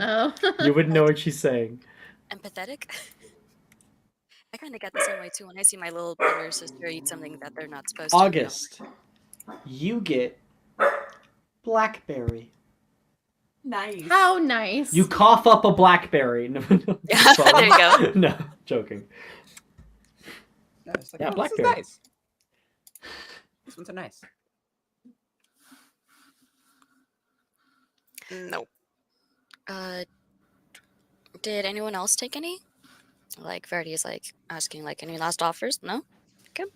Oh. You wouldn't know what she's saying. Empathetic? I kind of get the same way too when I see my little brother or sister eat something that they're not supposed to. August, you get blackberry. Nice. How nice. You cough up a blackberry. No, Yeah, there you go. No, joking. No, it's like, Yeah, oh, this is blackberry. nice. These ones are nice. Nope. Did anyone else take any? Like Verdi's like asking like any last offers? No? Yeah,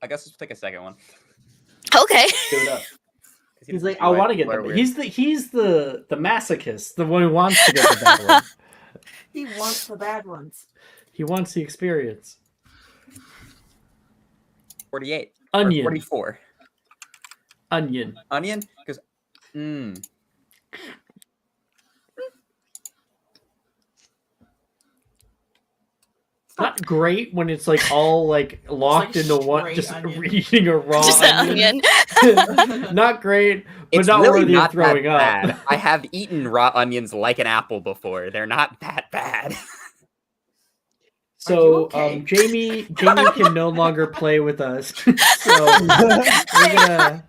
I guess let's take a second one. Okay. Do it up. He's like, I want to get the. He's the masochist, the one who wants to get the bad one. He wants the bad ones. He wants the experience. 48. Onion. 44. Onion. Onion? Because, Not great when it's like all like locked like into one, straight just onion. eating a raw Just an onion. onion. Not great, but it's not really worthy not of throwing that up. bad. I have eaten raw onions like an apple before. They're not that bad. So, okay? Jamie can no longer play with us. So we're gonna.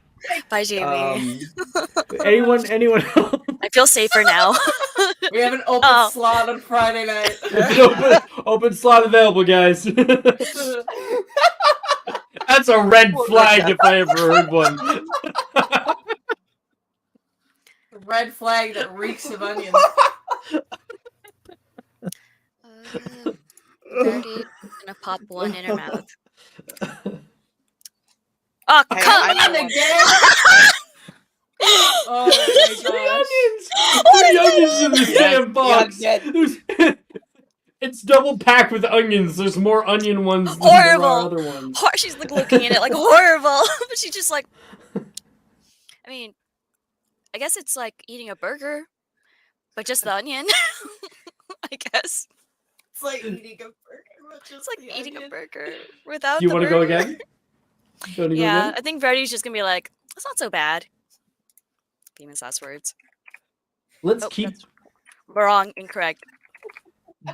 Bye, Jamie. Anyone else? I feel safer now. We have an open slot on Friday night. There's an open slot available, guys. That's a red flag if I ever heard one. Red flag that reeks of onions. Verdi's gonna pop one in her mouth. Oh, Hey, come I'm on! the one- Oh my gosh. Three onions in this damn box. Yeah. It's double packed with onions. There's more onion ones than Horrible. there are other ones. She's like looking at it like horrible, but she's just like. I mean, I guess it's like eating a burger, but just the onion. I guess It's like eating a burger. With just it's like the eating a onion. burger without. Do you want to go again? You wanna go Yeah, again? I think Verdi's just gonna be like, it's not so bad. Famous last words. Let's Oh, keep. Wrong, incorrect. Oh,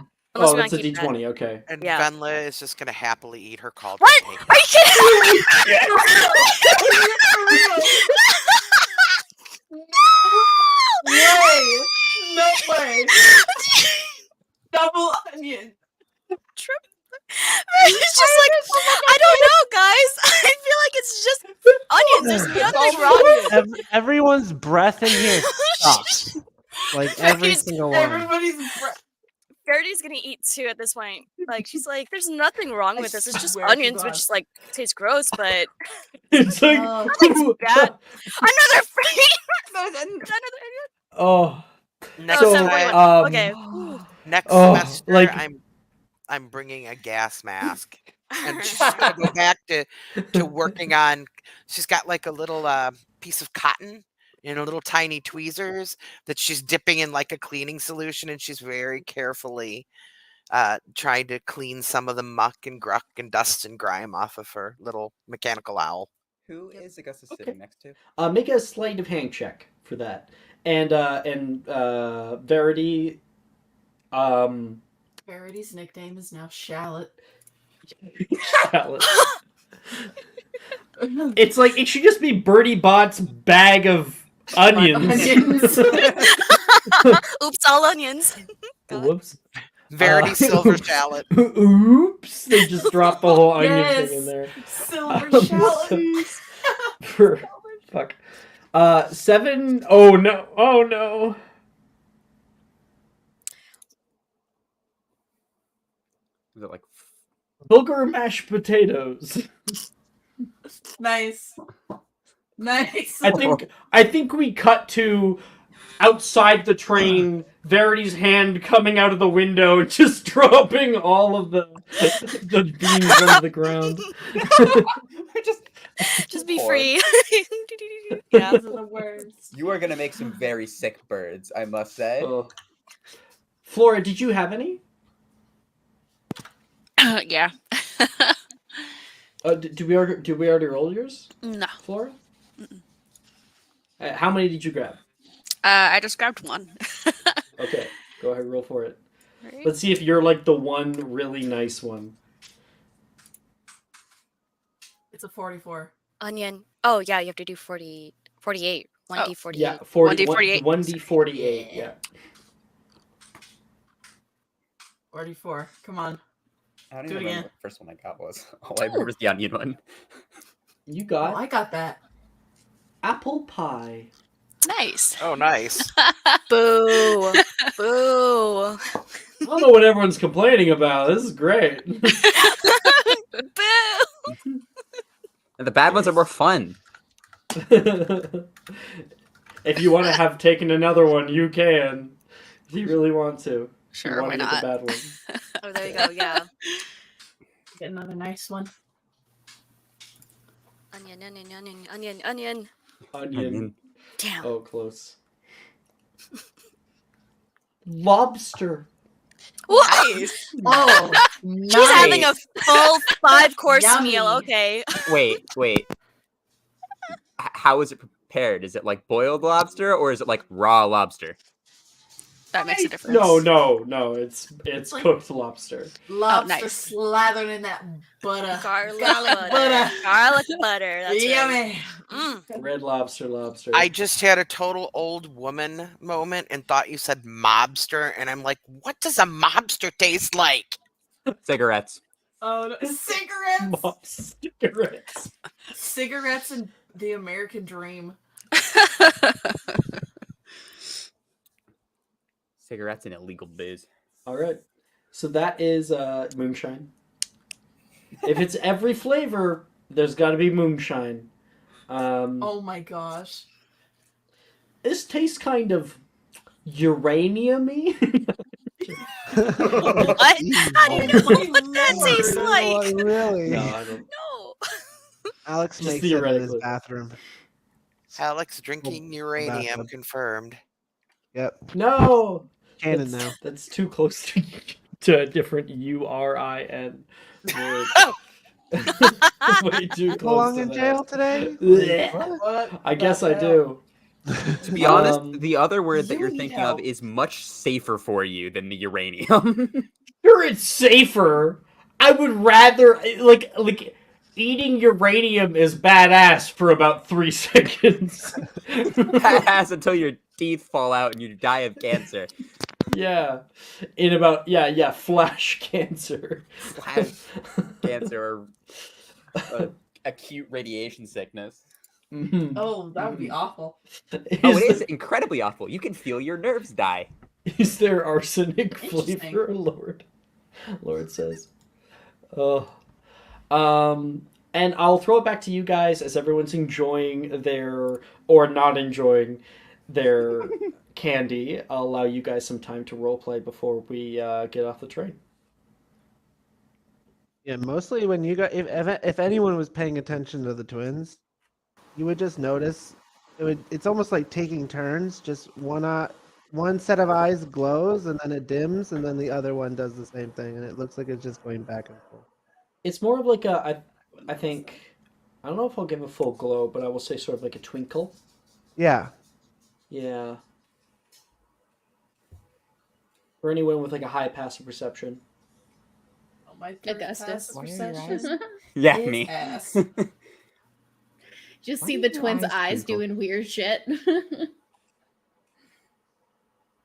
we that's a wanna keep that. D20. Okay. And Yeah. Venla is just gonna happily eat her cauldron What? cake. Are you kidding? Way! No way! Double onion. It's just like I don't know, guys. I feel like it's just onions. There's nothing wrong. Everyone's breath in here sucks. Like every Verdi's- single one. Everybody's breath. Verdi's gonna eat two at this point. Like she's like, there's nothing wrong with this. It's just swear to onions, God. which is like tastes gross, but It's like. bad. Another another. Oh. Next So, So, time, okay. next Oh, semester, like- I'm bringing a gas mask, and she's gonna go back to working on. She's got like a little piece of cotton and a little tiny tweezers that she's dipping in like a cleaning solution, and she's very carefully trying to clean some of the muck and gruck and dust and grime off of her little mechanical owl. Who is Augustus Okay. sitting next to? Make a sleight of hand check for that, and Verity. Verity's nickname is now Shallot. Shallot. It's like it should just be Bertie Bott's bag of onions. Onions. Oops, all onions. God. Whoops. Verity Silver Shallot. Oops! They just dropped the whole onion Yes. thing in there. Silver Shallot. Fuck. 7. Oh no! Oh no! Was it like Bulgur mashed potatoes. Nice. Nice. I think we cut to outside the train. Verity's hand coming out of the window, just dropping all of the beans onto the ground. Just be Or- free. Yeah. Those are the words. You are gonna make some very sick birds, I must say. Oh. Flora, did you have any? Yeah. Did we already roll yours, No. Flora? How many did you grab? I just grabbed one. Okay, go ahead, roll for it. Right. Let's see if you're like the one really nice one. It's a 44. Onion. Oh yeah, you have to do 48. 1d48. Yeah, 40, 1d48. 1d48. Yeah. 44. Come on. I don't Do even it remember again. what the first one I got was. All I remember is the onion one. You Oh, got I got that. apple pie. Nice. Oh, nice. Boo. Boo. I don't know what everyone's complaining about. This is great. Boo. And the bad ones are more fun. If you want to have taken another one, you can. If you really want to. Sure, you want why to get not? the bad one. Oh, there you go. Yeah. Get another nice one. Onion, onion, onion, onion, onion. Onion. Damn. Oh, close. Lobster. Nice. Oh, She's having a full 5-course Yummy. meal. Okay. Wait. How is it prepared? Is it like boiled lobster or is it like raw lobster? That makes a difference. No. It's like- cooked lobster. lobster nice. slathered in that butter. Garlic butter. Garlic butter. That's Yummy. right. Red lobster. I just had a total old woman moment and thought you said mobster, and I'm like, what does a mobster taste like? Cigarettes. Oh, no. Cigarettes. Mob cigarettes. Cigarettes and the American dream. Cigarettes and illegal booze. All right. So that is moonshine. If it's every flavor, there's got to be moonshine. Oh my gosh. This tastes kind of uranium-y. What? How do you know what that tastes like? Really? No, I don't. No. Alex Just makes it in his theoretically. bathroom. Alex drinking uranium bathtub. confirmed. Yep. No. Canon that's, now. That's too close to a different URIN word. Way too close. Belong to in that. jail today? Blech. What? I guess the I hell? do. To be honest, Um, the other word that you you're need thinking help. of is much safer for you than the uranium. Sure, it's safer. I would rather like eating uranium is badass for about 3 seconds. Pass until your teeth fall out and you die of cancer. Yeah, in about flash cancer. Flash cancer or acute radiation sickness. Mhm. Oh, that would be awful. Oh, it is incredibly awful. You can feel your nerves die. Is there arsenic Interesting. flavor, Lord? Lord says. Oh. And I'll throw it back to you guys as everyone's enjoying their, or not enjoying their candy. I'll allow you guys some time to roleplay before we get off the train. Yeah, mostly when you got if anyone was paying attention to the twins, you would just notice it's almost like taking turns. Just one set of eyes glows and then it dims and then the other one does the same thing and it looks like it's just going back and forth. It's more of like I think, I don't know if I'll give a full glow, but I will say sort of like a twinkle. Yeah. Yeah. For anyone with like a high passive perception. Oh, my Augustus. perception. Yeah, is me. ass. Just Why see do the your twins' eyes eyes twinkle? doing weird shit.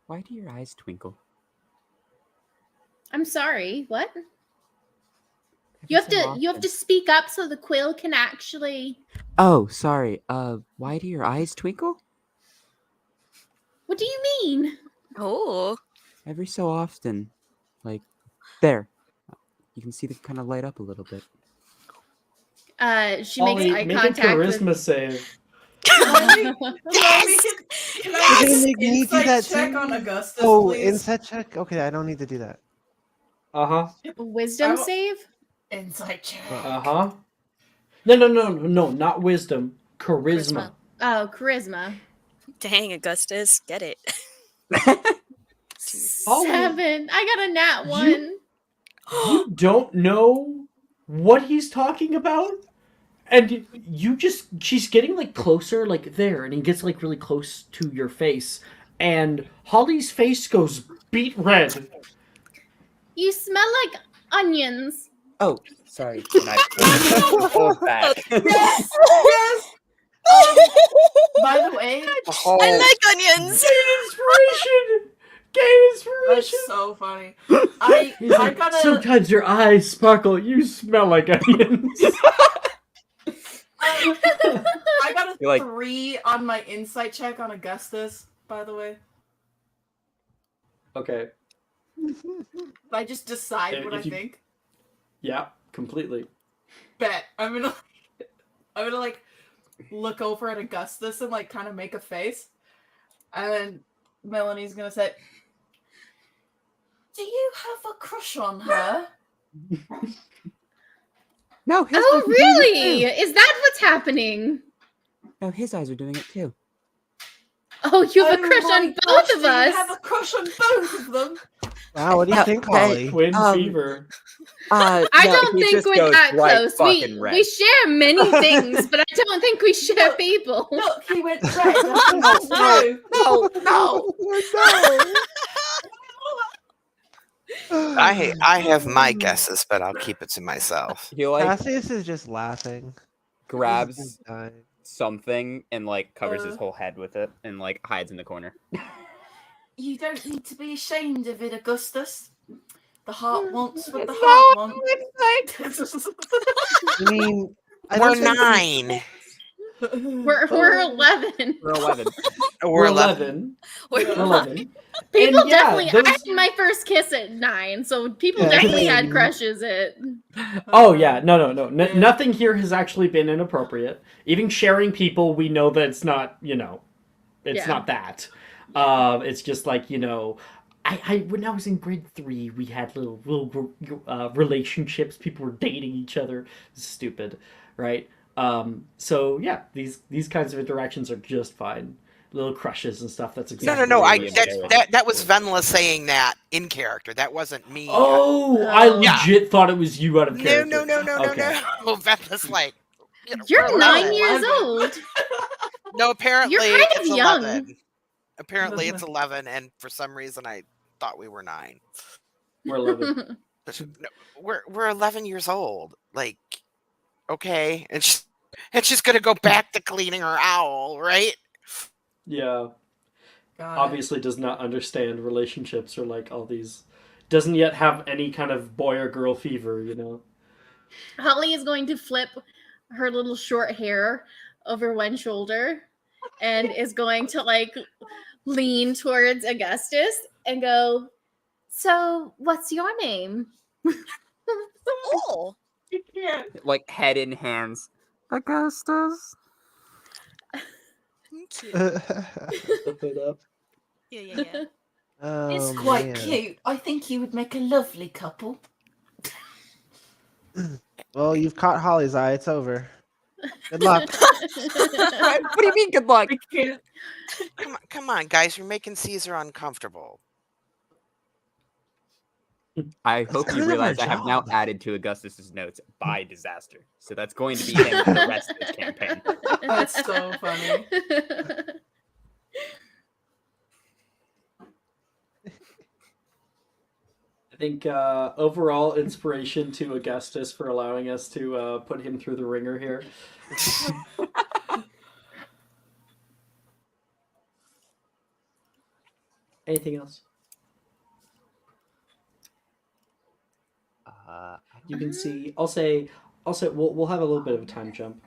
Why do your eyes twinkle? I'm sorry. What? Every You have so to you have often. to speak up so the quill can actually. Oh, sorry. Why do your eyes twinkle? What do you mean? Oh. Every so often. Like, there. You can see them kind of light up a little bit. She makes Ollie, eye make a contact charisma save. Yes! Can You're I gonna just make me do insight that check too? on Augustus, Oh, please? insight check? Okay, I don't need to do that. Uh-huh. Wisdom I- save? Insight check. Uh-huh. No, not wisdom. Charisma. Oh, charisma. Dang, Augustus, get it. Ollie, 7. I got a nat 1. you don't know what he's talking about? And she's getting like closer, like there, and he gets like really close to your face. And Holly's face goes beet red. You smell like onions. Oh, sorry. And I pulled back. Yes! Yes! By the way, Oh, I like onions. Gain that's inspiration! so funny. He's I like, got a sometimes your eyes sparkle. You smell like onions. I got a You're like- 3 on my insight check on Augustus, by the way. Okay. I just decide Yeah, what I if you- think. Yeah, completely. Bet. I'm gonna like look over at Augustus and like kind of make a face. And Melanie's gonna say, "Do you have a crush on her?" No, his Oh, eyes were doing it really? too. Is that what's happening? No, his eyes are doing it too. Oh, you have a Oh crush my on gosh, both of do you us. have a crush on both of them? Wow, what do you No, think, they- Holly? Twin Um, fever. I no, don't he think just we're goes that bright close. fucking We red. share many things, but I don't think we share people. Look, he went red. I think that's true. No, no. I have my guesses, but I'll keep it to myself. He like Cassius is just laughing. grabs He's dying. something and like covers his whole head with it and like hides in the corner. You don't need to be ashamed of it, Augustus. The heart wants what the heart wants. I mean, I We're don't think 9. We're 11. We're 11. We're 11. 11. We're We're 11. People And yeah, definitely. I those- had my first kiss at 9, so people Yeah, definitely had same. crushes at. Oh yeah, no. Nothing here has actually been inappropriate. Even sharing people, we know that it's not. It's Yeah. not that. It's just like I when I was in grade 3, we had little relationships. People were dating each other. Stupid, right? So yeah, these kinds of interactions are just fine. Little crushes and stuff. That's exactly. No. Really embarrassing. That was Venla saying that in character. That wasn't me. Oh, I Yeah. legit thought it was you out of No. character. Okay. Venla's like, You're we're 9 11. years old. No, apparently You're kind of it's young. 11. Apparently it's 11, and for some reason I thought we were 9. We're 11. No, we're 11 years old. Like, okay, and she's gonna go back to cleaning her owl, right? Yeah. Got it. Obviously does not understand relationships or like all these. Doesn't yet have any kind of boy or girl fever. Holly is going to flip her little short hair over one shoulder and is going to like lean towards Augustus and go, "So, what's your name?" Oh, Like head in hands. Augustus. cute. Flip it up. Yeah. Oh, It's quite man. cute. I think you would make a lovely couple. Well, you've caught Holly's eye. It's over. Good luck. What do you mean good luck? Come on, guys, you're making Caesar uncomfortable. I hope kind you of our realize I have now job. added to Augustus's notes by disaster. So that's going to be him for the rest of this campaign. That's so funny. I think overall inspiration to Augustus for allowing us to put him through the ringer here. Anything else? You can see. I'll say. We'll have a little bit of a time jump.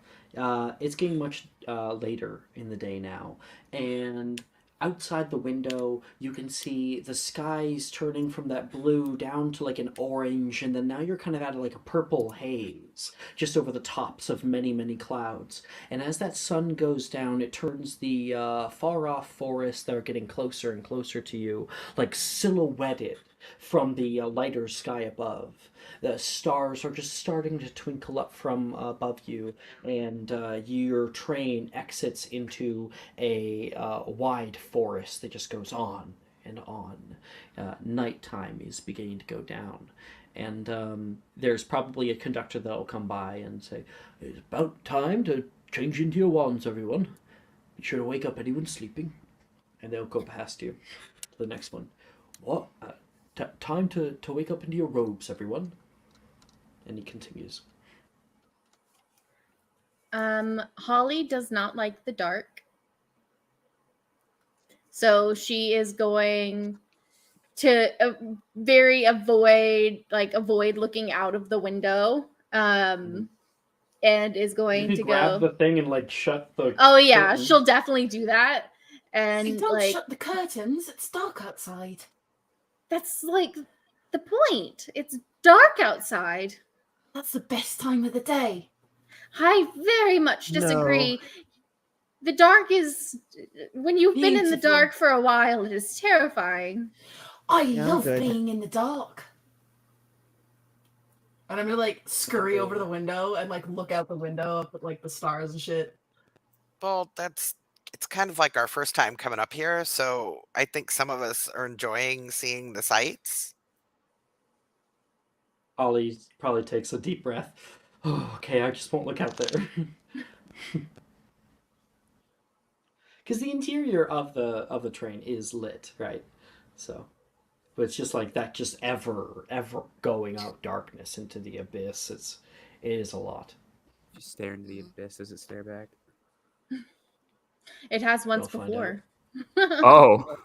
It's getting much later in the day now, and outside the window you can see the skies turning from that blue down to like an orange, and then now you're kind of at like a purple haze just over the tops of many clouds. And as that sun goes down, it turns the far off forests that are getting closer and closer to you like silhouetted from the lighter sky above. The stars are just starting to twinkle up from above you, and your train exits into a wide forest that just goes on and on. Nighttime is beginning to go down, and there's probably a conductor that'll come by and say, "It's about time to change into your wands, everyone. Be sure to wake up anyone sleeping," and they'll go past you to the next one. What? Time to wake up into your robes, everyone. And he continues. Holly does not like the dark. So she is going to avoid looking out of the window. And is going You to can grab go. the thing and like shut the. Oh yeah, curtain. she'll definitely do that. And Don't like shut the curtains. It's dark outside. that's like the point. It's dark outside. That's the best time of the day. I very much disagree. The dark is when you've been in the Beautiful. dark for a while, it is terrifying. I Yeah, I'm love good. being in the dark. And I'm gonna like scurry over to the window and like look out the window up at like the stars and shit. Well, it's kind of like our first time coming up here, so I think some of us are enjoying seeing the sights. Ollie probably takes a deep breath. Oh, okay, I just won't look out there. Because the interior of the train is lit, right? So, but it's just like that, just ever going out darkness into the abyss. It is a lot. Just stare into the abyss. Does it stare back? It has once You'll find before. Oh.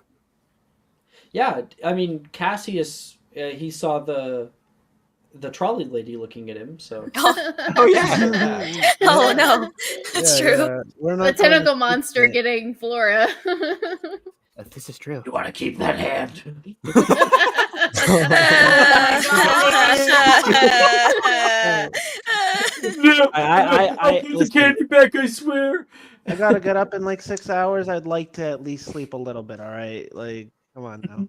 Yeah, I mean Cassius, he saw the trolley lady looking at him. So Oh yeah. Oh no, that's true. Yeah, we're The not going to tentacle speak monster to- getting Flora. This is true. you want to keep that hand? I I'll put the candy back. I swear. I gotta get up in like 6 hours. I'd like to at least sleep a little bit. All right, like come on now.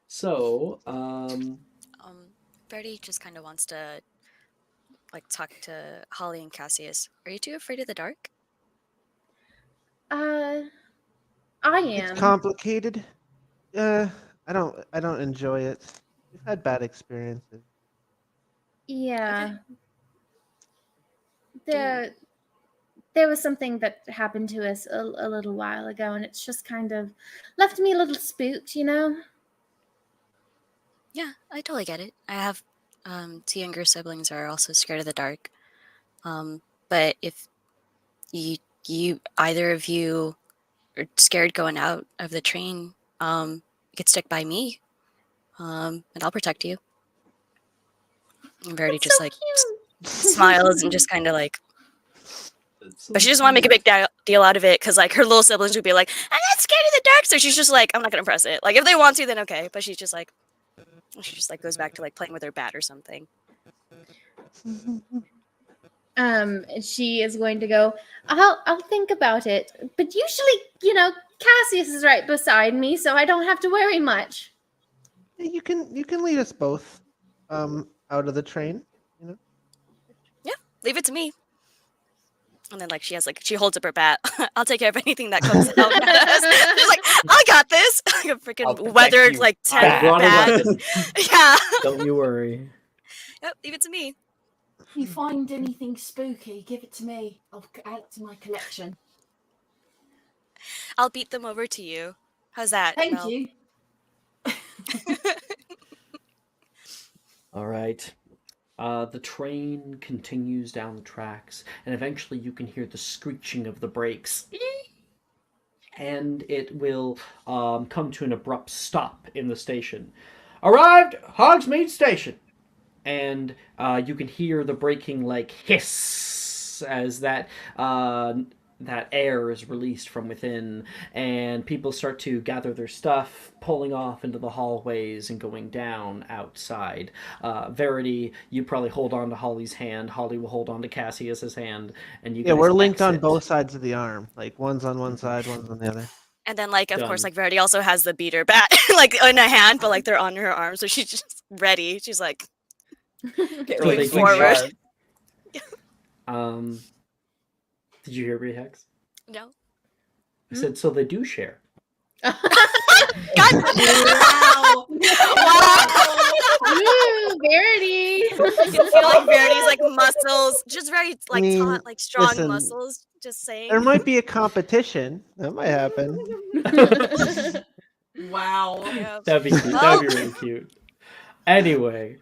So, Verdi just kind of wants to like talk to Holly and Cassius. Are you two afraid of the dark? I It's am. complicated. I don't enjoy it. We've had bad experiences. Yeah. There was something that happened to us a little while ago, and it's just kind of left me a little spooked, you know? Yeah, I totally get it. I have two younger siblings who are also scared of the dark. But if you either of you are scared going out of the train, you could stick by me, and I'll protect you. And Verity That's just so like cute. smiles and just kind of like, but she doesn't want to make a big deal out of it because like her little siblings would be like, I'm not scared of the dark, so she's just like, I'm not gonna press it. Like if they want to, then okay. But she just like goes back to like playing with her bat or something. She is going to go, I'll think about it. But usually, you know, Cassius is right beside me, so I don't have to worry much. Yeah, you can lead us both out of the train. You know. Yeah, leave it to me. And then like she holds up her bat. I'll take care of anything that comes out at us. She's like, I got this. Like a I'll freaking protect weathered you. like I 10 brought a bat. weapon. Yeah. Don't you worry. Yep, leave it to me. If you find anything spooky, give it to me. I'll add it to my collection. I'll beat them over to you. How's that? Thank Mel? you. All right. The train continues down the tracks, and eventually you can hear the screeching of the brakes. And it will come to an abrupt stop in the station. Arrived, Hogsmeade Station! And you can hear the braking like hiss as that air is released from within, and people start to gather their stuff, pulling off into the hallways and going down outside. Verity, you probably hold on to Holly's hand. Holly will hold on to Cassius's hand, and you Yeah, guys we're linked on exit. both sides of the arm. Like one's on one side, one's on the other. And then like of course Done. like Verity also has the beater bat like in a hand, but like they're on her arm, so she's just ready. She's like So they going do forward. share. Did you hear me, Hex? No. I said so they do share. God. Wow. Ooh, Verity. You can feel like Verity's like muscles, just very like mean, taut, like strong listen, muscles. Just saying. There might be a competition. That might happen. Wow. Yeah. That'd be cute. That'd be really cute. Anyway,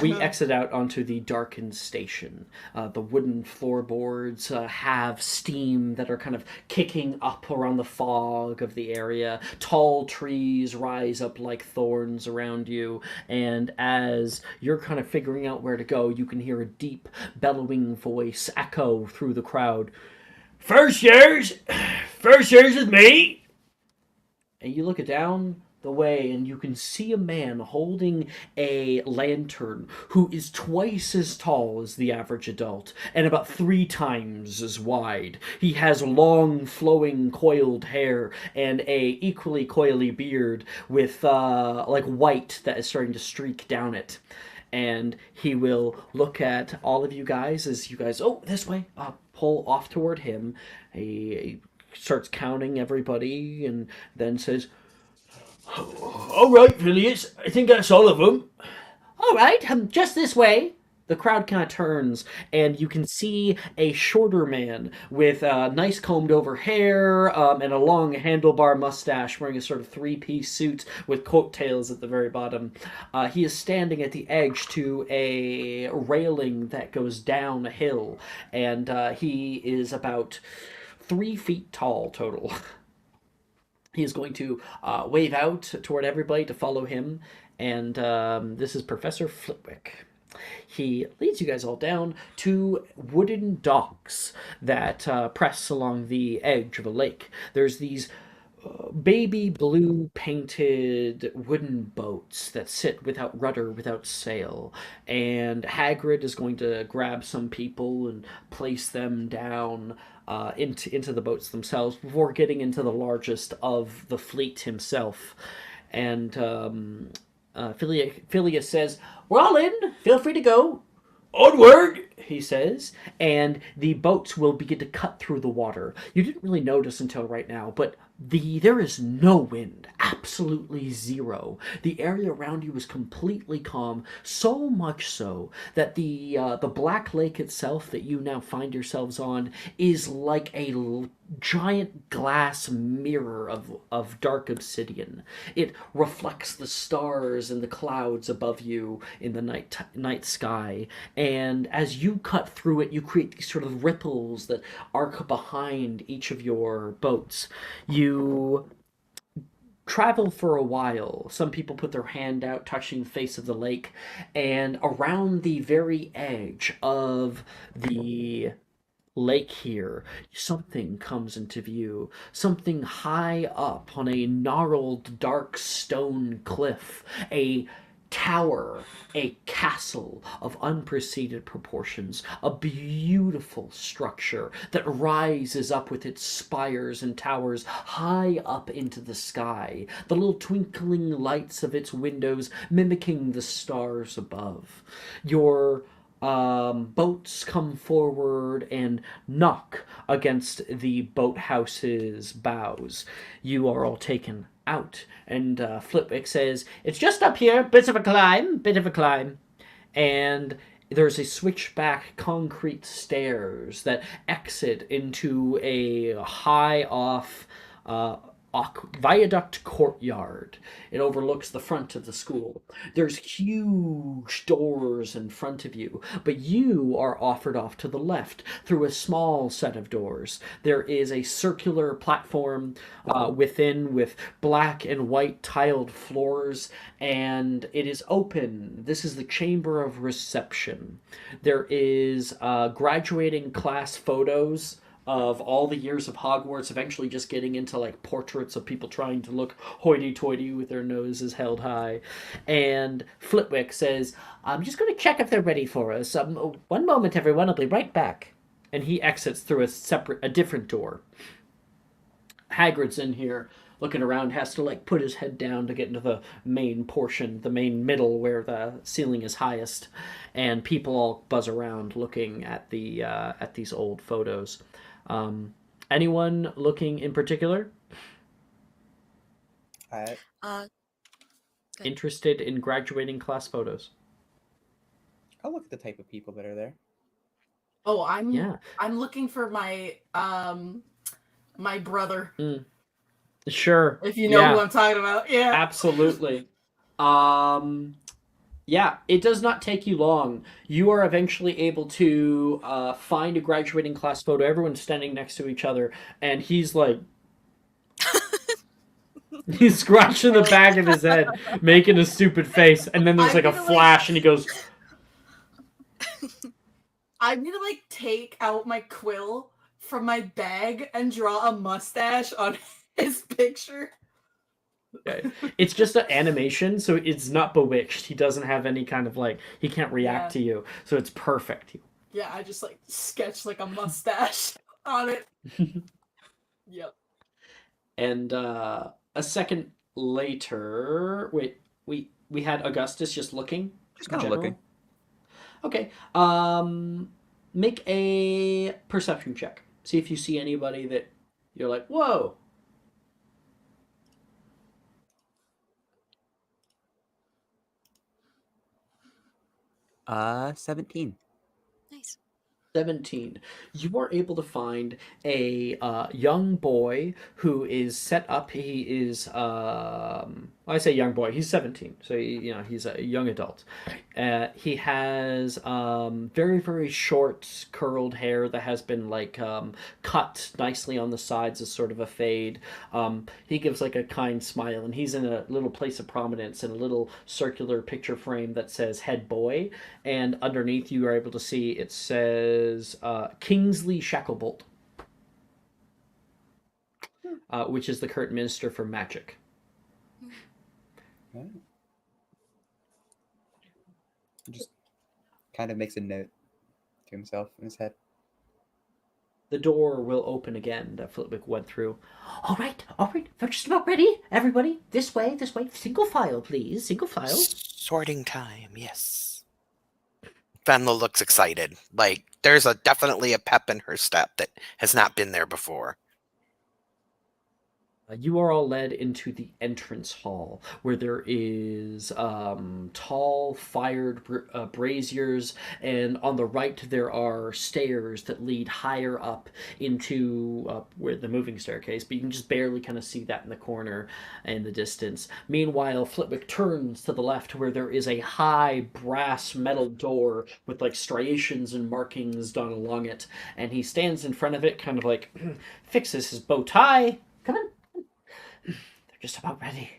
we exit out onto the darkened station. The wooden floorboards have steam that are kind of kicking up around the fog of the area. Tall trees rise up like thorns around you, and as you're kind of figuring out where to go, you can hear a deep, bellowing voice echo through the crowd. First years with me! And you look it down, the way, and you can see a man holding a lantern who is twice as tall as the average adult and about 3 times as wide. He has long, flowing, coiled hair and a equally coily beard with like white that is starting to streak down it. And he will look at all of you guys as you guys, oh, this way, pull off toward him. He starts counting everybody and then says, all right, Phileas, I think that's all of them. All right, just this way. The crowd kind of turns, and you can see a shorter man with nice combed over hair and a long handlebar mustache, wearing a sort of 3-piece suit with coattails at the very bottom. He is standing at the edge to a railing that goes down a hill, and he is about 3 feet tall total. He is going to wave out toward everybody to follow him, and this is Professor Flitwick. He leads you guys all down to wooden docks that press along the edge of a lake. There's these baby blue painted wooden boats that sit without rudder, without sail. And Hagrid is going to grab some people and place them down into the boats themselves before getting into the largest of the fleet himself. And Phileas says, "We're all in. Feel free to go." "Onward," he says, and the boats will begin to cut through the water. You didn't really notice until right now, but there is no wind, absolutely zero. The area around you is completely calm, so much so that the Black Lake itself that you now find yourselves on is like a giant glass mirror of dark obsidian. It reflects the stars and the clouds above you in the night sky, and as you cut through it, you create these sort of ripples that arc behind each of your boats. You travel for a while. Some people put their hand out, touching the face of the lake, and around the very edge of the lake here, something comes into view. Something high up on a gnarled, dark stone cliff. A tower, a castle of unpreceded proportions, a beautiful structure that rises up with its spires and towers high up into the sky, the little twinkling lights of its windows mimicking the stars above. Your boats come forward and knock against the boathouse's bows. You are all taken out, and Flitwick says, "It's just up here, bit of a climb. And there's a switchback concrete stairs that exit into a high off viaduct courtyard. It overlooks the front of the school. There's huge doors in front of you, but you are offered off to the left through a small set of doors. There is a circular platform within with black and white tiled floors, and it is open. This is the chamber of reception. There is graduating class photos of all the years of Hogwarts, eventually just getting into like portraits of people trying to look hoity-toity with their noses held high. And Flitwick says, "I'm just going to check if they're ready for us. One moment, everyone. I'll be right back." And he exits through a different door. Hagrid's in here looking around, has to like put his head down to get into the main portion, the main middle where the ceiling is highest, and people all buzz around looking at these old photos. Anyone looking in particular? Good. Interested in graduating class photos? I'll look at the type of people that are there. Oh, I'm Yeah. I'm looking for my my brother. Sure. If you know who I'm talking about. Yeah. Absolutely. Yeah, it does not take you long. You are eventually able to find a graduating class photo. Everyone's standing next to each other, and he's like, he's scratching the back of his head, making a stupid face, and then there's like a flash, and he goes, I'm gonna like take out my quill from my bag and draw a mustache on his picture. Okay. It's just an animation, so it's not bewitched. He doesn't have any kind of like he can't react to you, so it's perfect. Yeah, I just like sketched like a mustache on it. Yep. And a second later, wait, we had Augustus just looking. Just in kind of general? looking. Okay. Make a perception check. See if you see anybody that you're like, whoa. 17. Nice. 17. You are able to find a young boy who is set up. He is, I say young boy, he's 17, so he's a young adult. He has very, very short, curled hair that has been like cut nicely on the sides as sort of a fade. He gives like a kind smile, and he's in a little place of prominence in a little circular picture frame that says head boy, and underneath you are able to see it says Kingsley Shacklebolt, which is the current minister for magic. Right. Just kind of makes a note to himself in his head. The door will open again that Flitwick went through. All right, they're just about ready. Everybody, this way. Single file, please. Single file. Sorting time, yes. Venla looks excited. Like, there's definitely a pep in her step that has not been there before. You are all led into the entrance hall, where there is tall fired braziers, and on the right there are stairs that lead higher up into where the moving staircase, but you can just barely kind of see that in the corner in the distance. Meanwhile, Flitwick turns to the left, where there is a high brass metal door with like striations and markings done along it, and he stands in front of it, kind of like fixes his bow tie. Come in. They're just about ready.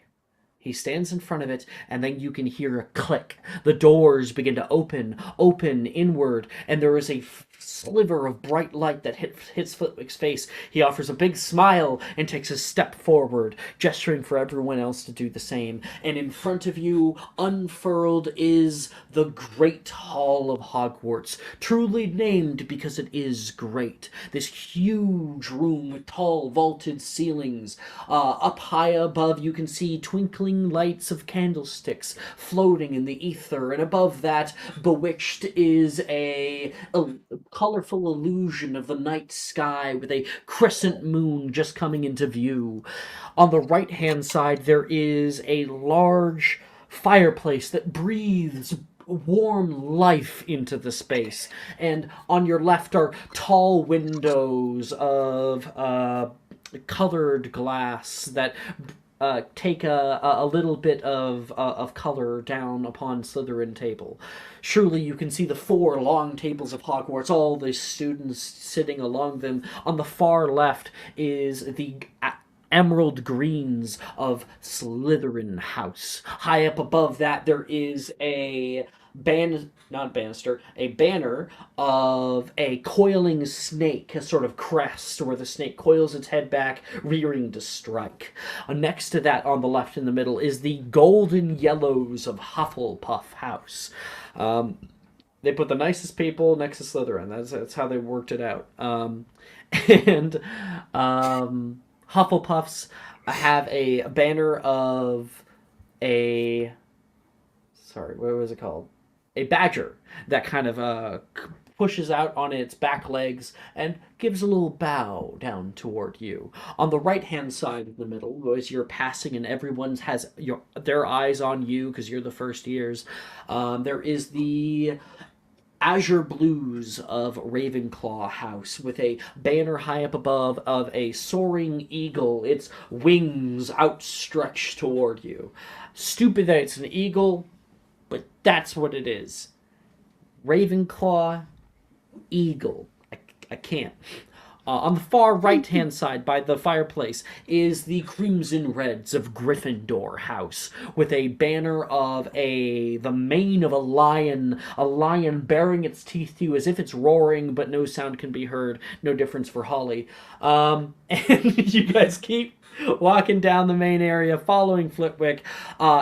He stands in front of it, and then you can hear a click. The doors begin to open inward, and there is a sliver of bright light that hits Flitwick's face. He offers a big smile and takes a step forward, gesturing for everyone else to do the same. And in front of you, unfurled, is the Great Hall of Hogwarts, truly named because it is great. This huge room with tall vaulted ceilings. Up high above, you can see twinkling lights of candlesticks floating in the ether, and above that, bewitched, is a colorful illusion of the night sky with a crescent moon just coming into view. On the right hand side, there is a large fireplace that breathes warm life into the space, and on your left are tall windows of colored glass that take a little bit of color down upon Slytherin table. Surely you can see the 4 long tables of Hogwarts, all the students sitting along them. On the far left is the emerald greens of Slytherin House. High up above that, there is a a banner of a coiling snake, a sort of crest where the snake coils its head back, rearing to strike. Next to that, on the left in the middle, is the golden yellows of Hufflepuff House. They put the nicest people next to Slytherin. That's how they worked it out. And Hufflepuffs have a banner of a... Sorry, what was it called? A badger that kind of pushes out on its back legs and gives a little bow down toward you. On the right-hand side of the middle, as you're passing and everyone has their eyes on you because you're the first years, there is the azure blues of Ravenclaw House with a banner high up above of a soaring eagle, its wings outstretched toward you. Stupid that it's an eagle, but that's what it is. Ravenclaw, eagle. I can't. On the far right-hand side, by the fireplace, is the Crimson Reds of Gryffindor House, with a banner of the mane of a lion baring its teeth to you as if it's roaring, but no sound can be heard. No difference for Holly. And you guys keep walking down the main area, following Flitwick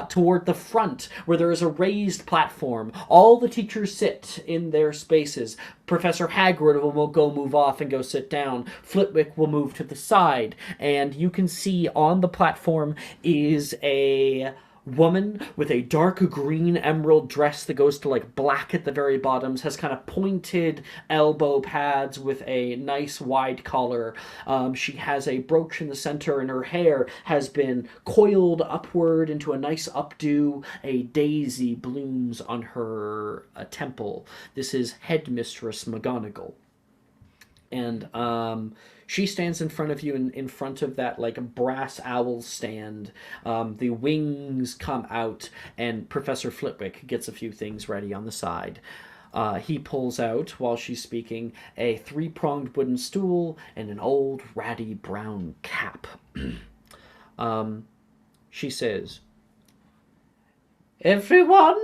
toward the front, where there is a raised platform. All the teachers sit in their spaces. Professor Hagrid will go move off and go sit down. Flitwick will move to the side, and you can see on the platform is a woman with a dark green emerald dress that goes to like black at the very bottoms, has kind of pointed elbow pads with a nice wide collar. She has a brooch in the center, and her hair has been coiled upward into a nice updo. A daisy blooms on her temple. This is Headmistress McGonagall. And she stands in front of you, in front of that like brass owl stand. The wings come out, and Professor Flitwick gets a few things ready on the side. He pulls out, while she's speaking, a 3-pronged wooden stool and an old ratty brown cap. She says, "Everyone,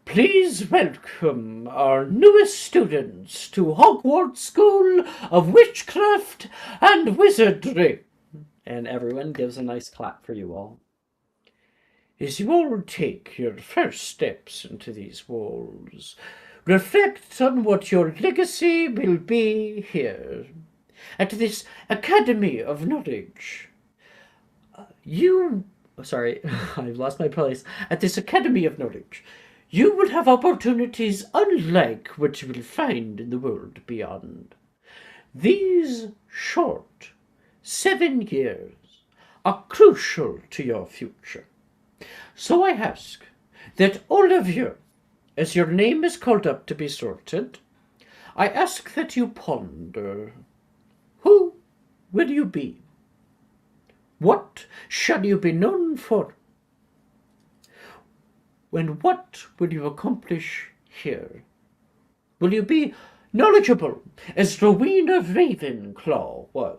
please welcome our newest students to Hogwarts School of Witchcraft and Wizardry." And everyone gives a nice clap for you all. As you all take your first steps into these walls, reflect on what your legacy will be here, at this Academy of Knowledge. I've lost my place. At this Academy of Knowledge, you will have opportunities unlike what you will find in the world beyond. These short 7 years are crucial to your future. So I ask that all of you, as your name is called up to be sorted, I ask that you ponder, who will you be? What shall you be known for? And what will you accomplish here? Will you be knowledgeable as Rowena Ravenclaw was?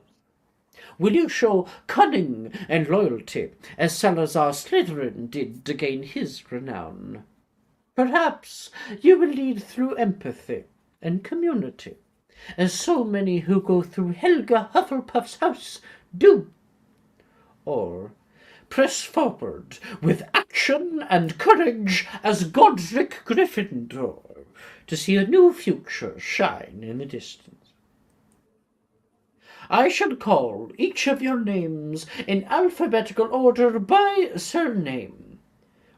Will you show cunning and loyalty as Salazar Slytherin did to gain his renown? Perhaps you will lead through empathy and community, as so many who go through Helga Hufflepuff's house do. Or press forward with action and courage as Godric Gryffindor to see a new future shine in the distance. I shall call each of your names in alphabetical order by surname.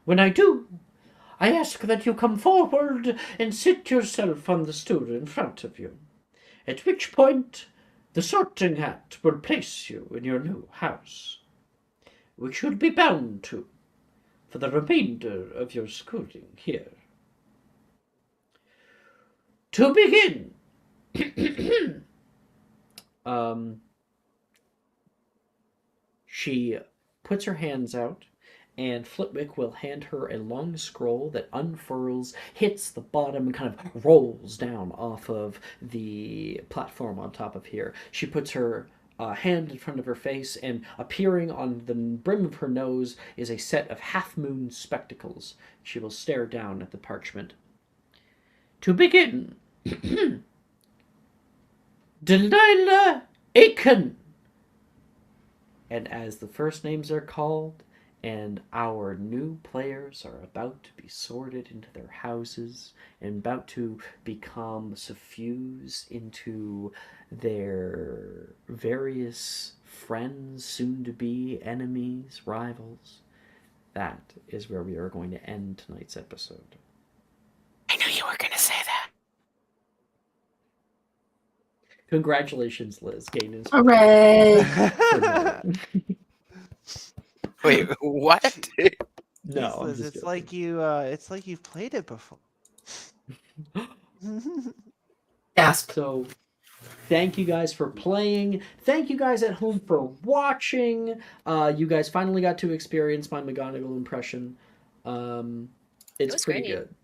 When I do, I ask that you come forward and sit yourself on the stool in front of you, at which point the sorting hat will place you in your new house, which you'll be bound to for the remainder of your schooling here. To begin, she puts her hands out, and Flitwick will hand her a long scroll that unfurls, hits the bottom, and kind of rolls down off of the platform on top of here. She puts her hand in front of her face, and appearing on the brim of her nose is a set of half-moon spectacles. She will stare down at the parchment. To begin, Delilah Aiken. And as the first names are called, and our new players are about to be sorted into their houses and about to become suffused into their various friends, soon-to-be enemies, rivals, that is where we are going to end tonight's episode. I knew you were going to say that. Congratulations, Liz. Gain Hooray! Wait, what? No, I'm Liz, just it's joking. like it's like you've played it before. Gasp. So, thank you guys for playing. Thank you guys at home for watching. You guys finally got to experience my McGonagall impression. It's was pretty great. good.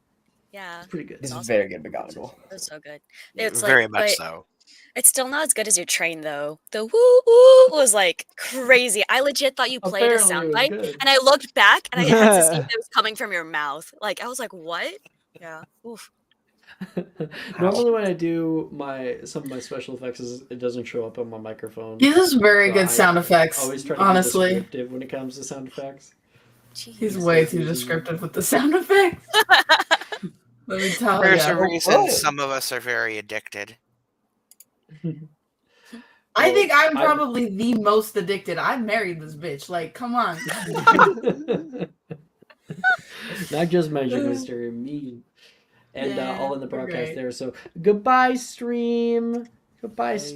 Yeah. It's pretty good. This is awesome. very good, McGonagall. It was so good. It's Very like, much but so. it's still not as good as your train, though. The woo woo was like crazy. I legit thought you played a Apparently it was soundbite, good. and I looked back and I had to see if it was coming from your mouth. Like I was like, what? Yeah. Oof. Normally, when I do some of my special effects, it doesn't show up on my microphone. He has very So good sound effects. Always try to honestly, be descriptive when it comes to sound effects. he's way too descriptive with the sound effects. Let me tell There's you. a reason some of us are very addicted. I think I'm probably the most addicted. I married this bitch. Like, come on. Not just mention Mysterium, me. And Yeah, all in the we're broadcast great. there. So goodbye, stream. Goodbye, stream.